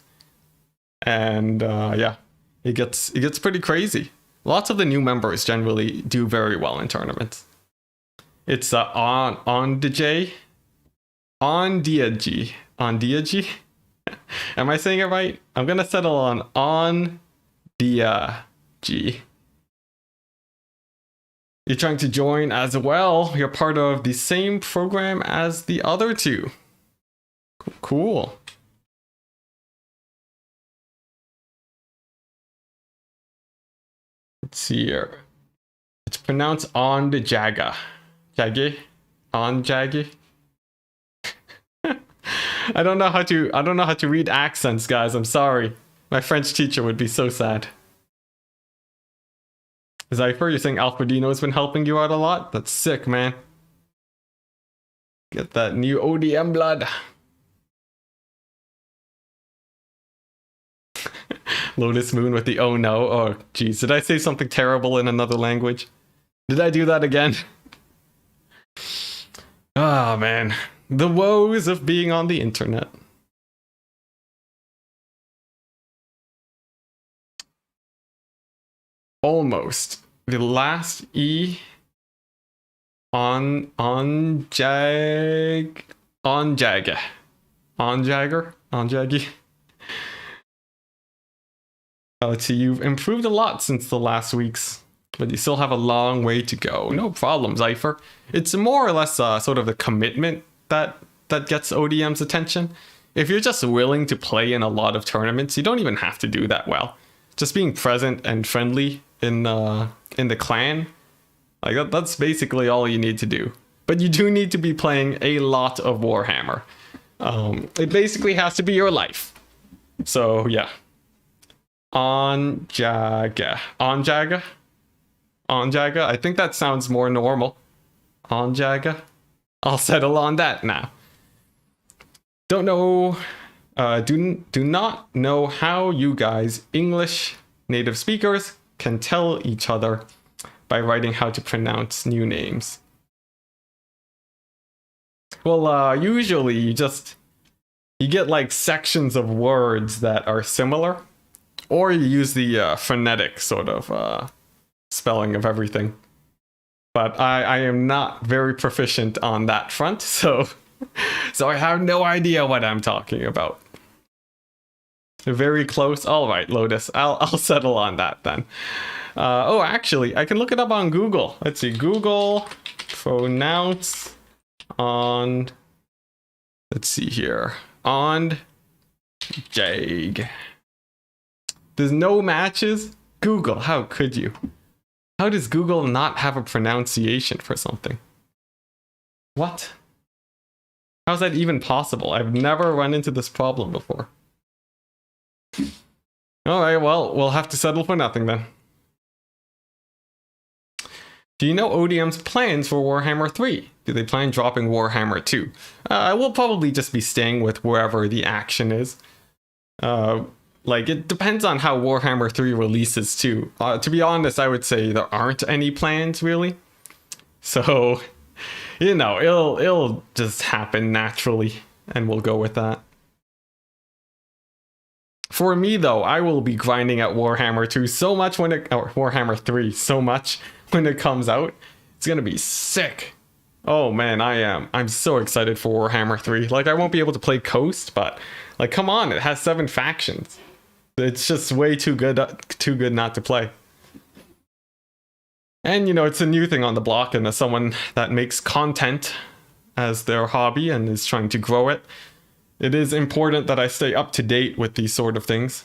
And yeah, it gets pretty crazy. Lots of the new members generally do very well in tournaments. It's on DJ, on Diagi. Am I saying it right? I'm gonna settle on Diagi. You're trying to join as well. You're part of the same program as the other two. Cool. Let's see here. It's pronounced on the Jaga. Jaggy? On Jaggy? I don't know how to read accents, guys. I'm sorry. My French teacher would be so sad. Zypher, you're saying Alfredino's been helping you out a lot? That's sick, man. Get that new ODM blood. Lotus Moon with the oh no. Oh, geez. Did I say something terrible in another language? Did I do that again? Oh, man. The woes of being on the internet. Almost. The last E on Jaggy. Let's see, you've improved a lot since the last weeks, but you still have a long way to go. No problem, Zypher. It's more or less sort of the commitment that gets ODM's attention. If you're just willing to play in a lot of tournaments, you don't even have to do that well. Just being present and friendly in the clan, like that's basically all you need to do. But you do need to be playing a lot of Warhammer. It basically has to be your life. So yeah. On Jaga. I think that sounds more normal. On Jaga. I'll settle on that now. Don't know. Do not know how you guys, English native speakers, can tell each other by writing how to pronounce new names. Well, usually you get like sections of words that are similar, or you use the phonetic sort of spelling of everything. But I am not very proficient on that front, so I have no idea what I'm talking about. Very close. All right, Lotus. I'll settle on that then. Oh, actually, I can look it up on Google. Let's see. Google pronounce on. Let's see here. On Jag. There's no matches. Google. How could you? How does Google not have a pronunciation for something? What? How's that even possible? I've never run into this problem before. Alright, well, we'll have to settle for nothing then. Do you know ODM's plans for Warhammer 3? Do they plan dropping Warhammer 2? I will probably just be staying with wherever the action is. Like, it depends on how Warhammer 3 releases too. To be honest, I would say there aren't any plans, really. So, you know, it'll just happen naturally, and we'll go with that. For me, though, I will be grinding at Warhammer 2 so much or Warhammer 3 so much when it comes out. It's gonna be sick. Oh man, I'm so excited for Warhammer 3. Like, I won't be able to play Coast, but like, come on, it has 7 factions. It's just way too good not to play. And you know, it's a new thing on the block, and as someone that makes content as their hobby and is trying to grow it, it is important that I stay up to date with these sort of things.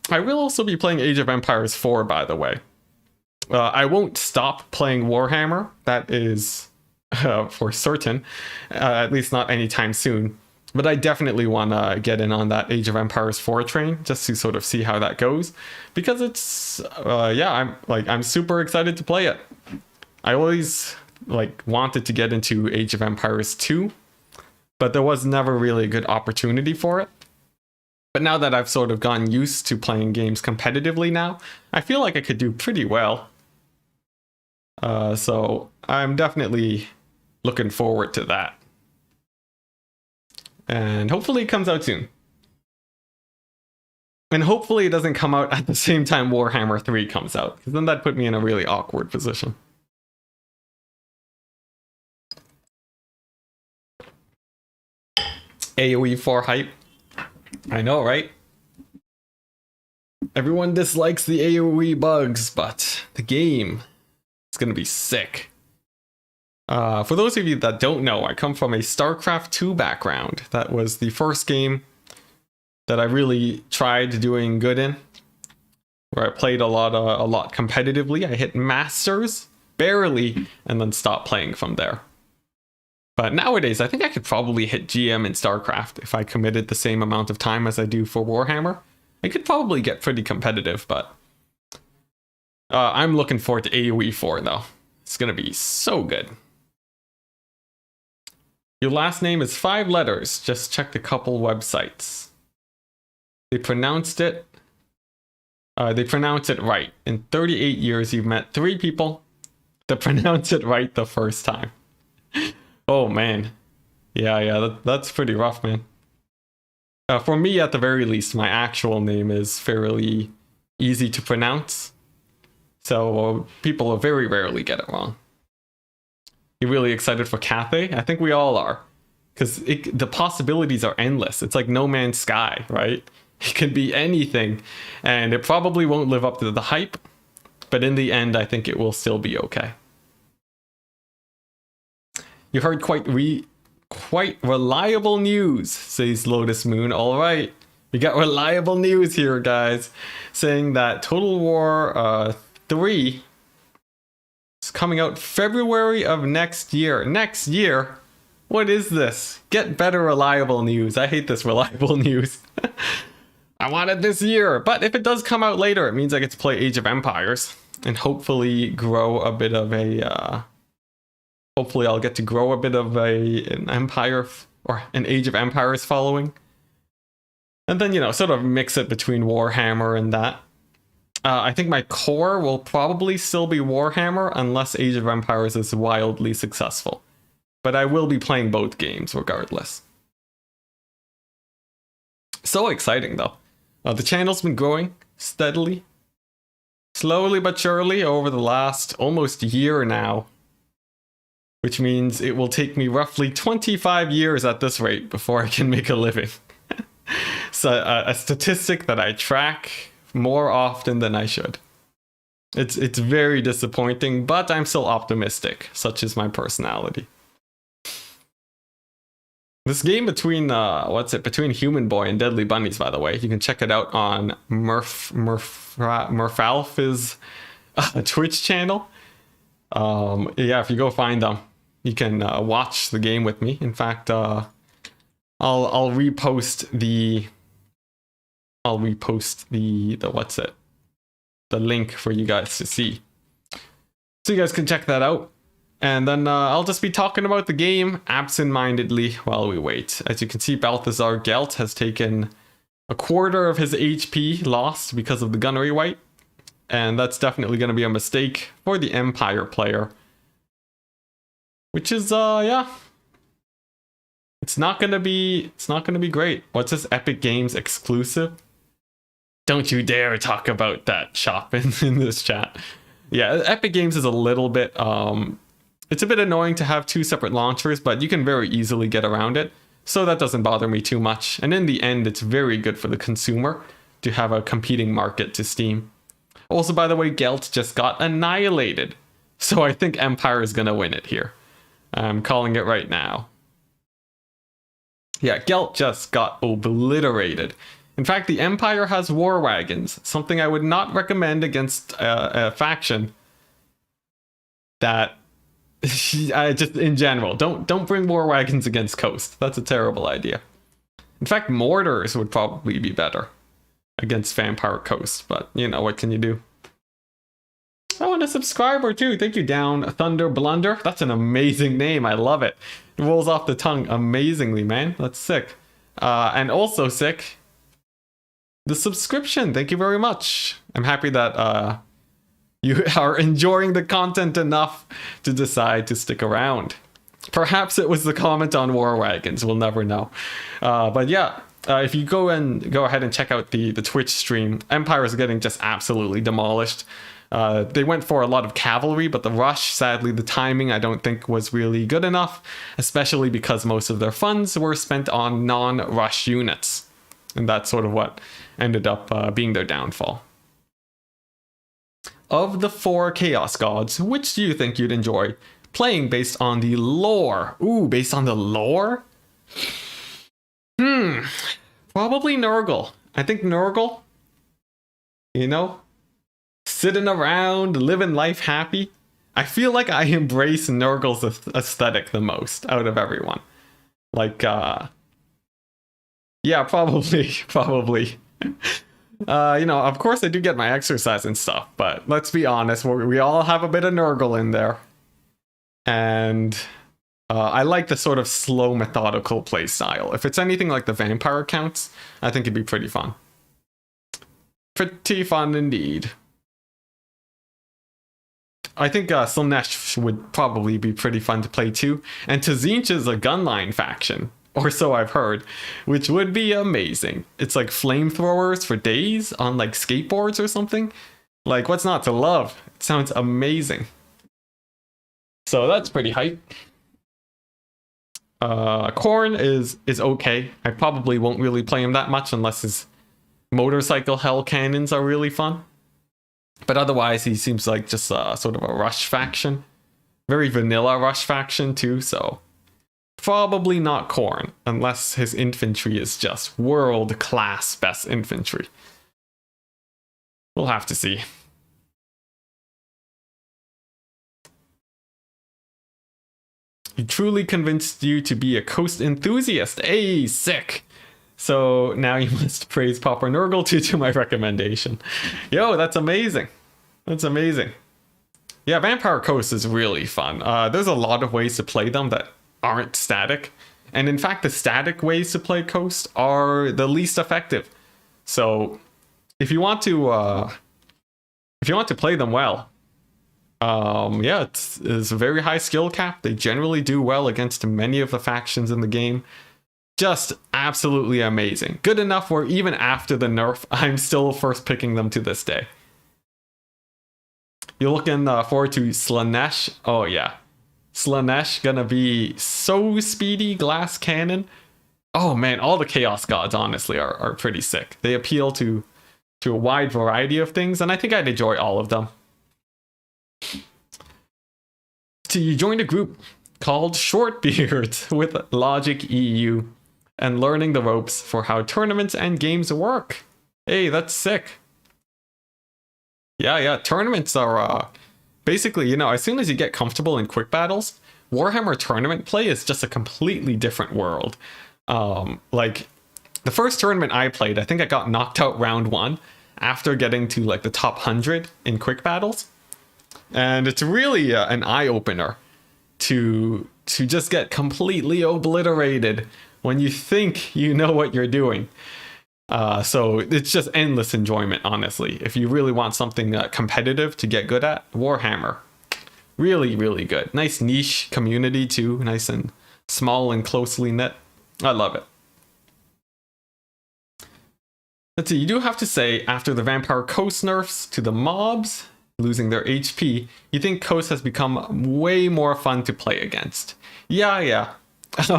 I will also be playing Age of Empires 4, by the way. I won't stop playing Warhammer, that is for certain, at least not anytime soon. But I definitely want to get in on that Age of Empires 4 train, just to sort of see how that goes. Because it's, yeah, I'm super excited to play it. I always wanted to get into Age of Empires 2, but there was never really a good opportunity for it. But now that I've sort of gotten used to playing games competitively now, I feel like I could do pretty well. So I'm definitely looking forward to that. And hopefully it comes out soon. And hopefully it doesn't come out at the same time Warhammer 3 comes out, because then that'd put me in a really awkward position. AoE 4 hype. I know, right? Everyone dislikes the AoE bugs, but the game is going to be sick. For those of you that don't know, I come from a StarCraft 2 background. That was the first game that I really tried doing good in, where I played a lot competitively. I hit Masters, barely, and then stopped playing from there. But nowadays, I think I could probably hit GM in StarCraft if I committed the same amount of time as I do for Warhammer. I could probably get pretty competitive, but I'm looking forward to AoE 4 though. It's gonna be so good. Your last name is 5 letters. Just checked a couple websites. They pronounced it. They pronounce it right. In 38 years, you've met 3 people that pronounce it right the first time. Oh man, yeah, that's pretty rough, man. For me, at the very least, my actual name is fairly easy to pronounce, so people very rarely get it wrong. You really excited for Cathay? I think we all are, because the possibilities are endless. It's like No Man's Sky, right? It could be anything, and it probably won't live up to the hype, but in the end, I think it will still be okay. You heard quite reliable news, says Lotus Moon. All right, we got reliable news here, guys, saying that Total War 3 is coming out February of next year. Next year? What is this? Get better reliable news. I hate this reliable news. I want it this year, but if it does come out later, it means I get to play Age of Empires and hopefully grow a bit of a hopefully I'll get to grow a bit of an Empire or an Age of Empires following. And then, you know, sort of mix it between Warhammer and that. I think my core will probably still be Warhammer unless Age of Empires is wildly successful. But I will be playing both games regardless. So exciting though. The channel's been growing steadily, slowly but surely over the last almost year now. Which means it will take me roughly 25 years at this rate before I can make a living. So a statistic that I track more often than I should. It's very disappointing, but I'm still optimistic. Such is my personality. This game between between Human Boy and Deadly Bunnies, by the way, you can check it out on Merfalerf's Twitch channel. Yeah, if you go find them, you can watch the game with me. In fact, I'll repost the the link for you guys to see, so you guys can check that out. And then I'll just be talking about the game absent-mindedly while we wait. As you can see, Balthazar Gelt has taken a quarter of his HP lost because of the gunnery wipe. And that's definitely going to be a mistake for the Empire player. Which is, yeah. It's not going to be great. What's this Epic Games exclusive? Don't you dare talk about that shop in this chat. Yeah, Epic Games is a little bit, it's a bit annoying to have 2 separate launchers, but you can very easily get around it. So that doesn't bother me too much. And in the end, it's very good for the consumer to have a competing market to Steam. Also, by the way, Gelt just got annihilated. So I think Empire is going to win it here. I'm calling it right now. Yeah, Gelt just got obliterated. In fact, the Empire has war wagons, something I would not recommend against a faction that... just in general, don't bring war wagons against Coast. That's a terrible idea. In fact, mortars would probably be better against Vampire Coast, but you know, what can you do? I want a subscriber too. Thank you, Down Thunder Blunder. That's an amazing name. I love it. It rolls off the tongue amazingly, man. That's sick. And also sick, the subscription. Thank you very much. I'm happy that you are enjoying the content enough to decide to stick around. Perhaps it was the comment on War Wagons, we'll never know. But yeah, if you go ahead and check out the Twitch stream, Empire is getting just absolutely demolished. They went for a lot of cavalry, but the rush, sadly, the timing I don't think was really good enough, especially because most of their funds were spent on non-rush units. And that's sort of what ended up being their downfall. Of the 4 Chaos Gods, which do you think you'd enjoy playing based on the lore? Ooh, based on the lore? Probably Nurgle. I think Nurgle, you know, sitting around, living life happy. I feel like I embrace Nurgle's aesthetic the most out of everyone. Like, yeah, probably. You know, of course I do get my exercise and stuff, but let's be honest, we all have a bit of Nurgle in there. And I like the sort of slow, methodical play style. If it's anything like the vampire accounts, I think it'd be pretty fun. Pretty fun indeed. I think Slaanesh would probably be pretty fun to play too. And Tzeentch is a gunline faction, or so I've heard, which would be amazing. It's like flamethrowers for days on like skateboards or something. Like, what's not to love? It sounds amazing. So that's pretty hype. Khorne is okay. I probably won't really play him that much unless his motorcycle hell cannons are really fun. But otherwise, he seems like just sort of a rush faction. Very vanilla rush faction too, so probably not Khorne, unless his infantry is just world-class best infantry. We'll have to see. He truly convinced you to be a Coast enthusiast. Hey, sick. So now you must praise Pauper Nurgle to my recommendation. Yo, that's amazing. That's amazing. Yeah, Vampire Coast is really fun. There's a lot of ways to play them that aren't static. And in fact, the static ways to play Coast are the least effective. So if you want to play them well, yeah, it's a very high skill cap. They generally do well against many of the factions in the game. Just absolutely amazing. Good enough where even after the nerf, I'm still first picking them to this day. You're looking forward to Slaanesh. Oh yeah. Slaanesh gonna be so speedy, glass cannon. Oh man, all the Chaos Gods honestly are pretty sick. They appeal to a wide variety of things, and I think I'd enjoy all of them. So you joined a group called Shortbeards with Logic EU and learning the ropes for how tournaments and games work. Hey, that's sick. Yeah, tournaments are basically, you know, as soon as you get comfortable in quick battles, Warhammer tournament play is just a completely different world. Like the first tournament I played, I think I got knocked out round 1 after getting to like the top 100 in quick battles. And it's really an eye-opener to just get completely obliterated when you think you know what you're doing. So it's just endless enjoyment, honestly. If you really want something competitive to get good at, Warhammer. Really, really good. Nice niche community too. Nice and small and closely knit. I love it. Let's see, you do have to say, after the Vampire Coast nerfs to the mobs losing their HP, you think Coast has become way more fun to play against. Yeah.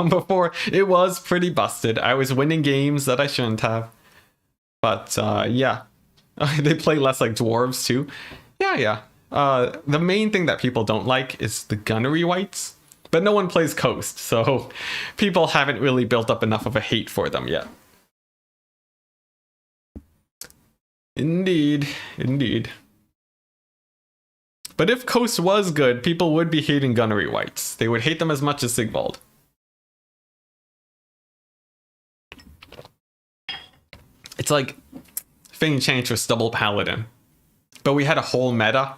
Before, it was pretty busted. I was winning games that I shouldn't have. But, yeah. They play less like dwarves, too. Yeah. The main thing that people don't like is the gunnery wights. But no one plays Coast, so people haven't really built up enough of a hate for them yet. Indeed. But if Coast was good, people would be hating gunnery wights. They would hate them as much as Sigvald. It's like Fey-Enchantress Double Paladin. But we had a whole meta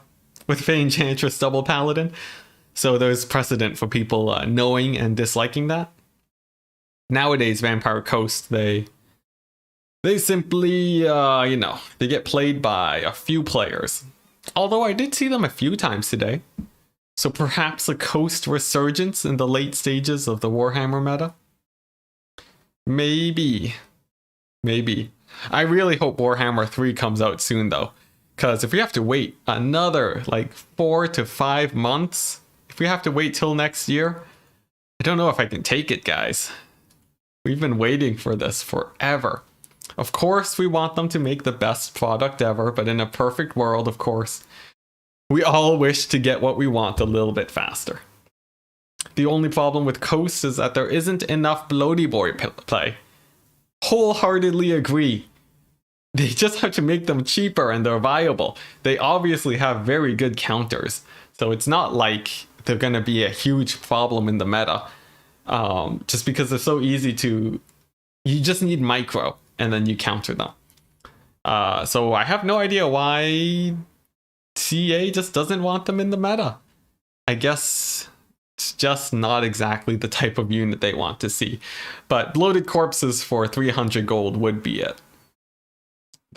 with Fey-Enchantress Double Paladin. So there's precedent for people knowing and disliking that. Nowadays, Vampire Coast, they simply, they get played by a few players. Although I did see them a few times today. So perhaps a Coast resurgence in the late stages of the Warhammer meta? Maybe. Maybe. I really hope Warhammer 3 comes out soon though. Because if we have to wait another like 4 to 5 months, if we have to wait till next year, I don't know if I can take it, guys. We've been waiting for this forever. Of course, we want them to make the best product ever, but in a perfect world, of course, we all wish to get what we want a little bit faster. The only problem with Coast is that there isn't enough Bloody Boy play. Wholeheartedly agree. They just have to make them cheaper and they're viable. They obviously have very good counters, so it's not like they're going to be a huge problem in the meta. Just because they're so easy to... You just need micro, and then you counter them. So I have no idea why CA just doesn't want them in the meta. I guess it's just not exactly the type of unit they want to see. But bloated corpses for 300 gold would be it.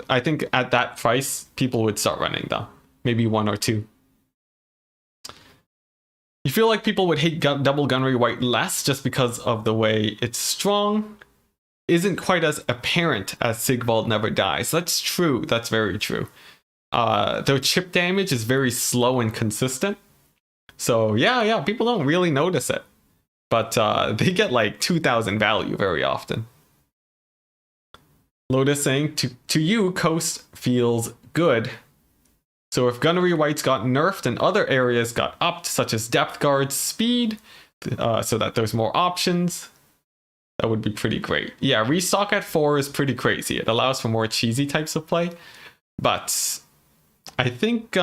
I think at that price, people would start running them. Maybe 1 or 2. You feel like people would hate double gunnery white less just because of the way it's strong? Isn't quite as apparent as Sigvald Never Dies. That's true. That's very true. Their chip damage is very slow and consistent. So yeah, people don't really notice it. But they get like 2,000 value very often. Lotus saying, to you, Coast feels good. So if gunnery whites got nerfed and other areas got upped, such as depth guard speed, so that there's more options, that would be pretty great. Yeah, restock at 4 is pretty crazy. It allows for more cheesy types of play. But I think,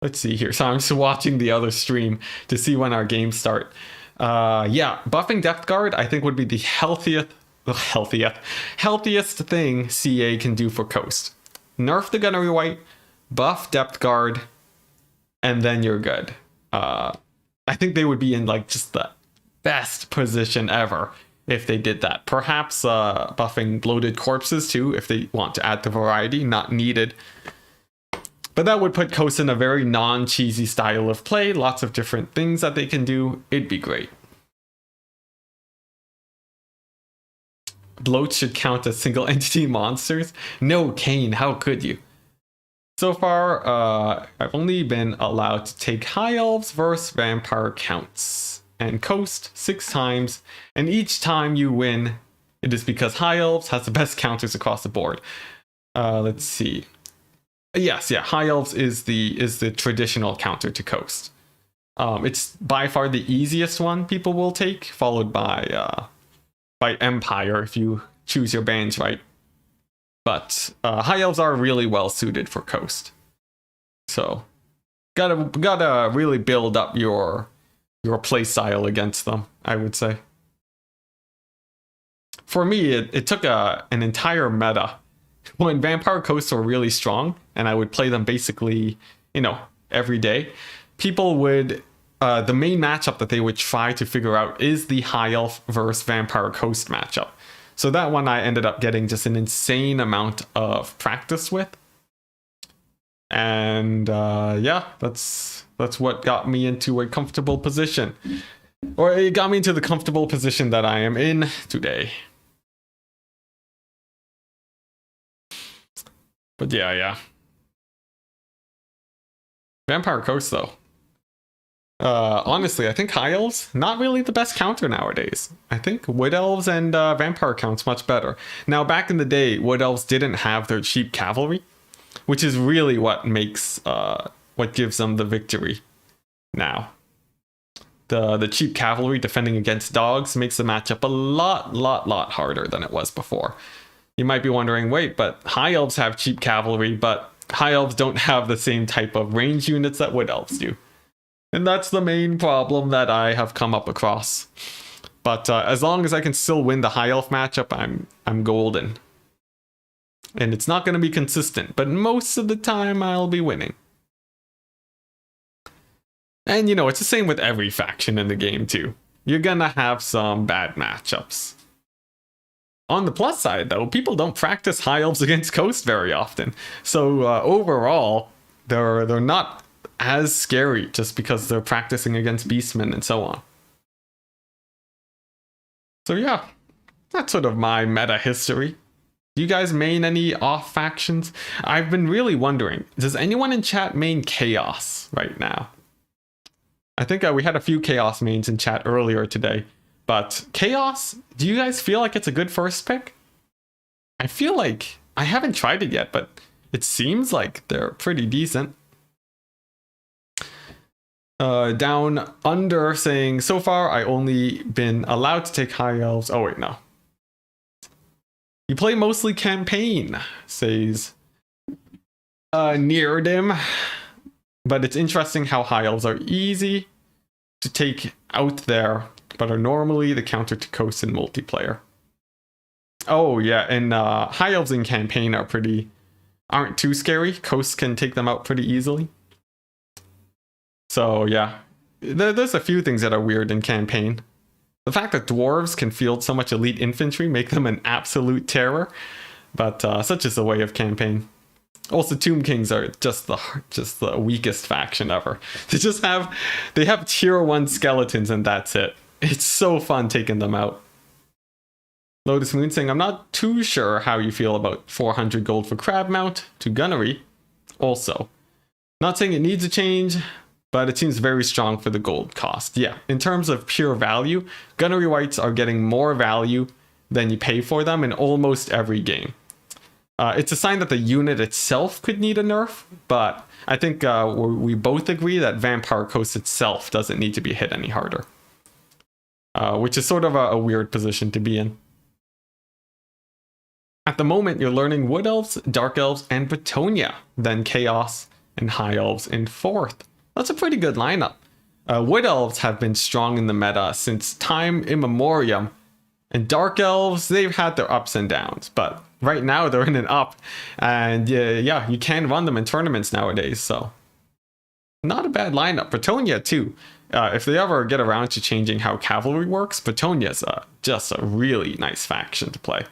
let's see here. So I'm just watching the other stream to see when our games start. Yeah, buffing depth guard I think would be the healthiest thing CA can do for Coast. Nerf the gunnery white, buff depth guard, and then you're good. I think they would be in like just the best position ever if they did that. Perhaps buffing bloated corpses too if they want to add the variety, not needed. But that would put Coast in a very non-cheesy style of play, lots of different things that they can do. It'd be great. Bloat should count as single entity monsters. No, Kane, how could you? So far, I've only been allowed to take High Elves versus Vampire counts. And Coast 6 times. And each time you win, it is because High Elves has the best counters across the board. Let's see. Yes, yeah, High Elves is the traditional counter to Coast. It's by far the easiest one people will take, followed by Empire if you choose your bands right. But High Elves are really well suited for Coast. So gotta really build up your play style against them, I would say. For me, it took an entire meta. When Vampire Coasts were really strong, and I would play them basically, every day, people would... the main matchup that they would try to figure out is the High Elf versus Vampire Coast matchup. So that one I ended up getting just an insane amount of practice with. And yeah, that's what got me into a comfortable position. Or it got me into the comfortable position that I am in today. But yeah. Vampire Coast though. Honestly, I think High Elves, not really the best counter nowadays. I think Wood Elves and Vampire counts much better. Now, back in the day, Wood Elves didn't have their cheap cavalry, which is really what makes, what gives them the victory now. The cheap cavalry defending against dogs makes the matchup a lot harder than it was before. You might be wondering, wait, but High Elves have cheap cavalry, but High Elves don't have the same type of range units that Wood Elves do. And that's the main problem that I have come up across. But as long as I can still win the High Elf matchup, I'm golden. And it's not going to be consistent, but most of the time I'll be winning. And it's the same with every faction in the game too. You're gonna have some bad matchups. On the plus side, though, people don't practice high elves against Coast very often. So overall, they're not as scary just because they're practicing against beastmen and so on. So yeah, that's sort of my meta history. Do you guys main any off factions? I've been really wondering, does anyone in chat main Chaos right now? I think we had a few Chaos mains in chat earlier today. But Chaos, do you guys feel like it's a good first pick? I feel like, I haven't tried it yet, but it seems like they're pretty decent. Down under saying, so far I only been allowed to take high elves. Oh wait, no. You play mostly campaign, says Neardim. But it's interesting how high elves are easy to take out there, but are normally the counter to Coast in multiplayer. Oh yeah, and high elves in campaign aren't too scary. Coast can take them out pretty easily. So yeah, there's a few things that are weird in campaign. The fact that dwarves can field so much elite infantry make them an absolute terror, but such is the way of campaign. Also, Tomb Kings are just the weakest faction ever. They have tier 1 skeletons and that's it. It's so fun taking them out. Lotus Moon saying, I'm not too sure how you feel about 400 gold for Crab Mount to Gunnery. Also, not saying it needs a change, but it seems very strong for the gold cost. Yeah, in terms of pure value, Gunnery Whites are getting more value than you pay for them in almost every game. It's a sign that the unit itself could need a nerf, but I think we both agree that Vampire Coast itself doesn't need to be hit any harder. Which is sort of a weird position to be in. At the moment, you're learning Wood Elves, Dark Elves, and Bretonnia, then Chaos and High Elves in 4th. That's a pretty good lineup. Wood Elves have been strong in the meta since time immemorial, and Dark Elves, they've had their ups and downs, but right now they're in an up, and yeah, you can run them in tournaments nowadays, so not a bad lineup. Bretonnia too. If they ever get around to changing how cavalry works, Bretonnia's just a really nice faction to play.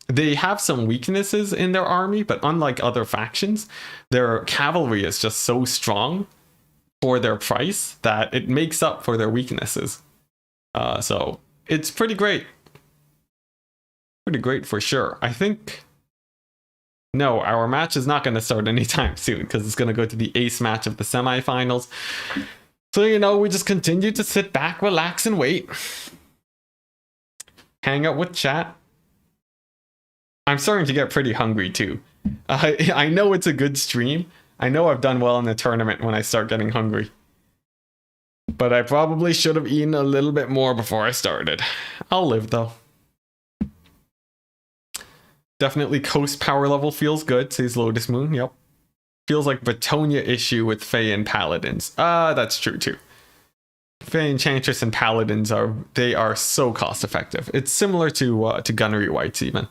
They have some weaknesses in their army, but unlike other factions, their cavalry is just so strong for their price that it makes up for their weaknesses. So it's pretty great. Pretty great for sure. I think... No, our match is not going to start anytime soon because it's going to go to the ace match of the semifinals. So, you know, we just continue to sit back, relax, and wait. Hang out with chat. I'm starting to get pretty hungry too. I know it's a good stream. I know I've done well in the tournament when I start getting hungry. But I probably should have eaten a little bit more before I started. I'll live though. Definitely Coast power level feels good, says Lotus Moon. Yep. Feels like Bretonnia issue with Fae and Paladins. That's true too. Fae Enchantress and Paladins are so cost effective. It's similar to Gunnery Whites even.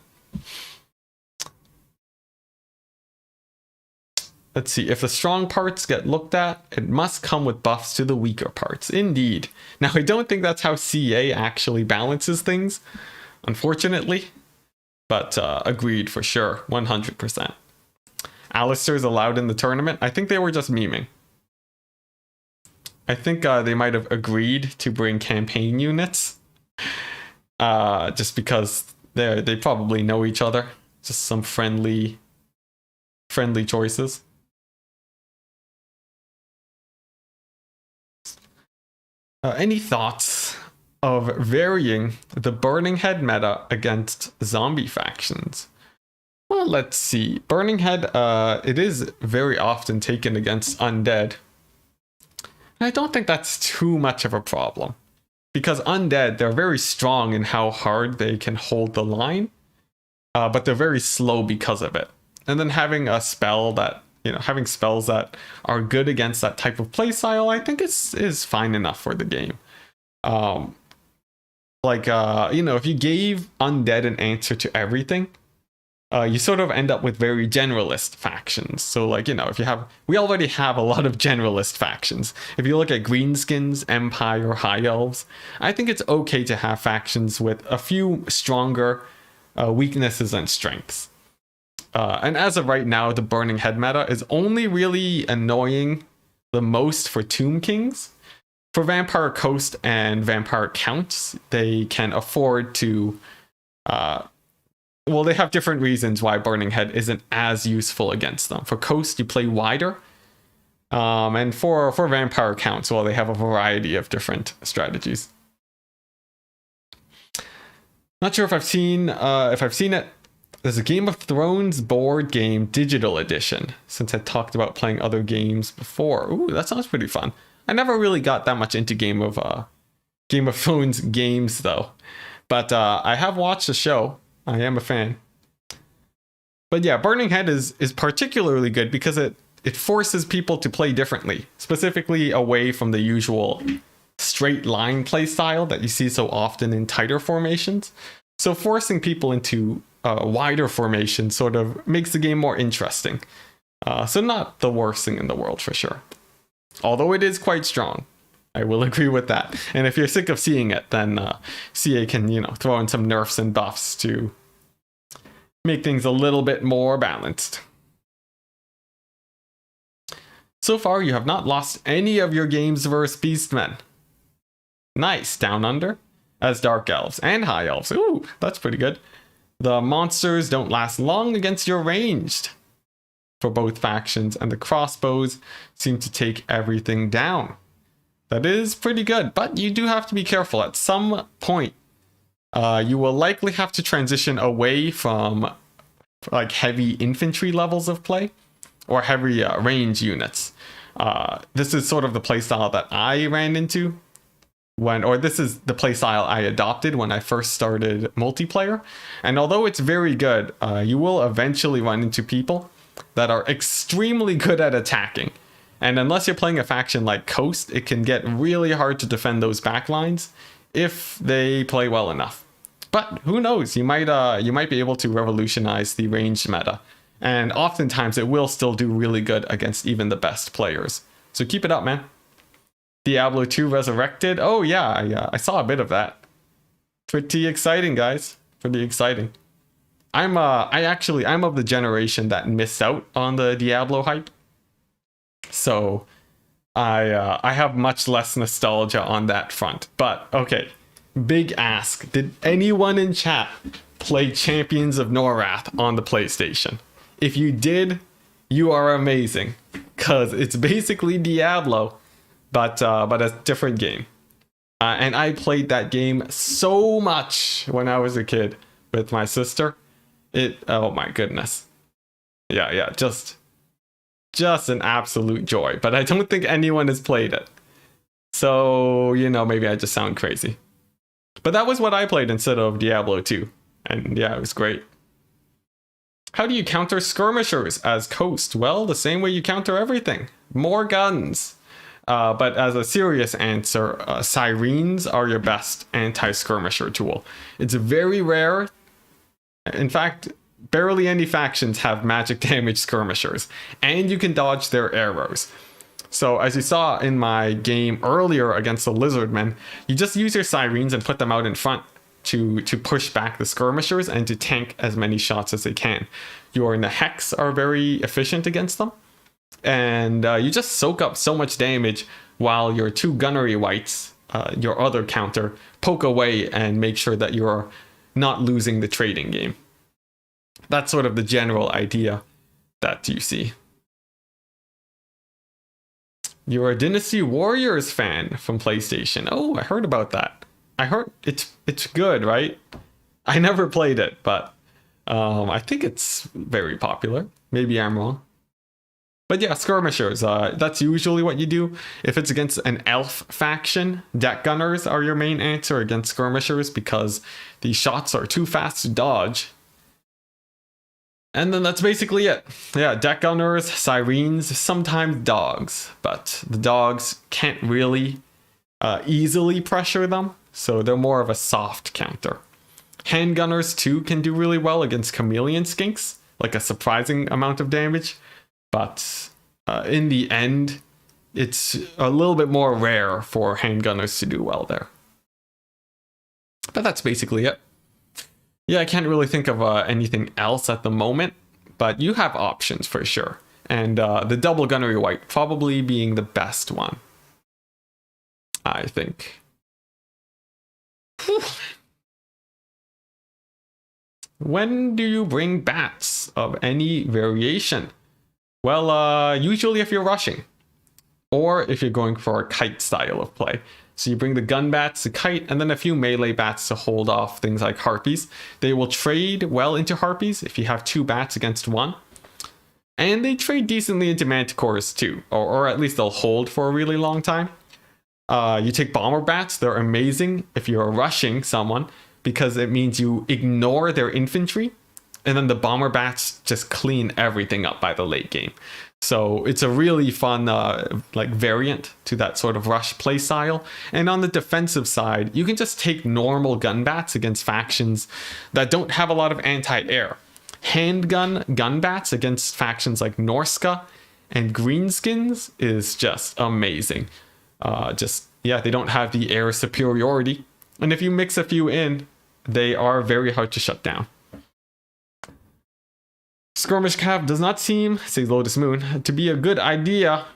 Let's see, if the strong parts get looked at, it must come with buffs to the weaker parts. Indeed. Now, I don't think that's how CA actually balances things, unfortunately. But agreed for sure, 100%. Alistair's allowed in the tournament. I think they were just memeing. I think they might have agreed to bring campaign units. Just because they probably know each other. Just some friendly choices. Any thoughts of varying the Burning Head meta against zombie factions? Well, let's see. Burning Head, it is very often taken against undead. And I don't think that's too much of a problem. Because undead, they're very strong in how hard they can hold the line. But they're very slow because of it. And then having a spell that, having spells that are good against that type of playstyle, I think is fine enough for the game. If you gave undead an answer to everything, you sort of end up with very generalist factions. So like, if you have, we already have a lot of generalist factions. If you look at Greenskins, Empire, High Elves, I think it's okay to have factions with a few stronger weaknesses and strengths. And as of right now, the Burning Head meta is only really annoying the most for Tomb Kings. For Vampire Coast and Vampire Counts, they can afford to well, they have different reasons why Burning Head isn't as useful against them. For Coast, you play wider. And for Vampire Counts, well, they have a variety of different strategies. Not sure if I've seen it. There's a Game of Thrones board game digital edition, since I talked about playing other games before. Ooh, that sounds pretty fun. I never really got that much into Game of Thrones games, though. But I have watched the show. I am a fan. But yeah, Burning Head is particularly good because it forces people to play differently, specifically away from the usual straight line play style that you see so often in tighter formations. So forcing people into wider formations sort of makes the game more interesting. So not the worst thing in the world for sure. Although it is quite strong. I will agree with that. And if you're sick of seeing it, then CA can, throw in some nerfs and buffs to make things a little bit more balanced. So far, you have not lost any of your games versus Beastmen. Nice, Down Under, as Dark Elves and High Elves. Ooh, that's pretty good. The monsters don't last long against your ranged for both factions, and the crossbows seem to take everything down. That is pretty good, but you do have to be careful. At some point, you will likely have to transition away from like heavy infantry levels of play or heavy range units. This is sort of the playstyle that I ran into this is the playstyle I adopted when I first started multiplayer. And although it's very good, you will eventually run into people that are extremely good at attacking. And unless you're playing a faction like Coast, it can get really hard to defend those backlines if they play well enough. But who knows? You might be able to revolutionize the ranged meta, and oftentimes it will still do really good against even the best players. So keep it up, man. Diablo 2 Resurrected. Oh yeah, I saw a bit of that. Pretty exciting, guys. Pretty exciting. I'm of the generation that missed out on the Diablo hype. So I have much less nostalgia on that front. But okay, big ask. Did anyone in chat play Champions of Norath on the PlayStation? If you did, you are amazing. Because it's basically Diablo, but a different game. And I played that game so much when I was a kid with my sister. Oh my goodness. Yeah, just an absolute joy, but I don't think anyone has played it. So, maybe I just sound crazy. But that was what I played instead of Diablo 2. And yeah, it was great. How do you counter skirmishers as Coast? Well, the same way you counter everything. More guns. But as a serious answer, sirens are your best anti-skirmisher tool. It's very rare. In fact, barely any factions have magic damage skirmishers, and you can dodge their arrows. So as you saw in my game earlier against the Lizardmen, you just use your sirens and put them out in front to push back the skirmishers and to tank as many shots as they can. Your Hex are very efficient against them, and you just soak up so much damage while your two gunnery wights, your other counter, poke away and make sure that you're not losing the trading game. That's sort of the general idea that you see. You're a Dynasty Warriors fan from PlayStation. Oh, I heard about that. I heard it's good, right? I never played it, but I think it's very popular. Maybe I'm wrong. But yeah, skirmishers, that's usually what you do. If it's against an elf faction, deck gunners are your main answer against skirmishers because the shots are too fast to dodge. And then that's basically it. Yeah, deck gunners, sirens, sometimes dogs, but the dogs can't really easily pressure them, so they're more of a soft counter. Handgunners too can do really well against chameleon skinks, like a surprising amount of damage. But in the end, it's a little bit more rare for handgunners to do well there. But that's basically it. Yeah, I can't really think of anything else at the moment, but you have options for sure. And the double gunnery white probably being the best one, I think. Whew. When do you bring bats of any variation? Well, usually if you're rushing, or if you're going for a kite style of play. So you bring the gun bats, the kite, and then a few melee bats to hold off things like harpies. They will trade well into harpies if you have 2 bats against 1. And they trade decently into manticores too, or at least they'll hold for a really long time. You take bomber bats, they're amazing if you're rushing someone, because it means you ignore their infantry, and then the bomber bats just clean everything up by the late game. So it's a really fun like variant to that sort of rush play style. And on the defensive side, you can just take normal gun bats against factions that don't have a lot of anti-air. Handgun gun bats against factions like Norska and Greenskins is just amazing. Yeah, they don't have the air superiority. And if you mix a few in, they are very hard to shut down. Skirmish Cav does not seem, says Lotus Moon, to be a good idea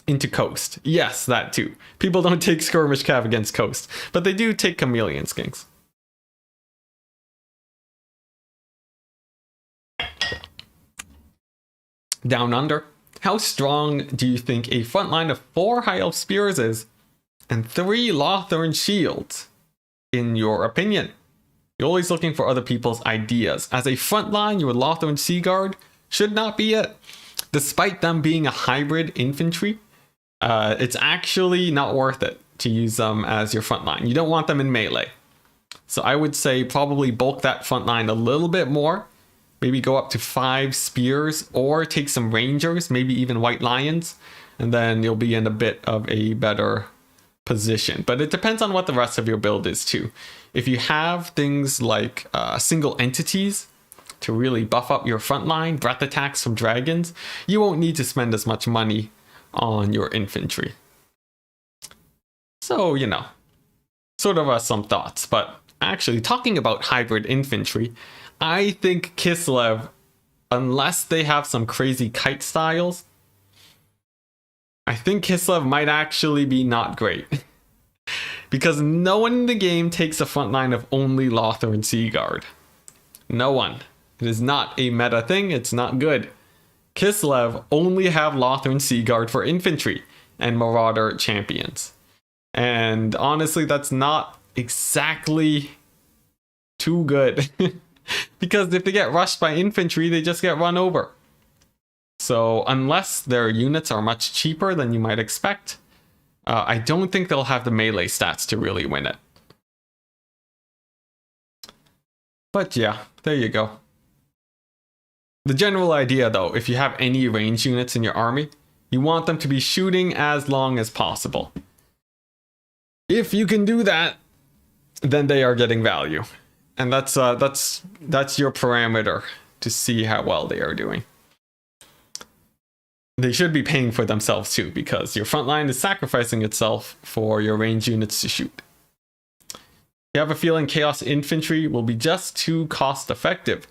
into Coast. Yes, that too. People don't take Skirmish Cav against Coast, but they do take Chameleon Skinks. Down Under. How strong do you think a front line of 4 High Elf Spears is and 3 Lothern Shields, in your opinion? You're always looking for other people's ideas. As a frontline, your Lothern Sea Guard should not be it. Despite them being a hybrid infantry, it's actually not worth it to use them as your frontline. You don't want them in melee. So I would say probably bulk that frontline a little bit more. Maybe go up to 5 spears or take some rangers, maybe even white lions. And then you'll be in a bit of a better position. But it depends on what the rest of your build is too. If you have things like single entities to really buff up your frontline, breath attacks from dragons, you won't need to spend as much money on your infantry. So, you know, sort of some thoughts. But actually, talking about hybrid infantry, I think Kislev, unless they have some crazy kite styles, I think Kislev might actually be not great. Because no one in the game takes a front line of only Lothern Sea Guard. No one. It is not a meta thing, it's not good. Kislev only have Lothern Sea Guard for infantry and Marauder champions. And honestly, that's not exactly too good. Because if they get rushed by infantry, they just get run over. So unless their units are much cheaper than you might expect, I don't think they'll have the melee stats to really win it. But yeah, there you go. The general idea though, if you have any range units in your army, you want them to be shooting as long as possible. If you can do that, then they are getting value. And that's your parameter to see how well they are doing. They should be paying for themselves too, because your front line is sacrificing itself for your range units to shoot. You have a feeling Chaos Infantry will be just too cost effective.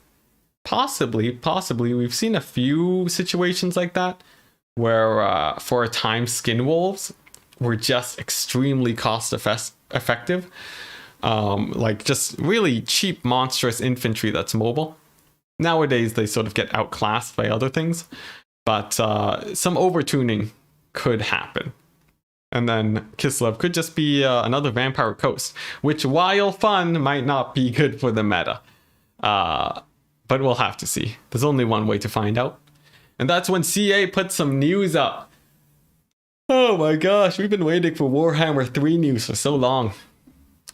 Possibly. We've seen a few situations like that, where for a time Skin Wolves were just extremely cost effective. Like just really cheap, monstrous infantry that's mobile. Nowadays, they sort of get outclassed by other things. But some overtuning could happen. And then Kislev could just be another Vampire Coast, which, while fun, might not be good for the meta. But we'll have to see. There's only one way to find out. And that's when CA put some news up. Oh my gosh, we've been waiting for Warhammer 3 news for so long.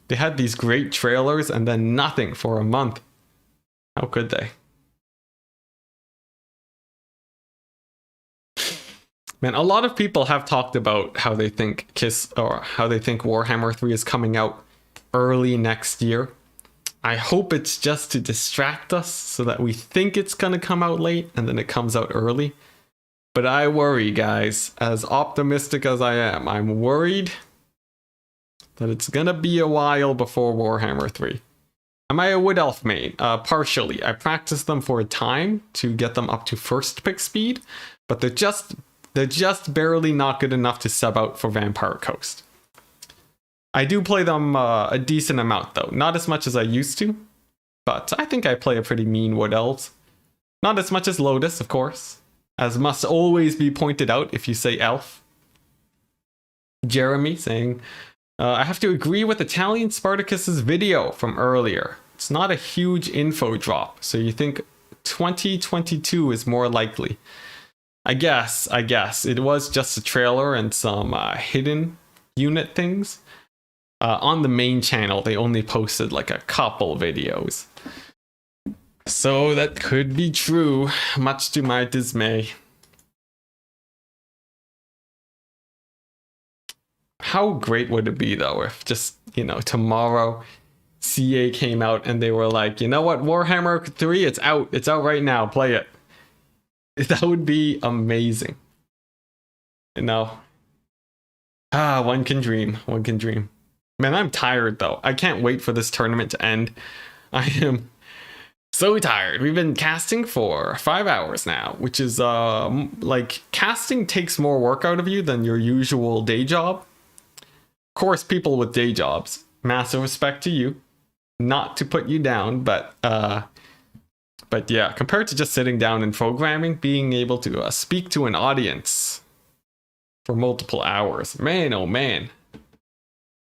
They had these great trailers and then nothing for a month. How could they? Man, a lot of people have talked about how they think Warhammer 3 is coming out early next year. I hope it's just to distract us so that we think it's gonna come out late and then it comes out early. But I worry, guys, as optimistic as I am, I'm worried that it's gonna be a while before Warhammer 3. Am I a Wood Elf main? Partially. I practiced them for a time to get them up to first pick speed, but they're just barely not good enough to sub out for Vampire Coast. I do play them a decent amount though, not as much as I used to, but I think I play a pretty mean Wood Elves. Not as much as Lotus, of course, as must always be pointed out if you say elf. Jeremy saying, I have to agree with Italian Spartacus's video from earlier. It's not a huge info drop, so you think 2022 is more likely. I guess. It was just a trailer and some hidden unit things. On the main channel, they only posted like a couple videos. So that could be true, much to my dismay. How great would it be though if just, tomorrow CA came out and they were like, you know what, Warhammer 3, it's out right now, play it. That would be amazing. One can dream. Man, I'm tired though. I can't wait for this tournament to end. I am so tired. We've been casting for 5 hours now, which is casting takes more work out of you than your usual day job. Of course, people with day jobs, massive respect to you. Not to put you down, but yeah, compared to just sitting down and programming, being able to speak to an audience for multiple hours, man, oh man.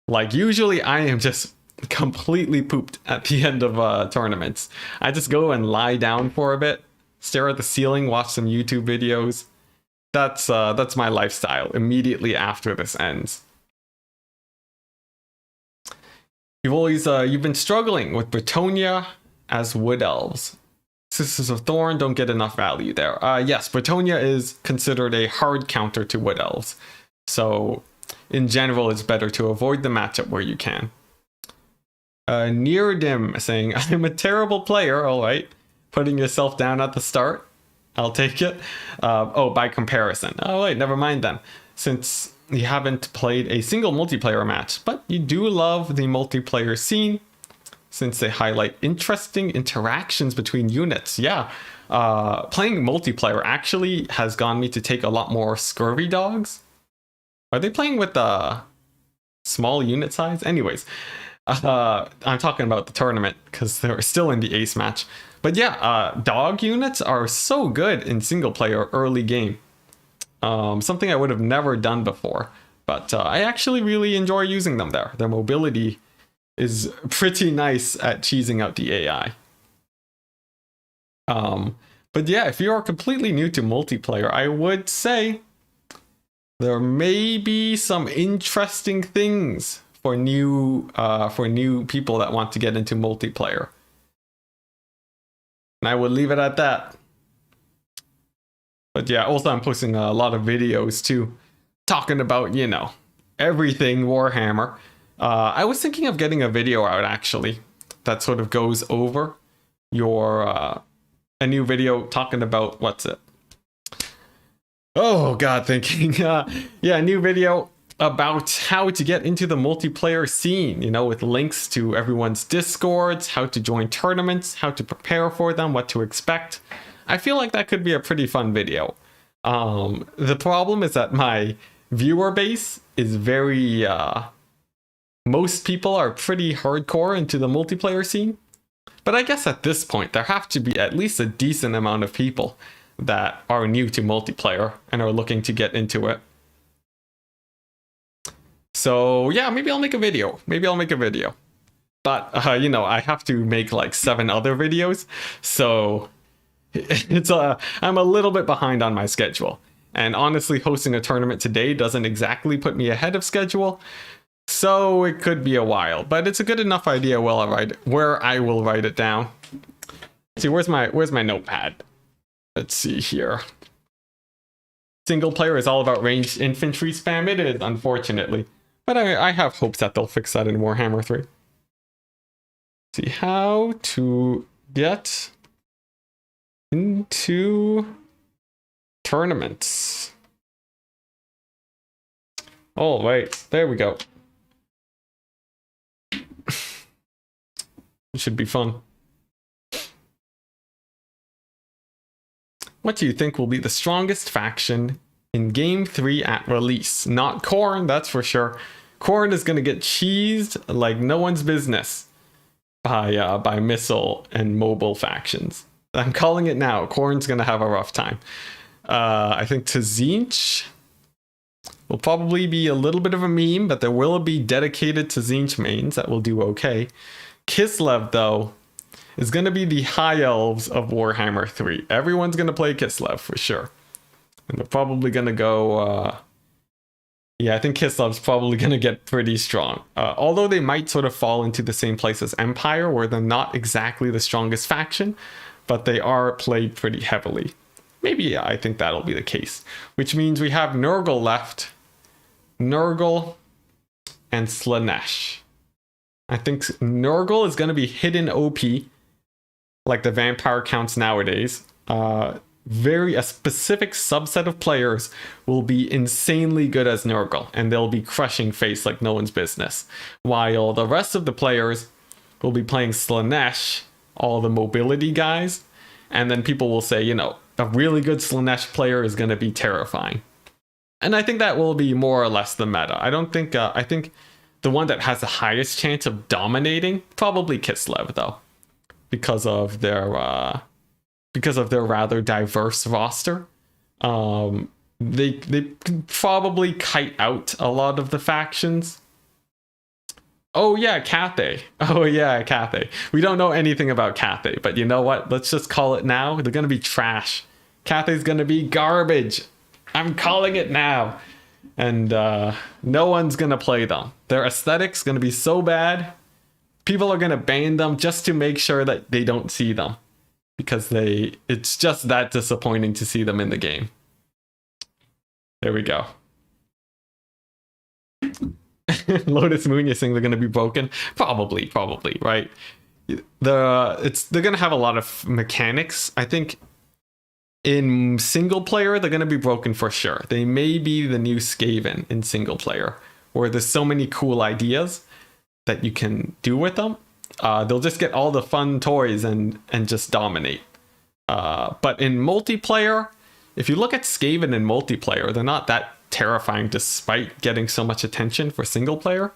Like usually I am just completely pooped at the end of tournaments. I just go and lie down for a bit, stare at the ceiling, watch some YouTube videos. That's my lifestyle immediately after this ends. You've been struggling with Bretonia as Wood Elves. Sisters of Thorn don't get enough value there. Yes, Bretonia is considered a hard counter to Wood Elves. So in general, it's better to avoid the matchup where you can. Neardim saying, I'm a terrible player, alright. Putting yourself down at the start. I'll take it. By comparison. Oh wait, never mind then. Since you haven't played a single multiplayer match, but you do love the multiplayer scene, since they highlight interesting interactions between units. Yeah, playing multiplayer actually has gotten me to take a lot more scurvy dogs. Are they playing with the small unit size? Anyways, I'm talking about the tournament because they're still in the ace match. But yeah, dog units are so good in single player early game. Something I would have never done before, but I actually really enjoy using them there. Their mobility is pretty nice at cheesing out the AI. But yeah, if you are completely new to multiplayer, I would say there may be some interesting things for new people that want to get into multiplayer. And I will leave it at that. But yeah, also I'm posting a lot of videos too, talking about, everything Warhammer. I was thinking of getting a video out actually that sort of goes over a new video talking about oh god, thinking a new video about how to get into the multiplayer scene, with links to everyone's discords, how to join tournaments, how to prepare for them, what to expect. I feel like that could be a pretty fun video. The problem is that my viewer base is very most people are pretty hardcore into the multiplayer scene. But I guess at this point, there have to be at least a decent amount of people that are new to multiplayer and are looking to get into it. So yeah, maybe I'll make a video. But, I have to make like 7 other videos. So I'm a little bit behind on my schedule. And honestly, hosting a tournament today doesn't exactly put me ahead of schedule. So it could be a while, but it's a good enough idea where I will write it down. See, where's my notepad? Let's see here. Single player is all about ranged infantry spam. It is, unfortunately. But I have hopes that they'll fix that in Warhammer 3. See how to get into tournaments. Oh, wait, there we go. It should be fun. What do you think will be the strongest faction in Game 3 at release? Not Khorne, that's for sure. Khorne is going to get cheesed like no one's business by missile and mobile factions. I'm calling it now. Khorne's going to have a rough time. I think Tzeentch will probably be a little bit of a meme, but there will be dedicated Tzeentch mains that will do okay. Kislev, though, is going to be the high elves of Warhammer 3. Everyone's going to play Kislev for sure. And they're probably going to go... yeah, I think Kislev's probably going to get pretty strong. Although they might sort of fall into the same place as Empire, where they're not exactly the strongest faction, but they are played pretty heavily. Maybe, yeah, I think that'll be the case. Which means we have Nurgle left. Nurgle and Slaanesh. I think Nurgle is going to be hidden OP, like the vampire counts nowadays. A specific subset of players will be insanely good as Nurgle, and they'll be crushing face like no one's business. While the rest of the players will be playing Slaanesh, all the mobility guys, and then people will say, you know, a really good Slaanesh player is going to be terrifying. And I think that will be more or less the meta. I think the one that has the highest chance of dominating, probably Kislev, though, because of their rather diverse roster. They can probably kite out a lot of the factions. Oh yeah, Cathay. We don't know anything about Cathay, but you know what? Let's just call it now. They're gonna be trash. Cathay's gonna be garbage. I'm calling it now. And no one's gonna play them. Their aesthetic's gonna be so bad, people are gonna ban them just to make sure that they don't see them. Because it's just that disappointing to see them in the game. There we go. Lotus Moon, you're saying they're going to be broken? Probably, right? They're going to have a lot of mechanics. I think in single player, they're going to be broken for sure. They may be the new Skaven in single player, where there's so many cool ideas that you can do with them. They'll just get all the fun toys and just dominate. But in multiplayer, if you look at Skaven in multiplayer, they're not that terrifying despite getting so much attention for single player.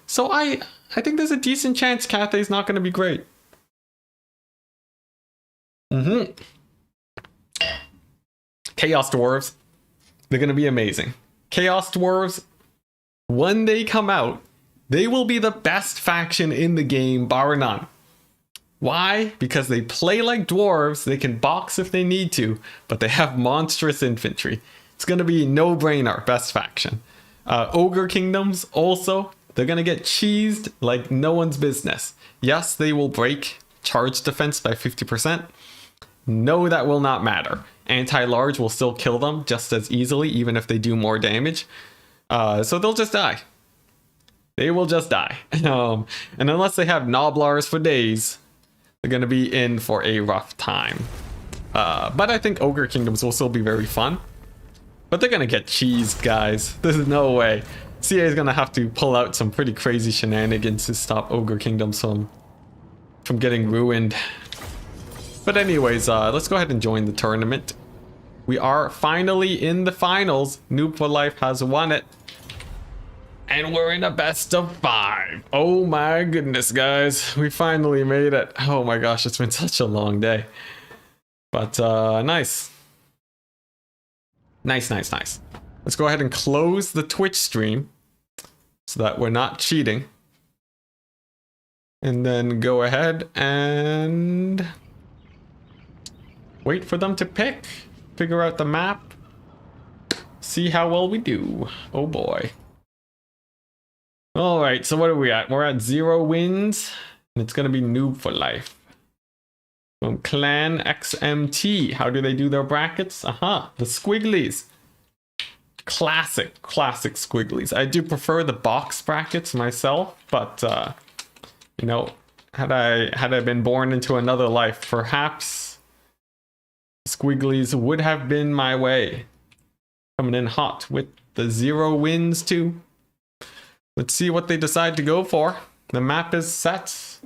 So I think there's a decent chance Cathay's not going to be great. Chaos Dwarves, they're going to be amazing. Chaos Dwarves, when they come out, they will be the best faction in the game, bar none. Why? Because they play like dwarves, they can box if they need to, but they have monstrous infantry. It's going to be no-brainer, best faction. Ogre Kingdoms, also, they're going to get cheesed like no one's business. Yes, they will break charge defense by 50%. No, that will not matter. Anti-large will still kill them just as easily, even if they do more damage. So they'll just die. They will just die. And unless they have Noblars for days, they're going to be in for a rough time. But I think Ogre Kingdoms will still be very fun. But they're going to get cheesed, guys. There's no way. CA is going to have to pull out some pretty crazy shenanigans to stop Ogre Kingdoms from getting ruined. But anyways, let's go ahead and join the tournament. We are finally in the finals. Noob for Life has won it. And we're in a best of 5. Oh my goodness, guys. We finally made it. Oh my gosh, it's been such a long day. But nice. Nice. Let's go ahead and close the Twitch stream so that we're not cheating. And then go ahead and wait for them to pick. Figure out the map. See how well we do. Oh boy. Alright, so what are we at? We're at 0 wins. And it's going to be Noob for Life. From Clan XMT. How do they do their brackets? The squigglies. Classic squigglies. I do prefer the box brackets myself, but you know, Had I been born into another life, perhaps Squigglies would have been my way. Coming in hot with the 0 wins too. Let's see what they decide to go for. The map is set.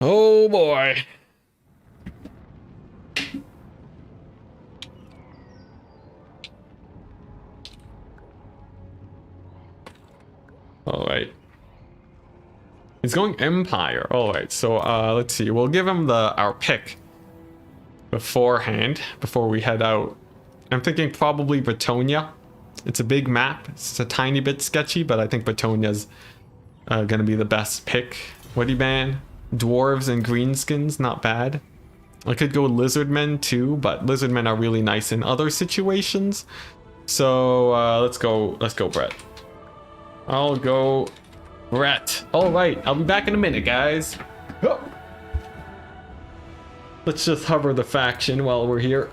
Oh boy. All right. He's going Empire. All right. So let's see. We'll give him our pick beforehand before we head out. I'm thinking probably Bretonia. It's a big map. It's a tiny bit sketchy, but I think Bretonia's gonna be the best pick. What do you ban? Dwarves and greenskins, not bad. I could go lizardmen too, but lizardmen are really nice in other situations. So let's go Bret. I'll go Bret. All right, I'll be back in a minute, guys. Oh. Let's just hover the faction while we're here.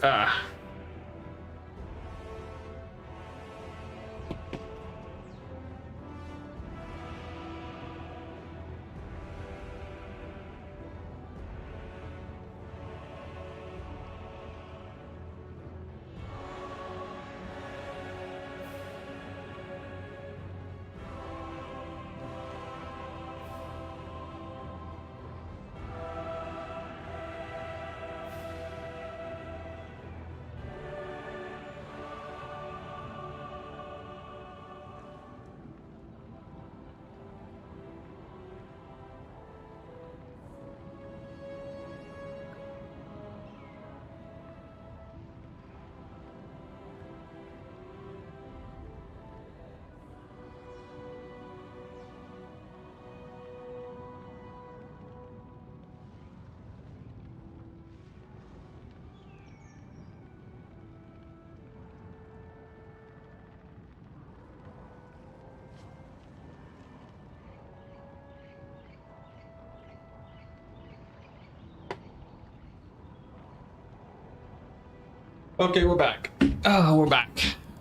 Okay, we're back. Oh, we're back.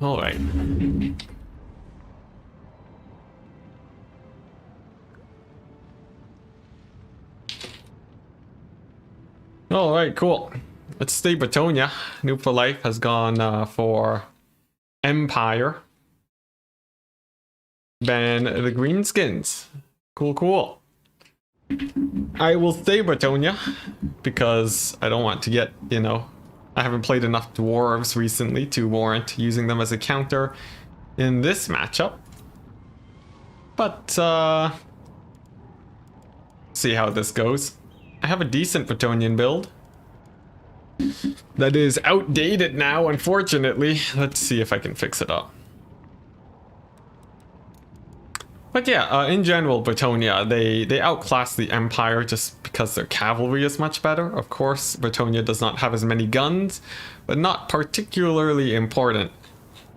All right. All right, cool. Let's stay Bretonia. Noob for Life has gone for Empire. Ban the greenskins. Cool, cool. I will stay Bretonia because I don't want to get, I haven't played enough dwarves recently to warrant using them as a counter in this matchup. But, see how this goes. I have a decent Bretonian build. That is outdated now, unfortunately. Let's see if I can fix it up. But yeah, in general, Bretonia, they outclass the Empire just because their cavalry is much better. Of course, Bretonia does not have as many guns, but not particularly important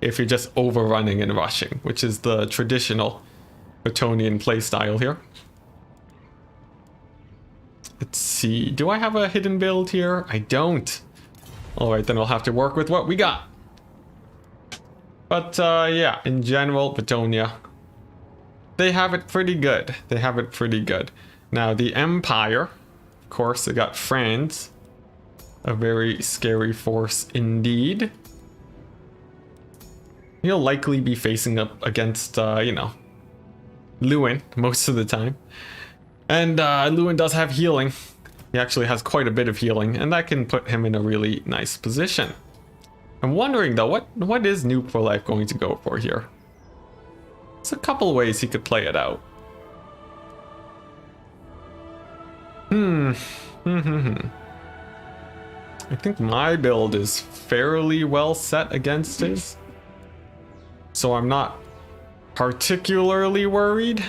if you're just overrunning and rushing, which is the traditional Bretonian playstyle here. Let's see, do I have a hidden build here? I don't. Alright, then I'll have to work with what we got. But yeah, in general, Bretonia, they have it pretty good. They have it pretty good. Now, the Empire, of course, they got France. A very scary force indeed. He'll likely be facing up against, Lewin most of the time. And Lewin does have healing. He actually has quite a bit of healing, and that can put him in a really nice position. I'm wondering, though, what is Noob for Life going to go for here? There's a couple ways he could play it out. I think my build is fairly well set against his, so I'm not particularly worried.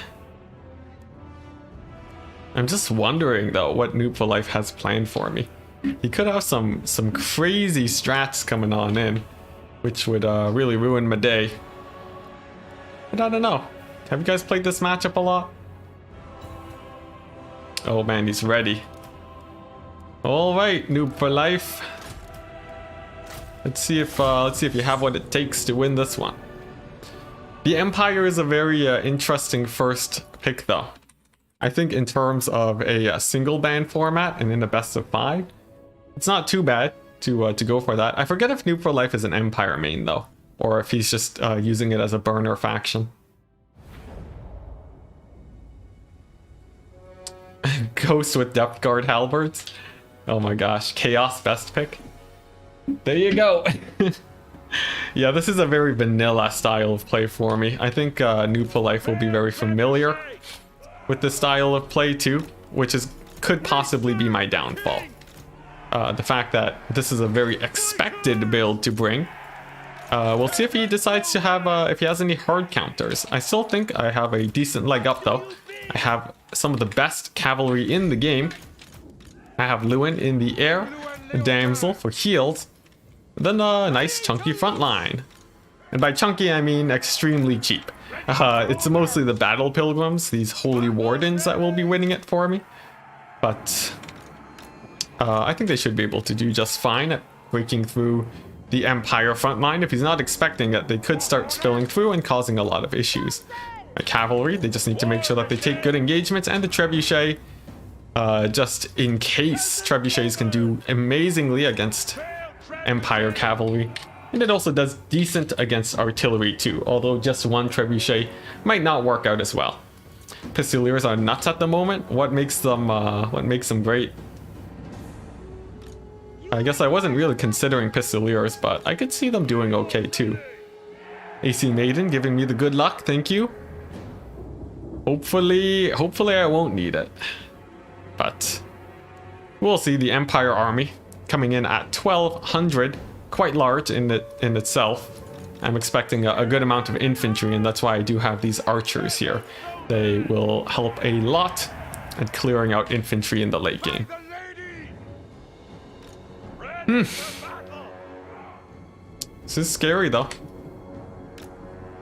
I'm just wondering, though, what Noob for Life has planned for me. He could have some crazy strats coming on in, which would really ruin my day. But I don't know. Have you guys played this matchup a lot? Oh man, he's ready. All right, Noob for Life. Let's see if you have what it takes to win this one. The Empire is a very interesting first pick, though. I think in terms of a single band format and in a best of 5, it's not too bad to go for that. I forget if Noob for Life is an Empire main though, or if he's just using it as a burner faction. Ghost with Depth Guard Halberds. Oh my gosh, Chaos best pick. There you go. Yeah, this is a very vanilla style of play for me. I think Noob for Life will be very familiar with this style of play too, which could possibly be my downfall. The fact that this is a very expected build to bring. We'll see if he decides to have, if he has any hard counters. I still think I have a decent leg up though. I have some of the best cavalry in the game. I have Lewin in the air, a Damsel for heals, then a nice chunky front line. And by chunky, I mean extremely cheap. It's mostly the Battle Pilgrims, these Holy Wardens, that will be winning it for me. But I think they should be able to do just fine at breaking through the Empire front line. If he's not expecting it, they could start spilling through and causing a lot of issues. A cavalry, they just need to make sure that they take good engagements, and the trebuchet, just in case trebuchets can do amazingly against Empire cavalry. And it also does decent against artillery too, although just one trebuchet might not work out as well. Pistoliers are nuts at the moment. What makes them great? I guess I wasn't really considering Pistoliers, but I could see them doing okay too. AC Maiden giving me the good luck, thank you. Hopefully I won't need it. But we'll see. The Empire army coming in at 1,200, quite large in itself. I'm expecting a good amount of infantry, and that's why I do have these archers here. They will help a lot at clearing out infantry in the late game. This is scary though.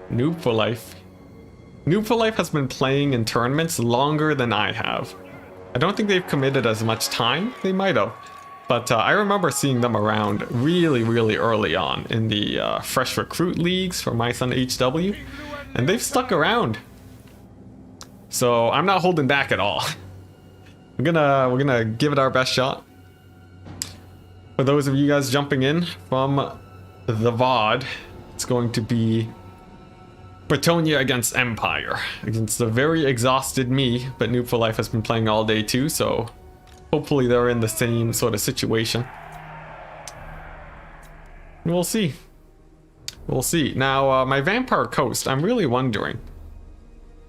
Noob for Life. Noob for Life has been playing in tournaments longer than I have. I don't think they've committed as much time. They might have. But I remember seeing them around really, really early on in the fresh recruit leagues for My Son HW. And they've stuck around. So I'm not holding back at all. We're gonna give it our best shot. For those of you guys jumping in from the VOD, it's going to be Bretonia against Empire, against a very exhausted me, but Noob for Life has been playing all day too, so hopefully they're in the same sort of situation. We'll see. We'll see. Now, my Vampire Coast, I'm really wondering,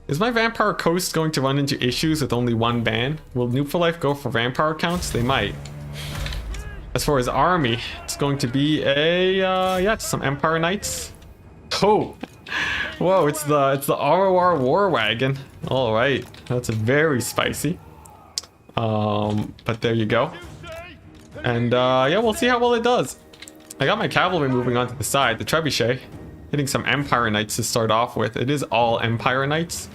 is my Vampire Coast going to run into issues with only one ban? Will Noob for Life go for Vampire counts? They might. As far as army, it's going to be a, yeah, some Empire Knights. Oh! Whoa, it's the ROR War Wagon. Alright, that's very spicy. But there you go. And yeah, we'll see how well it does. I got my cavalry moving onto the side, the trebuchet, hitting some Empire Knights to start off with. It is all Empire Knights.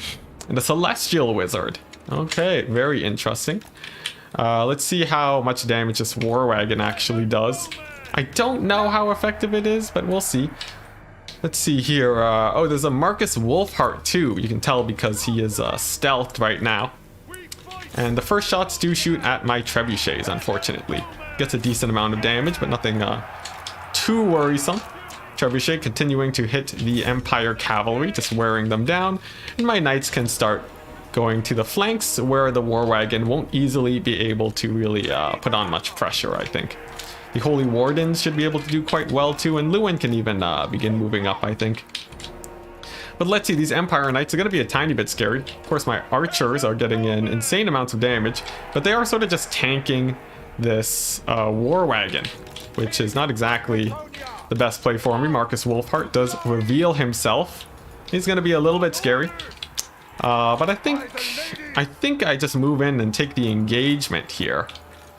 And the Celestial Wizard. Okay, very interesting. Let's see how much damage this War Wagon actually does. I don't know how effective it is, but we'll see. Let's see here. Oh, there's a Marcus Wolfheart too. You can tell because he is stealthed right now. And the first shots do shoot at my trebuchets, unfortunately. Gets a decent amount of damage, but nothing too worrisome. Trebuchet continuing to hit the Empire Cavalry, just wearing them down. And my Knights can start going to the flanks, where the War Wagon won't easily be able to really put on much pressure, I think. The Holy Wardens should be able to do quite well too, and Lewin can even begin moving up, I think. But let's see, these Empire Knights are going to be a tiny bit scary. Of course, my archers are getting in insane amounts of damage, but they are sort of just tanking this War Wagon, which is not exactly the best play for me. Marcus Wolfheart does reveal himself. He's going to be a little bit scary. But I think I just move in and take the engagement here,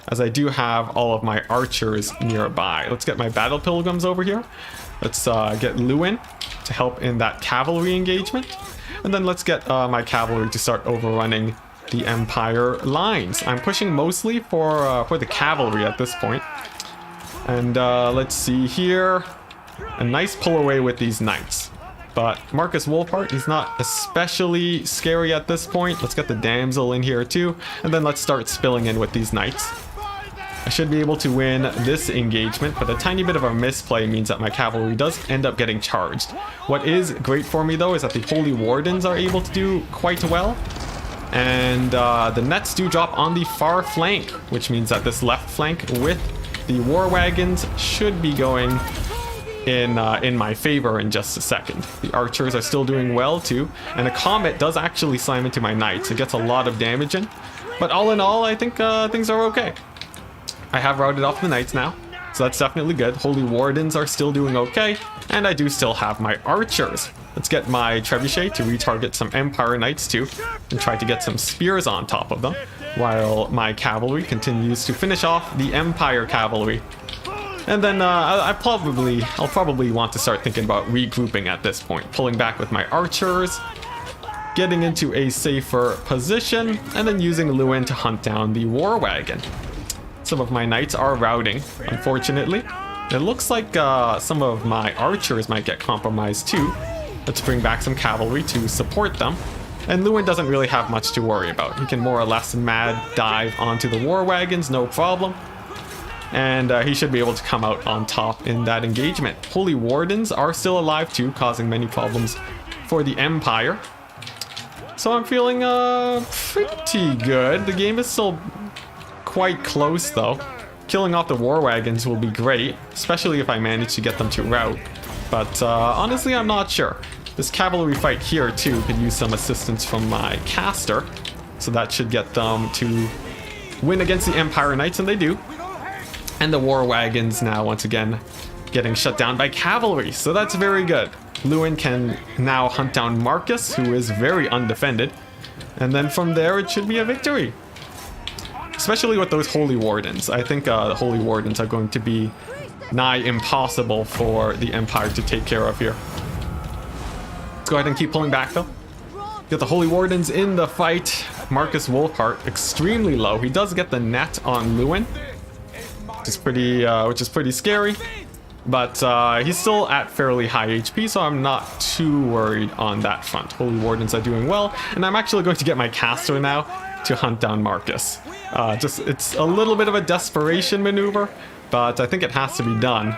as I do have all of my archers nearby. Let's get my Battle Pilgrims over here. Let's get Lewin to help in that cavalry engagement. And then let's get my cavalry to start overrunning the Empire lines. I'm pushing mostly for the cavalry at this point. And let's see here. A nice pull away with these knights. But Marcus Wolfhart, he's not especially scary at this point. Let's get the damsel in here too, and then let's start spilling in with these knights. I should be able to win this engagement, but a tiny bit of a misplay means that my cavalry does end up getting charged. What is great for me though is that the Holy Wardens are able to do quite well. And the nets do drop on the far flank, which means that this left flank with the war wagons should be going in my favor in just a second. The archers are still doing well too, and a comet does actually slam into my knights. It gets a lot of damage in, but all in all, I think things are okay. I have routed off the knights now, so that's definitely good. Holy Wardens are still doing okay, and I do still have my archers. Let's get my trebuchet to retarget some Empire Knights too, and try to get some spears on top of them, while my cavalry continues to finish off the Empire cavalry. And then I'll probably want to start thinking about regrouping at this point, pulling back with my archers, getting into a safer position, and then using Lewin to hunt down the war wagon. Some of my knights are routing, unfortunately. It looks like some of my archers might get compromised too. Let's bring back some cavalry to support them. And Lewin doesn't really have much to worry about. He can more or less mad dive onto the war wagons, no problem. And he should be able to come out on top in that engagement. Holy Wardens are still alive too, causing many problems for the Empire. So I'm feeling pretty good. The game is still quite close though. Killing off the war wagons will be great, especially if I manage to get them to rout. But honestly, I'm not sure. This cavalry fight here too could use some assistance from my caster, so that should get them to win against the Empire Knights, and they do. And the war wagons now once again getting shut down by cavalry, so that's very good. Lewin can now hunt down Marcus, who is very undefended, and then from there it should be a victory. Especially with those Holy Wardens. I think the Holy Wardens are going to be nigh impossible for the Empire to take care of here. Let's go ahead and keep pulling back though. Get the Holy Wardens in the fight. Marcus Wolfhart extremely low. He does get the net on Lewin, which is pretty scary. But he's still at fairly high HP, so I'm not too worried on that front. Holy Wardens are doing well, and I'm actually going to get my caster now to hunt down Marcus. It's a little bit of a desperation maneuver, but I think it has to be done.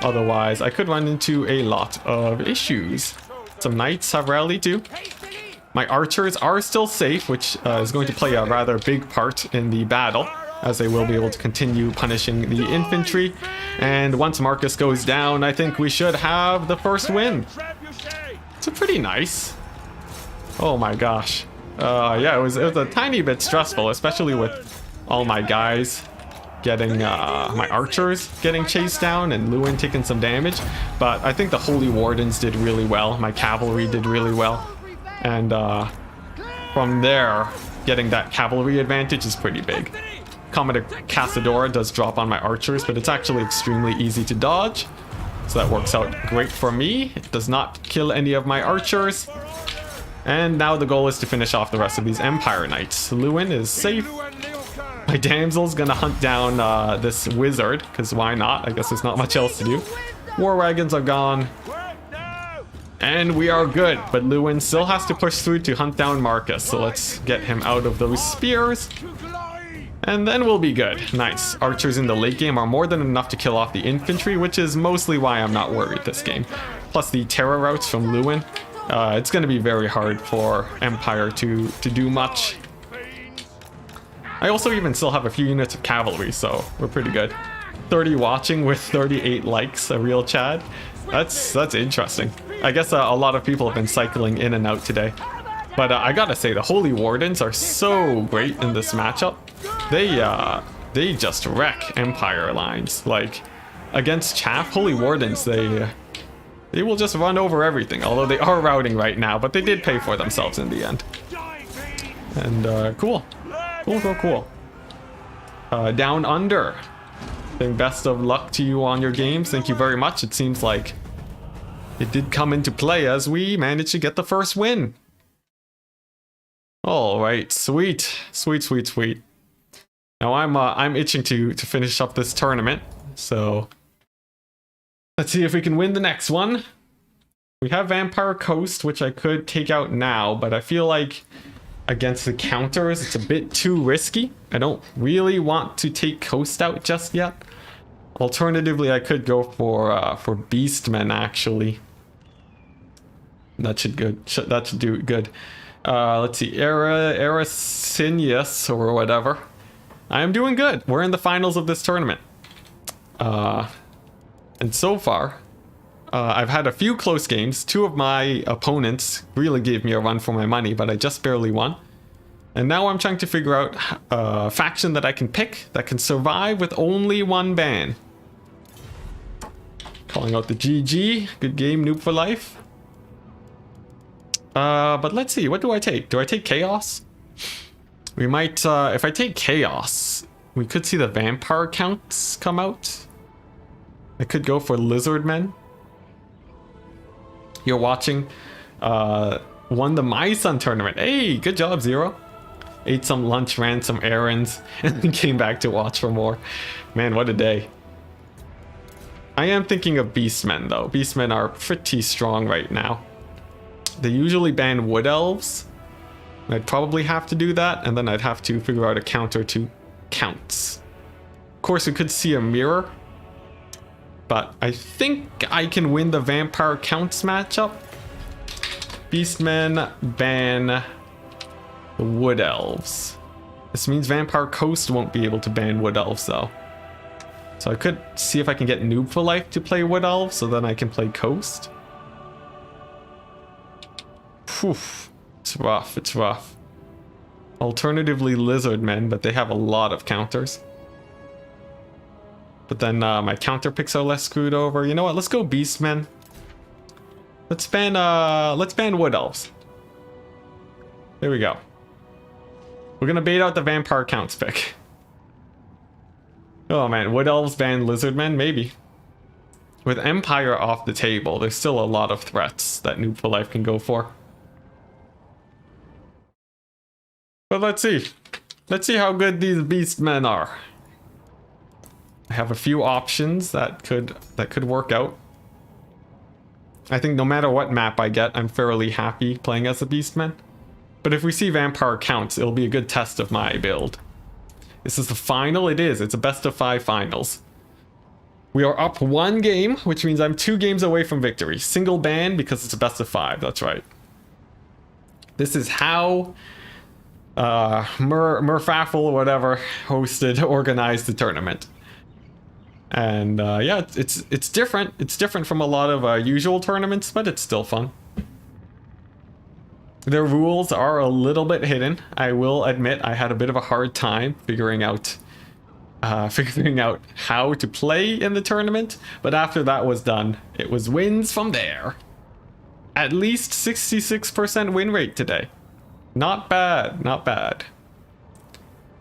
Otherwise, I could run into a lot of issues. Some knights have rallied too. My archers are still safe, which is going to play a rather big part in the battle, as they will be able to continue punishing the infantry. And once Marcus goes down, I think we should have the first win. It's pretty nice. Oh my gosh. Yeah, it was a tiny bit stressful, especially with all my guys getting, my archers getting chased down and Lewin taking some damage. But I think the Holy Wardens did really well. My cavalry did really well. And from there, getting that cavalry advantage is pretty big. Comet Casadora does drop on my archers, but it's actually extremely easy to dodge. So that works out great for me. It does not kill any of my archers. And now the goal is to finish off the rest of these Empire Knights. Lewin is safe. My damsel's gonna hunt down this wizard, because why not? I guess there's not much else to do. War wagons are gone. And we are good, but Lewin still has to push through to hunt down Marcus. So let's get him out of those spears. And then we'll be good. Nice. Archers in the late game are more than enough to kill off the infantry, which is mostly why I'm not worried this game. Plus the terror routes from Lewin. It's going to be very hard for Empire to do much. I also even still have a few units of cavalry, so we're pretty good. 30 watching with 38 likes, a real Chad. That's interesting. I guess a lot of people have been cycling in and out today. But I gotta say, the Holy Wardens are so great in this matchup. They just wreck Empire lines. Like, against Chaff, Holy Wardens, they will just run over everything. Although they are routing right now, but they did pay for themselves in the end. And cool. Cool. Down Under. Saying best of luck to you on your games. Thank you very much. It seems like it did come into play as we managed to get the first win. All right, sweet. Now I'm itching to finish up this tournament. So let's see if we can win the next one. We have Vampire Coast, which I could take out now, but I feel like against the counters, it's a bit too risky. I don't really want to take Coast out just yet. Alternatively, I could go for Beastmen, actually. That should do it good. Let's see, Erasinius or whatever. I am doing good. We're in the finals of this tournament. And so far, I've had a few close games. Two of my opponents really gave me a run for my money, but I just barely won. And now I'm trying to figure out a faction that I can pick that can survive with only one ban. Calling out the GG. Good game, Noob for life. But let's see, what do I take? Do I take Chaos? We might, if I take Chaos, we could see the Vampire counts come out. I could go for Lizardmen. You're watching, won the My Son tournament. Hey, good job, Zero. Ate some lunch, ran some errands, and then came back to watch for more. Man, what a day. I am thinking of Beastmen, though. Beastmen are pretty strong right now. They usually ban Wood Elves. I'd probably have to do that, and then I'd have to figure out a counter to Counts. Of course, we could see a mirror, but I think I can win the Vampire Counts matchup. Beastmen ban the Wood Elves. This means Vampire Coast won't be able to ban Wood Elves, though. So I could see if I can get Noob for Life to play Wood Elves, so then I can play Coast. Phew. It's rough, it's rough. Alternatively, Lizardmen, but they have a lot of counters. But then my counter picks are less screwed over. You know what? Let's go Beastmen. Let's ban Wood Elves. There we go. We're gonna bait out the Vampire Counts pick. Oh man, Wood Elves ban Lizardmen? Maybe. With Empire off the table, there's still a lot of threats that Noob for Life can go for. But let's see. Let's see how good these Beastmen are. I have a few options that could work out. I think no matter what map I get, I'm fairly happy playing as a Beastman. But if we see Vampire Counts, it'll be a good test of my build. This is the final? It is. It's a best of 5 finals. We are up 1 game, which means I'm 2 games away from victory. Single ban because it's a best of 5. That's right. This is how Merfalerf or whatever organized the tournament. And yeah, it's different. It's different from a lot of usual tournaments, but it's still fun. Their rules are a little bit hidden. I will admit I had a bit of a hard time figuring out how to play in the tournament, but after that was done, it was wins from there. At least 66% win rate today. Not bad, not bad.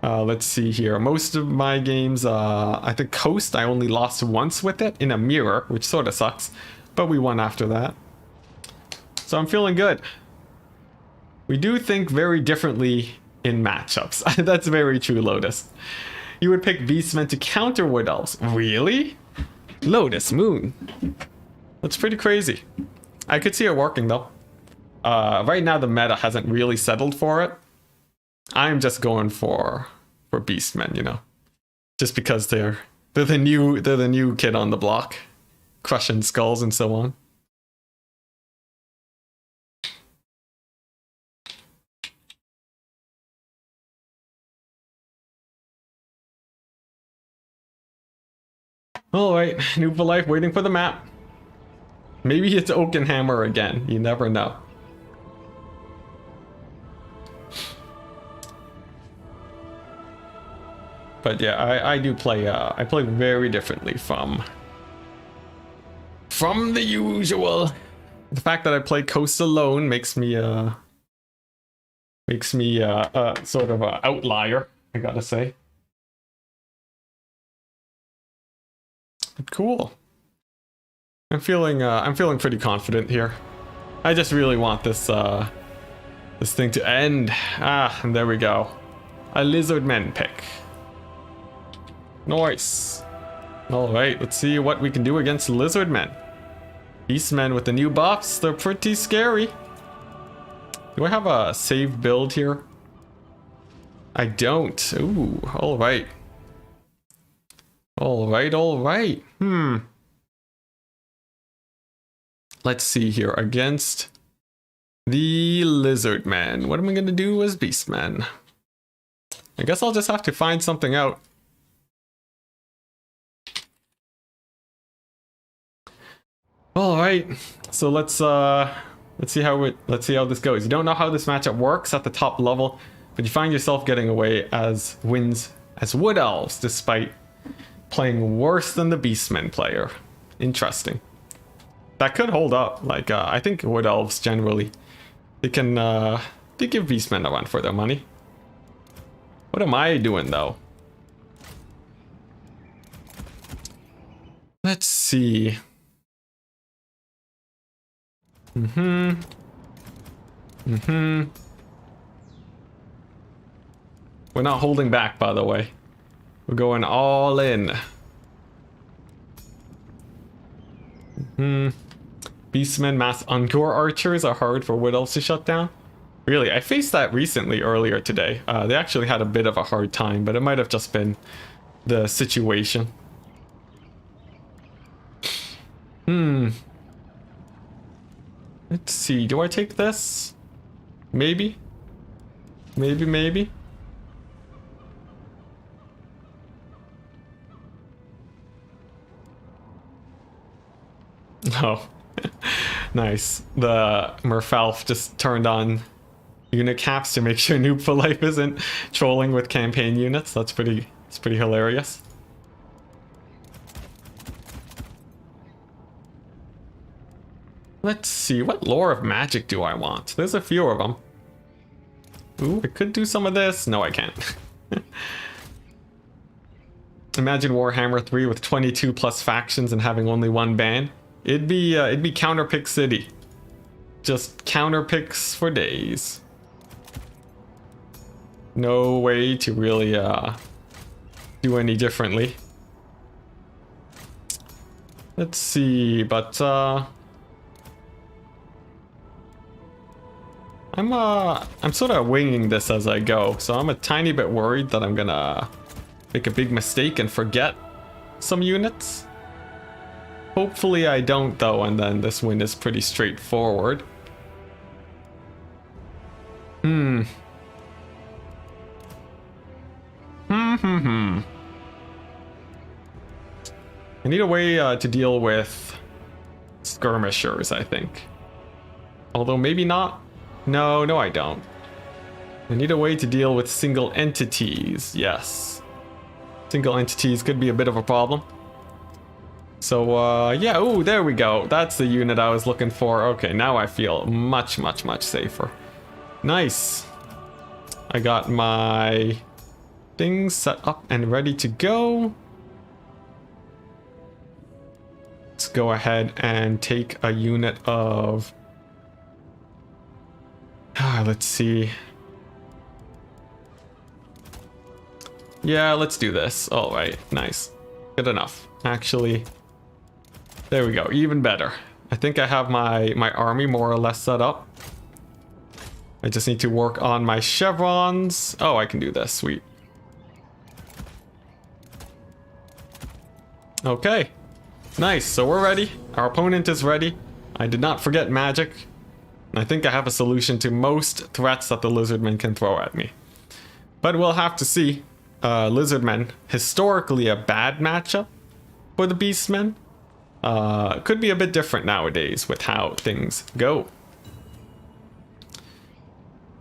Let's see here. Most of my games, I think Coast, I only lost once with it in a mirror, which sort of sucks, but we won after that. So I'm feeling good. We do think very differently in matchups. That's very true, Lotus. You would pick Beastmen to counter Wood Elves. Really? Lotus Moon. That's pretty crazy. I could see it working though. Right now the meta hasn't really settled for it. I'm just going for Beastmen, you know, just because they're the new kid on the block, crushing skulls and so on. All right, Noob for Life waiting for the map. Maybe it's Oakenhammer again. You never know. But yeah, I do play. I play very differently from the usual. The fact that I play Coast alone makes me sort of an outlier, I gotta say. But cool. I'm feeling pretty confident here. I just really want this this thing to end. And there we go. A Lizardmen pick. Nice. All right, let's see what we can do against Lizardmen. Beastmen with the new buffs, they're pretty scary. Do I have a save build here? I don't. Ooh, alright. Alright. Let's see here. Against the lizard man. What am I gonna do as beastman? I guess I'll just have to find something out. Alright. So let's see how this goes. You don't know how this matchup works at the top level, but you find yourself getting away as wins as wood elves despite playing worse than the beastman player. Interesting. That could hold up. Like I think wood elves generally they give beastmen a run for their money. What am I doing though? Let's see. We're not holding back, by the way. We're going all in. Beastmen mass Encore archers are hard for wood elves to shut down. Really, I faced that recently earlier today. They actually had a bit of a hard time, but it might have just been the situation. Let's see, do I take this? Maybe? Maybe? Oh, nice. The Merfalerf just turned on unit caps to make sure Noob for Life isn't trolling with campaign units. It's pretty hilarious. Let's see, what lore of magic do I want? There's a few of them. Ooh, I could do some of this. No, I can't. Imagine Warhammer 3 with 22 plus factions and having only one ban. It'd be counterpick city. Just counterpicks for days. No way to really do any differently. Let's see, but I'm sort of winging this as I go, so I'm a tiny bit worried that I'm gonna make a big mistake and forget some units. Hopefully I don't though, and then this win is pretty straightforward. I need a way to deal with skirmishers, I think. Although maybe not. No, I don't. I need a way to deal with single entities. Yes. Single entities could be a bit of a problem. So, yeah, ooh, there we go. That's the unit I was looking for. Okay, now I feel much safer. Nice. I got my things set up and ready to go. Let's go ahead and take a unit of... let's see. Yeah, let's do this. All right, nice. Good enough. Actually, there we go. Even better. I think I have my army more or less set up. I just need to work on my chevrons. Oh, I can do this. Sweet. Okay. Nice. So we're ready. Our opponent is ready. I did not forget magic. I think I have a solution to most threats that the lizardmen can throw at me. But we'll have to see. Lizardmen, historically a bad matchup for the beastmen. Could be a bit different nowadays with how things go.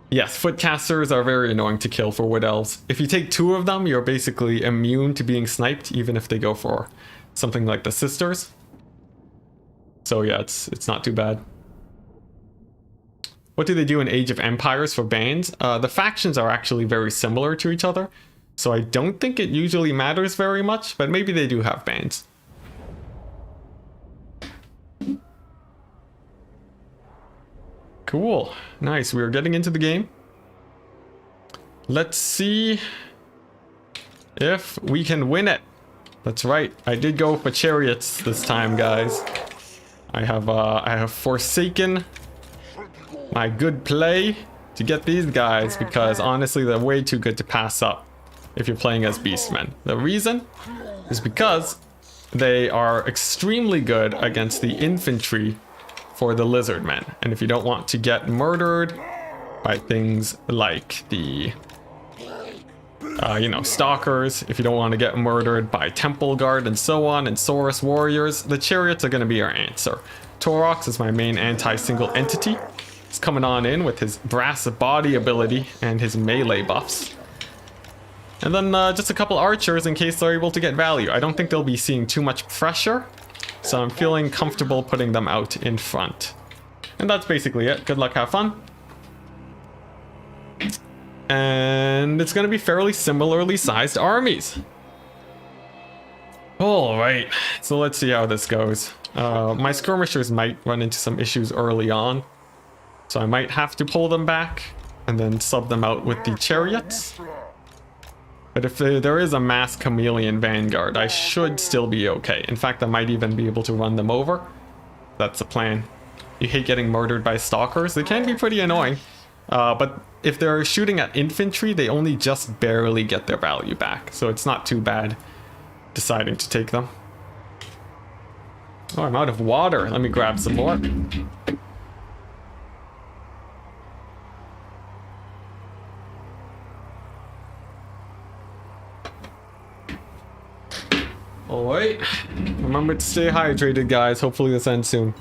Yes, footcasters are very annoying to kill for wood elves. If you take 2 of them, you're basically immune to being sniped, even if they go for something like the sisters. So yeah, it's not too bad. What do they do in Age of Empires for bans? The factions are actually very similar to each other, so I don't think it usually matters very much, but maybe they do have bans. Cool. Nice. We are getting into the game. Let's see if we can win it. That's right. I did go for chariots this time, guys. I have forsaken my good play to get these guys because honestly they're way too good to pass up if you're playing as beastmen. The reason is because they are extremely good against the infantry for the lizardmen, and if you don't want to get murdered by things like the stalkers, if you don't want to get murdered by temple guard and so on, and Saurus warriors, the chariots are going to be your answer. Torox is my main anti-single entity. He's coming on in with his brass body ability and his melee buffs. And then just a couple archers in case they're able to get value. I don't think they'll be seeing too much pressure, so I'm feeling comfortable putting them out in front. And that's basically it. Good luck, have fun. And it's going to be fairly similarly sized armies. Alright, so let's see how this goes. My skirmishers might run into some issues early on, so I might have to pull them back and then sub them out with the chariots. But if there is a mass chameleon vanguard, I should still be okay. In fact, I might even be able to run them over. That's the plan. You hate getting murdered by stalkers. They can be pretty annoying. But if they're shooting at infantry, they only just barely get their value back. So it's not too bad deciding to take them. Oh, I'm out of water. Let me grab some more. Alright. Remember to stay hydrated, guys. Hopefully this ends soon.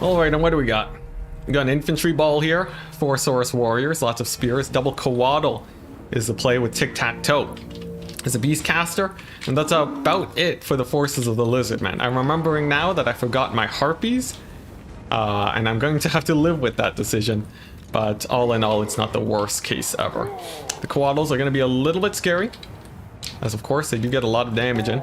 Alright, and what do we got? We got an infantry ball here, 4 Saurus warriors, lots of spears, double coatl is the play with tic-tac-toe. There's a beast caster, and that's about it for the forces of the lizardmen. I'm remembering now that I forgot my harpies, and I'm going to have to live with that decision, but all in all, it's not the worst case ever. The coatls are going to be a little bit scary, as of course they do get a lot of damage in.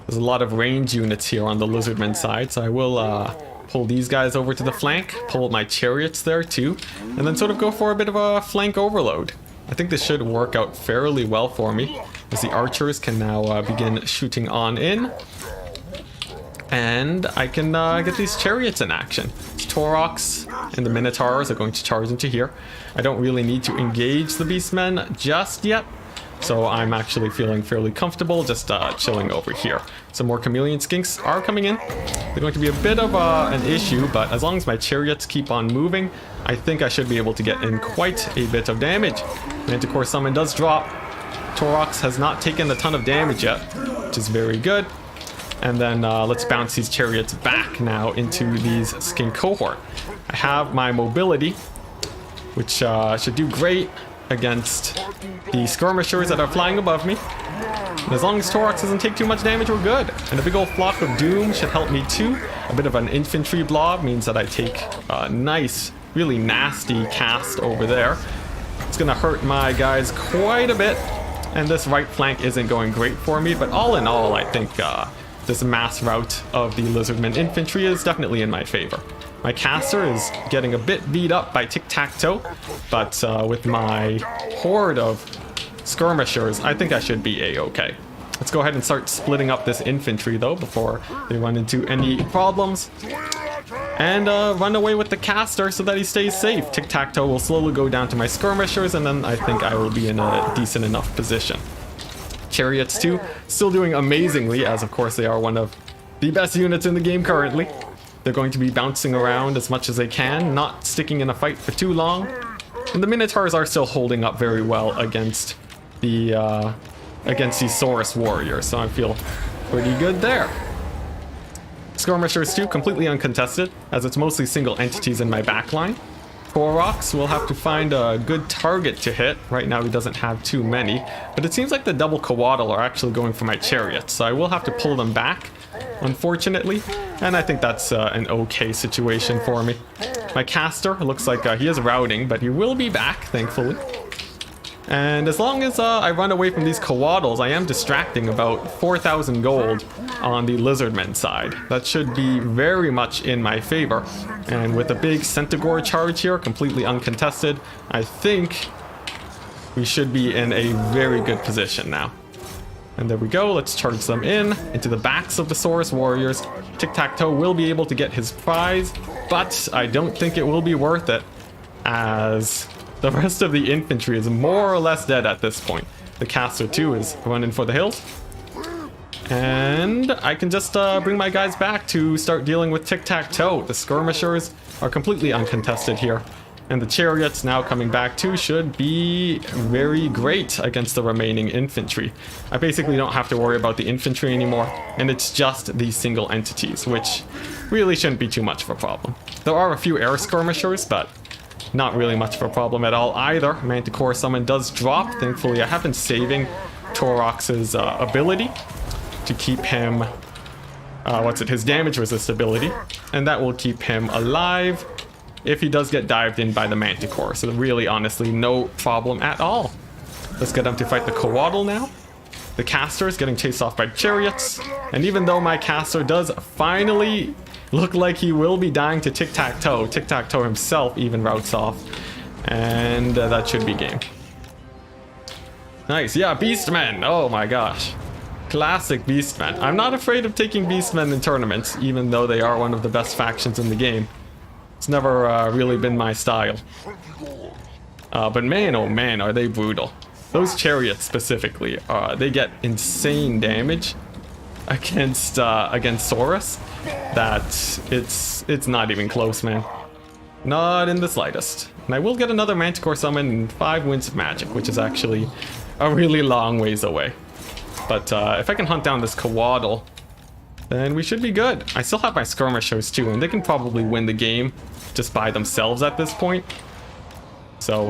There's a lot of range units here on the lizardmen side, so I will pull these guys over to the flank, pull my chariots there too, and then sort of go for a bit of a flank overload. I think this should work out fairly well for me, as the archers can now begin shooting on in. And I can get these chariots in action. Torox and the Minotaurs are going to charge into here. I don't really need to engage the beastmen just yet, so I'm actually feeling fairly comfortable just chilling over here. Some more chameleon skinks are coming in. They're going to be a bit of an issue, but as long as my chariots keep on moving, I think I should be able to get in quite a bit of damage. Manticore Summon does drop. Torox has not taken a ton of damage yet, which is very good. And then let's bounce these chariots back now into these skink cohort. I have my mobility, which should do great against the skirmishers that are flying above me. And as long as Torox doesn't take too much damage, we're good. And a big old flock of doom should help me too. A bit of an infantry blob means that I take a nice, really nasty cast over there. It's gonna hurt my guys quite a bit. And this right flank isn't going great for me, but all in all, I think this mass rout of the lizardmen infantry is definitely in my favor. My caster is getting a bit beat up by tic-tac-toe, but with my horde of skirmishers, I think I should be a-okay. Let's go ahead and start splitting up this infantry though before they run into any problems. And run away with the caster so that he stays safe. Tic-tac-toe will slowly go down to my skirmishers, and then I think I will be in a decent enough position. Chariots too, still doing amazingly, as of course they are one of the best units in the game currently. They're going to be bouncing around as much as they can, not sticking in a fight for too long. And the Minotaurs are still holding up very well against the these Saurus warriors, so I feel pretty good there. Skirmishers too, completely uncontested, as it's mostly single entities in my backline. Torox will have to find a good target to hit. Right now he doesn't have too many, but it seems like the double coatl are actually going for my chariots, so I will have to pull them back, unfortunately, and I think that's an okay situation for me. My caster looks like he is routing, but he will be back, thankfully. And as long as I run away from these coatls, I am distracting about 4,000 gold on the lizardmen side. That should be very much in my favor. And with a big Centaur charge here, completely uncontested, I think we should be in a very good position now. And there we go. Let's charge them into the backs of the Saurus warriors. Tic-Tac-Toe will be able to get his prize, but I don't think it will be worth it, as the rest of the infantry is more or less dead at this point. The caster too is running for the hills. And I can just bring my guys back to start dealing with Tic-Tac-Toe. The skirmishers are completely uncontested here. And the chariots now coming back too should be very great against the remaining infantry. I basically don't have to worry about the infantry anymore, and it's just these single entities, which really shouldn't be too much of a problem. There are a few air skirmishers, but not really much of a problem at all either. Manticore Summon does drop. Thankfully, I have been saving Torox's ability to keep him, his damage resist ability, and that will keep him alive if he does get dived in by the Manticore. So really, honestly, no problem at all. Let's get him to fight the Coatl now. The caster is getting chased off by chariots, and even though my caster does finally look like he will be dying to Tic-Tac-Toe, Tic-Tac-Toe himself even routes off, and that should be game. Nice, yeah, Beastmen, oh my gosh. Classic Beastmen. I'm not afraid of taking Beastmen in tournaments, even though they are one of the best factions in the game. It's never really been my style. But man, oh man, are they brutal. Those chariots specifically, they get insane damage against Saurus. That it's not even close, man. Not in the slightest. And I will get another Manticore Summon in 5 Winds of Magic, which is actually a really long ways away. But if I can hunt down this Coatl, then we should be good. I still have my skirmishers too, and they can probably win the game just by themselves at this point. So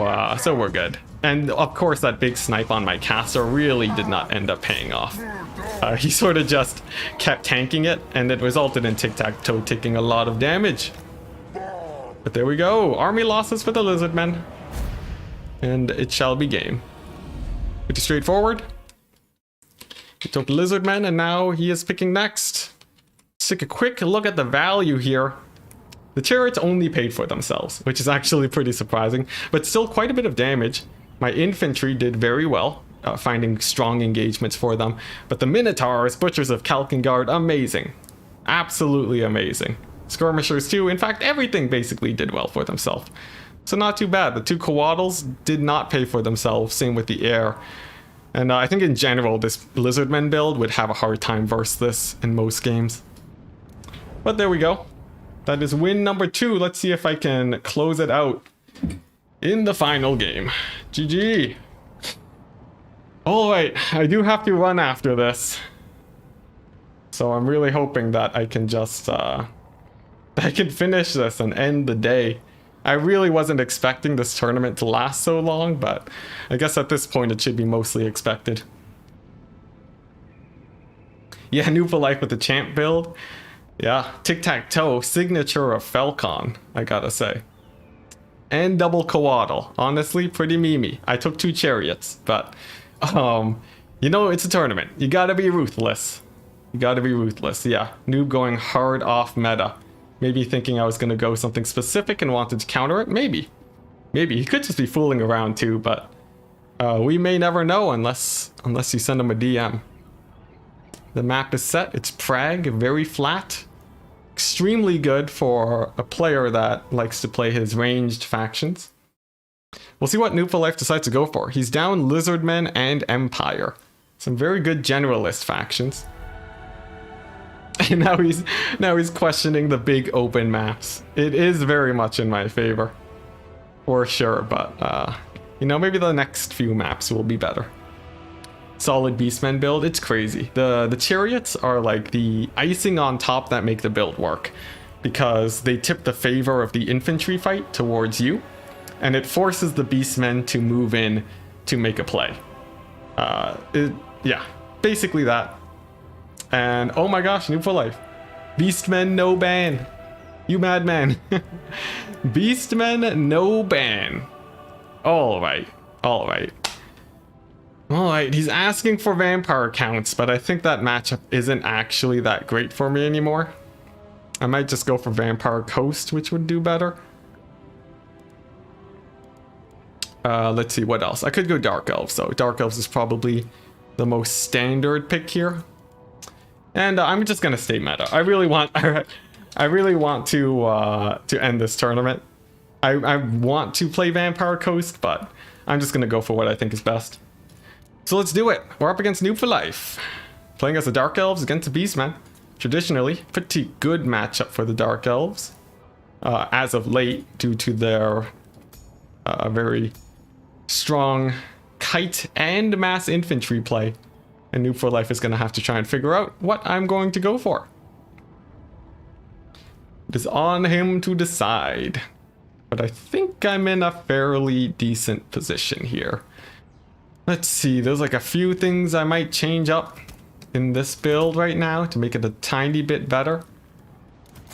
we're good. And of course, that big snipe on my caster really did not end up paying off. He sort of just kept tanking it, and it resulted in Tic-Tac-Toe taking a lot of damage. But there we go. Army losses for the Lizardmen. And it shall be game. Pretty straightforward. He took Lizardmen, and now he is picking next. Let's take a quick look at the value here. The chariots only paid for themselves, which is actually pretty surprising, but still quite a bit of damage. My infantry did very well, finding strong engagements for them, but the Minotaurs, Butchers of Kalkengard, amazing. Absolutely amazing. Skirmishers too, in fact everything basically did well for themselves. So not too bad. The 2 Coatls did not pay for themselves, same with the air. And I think in general this Lizardmen build would have a hard time versus this in most games. But there we go. That is win number 2. Let's see if I can close it out in the final game. GG. Alright, I do have to run after this. So I'm really hoping that I can just, I can finish this and end the day. I really wasn't expecting this tournament to last so long, but I guess at this point it should be mostly expected. Yeah, Merfalerf with the champ build. Yeah, Tic-Tac-Toe, signature of Falcon, I gotta say. And double Coatl. Honestly, pretty memey. I took 2 chariots, but, you know, it's a tournament. You gotta be ruthless. You gotta be ruthless, yeah. Noob going hard off meta. Maybe thinking I was gonna go something specific and wanted to counter it? Maybe. Maybe. He could just be fooling around too, but we may never know unless you send him a DM. The map is set. It's Prague, very flat. Extremely good for a player that likes to play his ranged factions. We'll see what Merfalerf decides to go for. He's down Lizardmen and Empire. Some very good generalist factions. And now he's questioning the big open maps. It is very much in my favor. For sure, but you know, maybe the next few maps will be better. Solid Beastmen build, it's crazy. The chariots are like the icing on top that make the build work, because they tip the favor of the infantry fight towards you, and it forces the Beastmen to move in to make a play. Yeah, basically that. And oh my gosh, Merfalerf. Beastmen no ban. You madman. Beastmen no ban. Alright, alright. Alright, he's asking for vampire counts, but I think that matchup isn't actually that great for me anymore. I might just go for Vampire Coast, which would do better. Let's see, what else? I could go Dark Elves, though. Dark Elves is probably the most standard pick here. And I'm just gonna stay meta. I really want to end this tournament. I want to play Vampire Coast, but I'm just gonna go for what I think is best. So let's do it. We're up against Noob for Life. Playing as the Dark Elves against the Beastmen. Traditionally, pretty good matchup for the Dark Elves. As of late, due to their very strong kite and mass infantry play. And Noob for Life is going to have to try and figure out what I'm going to go for. It is on him to decide. But I think I'm in a fairly decent position here. Let's see, there's like a few things I might change up in this build right now to make it a tiny bit better.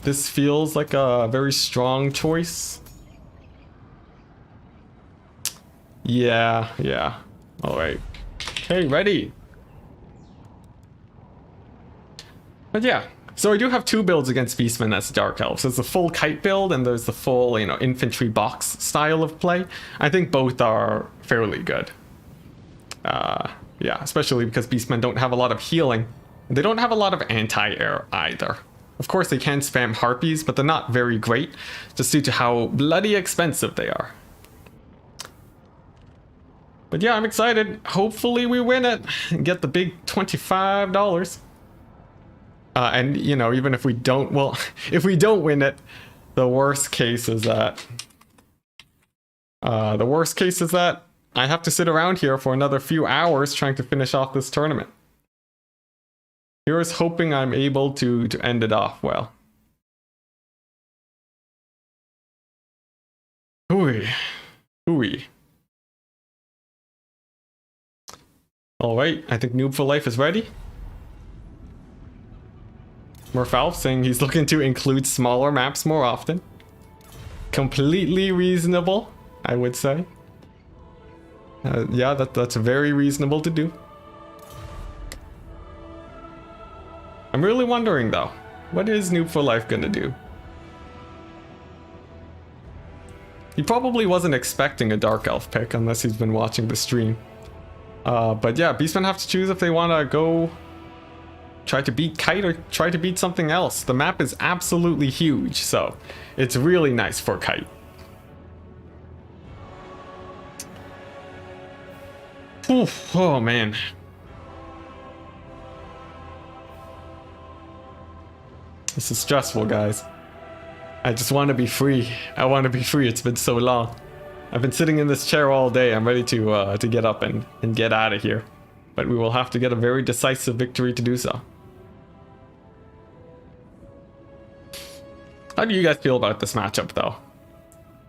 This feels like a very strong choice. Yeah. Alright. Okay, ready. But yeah, so I do have two builds against Beastmen as Dark Elves. There's the full kite build and there's the full, infantry box style of play. I think both are fairly good. Yeah, especially because Beastmen don't have a lot of healing. They don't have a lot of anti-air either. Of course, they can spam harpies, but they're not very great, just due to how bloody expensive they are. But yeah, I'm excited. Hopefully we win it and get the big $25. And, even if we don't, well, if we don't win it, the worst case is that I have to sit around here for another few hours trying to finish off this tournament. Here's hoping I'm able to end it off well. Hooey. Alright, I think Noob for Life is ready. Merfalerf saying he's looking to include smaller maps more often. Completely reasonable, I would say. Yeah, that's very reasonable to do. I'm really wondering though, what is Noob for Life gonna do? He probably wasn't expecting a Dark Elf pick unless he's been watching the stream. But yeah, Beastmen have to choose if they want to go try to beat Kite or try to beat something else. The map is absolutely huge, so it's really nice for Kite. Oof, oh man. This is stressful, guys. I just want to be free. I want to be free. It's been so long. I've been sitting in this chair all day. I'm ready to get up and get out of here. But we will have to get a very decisive victory to do so. How do you guys feel about this matchup, though?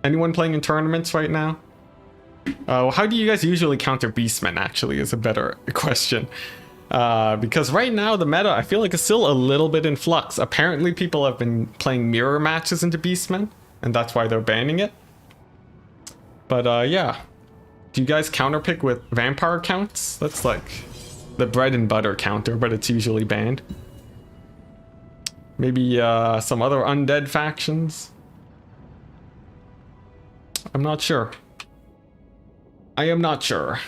Anyone playing in tournaments right now? How do you guys usually counter Beastmen, actually, is a better question. Because right now, the meta, I feel like it's still a little bit in flux. Apparently, people have been playing mirror matches into Beastmen, and that's why they're banning it. But yeah, do you guys counterpick with vampire counts? That's like the bread and butter counter, but it's usually banned. Maybe some other undead factions? I'm not sure. I am not sure.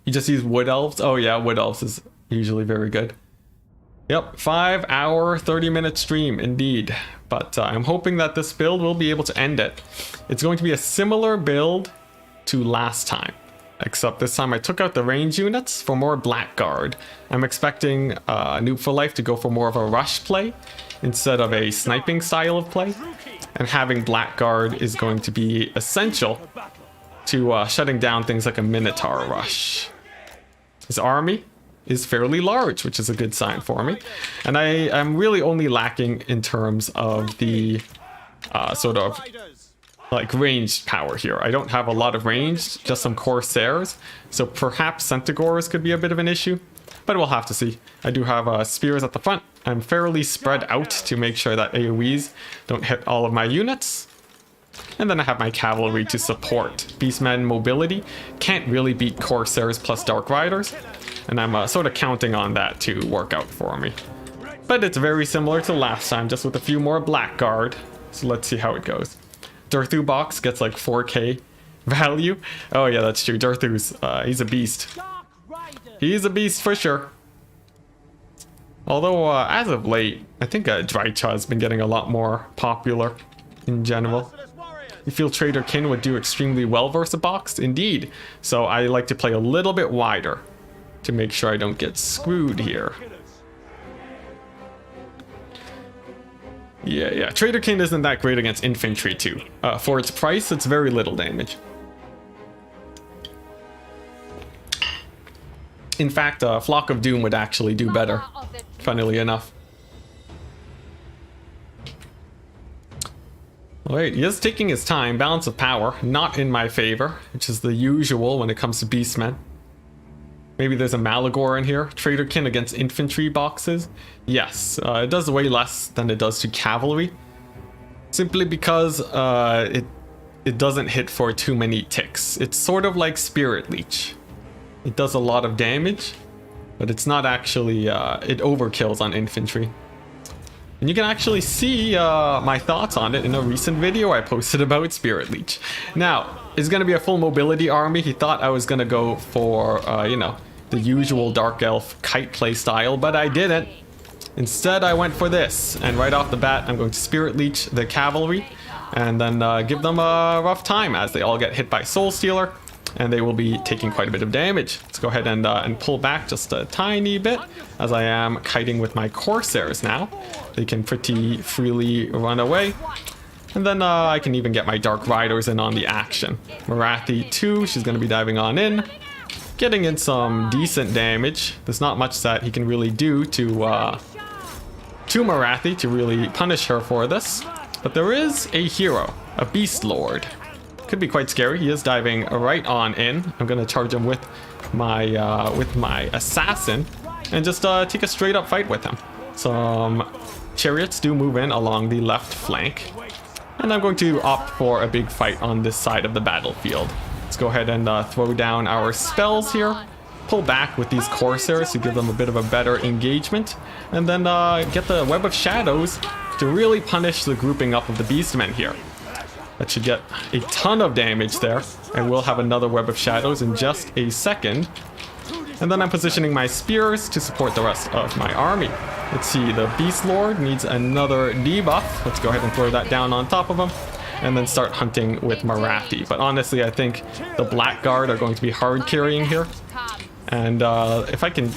You just use Wood Elves? Oh yeah, Wood Elves is usually very good. Yep, 5 hour, 30-minute stream, indeed. But I'm hoping that this build will be able to end it. It's going to be a similar build to last time, except this time I took out the range units for more Blackguard. I'm expecting Noob for Life to go for more of a rush play instead of a sniping style of play. And having Blackguard is going to be essential to shutting down things like a Minotaur rush. His army is fairly large, which is a good sign for me. And I'm really only lacking in terms of the sort of like ranged power here. I don't have a lot of range, just some Corsairs. So perhaps Centaurs could be a bit of an issue, but we'll have to see. I do have spears at the front. I'm fairly spread out to make sure that AoEs don't hit all of my units. And then I have my cavalry to support. Beastmen mobility can't really beat Corsairs plus Dark Riders. And I'm sort of counting on that to work out for me. But it's very similar to last time, just with a few more Blackguard. So let's see how it goes. Durthu box gets like 4k value. Oh yeah, that's true. Darthu's, he's a beast. He's a beast for sure. Although, as of late, I think Drycha has been getting a lot more popular in general. You feel Trader Kin would do extremely well versus a box? Indeed. So I like to play a little bit wider to make sure I don't get screwed here. Yeah. Trader Kin isn't that great against infantry too. For its price, it's very little damage. In fact, Flock of Doom would actually do better, funnily enough. Alright, he is taking his time. Balance of power, not in my favor, which is the usual when it comes to beastmen. Maybe there's a Malagor in here. Trader Kin against infantry boxes. Yes, it does way less than it does to cavalry. Simply because it doesn't hit for too many ticks. It's sort of like Spirit Leech. It does a lot of damage, but it's not actually, it overkills on infantry. And you can actually see my thoughts on it in a recent video I posted about Spirit Leech. Now, it's going to be a full mobility army. He thought I was going to go for, you know, the usual Dark Elf kite play style, but I didn't. Instead, I went for this. And right off the bat, I'm going to Spirit Leech the cavalry and then give them a rough time as they all get hit by Soul Stealer. And they will be taking quite a bit of damage. Let's go ahead and pull back just a tiny bit as I am kiting with my Corsairs now. They can pretty freely run away. And then I can even get my Dark Riders in on the action. Marathi too, she's going to be diving on in. Getting in some decent damage. There's not much that he can really do to Marathi to really punish her for this. But there is a hero, a Beast Lord. Could be quite scary. He is diving right on in. I'm gonna charge him with my assassin and just take a straight up fight with him. Some chariots do move in along the left flank, and I'm going to opt for a big fight on this side of the battlefield. Let's go ahead and throw down our spells here. Pull back with these Corsairs to give them a bit of a better engagement, and then get the Web of Shadows to really punish the grouping up of the Beastmen here. That should get a ton of damage there, and we'll have another Web of Shadows in just a second. And then I'm positioning my spears to support the rest of my army. Let's see, the Beast Lord needs another debuff. Let's go ahead and throw that down on top of him, and then start hunting with Marathi. But honestly, I think the Blackguard are going to be hard carrying here. And if I can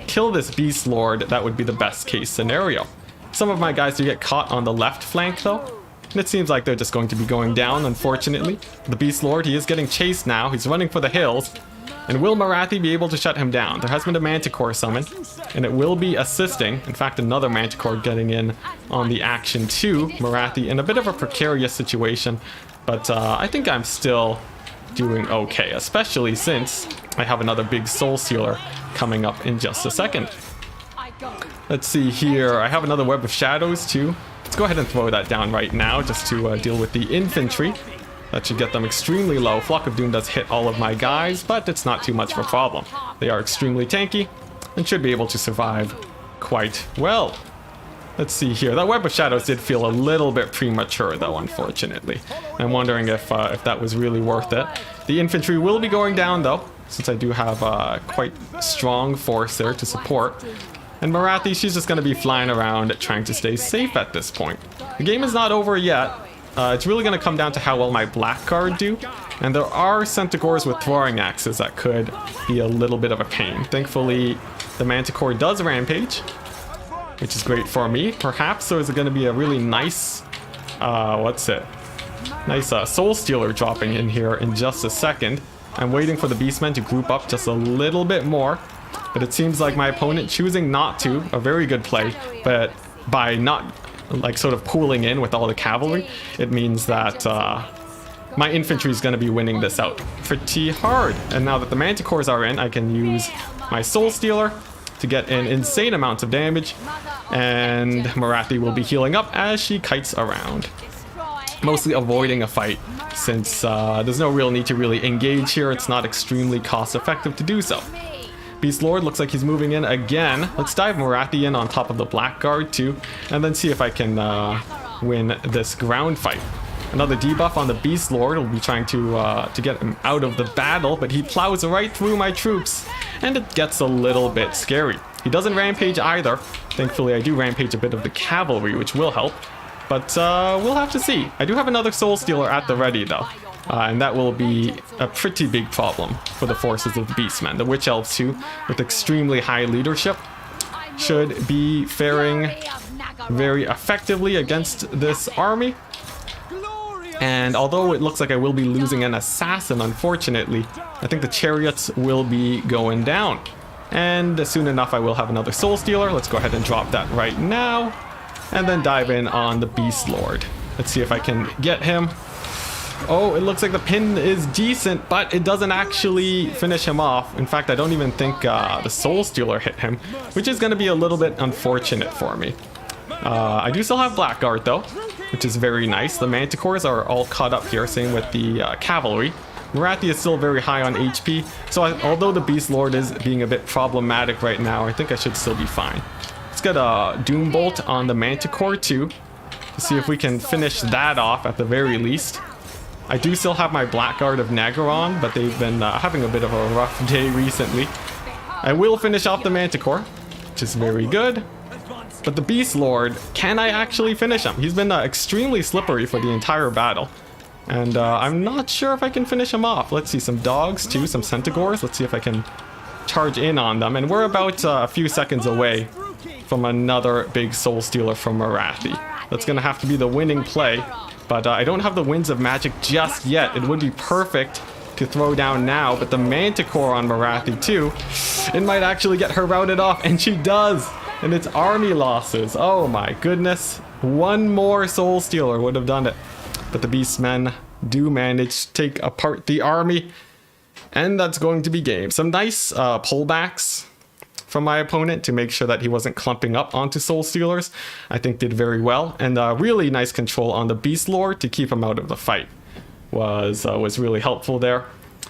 kill this Beast Lord, that would be the best case scenario. Some of my guys do get caught on the left flank though. And it seems like they're just going to be going down, unfortunately. The Beast Lord, he is getting chased now. He's running for the hills. And will Marathi be able to shut him down? There has been a Manticore summon, and it will be assisting. In fact, another Manticore getting in on the action too. Marathi in a bit of a precarious situation, but I think I'm still doing okay, especially since I have another big Soul Stealer coming up in just a second. Let's see here. I have another Web of Shadows too. Let's go ahead and throw that down right now just to deal with the infantry. That should get them extremely low. Flock of Doom does hit all of my guys, but it's not too much of a problem. They are extremely tanky and should be able to survive quite well. Let's see here. That Web of Shadows did feel a little bit premature though, unfortunately. I'm wondering if that was really worth it. The infantry will be going down though, since I do have quite strong force there to support. And Marathi, she's just going to be flying around trying to stay safe at this point. The game is not over yet. It's really going to come down to how well my Blackguard do. And there are Centaurs with throwing axes that could be a little bit of a pain. Thankfully, the Manticore does rampage, which is great for me. Perhaps there's going to be a really nice, nice Soul Stealer dropping in here in just a second. I'm waiting for the Beastmen to group up just a little bit more. But it seems like my opponent choosing not to, a very good play, but by not like sort of pooling in with all the cavalry, it means that my infantry is going to be winning this out pretty hard. And now that the Manticores are in, I can use my Soul Stealer to get an insane amount of damage, and Marathi will be healing up as she kites around, mostly avoiding a fight since there's no real need to really engage here. It's not extremely cost effective to do so. Beast Lord looks like he's moving in again. Let's dive Marathi in on top of the Blackguard too, and then see if I can win this ground fight. Another debuff on the Beast Lord. We'll be trying to get him out of the battle, but he plows right through my troops, and it gets a little bit scary. He doesn't rampage either. Thankfully, I do rampage a bit of the cavalry, which will help. But we'll have to see. I do have another Soul Stealer at the ready, though. And that will be a pretty big problem for the forces of the Beastmen. The Witch Elves, too, with extremely high leadership, should be faring very effectively against this army. And although it looks like I will be losing an assassin, unfortunately, I think the chariots will be going down. And soon enough, I will have another Soul Stealer. Let's go ahead and drop that right now. And then dive in on the Beast Lord. Let's see if I can get him. Oh, it looks like the pin is decent, but it doesn't actually finish him off. In fact, I don't even think the Soul Stealer hit him, which is going to be a little bit unfortunate for me. I do still have Blackguard, though, which is very nice. The Manticores are all caught up here, same with the cavalry. Marathi is still very high on HP, so although the Beast Lord is being a bit problematic right now, I think I should still be fine. Let's get a Doom Bolt on the Manticore too, to see if we can finish that off at the very least. I do still have my Blackguard of Nagaron, but they've been having a bit of a rough day recently. I will finish off the Manticore, which is very good. But the Beast Lord, can I actually finish him? He's been extremely slippery for the entire battle. And I'm not sure if I can finish him off. Let's see, some dogs too, some Centaurs. Let's see if I can charge in on them. And we're about a few seconds away from another big Soul Stealer from Marathi. That's going to have to be the winning play. But I don't have the Winds of Magic just yet. It would be perfect to throw down now. But the Manticore on Marathi too, it might actually get her routed off. And she does. And it's army losses. Oh my goodness. One more Soul Stealer would have done it. But the Beastmen do manage to take apart the army. And that's going to be game. Some nice pullbacks from my opponent to make sure that he wasn't clumping up onto Soul Stealers. I think did very well. And really nice control on the Beast Lord to keep him out of the fight. Was really helpful there.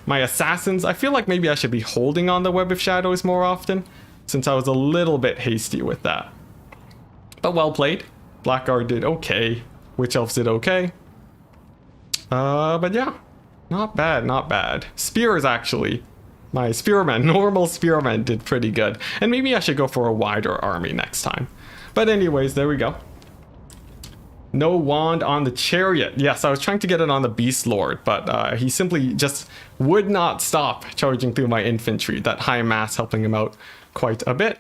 My assassins, I feel like maybe I should be holding on the Web of Shadows more often, since I was a little bit hasty with that. But well played. Blackguard did okay. Witch Elves did okay. But yeah, not bad, not bad. Spears, actually. My spearmen, normal spearmen, did pretty good. And maybe I should go for a wider army next time. But anyways, there we go. No wand on the chariot. Yes, I was trying to get it on the Beast Lord, but he simply just would not stop charging through my infantry. That high mass helping him out quite a bit.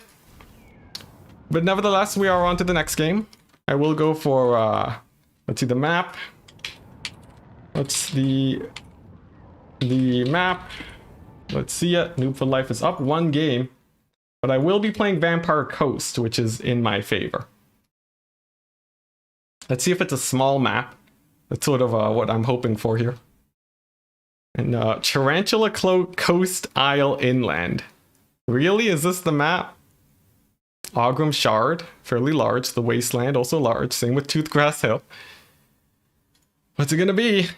But nevertheless, we are on to the next game. I will go for, let's see the map. What's the map? Let's see it. Noob for Life is up one game. But I will be playing Vampire Coast, which is in my favor. Let's see if it's a small map. That's sort of what I'm hoping for here. And Tarantula Coast Isle Inland. Really? Is this the map? Ogram Shard, fairly large. The Wasteland, also large. Same with Toothgrass Hill. What's it gonna be?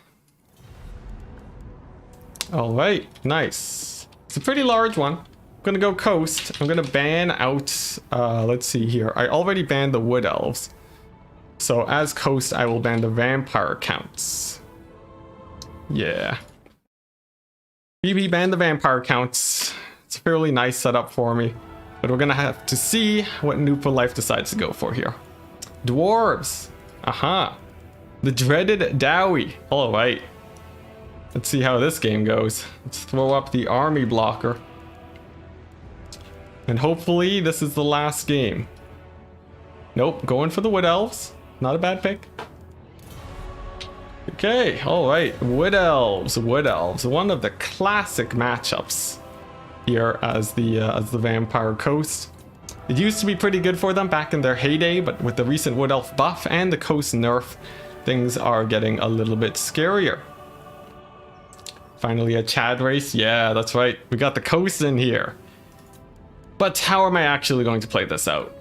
Alright, nice. It's a pretty large one. I'm gonna go coast. I'm gonna ban out, let's see here. I already banned the Wood Elves. So as coast, I will ban the Vampire Counts. Yeah. BB banned the Vampire Counts. It's a fairly nice setup for me. But we're gonna have to see what Noob for Life decides to go for here. Dwarves. Aha. The dreaded Dowie. Alright. Let's see how this game goes. Let's throw up the army blocker. And hopefully this is the last game. Nope, going for the Wood Elves. Not a bad pick. Okay, alright. Wood Elves. Wood Elves. One of the classic matchups here as the Vampire Coast. It used to be pretty good for them back in their heyday, but with the recent Wood Elf buff and the Coast nerf, things are getting a little bit scarier. Finally a Chad race. Yeah, that's right. We got the Coast in here. But how am I actually going to play this out?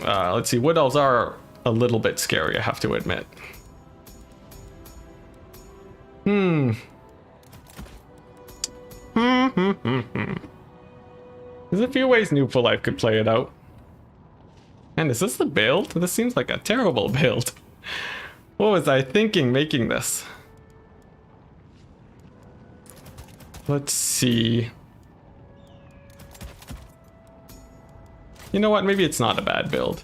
Let's see. Wood Elves are a little bit scary, I have to admit. There's a few ways Noob for Life could play it out. And is this the build? This seems like a terrible build. What was I thinking making this? Let's see. You know what? Maybe it's not a bad build.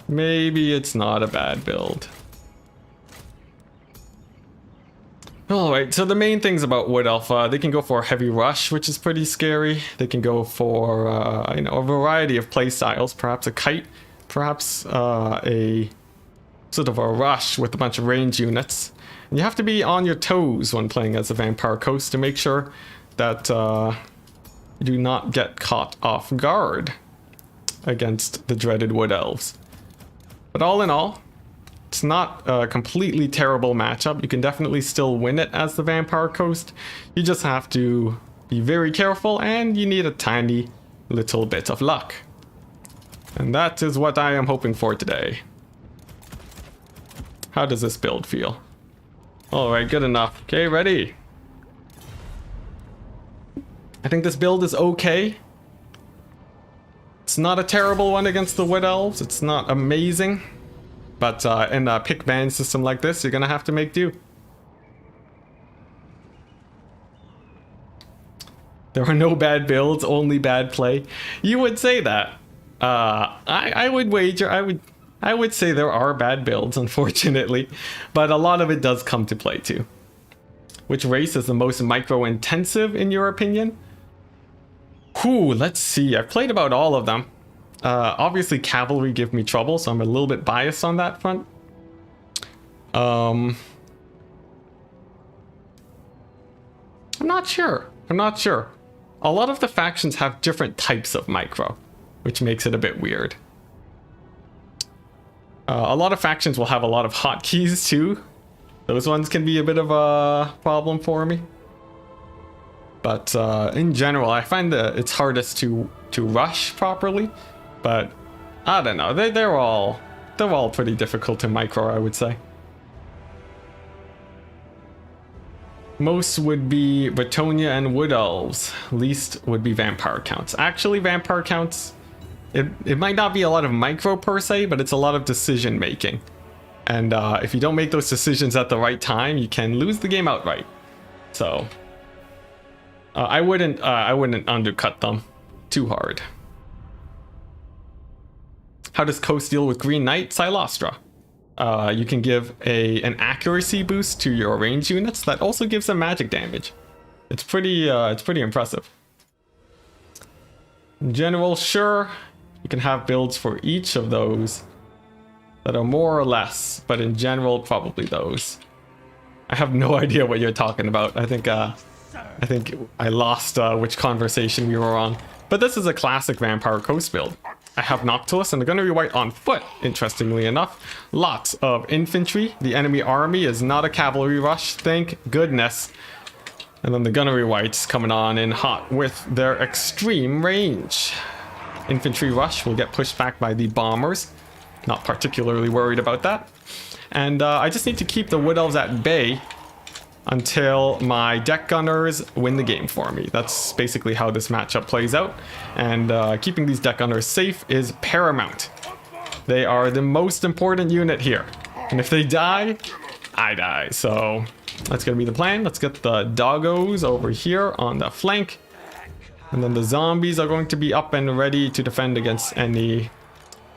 Maybe it's not a bad build. Alright, so the main things about Wood Elf, they can go for a heavy rush, which is pretty scary. They can go for, you know, a variety of play styles. Perhaps a kite, perhaps a sort of a rush with a bunch of range units. And you have to be on your toes when playing as a Vampire Coast to make sure that you do not get caught off guard against the dreaded Wood Elves. But all in all, it's not a completely terrible matchup. You can definitely still win it as the Vampire Coast. You just have to be very careful and you need a tiny little bit of luck. And that is what I am hoping for today. How does this build feel? Alright, good enough. Okay, ready. I think this build is okay. It's not a terrible one against the Wood Elves. It's not amazing. But in a pick ban system like this, you're gonna have to make do. There are no bad builds, only bad play. You would say that. I would wager, I would say there are bad builds, unfortunately, but a lot of it does come to play too. Which race is the most micro-intensive in your opinion? Whew, let's see. I've played about all of them. Obviously cavalry give me trouble, so I'm a little bit biased on that front. I'm not sure. A lot of the factions have different types of micro, which makes it a bit weird. A lot of factions will have a lot of hotkeys too. Those ones can be a bit of a problem for me. But in general, I find that it's hardest to rush properly. But I don't know. They're all pretty difficult to micro, I would say. Most would be Bretonia and Wood Elves. Least would be Vampire Counts. Actually, Vampire Counts, it might not be a lot of micro per se, but it's a lot of decision making. And if you don't make those decisions at the right time, you can lose the game outright. So I wouldn't undercut them too hard. How does Coast deal with Green Knight? Silostra. You can give an accuracy boost to your range units that also gives them magic damage. It's pretty impressive. In general, sure, you can have builds for each of those that are more or less, but in general, probably those. I have no idea what you're talking about. I think I lost which conversation we were on. But this is a classic Vampire Coast build. I have Noctilus and the Gunnery Wight on foot, interestingly enough. Lots of infantry. The enemy army is not a cavalry rush, thank goodness. And then the Gunnery Wights coming on in hot with their extreme range. Infantry rush will get pushed back by the bombers. Not particularly worried about that. And I just need to keep the Wood Elves at bay until my deck gunners win the game for me. That's basically how this matchup plays out. And keeping these deck gunners safe is paramount. They are the most important unit here. And if they die, I die. So that's gonna be the plan. Let's get the doggos over here on the flank. And then the zombies are going to be up and ready to defend against any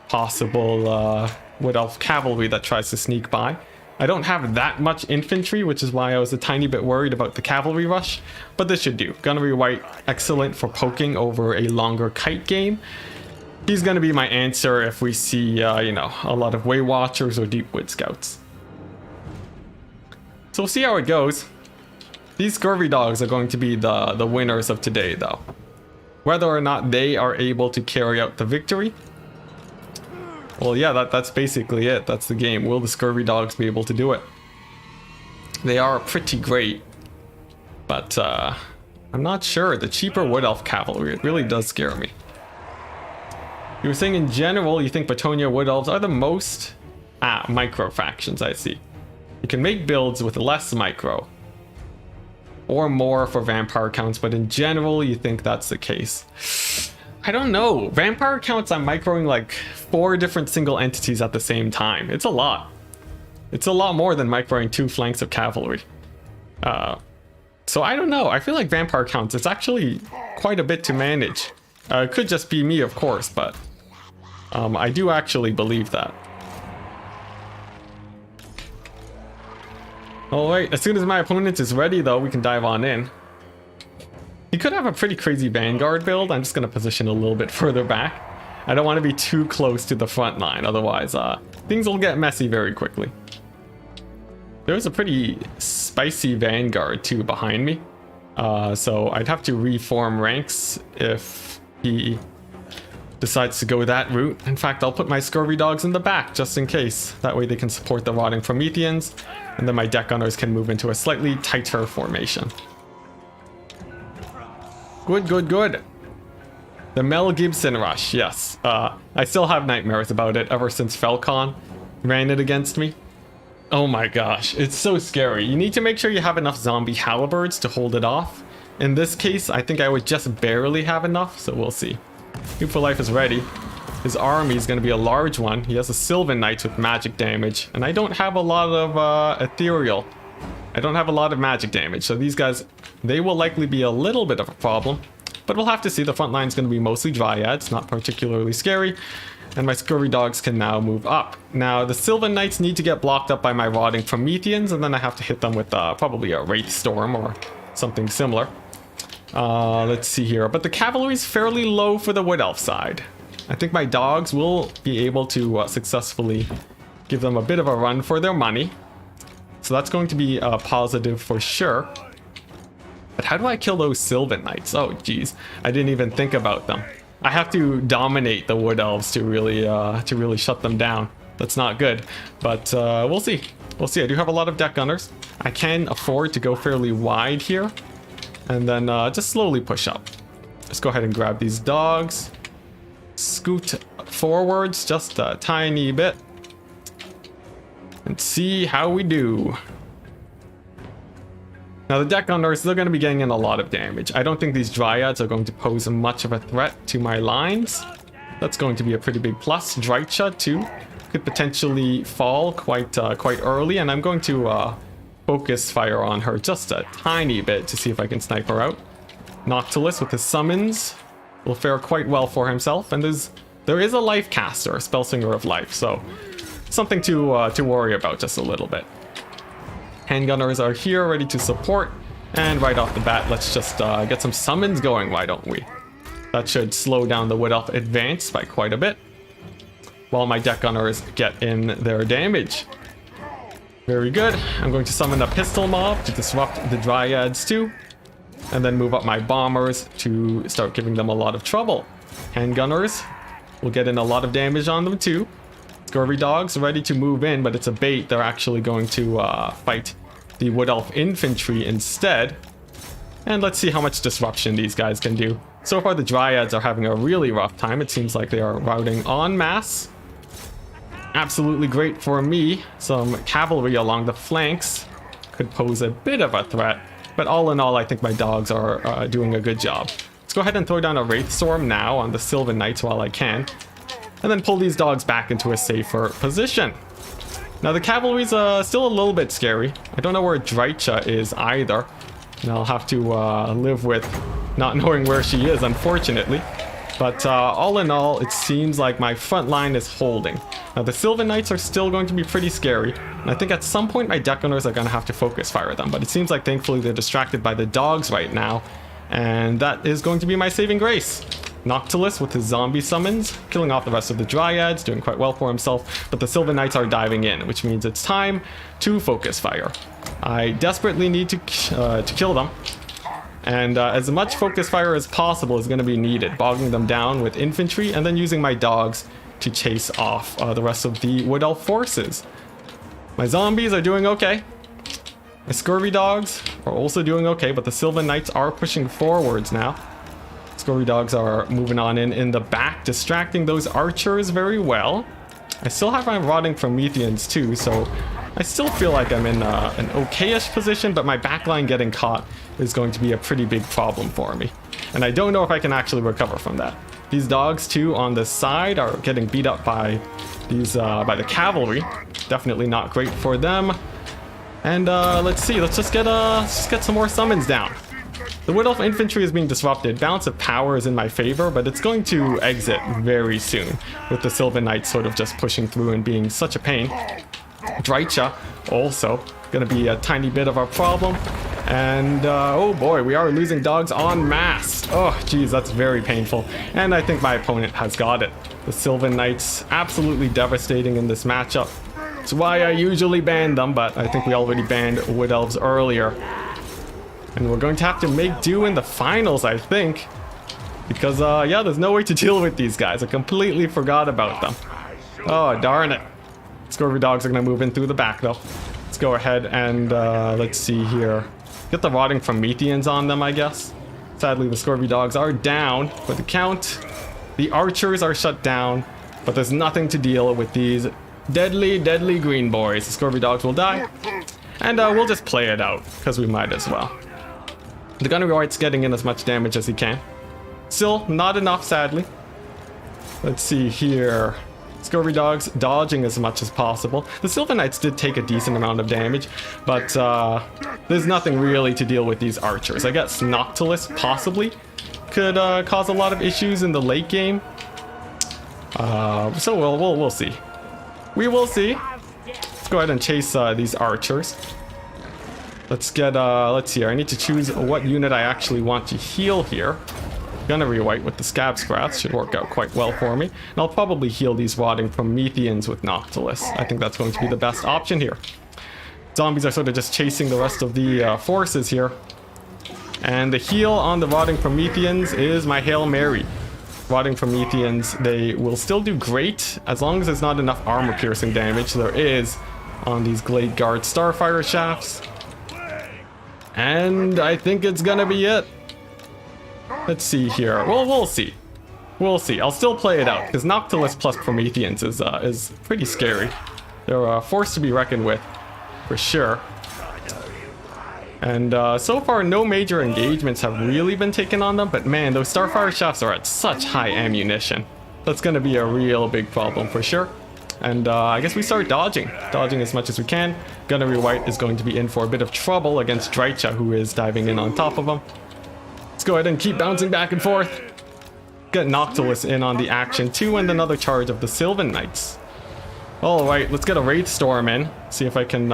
possible Wood Elf cavalry that tries to sneak by. I don't have that much infantry, which is why I was a tiny bit worried about the cavalry rush, but this should do. Gunnery Wight, excellent for poking over a longer kite game. He's going to be my answer if we see, you know, a lot of Way Watchers or Deep Wood Scouts. So we'll see how it goes. These Scurvy Dogs are going to be the winners of today, though. Whether or not they are able to carry out the victory, well, yeah, that's basically it. That's the game. Will the Scurvy Dogs be able to do it? They are pretty great, but I'm not sure. The cheaper Wood Elf cavalry, it really does scare me. You were saying in general, you think Bretonia Wood Elves are the most micro factions, I see. You can make builds with less micro or more for vampire counts, but in general, you think that's the case. I don't know. Vampire counts, I'm microing like 4 different single entities at the same time. It's a lot. It's a lot more than microing 2 flanks of cavalry. So I don't know. I feel like vampire counts, it's actually quite a bit to manage. It could just be me, of course, but I do actually believe that. Alright, as soon as my opponent is ready, though, we can dive on in. He could have a pretty crazy vanguard build. I'm just going to position a little bit further back. I don't want to be too close to the front line, otherwise things will get messy very quickly. There's a pretty spicy vanguard too behind me, so I'd have to reform ranks if he decides to go that route. In fact, I'll put my scurvy dogs in the back just in case. That way they can support the rotting Prometheans, and then my deck gunners can move into a slightly tighter formation. Good, good, good. The Mel Gibson rush, yes. I still have nightmares about it ever since Falcon ran it against me. Oh my gosh, it's so scary. You need to make sure you have enough zombie halberds to hold it off. In this case, I think I would just barely have enough, so we'll see. Hope for Life is ready. His army is going to be a large one. He has a Sylvan Knights with magic damage, and I don't have a lot of ethereal. I don't have a lot of magic damage, so these guys, they will likely be a little bit of a problem. But we'll have to see. The front line is going to be mostly Dryads, not particularly scary. And my scurvy dogs can now move up. Now, the Sylvan Knights need to get blocked up by my rotting Prometheans, and then I have to hit them with probably a Wraith Storm or something similar. Let's see here. But the cavalry is fairly low for the Wood Elf side. I think my dogs will be able to successfully give them a bit of a run for their money. So that's going to be a positive for sure. But how do I kill those Sylvan Knights? Oh, geez. I didn't even think about them. I have to dominate the Wood Elves to really shut them down. That's not good. But we'll see. We'll see. I do have a lot of deck gunners. I can afford to go fairly wide here. And then just slowly push up. Let's go ahead and grab these dogs. Scoot forwards just a tiny bit. And see how we do. Now the deck gunners, they're going to be getting in a lot of damage. I don't think these Dryads are going to pose much of a threat to my lines. That's going to be a pretty big plus. Drycha too could potentially fall quite early, and I'm going to focus fire on her just a tiny bit to see if I can snipe her out. Noctilus with his summons will fare quite well for himself, and there is a life caster, a Spellsinger of Life, so something to worry about just a little bit. Handgunners are here, ready to support, and right off the bat, let's just get some summons going, why don't we? That should slow down the Wood Elf advance by quite a bit, while my deck gunners get in their damage. Very good. I'm going to summon a pistol mob to disrupt the Dryads too, and then move up my bombers to start giving them a lot of trouble. Handgunners will get in a lot of damage on them too. Scurvy dogs ready to move in, but it's a bait. They're actually going to fight the Wood Elf infantry instead. And let's see how much disruption these guys can do. So far the Dryads are having a really rough time. It seems like they are routing en masse. Absolutely great for me. Some cavalry along the flanks could pose a bit of a threat, but all in all I think my dogs are doing a good job. Let's go ahead and throw down a Wraith Storm now on the Sylvan Knights while I can, and then pull these dogs back into a safer position. Now the cavalry's still a little bit scary. I don't know where Drycha is either, and I'll have to live with not knowing where she is, unfortunately. But all in all, it seems like my front line is holding. Now the Sylvan Knights are still going to be pretty scary, and I think at some point my deck gunners are going to have to focus fire them, but it seems like thankfully they're distracted by the dogs right now, and that is going to be my saving grace. Noctilus with his zombie summons, killing off the rest of the Dryads, doing quite well for himself, but the Sylvan Knights are diving in, which means it's time to focus fire. I desperately need to kill them, and as much focus fire as possible is going to be needed, bogging them down with infantry, and then using my dogs to chase off the rest of the Wood Elf forces. My zombies are doing okay. My scurvy dogs are also doing okay, but the Sylvan Knights are pushing forwards now. Scurvy dogs are moving on in the back, distracting those archers very well. I still have my rotting Prometheans too, so I still feel like I'm in an okayish position, but my backline getting caught is going to be a pretty big problem for me. And I don't know if I can actually recover from that. These dogs too on the side are getting beat up by these by the cavalry. Definitely not great for them. And let's see, let's just get some more summons down. The Wood Elf infantry is being disrupted. Balance of power is in my favor, but it's going to exit very soon, with the Sylvan Knights sort of just pushing through and being such a pain. Drycha also gonna be a tiny bit of a problem. And oh boy, we are losing dogs en masse. Oh geez, that's very painful. And I think my opponent has got it. The Sylvan Knights absolutely devastating in this matchup. It's why I usually ban them, but I think we already banned Wood Elves earlier. And we're going to have to make do in the finals, I think. Because, yeah, there's no way to deal with these guys. I completely forgot about them. Oh, darn it. Scurvy dogs are going to move in through the back, though. Let's go ahead and, let's see here. Get the Rotting Prometheans on them, I guess. Sadly, the Scurvy dogs are down for the count. The archers are shut down, but there's nothing to deal with these deadly, deadly green boys. The Scurvy dogs will die. And, we'll just play it out, because we might as well. The Gunnery Wright's getting in as much damage as he can. Still, not enough, sadly. Let's see here. Scurvy dogs dodging as much as possible. The Sylvan Knights did take a decent amount of damage, but there's nothing really to deal with these archers. I guess Noctilus possibly could cause a lot of issues in the late game. So we'll see. We will see. Let's go ahead and chase these archers. Let's get, let's see here. I need to choose what unit I actually want to heal here. Gunnery Wight with the Scab Scraps should work out quite well for me. And I'll probably heal these Rotting Prometheans with Noctilus. I think that's going to be the best option here. Zombies are sort of just chasing the rest of the forces here. And the heal on the Rotting Prometheans is my Hail Mary. Rotting Prometheans, they will still do great as long as there's not enough armor-piercing damage. There is on these Glade Guard Starfire Shafts. And I think it's gonna be it. Let's see here. Well, we'll see. We'll see. I'll still play it out because Noctilus plus Prometheans is pretty scary. They're a force to be reckoned with, for sure. And so far, no major engagements have really been taken on them. But man, those Starfire Shafts are at such high ammunition. That's gonna be a real big problem for sure. And I guess we start dodging as much as we can. Gunnery Wight is going to be in for a bit of trouble against Drycha, who is diving in on top of him. Let's go ahead and keep bouncing back and forth. Get Noctilus in on the action too, and another charge of the Sylvan Knights. Alright, let's get a Wraith Storm in. See if I can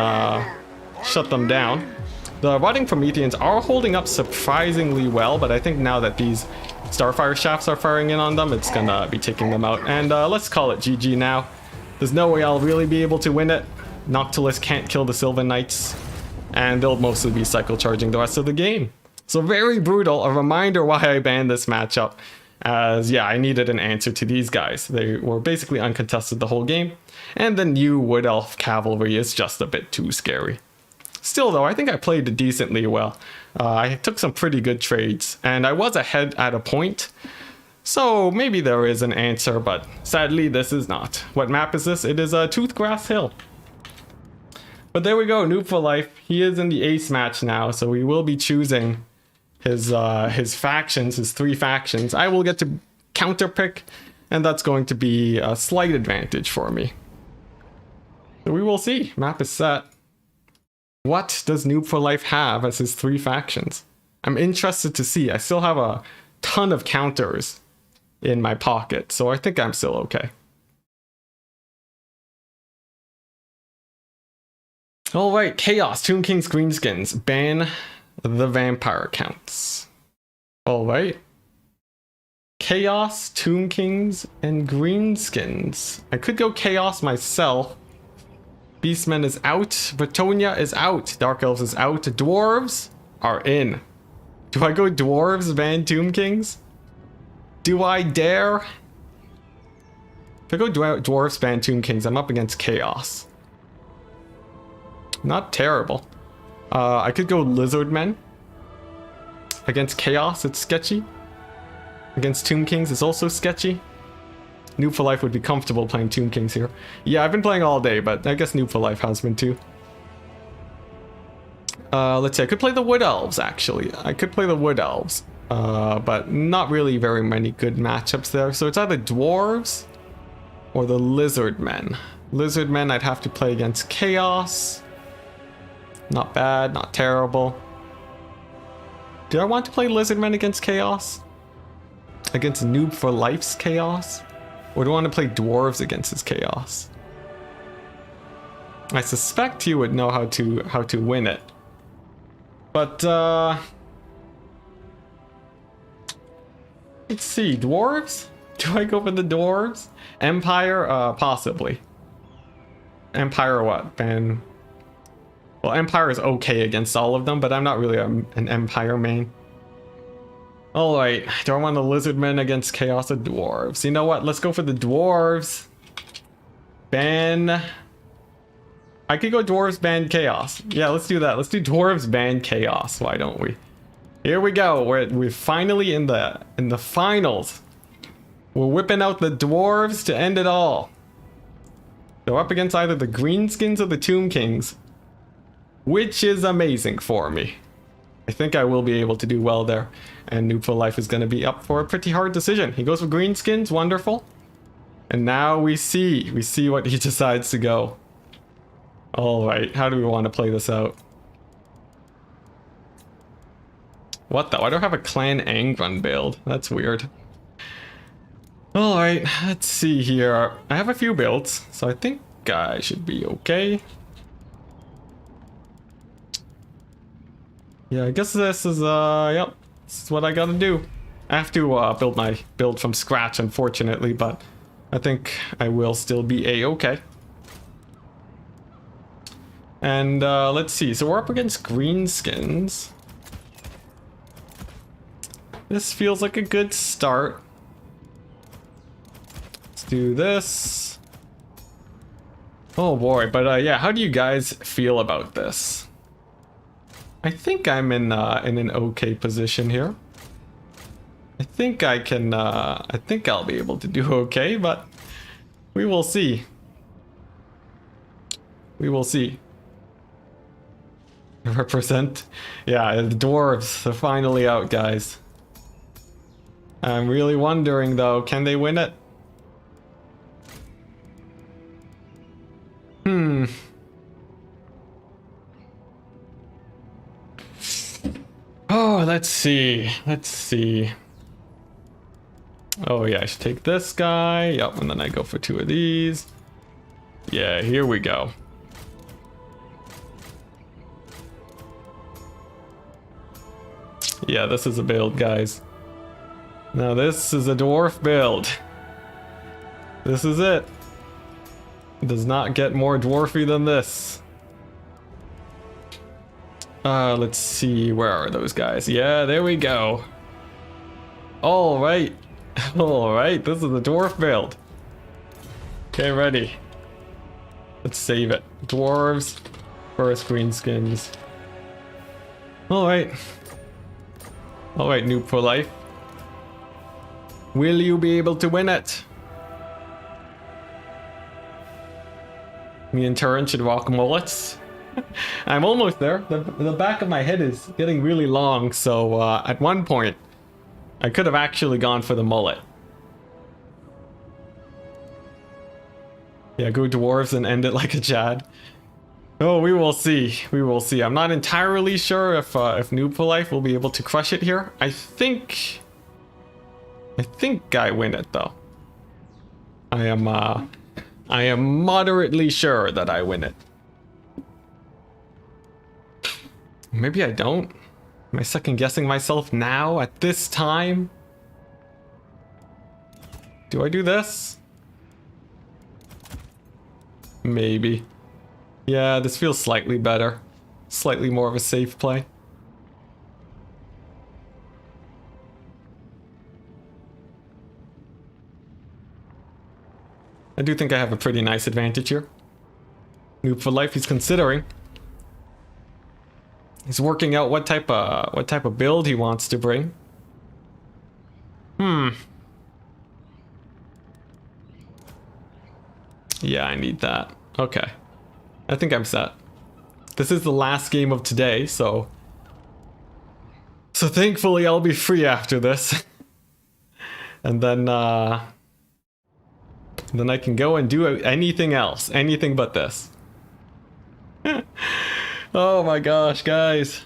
shut them down. The Rotting Prometheans are holding up surprisingly well, but I think now that these Starfire Shafts are firing in on them, it's gonna be taking them out. And let's call it GG now. There's no way I'll really be able to win it. Noctilus can't kill the Sylvan Knights, and they'll mostly be cycle charging the rest of the game. So very brutal. A reminder why I banned this matchup, as yeah, I needed an answer to these guys. They were basically uncontested the whole game, and the new Wood Elf cavalry is just a bit too scary. Still though, I think I played decently well. I took some pretty good trades, and I was ahead at a point. So maybe there is an answer, but sadly this is not. What map is this? It is Toothgrass Hill. But there we go, Noob for Life. He is in the ace match now, so we will be choosing his factions, his 3 factions. I will get to counterpick, and that's going to be a slight advantage for me. So we will see. Map is set. What does Noob for Life have as his 3 factions? I'm interested to see. I still have a ton of counters in my pocket, so I think I'm still okay. Alright, Chaos, Tomb Kings, Greenskins. Ban the vampire counts. Alright. Chaos, Tomb Kings, and Greenskins. I could go Chaos myself. Beastmen is out. Bretonia is out. Dark Elves is out. Dwarves are in. Do I go Dwarves, ban Tomb Kings? Do I dare? If I go Dwarves, ban Tomb Kings, I'm up against Chaos. Not terrible. I could go Lizardmen. Against Chaos, it's sketchy. Against Tomb Kings, it's also sketchy. Noob for Life would be comfortable playing Tomb Kings here. Yeah, I've been playing all day, but I guess Noob for Life has been too. Let's see, I could play the Wood Elves, actually. I could play the Wood Elves. But not really very many good matchups there. So it's either Dwarves or the lizard men. Lizard men, I'd have to play against chaos. Not bad, not terrible. Do I want to play lizard men against chaos? Against Noob for Life's chaos? Or do I want to play dwarves against his chaos? I suspect he would know how to win it. But let's see, dwarves? Do I go for the dwarves? Empire? Possibly. Empire what? Ben. Well, Empire is okay against all of them, but I'm not really an Empire main. Alright, do I want the Lizardmen against Chaos or Dwarves? You know what? Let's go for the Dwarves. Ban. I could go Dwarves, ban Chaos. Yeah, let's do that. Let's do Dwarves, ban Chaos. Why don't we? Here we go. We're finally in the finals. We're whipping out the Dwarves to end it all. They're up against either the Greenskins or the Tomb Kings, which is amazing for me. I think I will be able to do well there. And Noob for Life is going to be up for a pretty hard decision. He goes for Greenskins, wonderful. And now we see what he decides to go. Alright, how do we want to play this out? What the? I don't have a Clan Angron build. That's weird. Alright, let's see here. I have a few builds, so I think I should be okay. Yeah, I guess this is, yep, this is what I gotta do. I have to build my build from scratch, unfortunately, but I think I will still be a-okay. And let's see, so we're up against Greenskins. This feels like a good start. Let's do this. Oh boy, but yeah, how do you guys feel about this? I think I'm in an okay position here. I think I can, I think I'll be able to do okay, but we will see. We will see. Represent. Yeah, the dwarves are finally out, guys. I'm really wondering though, can they win it? Oh, let's see. Let's see. Oh yeah, I should take this guy. Yep, and then I go for two of these. Yeah, here we go. Yeah, this is a build, guys. Now this is a dwarf build. This is it. It does not get more dwarfy than this. Let's see, where are those guys? Yeah, there we go. Alright. Alright, this is the dwarf build. Okay, ready. Let's save it. Dwarves versus Greenskins. Alright. Alright, Noob for Life. Will you be able to win it? Me and Turin should rock mullets. I'm almost there. The back of my head is getting really long, so at one point I could have actually gone for the mullet. Yeah, go dwarves and end it like a Chad. Oh, we will see. We will see. I'm not entirely sure if Noob for Life will be able to crush it here. I think I win it though. I am moderately sure that I win it. Maybe I don't. Am I second guessing myself now at this time? Do I do this? Maybe. Yeah, this feels slightly better. Slightly more of a safe play. I do think I have a pretty nice advantage here. Noob for Life he's considering. He's working out what type of build he wants to bring. Yeah, I need that. Okay. I think I'm set. This is the last game of today, so thankfully I'll be free after this. And then Then I can go and do anything else. Anything but this. Oh my gosh, guys.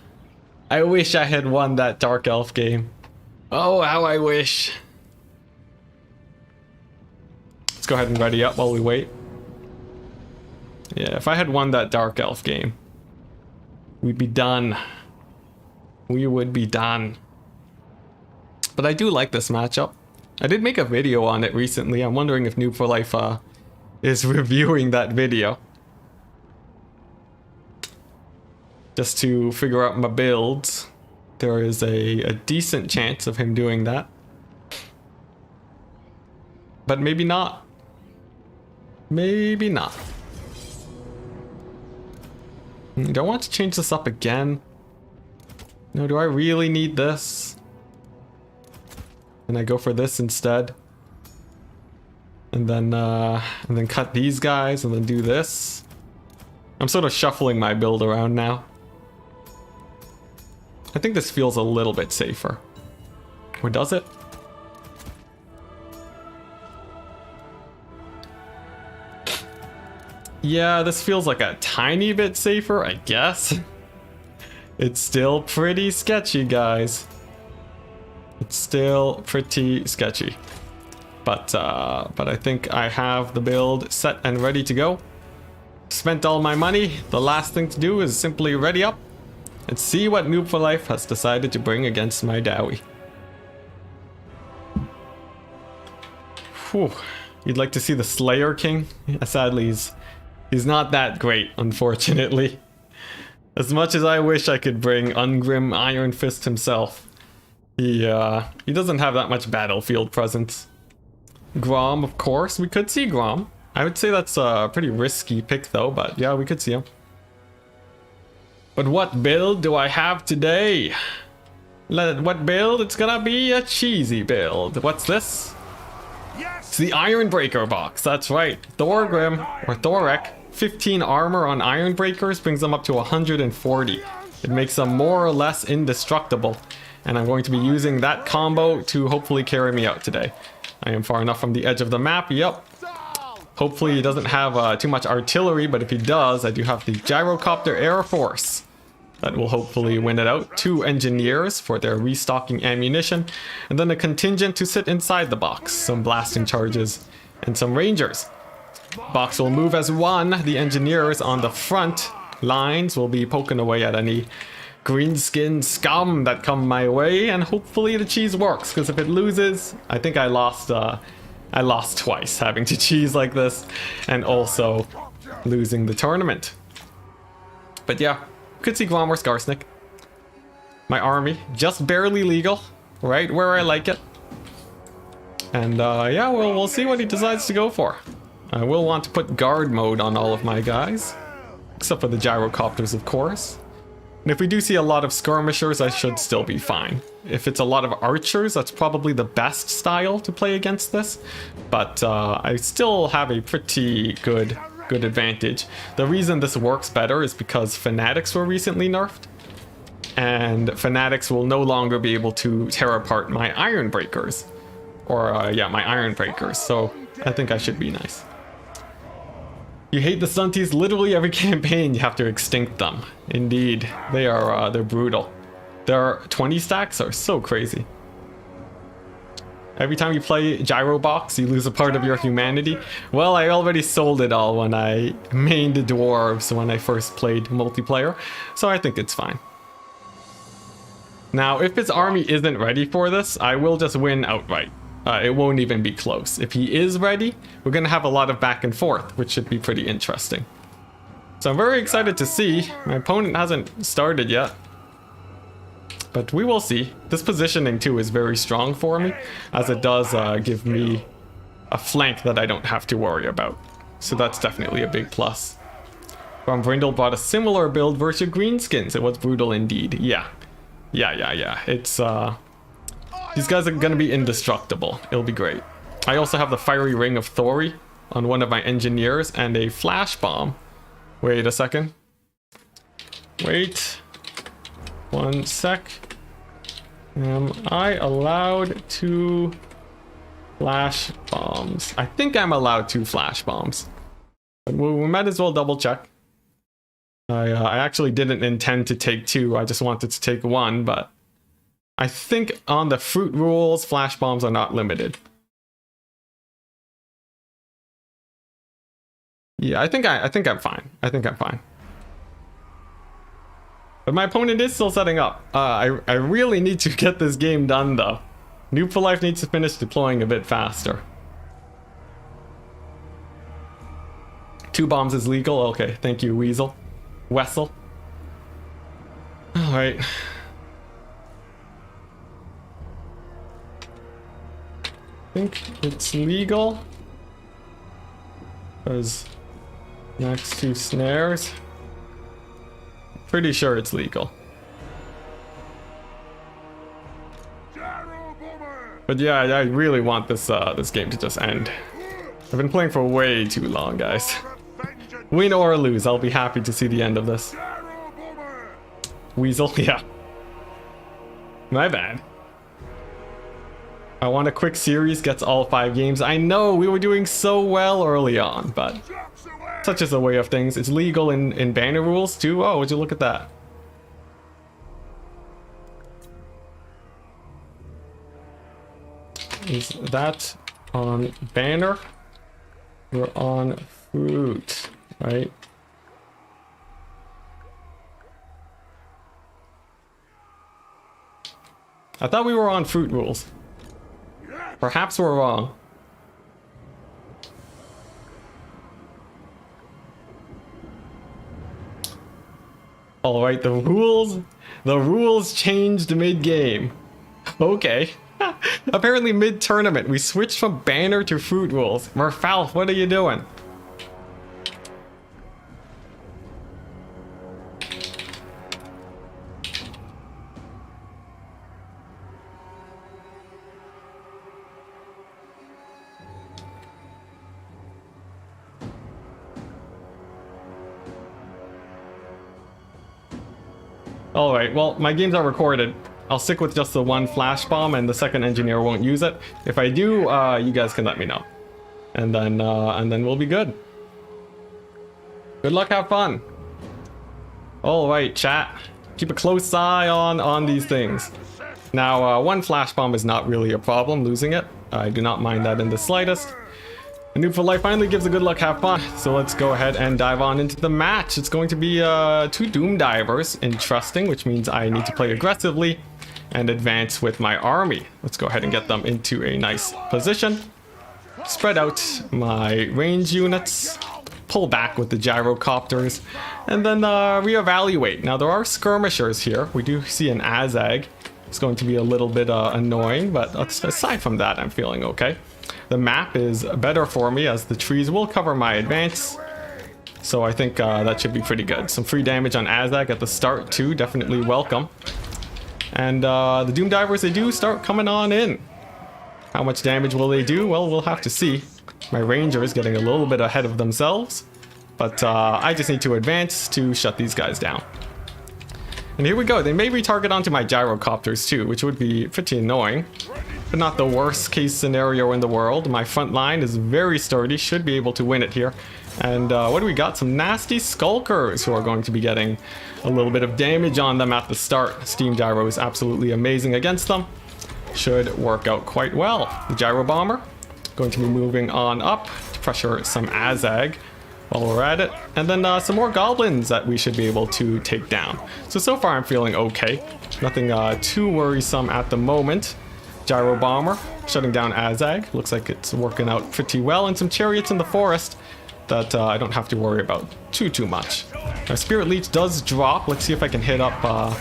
I wish I had won that Dark Elf game. Oh, how I wish. Let's go ahead and ready up while we wait. Yeah, if I had won that Dark Elf game, we'd be done. We would be done. But I do like this matchup. I did make a video on it recently. I'm wondering if Noob for Life is reviewing that video. Just to figure out my builds. There is a decent chance of him doing that. But maybe not. Maybe not. Do I want to change this up again? No, do I really need this? And I go for this instead. And then cut these guys and then do this. I'm sort of shuffling my build around now. I think this feels a little bit safer. Or does it? Yeah, this feels like a tiny bit safer, I guess. It's still pretty sketchy, guys. It's still pretty sketchy. But I think I have the build set and ready to go. Spent all my money. The last thing to do is simply ready up and see what Noob for Life has decided to bring against my Dowie. Whew. You'd like to see the Slayer King? Yeah, sadly, he's not that great, unfortunately. As much as I wish I could bring Ungrim Iron Fist himself, he doesn't have that much battlefield presence. Grom, of course, we could see Grom. I would say that's a pretty risky pick though, but yeah, we could see him. But what build do I have today? What build? It's gonna be a cheesy build. What's this? It's the Iron Breaker box, that's right. Thorgrim, or Thorek, 15 armor on Iron Breakers brings them up to 140. It makes them more or less indestructible. And I'm going to be using that combo to hopefully carry me out today. I am far enough from the edge of the map, yep. Hopefully he doesn't have too much artillery, but if he does, I do have the Gyrocopter Air Force. That will hopefully win it out. 2 engineers for their restocking ammunition, and then a contingent to sit inside the box. Some blasting charges and some rangers. Box will move as one. The engineers on the front lines will be poking away at any green-skinned scum that come my way, and hopefully the cheese works, because if it loses, I think I lost twice having to cheese like this, and also losing the tournament. But yeah, could see Glom or Skarsnik. My army, just barely legal, right where I like it. And yeah, we'll see what he decides to go for. I will want to put guard mode on all of my guys, except for the gyrocopters, of course. And if we do see a lot of skirmishers, I should still be fine. If it's a lot of archers, that's probably the best style to play against this. But I still have a pretty good advantage. The reason this works better is because fanatics were recently nerfed. And fanatics will no longer be able to tear apart my iron breakers. Or yeah, my iron breakers. So I think I should be nice. You hate the stunties. Literally every campaign you have to extinct them. Indeed, they're brutal. Their 20 stacks are so crazy. Every time you play Gyro Box, you lose a part of your humanity. Well, I already sold it all when I mained the dwarves when I first played multiplayer, so I think it's fine. Now, if his army isn't ready for this, I will just win outright. It won't even be close. If he is ready, we're going to have a lot of back and forth, which should be pretty interesting. So I'm very excited to see. My opponent hasn't started yet. But we will see. This positioning too is very strong for me, as it does give me a flank that I don't have to worry about. So that's definitely a big plus. From Brindle brought a similar build versus Greenskins. It was brutal indeed. Yeah. It's these guys are gonna be indestructible. It'll be great. I also have the Fiery Ring of Thori on one of my engineers and a flash bomb. Wait a second. Wait. 1 sec. Am I allowed to Flash bombs. I think I'm allowed 2 flash bombs. But we might as well double check. I actually didn't intend to take 2. I just wanted to take 1, but I think on the fruit rules, flash bombs are not limited. Yeah, I think I'm fine. I think I'm fine. But my opponent is still setting up. I really need to get this game done though. Noob for Life needs to finish deploying a bit faster. 2 bombs is legal. Okay, thank you, Weasel. Wessel. Alright. I think it's legal. Because next 2 snares. Pretty sure it's legal. But yeah, I really want this this game to just end. I've been playing for way too long, guys. Win or lose, I'll be happy to see the end of this. Weasel, yeah. My bad. I want a quick series, gets all 5 games. I know, we were doing so well early on, but such is the way of things. It's legal in banner rules too. Oh, would you look at that? Is that on banner? We're on fruit, right? I thought we were on fruit rules. Perhaps we're wrong. All right, the rules changed mid-game. Okay. Apparently mid-tournament, we switched from banner to fruit rules. Merfalerf, what are you doing? Alright, well, my games are recorded. I'll stick with just the 1 flash bomb and the second engineer won't use it. If I do, you guys can let me know. And then we'll be good. Good luck, have fun. Alright, chat. Keep a close eye on these things. Now, 1 flash bomb is not really a problem, losing it. I do not mind that in the slightest. A Noob for Life finally gives a good luck, have fun. So let's go ahead and dive on into the match. It's going to be 2 Doom Divers, interesting, which means I need to play aggressively and advance with my army. Let's go ahead and get them into a nice position. Spread out my range units, pull back with the gyrocopters, and then reevaluate. Now there are skirmishers here. We do see an Azag. It's going to be a little bit annoying, but aside from that, I'm feeling okay. The map is better for me as the trees will cover my advance. So I think that should be pretty good. Some free damage on Azag at the start too, definitely welcome. And the Doom Divers, they do start coming on in. How much damage will they do? Well, we'll have to see. My Ranger is getting a little bit ahead of themselves. But I just need to advance to shut these guys down. And here we go. They may retarget onto my gyrocopters too, which would be pretty annoying. But not the worst case scenario in the world. My front line is very sturdy, should be able to win it here. And what do we got? Some nasty Skulkers who are going to be getting a little bit of damage on them at the start. Steam Gyro is absolutely amazing against them. Should work out quite well. The Gyro Bomber going to be moving on up to pressure some Azag while we're at it. And then some more Goblins that we should be able to take down. So far I'm feeling okay. Nothing too worrisome at the moment. Gyro Bomber shutting down Azag. Looks like it's working out pretty well. And some Chariots in the forest that I don't have to worry about too much. Our Spirit Leech does drop. Let's see if I can hit up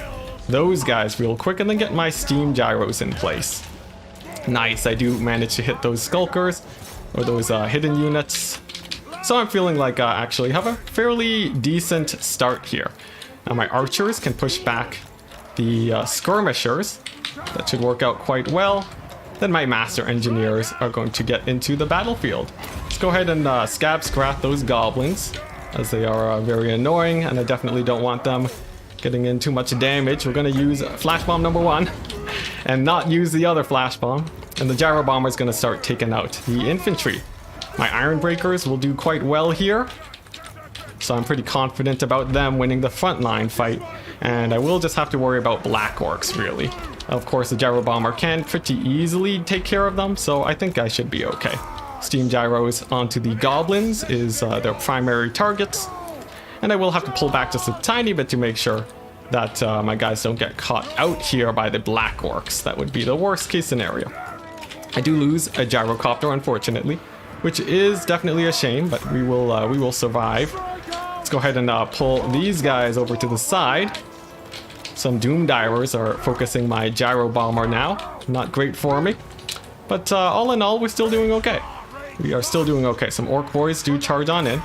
those guys real quick and then get my Steam Gyros in place. Nice, I do manage to hit those Skulkers or those hidden units. So I'm feeling like I actually have a fairly decent start here. Now my archers can push back the skirmishers. That should work out quite well. Then my master engineers are going to get into the battlefield. Let's go ahead and scrap those goblins, as they are very annoying, and I definitely don't want them getting in too much damage. We're going to use flash bomb number 1 and not use the other flash bomb. And the gyro bomber is going to start taking out the infantry. My iron breakers will do quite well here, so I'm pretty confident about them winning the frontline fight. And I will just have to worry about black orcs, really. Of course, the gyro bomber can pretty easily take care of them, so I think I should be okay. Steam gyros onto the goblins is their primary targets. And I will have to pull back just a tiny bit to make sure that my guys don't get caught out here by the black orcs. That would be the worst case scenario. I do lose a gyrocopter, unfortunately, which is definitely a shame, but we will survive. Let's go ahead and pull these guys over to the side. Some doom divers are focusing my gyro bomber now. Not great for me, but all in all, we're still doing okay. We are still doing okay. Some orc boys do charge on in,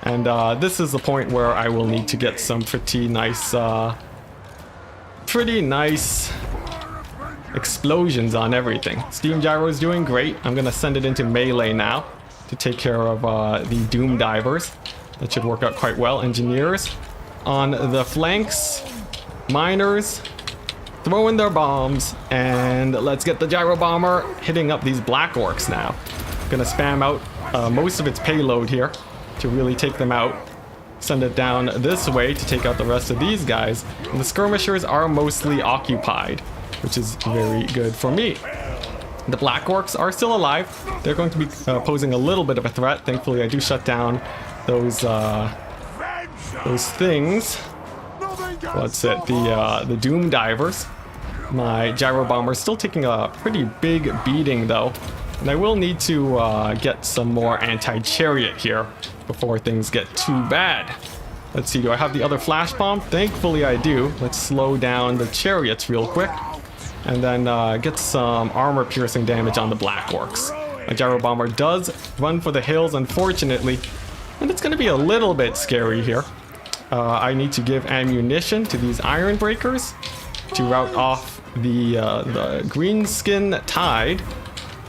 and this is the point where I will need to get some pretty nice explosions on everything. Steam gyro is doing great. I'm gonna send it into melee now to take care of the doom divers. That should work out quite well. Engineers on the flanks. Miners throwing their bombs, and let's get the gyro bomber hitting up these black orcs now. Gonna spam out most of its payload here to really take them out. Send it down this way to take out the rest of these guys. And the skirmishers are mostly occupied, which is very good for me. The black orcs are still alive. They're going to be posing a little bit of a threat. Thankfully, I do shut down those things. What's it? The doom divers. My gyro bomber is still taking a pretty big beating though, and I will need to get some more anti-chariot here before things get too bad. Let's see, do I have the other flash bomb? Thankfully I do. Let's slow down the chariots real quick, and then get some armor piercing damage on the black orcs. My gyro bomber does run for the hills, unfortunately, and it's going to be a little bit scary here. I need to give ammunition to these iron breakers to rout off the green skin tide.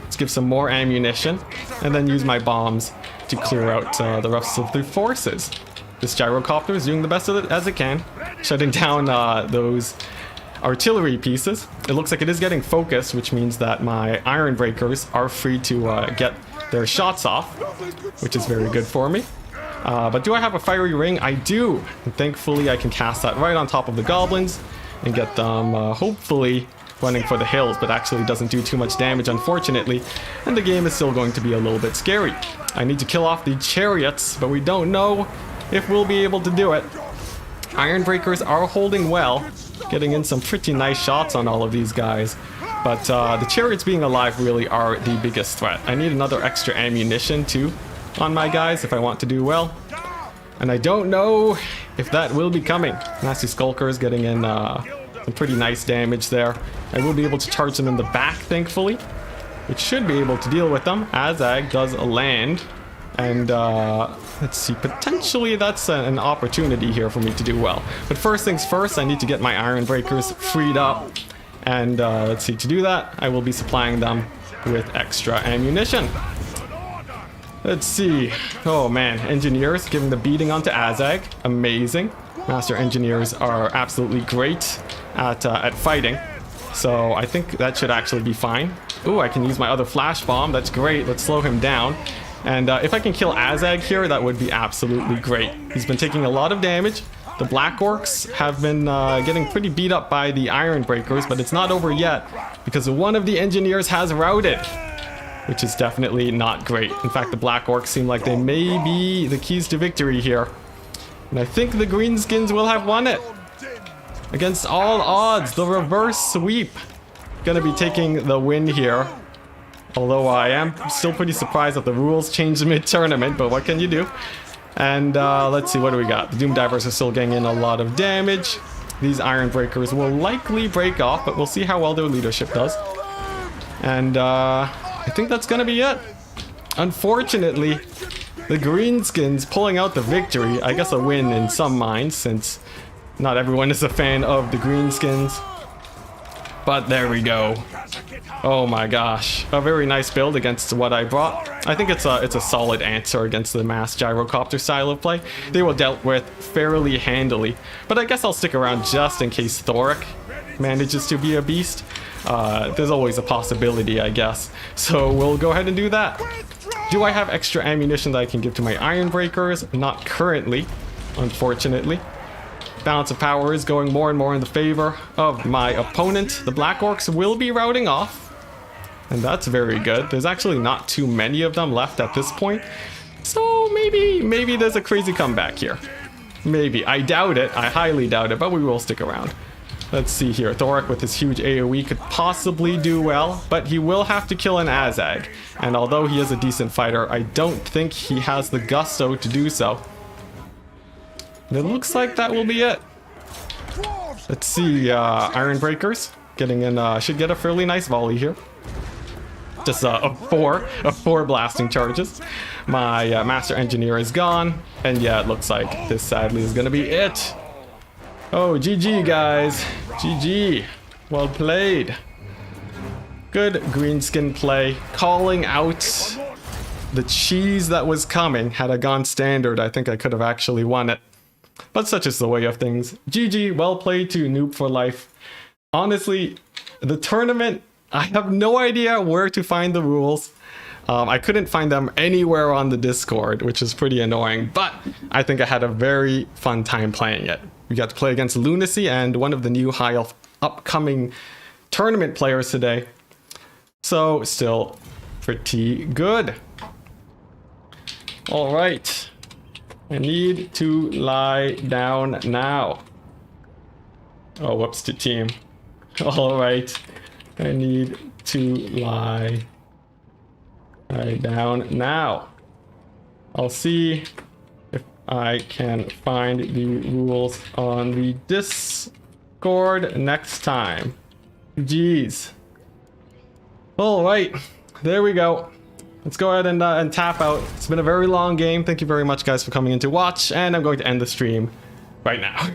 Let's give some more ammunition and then use my bombs to clear out the rest of the forces. This gyrocopter is doing the best of it as it can, shutting down those artillery pieces. It looks like it is getting focused, which means that my iron breakers are free to get their shots off, which is very good for me. But do I have a fiery ring? I do. And thankfully, I can cast that right on top of the goblins and get them hopefully running for the hills, but actually doesn't do too much damage, unfortunately. And the game is still going to be a little bit scary. I need to kill off the chariots, but we don't know if we'll be able to do it. Iron breakers are holding well, getting in some pretty nice shots on all of these guys. But the chariots being alive really are the biggest threat. I need another extra ammunition too on my guys if I want to do well, and I don't know if that will be coming. Nasty Skulkers getting in some pretty nice damage there. I will be able to charge them in the back, thankfully, which should be able to deal with them. Azag does land, and let's see, potentially that's an opportunity here for me to do well. But first things first, I need to get my iron breakers freed up, and let's see, to do that I will be supplying them with extra ammunition. Let's see. Oh man, engineers giving the beating onto Azag. Amazing. Master engineers are absolutely great at fighting, so I think that should actually be fine. Ooh, I can use my other flash bomb. That's great. Let's slow him down. And if I can kill Azag here, that would be absolutely great. He's been taking a lot of damage. The black orcs have been getting pretty beat up by the iron breakers, but it's not over yet because one of the engineers has routed, which is definitely not great. In fact, the black orcs seem like they may be the keys to victory here. And I think the greenskins will have won it. Against all odds, the reverse sweep. Gonna be taking the win here. Although I am still pretty surprised that the rules changed mid-tournament, but what can you do? And let's see, what do we got? The Doom Divers are still getting in a lot of damage. These Iron Breakers will likely break off, but we'll see how well their leadership does. And I think that's gonna be it. Unfortunately, the Greenskins pulling out the victory. I guess a win in some minds, since not everyone is a fan of the Greenskins. But there we go. Oh my gosh, a very nice build against what I brought. I think it's a solid answer against the mass gyrocopter style of play. They were dealt with fairly handily, but I guess I'll stick around just in case Thoric manages to be a beast. there's always a possibility, I guess. So we'll go ahead and do that. Do I have extra ammunition that I can give to my iron breakers? Not currently, unfortunately. Balance of power is going more and more in the favor of my opponent. The Black Orcs will be routing off, and that's very good. There's actually not too many of them left at this point, so maybe there's a crazy comeback here. Maybe. I doubt it. I highly doubt it, but we will stick around. Let's see here. Thoric with his huge AoE could possibly do well, but he will have to kill an Azag. And although he is a decent fighter, I don't think he has the gusto to do so. And it looks like that will be it. Let's see. Iron Breakers getting in. Should get a fairly nice volley here. Just four blasting charges. My Master Engineer is gone. And yeah, it looks like this sadly is going to be it. Oh, GG, guys. GG. Well played. Good greenskin play. Calling out the cheese that was coming. Had I gone standard, I think I could have actually won it. But such is the way of things. GG. Well played to Noob for Life. Honestly, the tournament, I have no idea where to find the rules. I couldn't find them anywhere on the Discord, which is pretty annoying. But I think I had a very fun time playing it. We got to play against Lunacy and one of the new high elf upcoming tournament players today. So still pretty good. All right. I need to lie down now. Oh, whoops to team. All right. I need to lie down now. I'll see if I can find the rules on the Discord next time. Jeez. All right, there we go. Let's go ahead and tap out. It's been a very long game. Thank you very much, guys, for coming in to watch, and I'm going to end the stream right now.